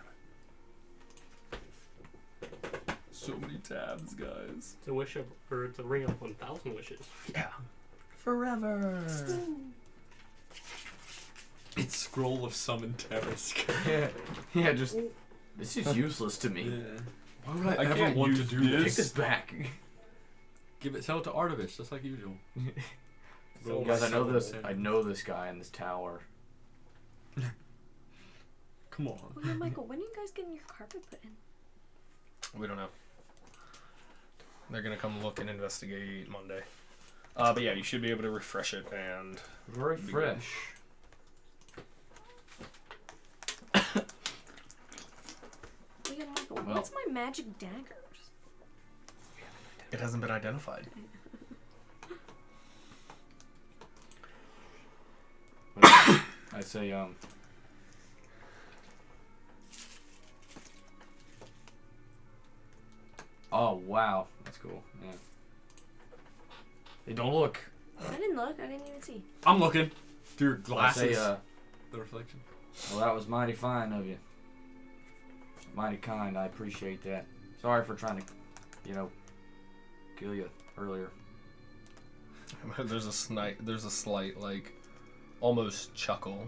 it. So many tabs, guys. It's a wish of, or it's a ring of 1,000 wishes. Yeah. forever. It's Scroll of Summon Terrace. Yeah, just this is useless to me. Yeah. Why would I I ever can't want to use do Take this? this back. Sell it to Artemis, just like usual. So Guys, I know Summon this. Terrace. I know this guy in this tower. Come on. Oh yeah, Michael, when are you guys getting your carpet put in? We don't know. They're gonna come look and investigate Monday. But yeah, you should be able to refresh it and Very fresh. Oh yeah, Michael, Well. what's my magic daggers? it hasn't been identified. I say Oh wow, that's cool. Yeah. Hey, don't look. I didn't look. I didn't even see. I'm looking through your I glasses. say The reflection. well, that was mighty fine of you. Mighty kind. I appreciate that. Sorry for trying to, kill you earlier. There's a slight like almost chuckle.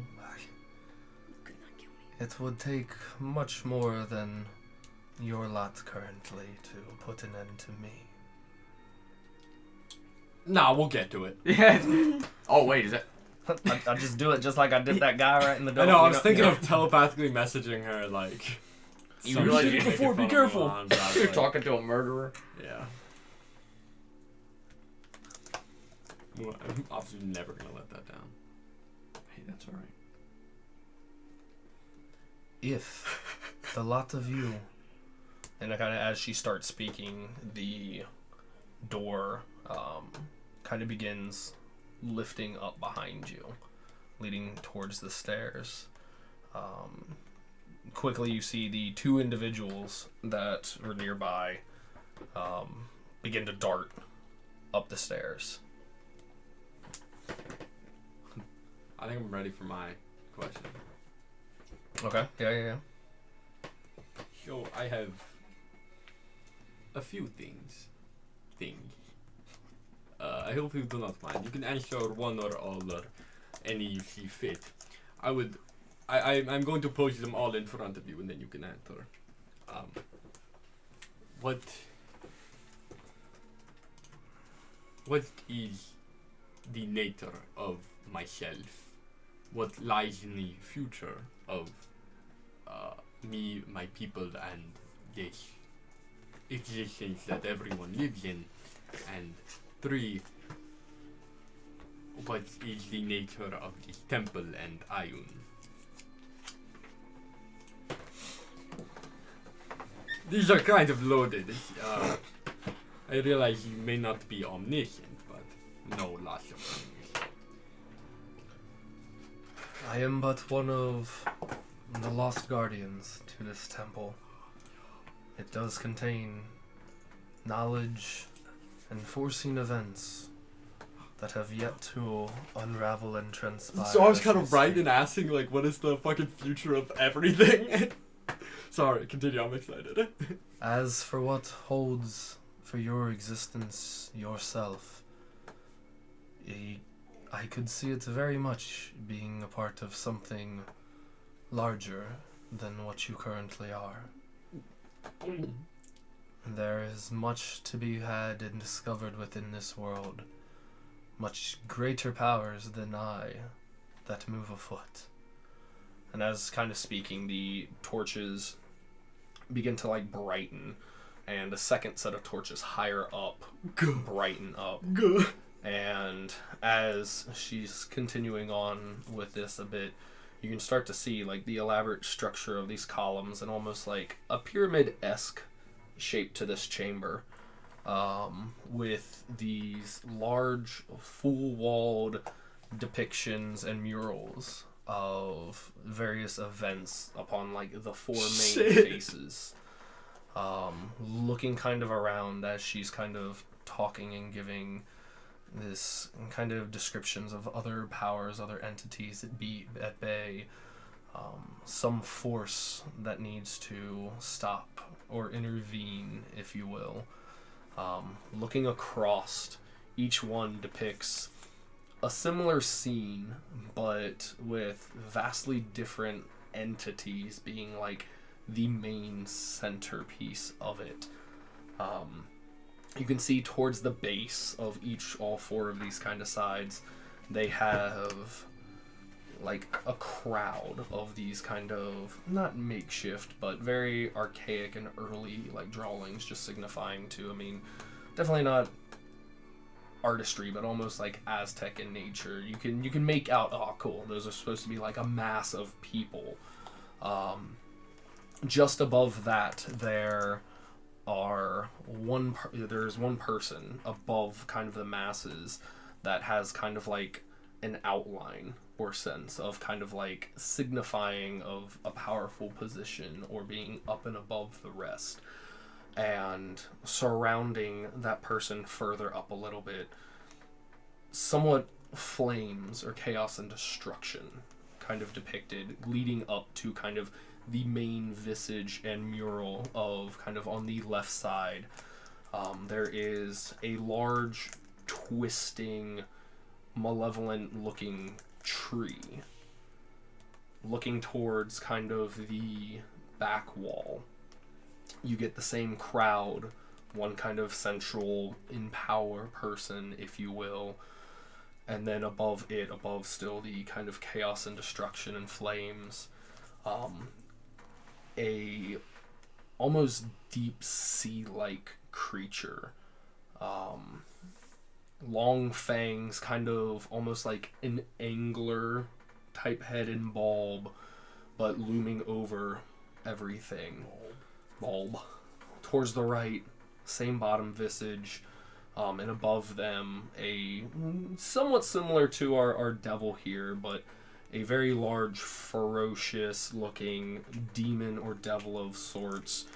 Could not kill me. It would take much more than your lot currently to put an end to me. Nah, we'll get to it. Yeah. Oh wait, is that? I just do it just like I did that guy right in the door. I know, I was thinking of telepathically messaging her, like... You some realize shit you making before, be fun of me careful. on, but I was You're like, talking to a murderer. Yeah. Well, I'm obviously never gonna let that down. Hey, that's all right. If the lot of you, and kind of as she starts speaking, the door kind of begins lifting up behind you, leading towards the stairs. Quickly, you see the two individuals that were nearby begin to dart up the stairs. I think I'm ready for my question. Okay. Yeah. So, I have a few things. I hope you do not mind. You can answer one or all or any you see fit. I'm going to pose them all in front of you and then you can answer. What is the nature of myself? What lies in the future of me, my people, and this existence that everyone lives in? And 3, what is the nature of this temple and Ayun? These are kind of loaded. I realize you may not be omniscient, but know lots of things. I am but one of the lost guardians to this temple. It does contain knowledge and foreseen events that have yet to unravel and transpire. So I was as kind we of right speak. in asking, like, what is the fucking future of everything? Sorry, continue, I'm excited. As for what holds for your existence yourself, I could see it very much being a part of something larger than what you currently are. There is much to be had and discovered within this world, much greater powers than I that move afoot. And as kind of speaking, the torches begin to like brighten, and a second set of torches higher up brighten up. And as she's continuing on with this a bit, you can start to see like the elaborate structure of these columns and almost like a pyramid-esque shape to this chamber, with these large full-walled depictions and murals of various events upon like the 4 main faces, looking kind of around as she's kind of talking and giving this kind of descriptions of other powers, other entities that be at bay, some force that needs to stop or intervene, if you will. Looking across, each one depicts a similar scene, but with vastly different entities being like the main centerpiece of it. You can see towards the base of all four of these kind of sides, they have like a crowd of these kind of, not makeshift, but very archaic and early like drawings, just signifying to, I mean, definitely not artistry, but almost like Aztec in nature. You can make out, oh cool, those are supposed to be like a mass of people. Just above that, there's one person above kind of the masses that has kind of like an outline or sense of kind of like signifying of a powerful position or being up and above the rest. And surrounding that person further up a little bit, somewhat flames or chaos and destruction kind of depicted, leading up to kind of the main visage and mural of kind of on the left side. There is a large, twisting, malevolent looking tree looking towards kind of the back wall. You get the same crowd, one kind of central in power person, if you will, and then above still the kind of chaos and destruction and flames, a almost deep sea-like creature, long fangs, kind of almost like an angler type head and bulb, but looming over everything. Bulb. Towards the right, same bottom visage, and above them a somewhat similar to our devil here, but a very large, ferocious looking demon or devil of sorts.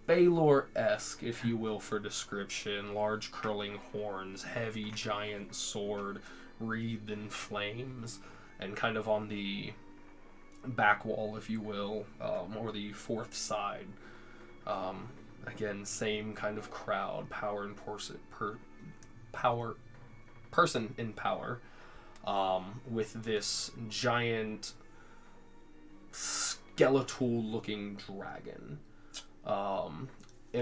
Baylor-esque, if you will, for description. Large curling horns, heavy giant sword, wreathed in flames, and kind of on the back wall, if you will, or the fourth side. Again, same kind of crowd, person in power, with this giant skeletal-looking dragon. And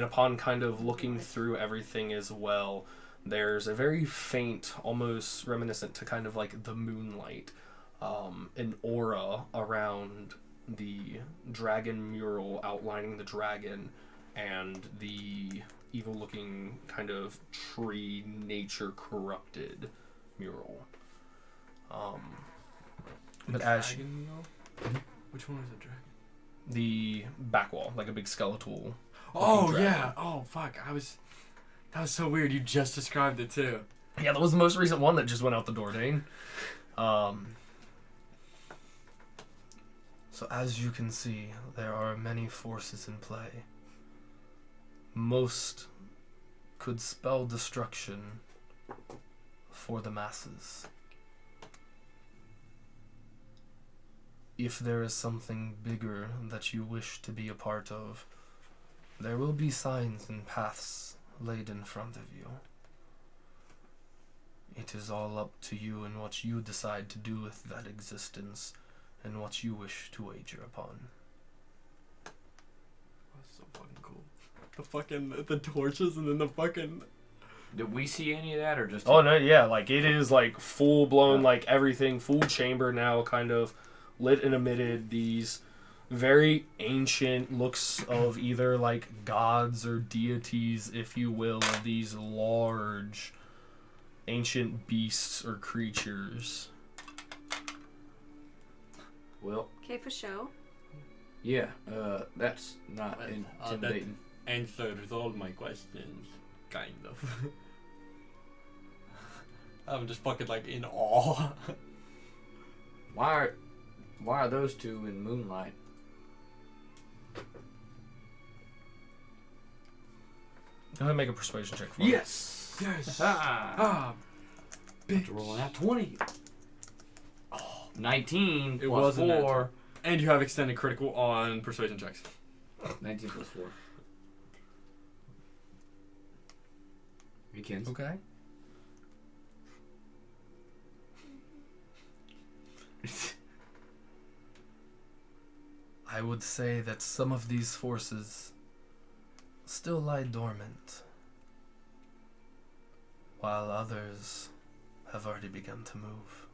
upon kind of looking through everything as well, there's a very faint, almost reminiscent to kind of like the moonlight, an aura around the dragon mural outlining the dragon and the evil-looking kind of tree nature corrupted mural. But as Which one was the dragon? The back wall, like a big skeletal. Oh dragon. yeah. Oh fuck. That was so weird. You just described it too. Yeah, that was the most recent one that just went out the door, Dane. So as you can see, there are many forces in play. Most could spell destruction for the masses. If there is something bigger that you wish to be a part of, there will be signs and paths laid in front of you. It is all up to you and what you decide to do with that existence and what you wish to wager upon. That's so fucking cool. The torches and then the fucking... Did we see any of that or just... Oh no, yeah, like it is like full blown, like everything, full chamber now, kind of lit and emitted these very ancient looks of either like gods or deities, if you will, of these large ancient beasts or creatures. Well, Okay, for show. yeah, that's not intimidating. That answers all my questions, kind of. I'm just fucking like in awe. Why are those two in moonlight? Go ahead and make a persuasion check for me. Yes! Yes. Ah! Bitch. Rolling at 20. Oh, 19 It plus wasn't that 4. And you have extended critical on persuasion checks. 19 plus 4. You can. Okay. I would say that some of these forces still lie dormant, while others have already begun to move.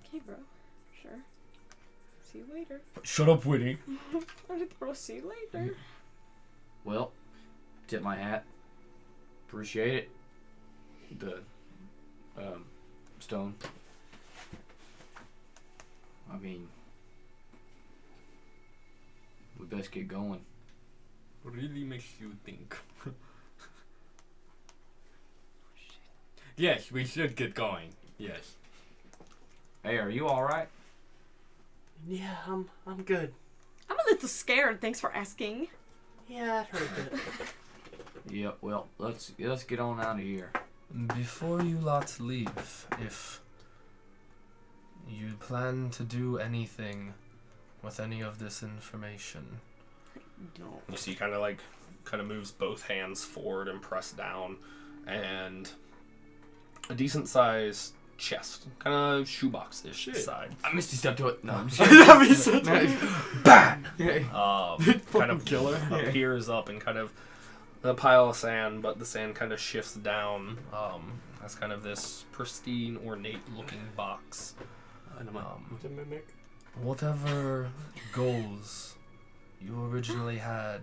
Okay, bro. Sure. See you later. Shut up, Winnie. Alright, bro. See you later. Well, tip my hat. Appreciate it. The stone. I mean, we best get going. Really makes you think. Yes, we should get going. Yes. Hey, are you all right? Yeah, I'm good. I'm a little scared. Thanks for asking. Yeah, I heard it. Yep. Well, let's get on out of here. Before you lot leave, if you plan to do anything with any of this information, Don't. you see, kind of moves both hands forward and press down, and a decent sized chest, kind of shoebox-ish side. I missed you step to it. No, I'm just Bang! kidding. Kind of killer. appears up in kind of a pile of sand, but the sand kind of shifts down as kind of this pristine, ornate-looking box. It's a mimic. Whatever goals you originally had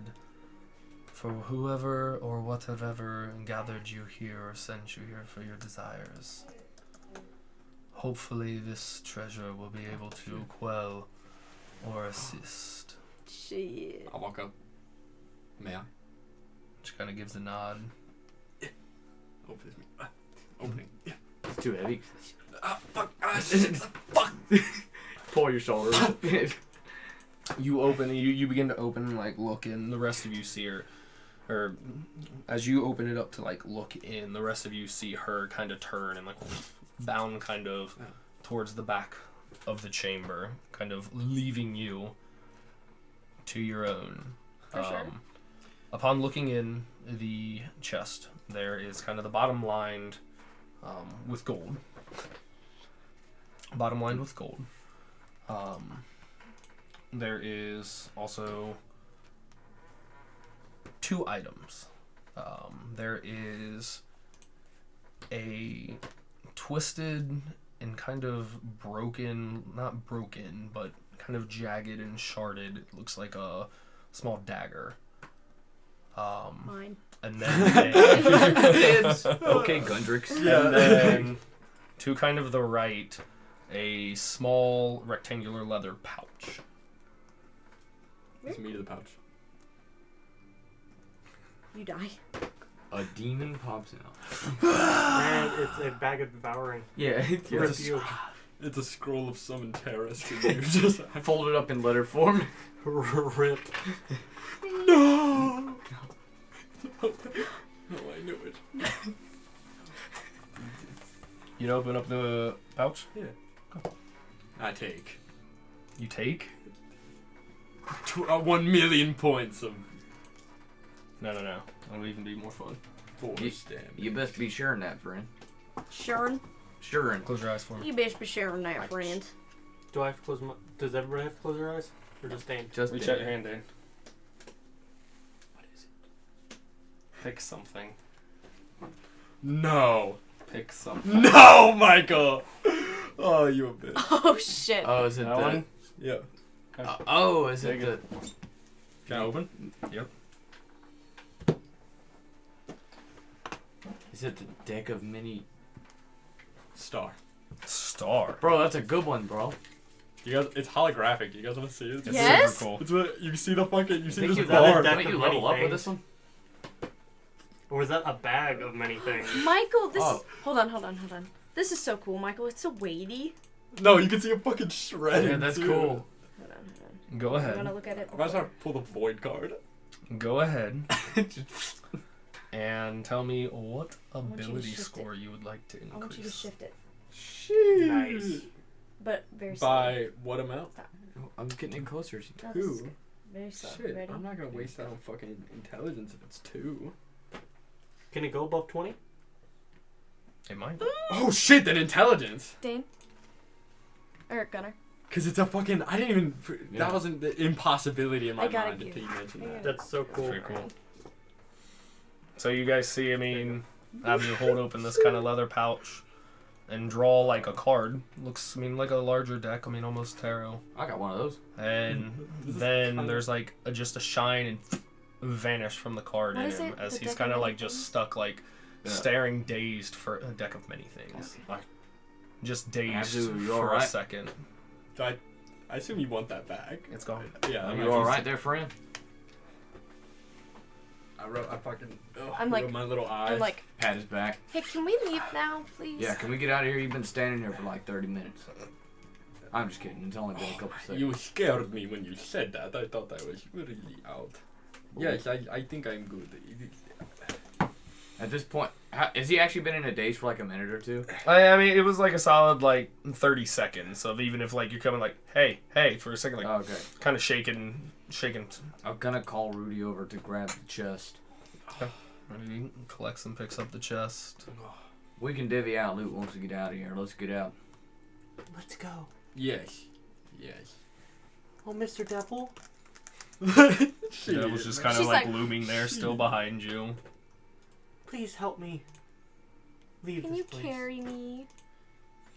for whoever or whatever gathered you here or sent you here for your desires, hopefully this treasure will be able to quell or assist. Shit. I'll walk up. May I? She kind of gives a nod. Open me. Opening. It's too heavy. Fuck. Fuck. Pull your shoulders. You open, you begin to open, like, look in. The rest of you see her, or as you open it up to, like, look in, the rest of you see her kind of turn and, like, bound kind of towards the back of the chamber, kind of leaving you to your own. For sure. Upon looking in the chest, there is kind of the bottom lined with gold. Bottom lined with gold. There is also 2 items. There is a twisted and kind of broken, not broken, but kind of jagged and sharded. It looks like a small dagger. Mine. And then Okay, Gundrix. and then to kind of the right, a small rectangular leather pouch. It's me to the pouch. You die. A demon pops out. And it's a bag of devouring. Yeah, Rip you. It's a scroll of summon terrorists. And you just fold it up in letter form. Rip. No! No, I knew it. You open up the pouch. Yeah. I take You take. 1 million points of No. That'll even be more fun. force damage. You best be sharing that, friend. Sharon, Sharing. Close your eyes for me. you best be sharing that, friend. Do I have to close my... Does everybody have to close their eyes? Or just Dane? Just Reach out your hand, Dane. What is it? Pick something. No. Pick something. No, Michael! Oh, you a bitch. Oh shit. Oh, is it That the? one? Yeah. Is it Take the? it. Can I open? Yep. Is it the deck of mini? Star. Star. Bro, that's a good one, bro. You guys, it's holographic. You guys want to see it? It's Yes? super cool. It's what you see the fucking. You see Think this you, level- bar. deck don't of you many level up with things. this one? Or is that a bag of many things? Michael, this Oh. is. Hold on. This is so cool, Michael. It's so weighty. No, you can see a fucking shred. Yeah, that's too. cool. Hold on. Go I'm gonna ahead. look at it. I might before- have to pull the void card. Go ahead. And tell me what want you to ability shift score you would like to increase. I want you to shift it, Sheesh. Nice. but very slowly. By what amount? Stop. I'm getting it closer. No, this is Two. good. Very slow. Shit, Ready? I'm not gonna waste that on fucking intelligence if it's 2. Can it go above 20? They might. Oh shit! That intelligence. Dane? Or Gunner? Cause it's a fucking. I didn't even. Yeah. That wasn't the impossibility in my I gotta mind give- until you mentioned that. That's so cool. Pretty cool. So you guys see, I mean, Abner hold open this kind of leather pouch and draw like a card. Looks, I mean, like a larger deck. I mean, almost tarot. I got one of those. And then there's like there's a shine and vanish from the card What in is him it? as The he's deck kind of of like many just things? stuck like Yeah. staring dazed for a deck of many things. Just dazed Abzu, you for a alright? second. So I assume you want that back. It's gone. Yeah. Are I'm you not all used right to- there, friend? I fucking. I'm like- wrote my little eyes. I'm like, Pat his back. hey, can we leave now, please? Yeah, can we get out of here? You've been standing here for like 30 minutes. I'm just kidding. It's only been a couple seconds. You scared me when you said that. I thought I was really out. Yes, I think I'm good. At this point, has he actually been in a daze for like a minute or two? I mean, it was like a solid like 30 seconds of even if like you're coming like hey for a second like Okay. kind of shaking. I'm gonna call Rudy over to grab the chest. And he collects and picks up the chest. We can divvy out loot once we get out of here. Let's get out. Let's go. Yes. Yes. Oh, Mr. Devil. That was just kind of She's like like- looming there, still behind you. Please help me leave Can this you place. carry me?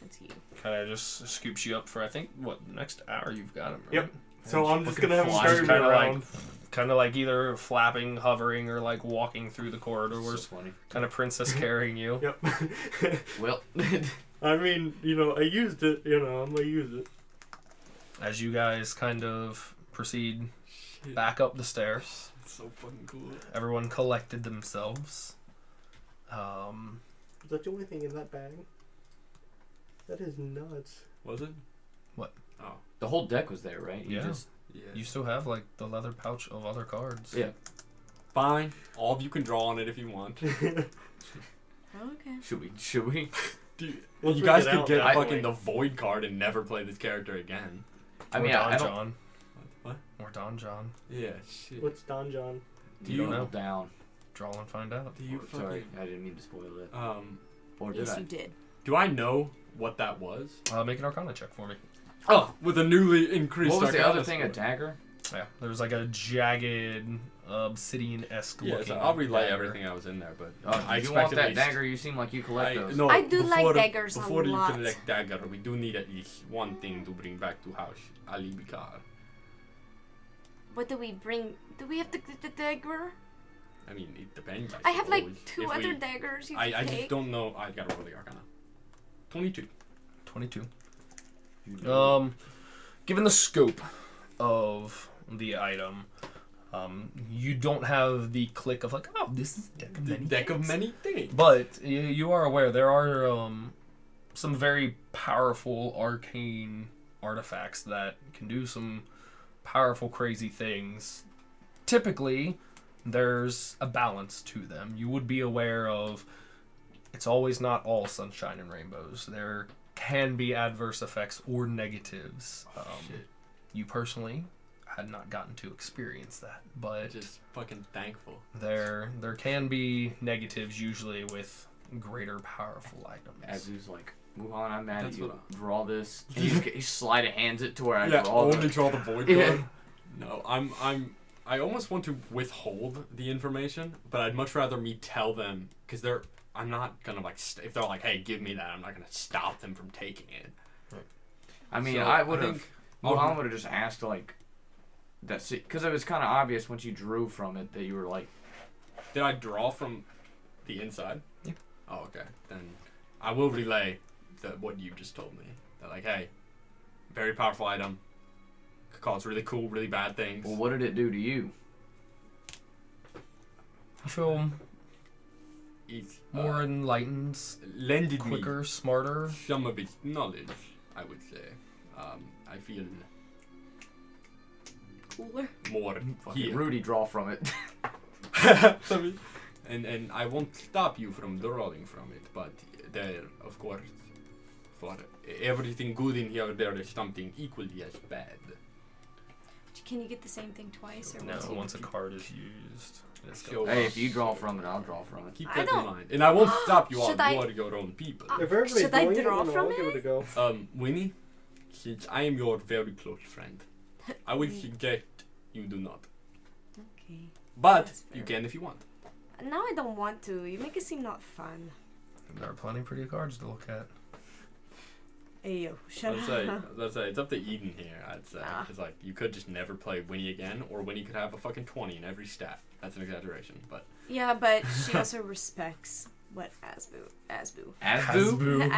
That's you. Kind of just scoops you up for I think what next hour you've got him. Right? Yep. So And I'm just fucking gonna have him flies carry me kinda around. kind of like either flapping, hovering, or like walking through the So corridors. funny. Kind of princess carrying you. Yep. Well, I mean, I used it. I'm gonna use it. As you guys kind of proceed Shit. back up the stairs, It's so fucking cool. everyone collected themselves. Is that the only thing in that bag? That is nuts. Was it? What? Oh. the whole deck was there, right? You Yeah. just- Yeah. You still have like the leather pouch of other cards. Yeah. Fine. All of you can draw on it if you want. Okay. Should we? Dude, Once you we guys get could out get that fucking way. the void card and never play this character again. I Or mean, Don I don't. John. What? Or Don John. Yeah. Shit. What's Don John? Do You you don't know. Down. Draw and find out. Do you Or- fucking? sorry, I didn't mean to spoil it. Or did Yes, I? you did. Do I know what that was? Make an Arcana check for me. Oh, with a newly increased. What was the Arcana other thing? score. A dagger? Yeah, there's like a jagged obsidian-esque Yeah, looking so I'll relay dagger. everything I was in there, but Oh, I you expect want at that least- dagger? You seem like you collect those. No, I do like before- daggers a Before you lot. collect dagger, we do need at least one thing to bring back to house Ali Bikar. What do we bring? Do we have to get the dagger? I mean, it depends. I have like suppose. 2 If other we- daggers you I can just take. don't know. I gotta roll the Arcana. 22. 22. You do. Given the scope of the item, you don't have the click of like, oh, this is a deck of The many deck of things. many things. But you are aware there are some very powerful arcane artifacts that can do some powerful, crazy things. Typically, there's a balance to them. You would be aware of it's always not all sunshine and rainbows. There can be adverse effects or negatives. Shit. You personally had not gotten to experience that, but Just fucking thankful. there can be negatives usually with greater powerful items. Abzu's like, move on, I'm mad That's at you. what Draw this. And he sleight of hands it to where I Yeah, draw only the... draw the void Yeah. card. No, I almost want to withhold the information, but I'd much rather me tell them because I'm not gonna like if they're like, hey, give me that, I'm not gonna stop them from taking it. I mean, So, I would have... think Wuhan would have just asked, like... That's it. Because it was kind of obvious once you drew from it that you were like... Did I draw from the inside? Yeah. Oh, okay. Then I will relay what you just told me. That like, hey, very powerful item. Could cause really cool, really bad things. Well, what did it do to you? You feel It's more enlightened, lended quicker, me smarter. some of its knowledge, I would say. I feel Cooler. more Fucking here. Rudy draw from it. And I won't stop you from drawing from it, but there, of course, for everything good in here, there is something equally as bad. But you Can you get the same thing twice or No, once? once a card is used, it's Sure. gone. Hey, if you draw from it, I'll draw from it. Keep I that in don't- mind. And I won't stop you all. Should You I- want to go around people. If everybody's Should I doing it, draw then from I'll give it? it a go. Winnie, since I am your very close friend, I would suggest you do not. Okay. But That's you fair. can if you want. Now I don't want to. You make it seem not fun. There are plenty of pretty cards to look at. Hey, yo, shut Let's say it's up to Eden here. I'd say Nah. because like you could just never play Winnie again, or Winnie could have a fucking 20 in every stat. That's an exaggeration, but Yeah, but she also respects what Asboo. Asboo? Asboo.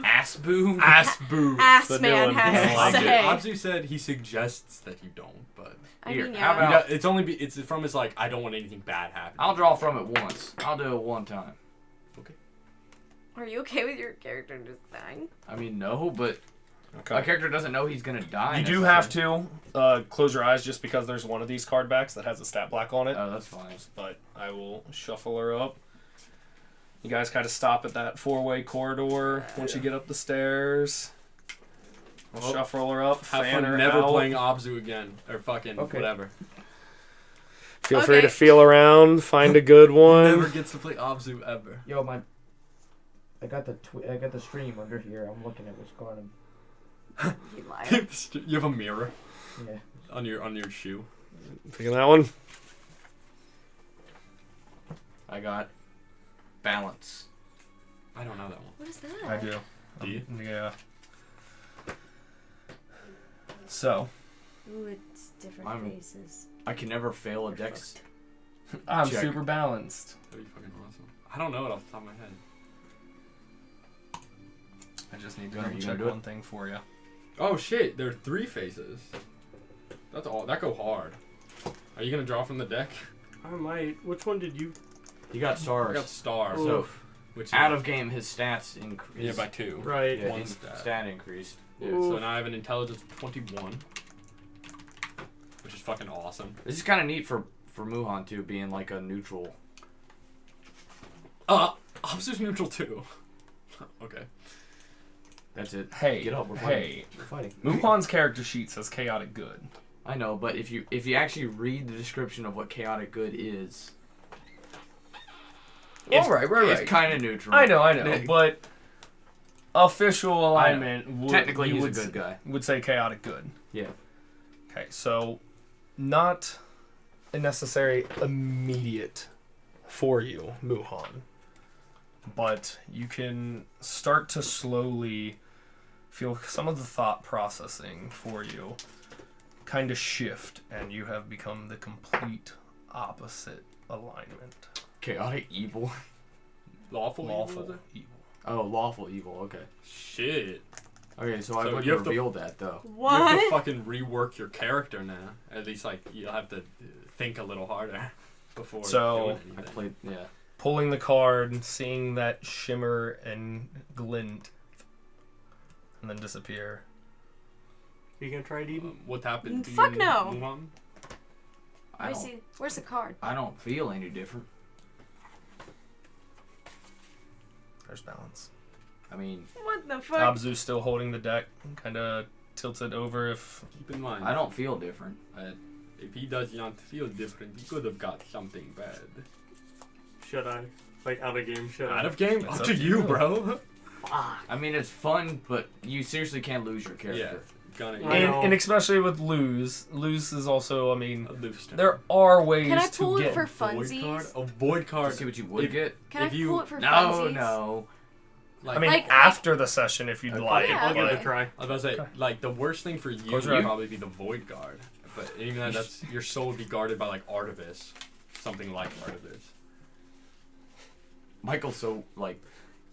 Asboo? Asboo. Ass The man new one. has I to like say. Abzu said he suggests that you don't, but I Here, mean, how yeah. about- it's only it's from his like I don't want anything bad happening. I'll draw from it once. I'll do it one time. Are you okay with your character just dying? I mean, no, but Okay. my character doesn't know he's gonna die. You do have to close your eyes just because there's one of these card backs that has a stat block on it. Oh, that's fine. But I will shuffle her up. You guys kind of stop at that 4-way corridor once you get up the stairs. We'll Well, shuffle her up, Have fan fun her never out. playing Abzu again or fucking Okay. whatever. Feel Okay. free to feel around, find a good one. Never gets to play Abzu ever. Yo, I got the stream under here. I'm looking at what's going on. You liar. You have a mirror Yeah. on your shoe. Picking that one. I got balance. I don't know that one. What is that? I do. Do you? Yeah. So, Ooh, it's different I'm- faces. I can never fail a dex. I'm Check. super balanced. That'd be fucking awesome. I don't know it off the top of my head. I just need to Gunnar, you check gonna do it? one thing for you. Oh shit! There are 3 faces. That's all. That go hard. Are you gonna draw from the deck? I might. Which one did you? He got I stars. got star. So Oof. Which out of game, his stats increased. yeah by 2. Right. Yeah, one his stat. stat increased. Yeah, so now I have an intelligence of 21, which is fucking awesome. This is kind of neat for Muhan too, being like a neutral. Abzu's neutral too. Okay. That's it. Hey, Get up, we're hey. We're fighting. Muhan's character sheet says chaotic good. I know, but if you actually read the description of what chaotic good is, it's, right. it's kind of neutral. I know, but official alignment would Technically, you he's a would good guy. would say chaotic good. Yeah. Okay, so not a necessary immediate for you, Muhan, but you can start to slowly feel some of the thought processing for you kind of shift, and you have become the complete opposite alignment. Chaotic evil. Lawful Lawful evil, was evil. Oh, lawful evil. Okay. it? Shit. Okay, so I So wouldn't you have to- reveal that though. You have to What? fucking rework your character now. At least like you'll have to think a little harder before So- doing I anything. played. Yeah. Pulling the card, seeing that shimmer and glint, and then disappear. You gonna try it, Eden? What happened to Fuck you, no. Muhan? I Let me don't. see. Where's the card? I don't feel any different. There's balance. I mean, What the fuck? Abzu's still holding the deck, kind of tilted over if... Keep in mind, I don't feel different. if he does not feel different, he could have got something bad. Should I? Like out of game? Should I? Out of game? It's Up up to to you, you. bro. I mean, it's fun, but you seriously can't lose your Yeah, character. gonna I know. And especially with lose is also, I mean, a loose turn. there are ways Can I to pull it get... for void card. funsies? A void To card. see what you would If- get. Can I if you- pull it for No, funsies? no. Like, I mean, Like- after the session, if you'd Okay. like. Yeah, I'll give it okay. a try. I was about to say, like the worst thing for you Close would your eye. probably be the void guard, but even though that's your soul would be guarded by like Artemis, something like Artemis. Michael's so like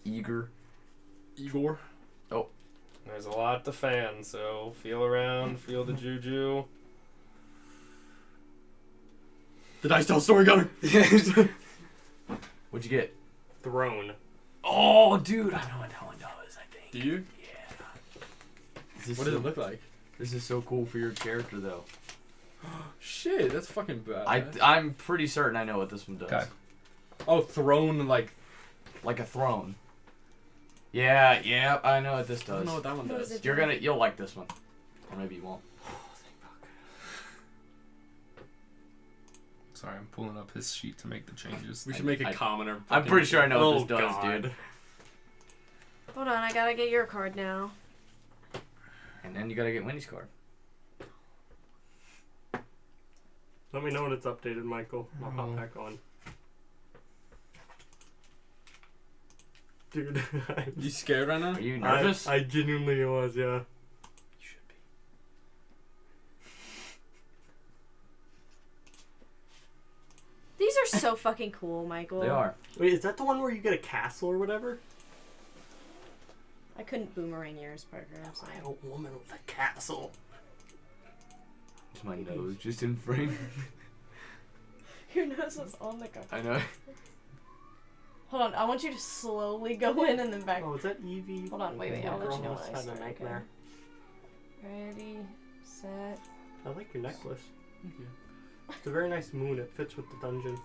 eager. Igor. There's a lot to fan, so feel around, feel the juju. The dice tell story gunner. What'd you get? Throne. Oh, dude, I know what that one does. I think. Do you? This What is does so, it look like? This is so cool for your character, though. Shit, that's fucking bad. I'm pretty certain I know what this one does. Okay. Oh, throne like. Like a throne. Yeah, I know what this I don't does. know what that one What does. does it You'll like this one, or maybe you won't. Sorry, I'm pulling up his sheet to make the changes. We should make a commoner. I'm pretty sure I know what Oh, this does, God. dude. Hold on, I gotta get your card now. And then you gotta get Winnie's card. Let me know when it's updated, Michael. I'll hop back on. Dude, You scared right now? Are you nervous? I genuinely was, yeah. You should be. These are so fucking cool, Michael. They are. Wait, is that the one where you get a castle or whatever? I couldn't boomerang yours, Parker. I'm sorry. A woman with a castle. Is my nose just in frame? Your nose is on the card. I know. Hold on, I want you to slowly go in and then back. Oh, is that Evie? Hold on, wait, I'll let you know when I Had a start. nightmare. Okay. Ready, set. I like your necklace. Thank you. It's a very nice moon. It fits with the dungeon.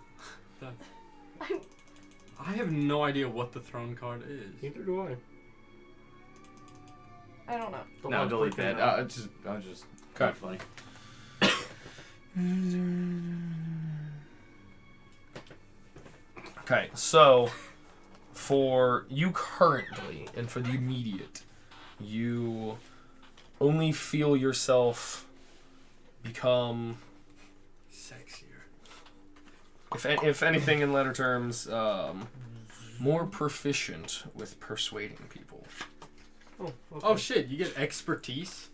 I have no idea what the throne card is. Neither do I. I don't know. The No, one delete freaking that. out. I was just Okay. kind of funny. Okay, so for you currently and for the immediate, you only feel yourself become, Sexier. if anything in letter terms, more proficient with persuading people. Oh, okay. Oh shit, you get expertise?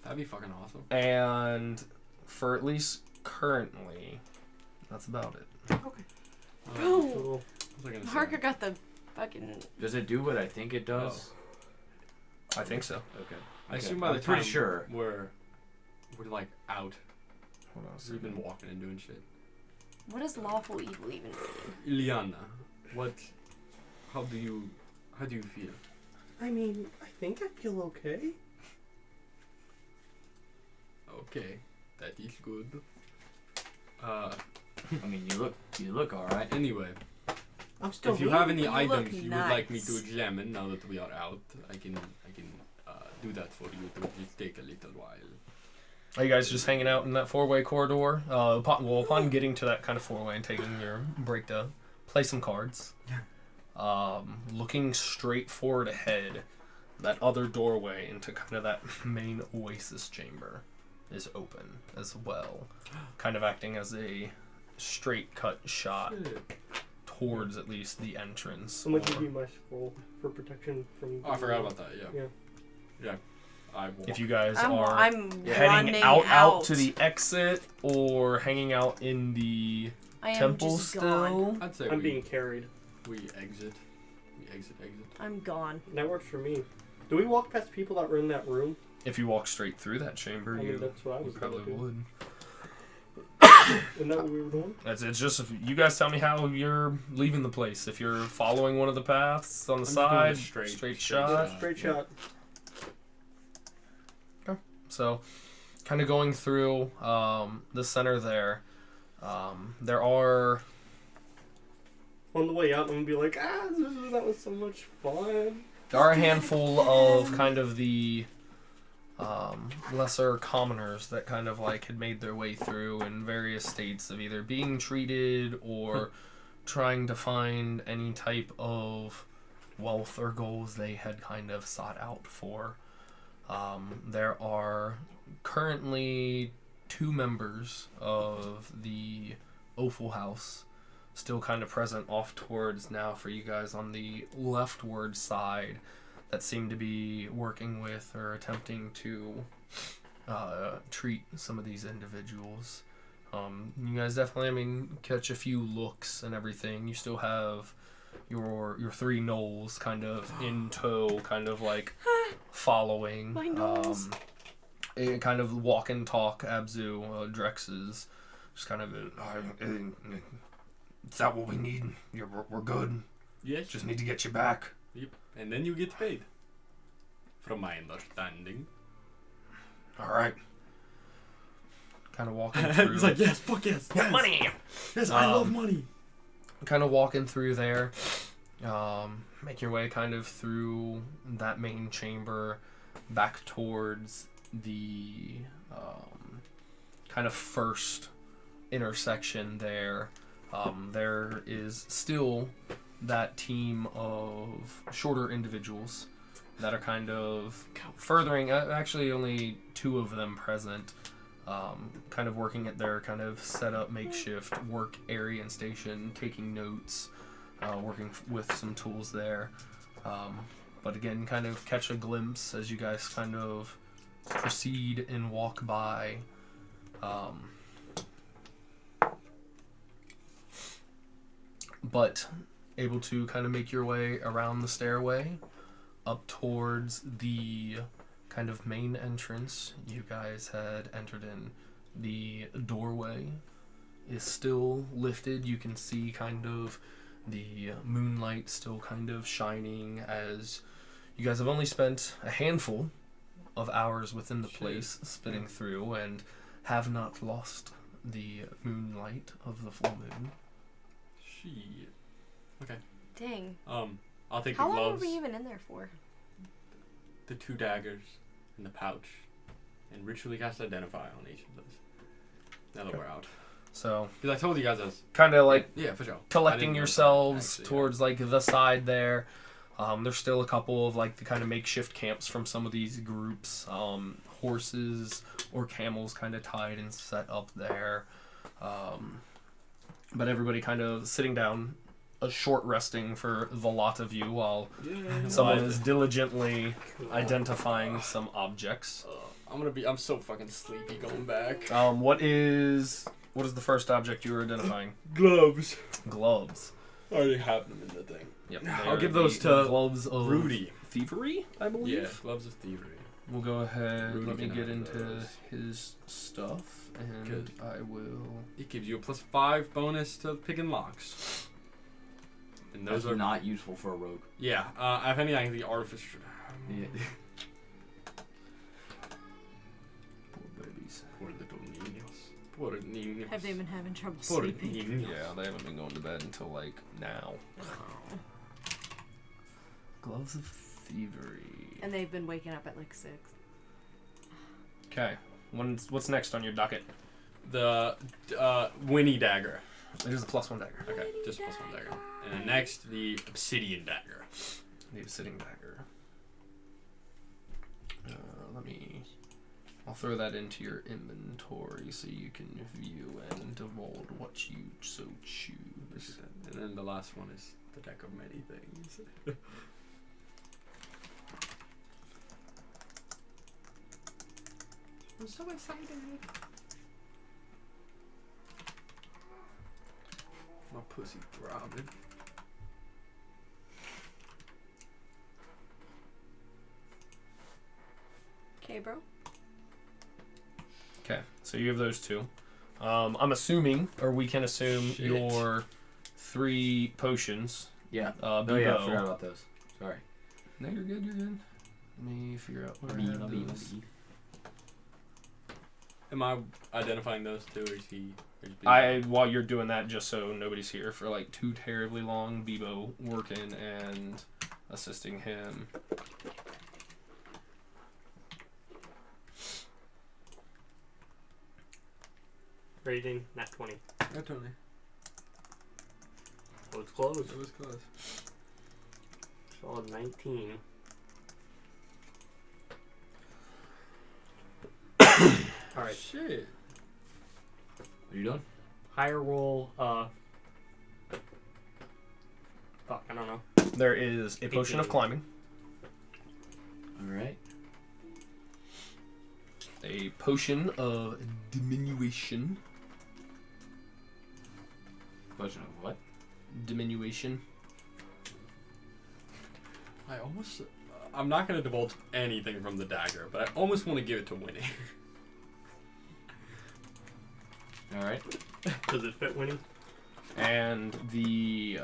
That'd be fucking awesome. And for at least currently, that's about it. Okay. Bro, Cool. What was I gonna say? Parker got the fucking. Does it do what I think it does? I think so. Okay. I Okay, assume by I'm the pretty time sure. we're like out, Hold on a we've second. been walking and doing shit. What does lawful evil even mean? Iliana, how do you feel? I mean, I think I feel okay. Okay, that is good. I mean, you look all right. Anyway, I'm still. if you have any you look items you would like me nice. to examine now that we are out, I can do that for you. It will just take a little while. Are you guys just hanging out in that four-way corridor? Upon getting to that kind of four-way and taking your break to play some cards, looking straight forward ahead, that other doorway into kind of that main oasis chamber is open as well, kind of acting as a straight cut shot towards at least the entrance. How much would be my scroll for protection from? Oh, I forgot about that. Yeah. Yeah. I will. If you guys I'm are heading heading out to the exit or hanging out in the I am temple just still. Gone. I'd say I'm being carried. we exit. We exit. I'm gone. That works for me. Do we walk past people that were in that room? If you walk straight through that chamber, I mean, you that's what I was probably gonna do. would. Isn't that what we were doing? It's just if you guys tell me how you're leaving the place. If you're following one of the paths on the I'm just doing side, the straight shot. Straight shot. So, kind of going through the center there. There are On the way out, I'm gonna be like, that was so much fun. a handful of kind of the lesser commoners that kind of like had made their way through in various states of either being treated or trying to find any type of wealth or goals they had kind of sought out for. There are currently 2 members of the Offal House still kind of present off towards now for you guys on the leftward side that seem to be working with or attempting to treat some of these individuals. You guys definitely, catch a few looks and everything. You still have your 3 gnolls kind of in tow, kind of like following. My gnolls. Kind of walk and talk. Abzu, Drex's just kind of. Is that what we need? We're good. Yes. Just need to get you back. Yep. And then you get paid. From my understanding. All right. Kind of walking through. He's like, yes, fuck yes. Yes. Money. Yes, I love money. Kind of walking through there, make your way kind of through that main chamber back towards the kind of first intersection there, there is still that team of shorter individuals that are kind of furthering, actually only 2 of them present, kind of working at their kind of set up makeshift work area and station, taking notes, working with some tools there. But again, kind of catch a glimpse as you guys kind of proceed and walk by. But able to kind of make your way around the stairway up towards the kind of main entrance you guys had entered in. The doorway is still lifted. You can see kind of the moonlight still kind of shining as you guys have only spent a handful of hours within the place spinning through and have not lost the moonlight of the full moon. Shit. Okay. Dang. I'll take How the long were gloves, we even in there for? the 2 daggers in the pouch, and ritually cast Identify on each of those. Now that we're out. So, Because I told you guys I was... kind of like Yeah, for sure. I collecting didn't know yourselves actually, towards like the side there. There's still a couple of like the kind of makeshift camps from some of these groups. Horses or camels kind of tied and set up there. But everybody kind of sitting down, a short resting for the lot of you while someone is diligently identifying some objects. I'm so fucking sleepy going back. What is the first object you were identifying? Gloves. Gloves. I already have them in the thing. Yep. I'll they give are those the to gloves of Rudy. thievery, I believe. Yeah, gloves of thievery. We'll go ahead. Rudy Let me can get have into those. his stuff, and Good. I will. It gives you a +5 bonus to picking locks. And those That's are not useful for a rogue. Yeah. If anything, the artificer. Yeah. Poor babies. Poor little niños. Poor niños. Have they been having trouble Poor sleeping? niños. Yeah, they haven't been going to bed until like now. Gloves of thievery. And they've been waking up at like 6. Okay. What's next on your docket? The Winnie dagger. It is a +1 dagger. Okay, just +1 dagger. And then next, the obsidian dagger. The obsidian dagger. I'll throw that into your inventory so you can view and divulge what you so choose. And then the last one is the deck of many things. I'm so excited. My pussy throbbing. Okay, bro. Okay, so you have those 2. I'm assuming, or we can assume, Shit. your 3 potions. Yeah. Oh Oh yeah, I forgot about those. Sorry. No, you're good. You're good. Let me figure out where I have those. Am I identifying those 2, or is he? Or is While you're doing that, just so nobody's here for like too terribly long, Bebo working and assisting him. Rating, nat 20. That's only. So it's close. It was close. Solid 19. Alright. Shit. Are you done? Higher roll, fuck, I don't know. There is a potion of 18. climbing, All right. a potion of diminution, Question of what? diminution. I almost. I'm not gonna divulge anything from the dagger, but I almost want to give it to Winnie. All right. Does it fit Winnie? And the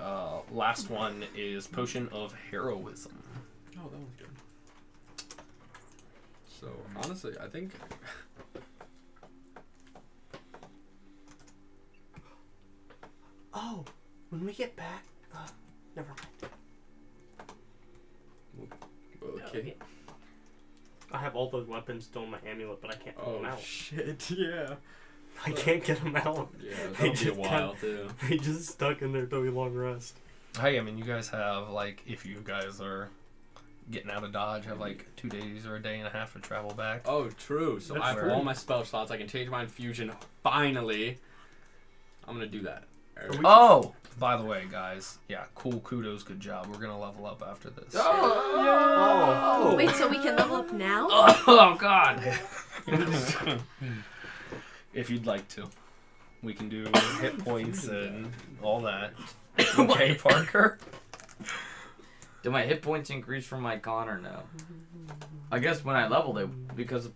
last one is potion of heroism. Oh, that one's good. So honestly, I think. Oh, when we get back, never mind. Okay. I have all those weapons still in my amulet, but I can't pull Oh them out. shit! Yeah. I can't get them out. Yeah, They that'll be a just while too. They just stuck in there till we long rest. Hey, I mean, you guys have, like, if you guys are getting out of Dodge, have, like, 2 days or a day and a half to travel back. Oh, true. So That's I have true. all my spell slots. I can change my infusion. Finally, I'm gonna do that. Oh! By the way, guys, yeah, cool, kudos, good job. We're gonna level up after this. Oh. Wait, so we can level up now? Oh God. If you'd like to. We can do hit points and all that. Okay, Parker? Do my hit points increase from my con or no? I guess when I leveled it, because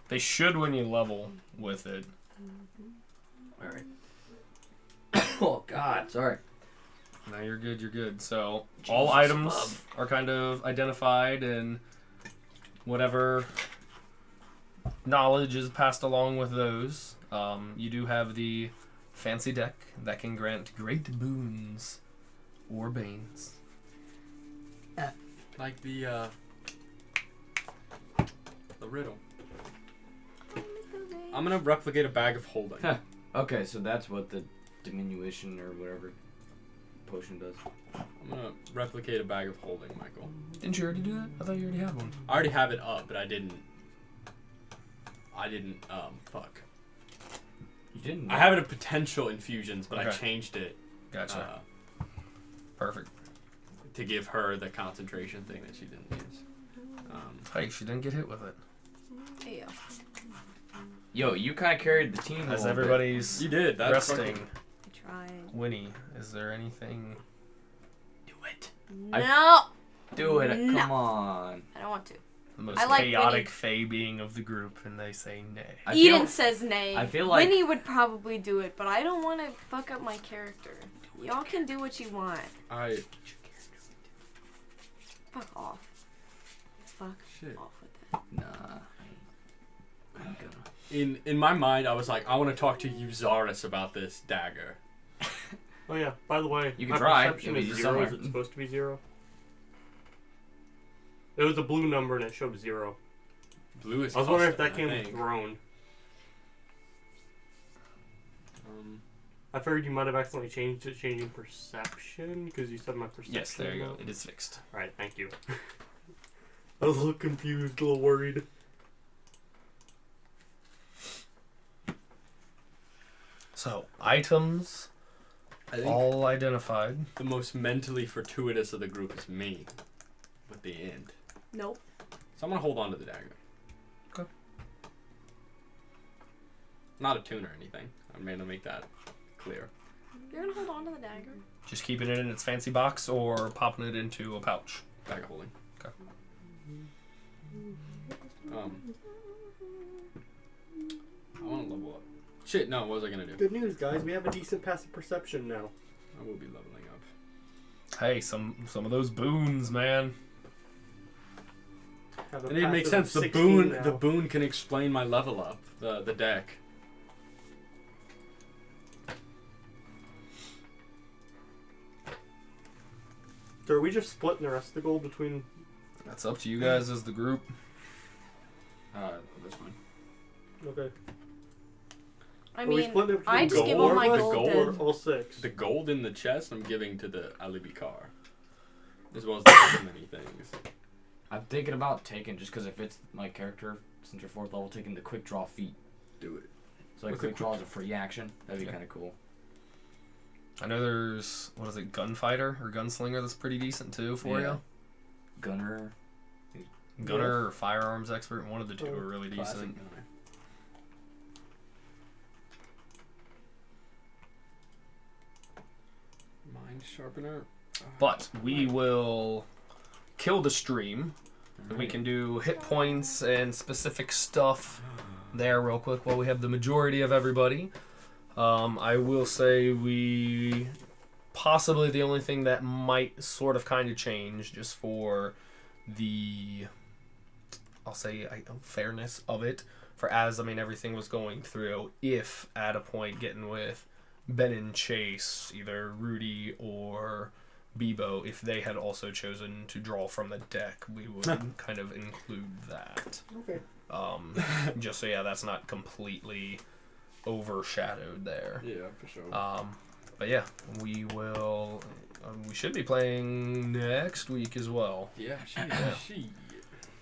They should when you level with it. alright. Oh God, sorry. No, you're good, you're good. So, all items are kind of identified and whatever knowledge is passed along with those. You do have the fancy deck that can grant great boons or banes. Like the riddle. I'm gonna replicate a bag of holding. Okay, so that's what the diminution or whatever potion does. I'm gonna replicate a bag of holding, Michael. Didn't you already do that? I thought you already had one. I already have it up, but I didn't. Fuck. You didn't. I have it in potential infusions, but I Okay. changed it Gotcha. Perfect. to give her the concentration thing that she didn't use. Hey, she didn't get hit with it. Hey, yo. Yo, you kind of carried the team. a As little everybody's You did. That's resting, I tried. Winnie, is there anything? bit. Do it. No! Do it. No. Come on. I don't want to. The most I like chaotic Fey being of the group, and they say nay. I Eden feel- says nay. I feel like- Winnie would probably do it, but I don't want to fuck up my character. Y'all can do what you want. Fuck off. Fuck Shit. off with that. Nah. I ain't gonna. In my mind, I was like, I want to talk to Euzaris about this dagger. Oh yeah. By the way, You can my try. perception It'll is be 0. Is somewhere. it supposed to be 0? It was a blue number and it showed 0. Blue is I was wondering if custom, that came I with think. drone. I figured you might have accidentally changed it, changing perception, because you said my perception. Yes, there you go. It is fixed. Alright, thank you. I was a little confused, a little worried. So, items, I think all identified. the most mentally fortuitous of the group is me. With the end. Nope. So I'm gonna hold on to the dagger. Okay. Not a tune or anything. I'm gonna make that clear. You're gonna hold on to the dagger. Just keeping it in its fancy box or popping it into a pouch. Bag of holding. Okay. I want to level up. Shit, no, what was I gonna do? Good news, guys. We have a decent passive perception now. I will be leveling up. Hey, some of those boons, man. Have a And it makes passive sense. of The 16 the now. boon can explain my level up. The deck. So are we just splitting the rest of the gold between... That's up to you guys as the group. That's fine. Okay. I Are we mean, splitting it between I just give all gold my or gold gold to... all 6? The gold in the chest I'm giving to the alibi car. As well as the many things. I'm thinking about taking, just because it fits my character, since you're 4th level, taking the quick draw feat. Do it. So like What's a quick draw is a free action. That'd be Yeah. kind of cool. I know there's, what is it, gunfighter or gunslinger that's pretty decent too for Yeah. you. Gunner. Gunner or firearms expert, one of the two Oh, are really Classic decent. gunner. Mind sharpener. But we will kill the stream. And we can do hit points and specific stuff there real quick while we have the majority of everybody. I will say we possibly the only thing that might sort of kind of change just for the, I'll say, fairness of it. For as, I mean, everything was going through, if at a point getting with Ben and Chase, either Rudy or Bebo, if they had also chosen to draw from the deck, we would kind of include that. Okay. Just so that's not completely overshadowed there. Yeah, for sure. But yeah, we will. We should be playing next week as well. Yeah, she.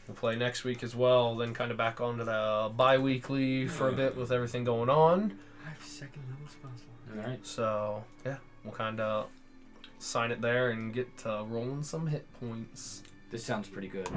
We'll play next week as well. Then kind of back onto the bi-weekly for a bit with everything going on. I have second level spells. All right. So yeah, we'll kind of sign it there and get rolling some hit points. This sounds pretty good.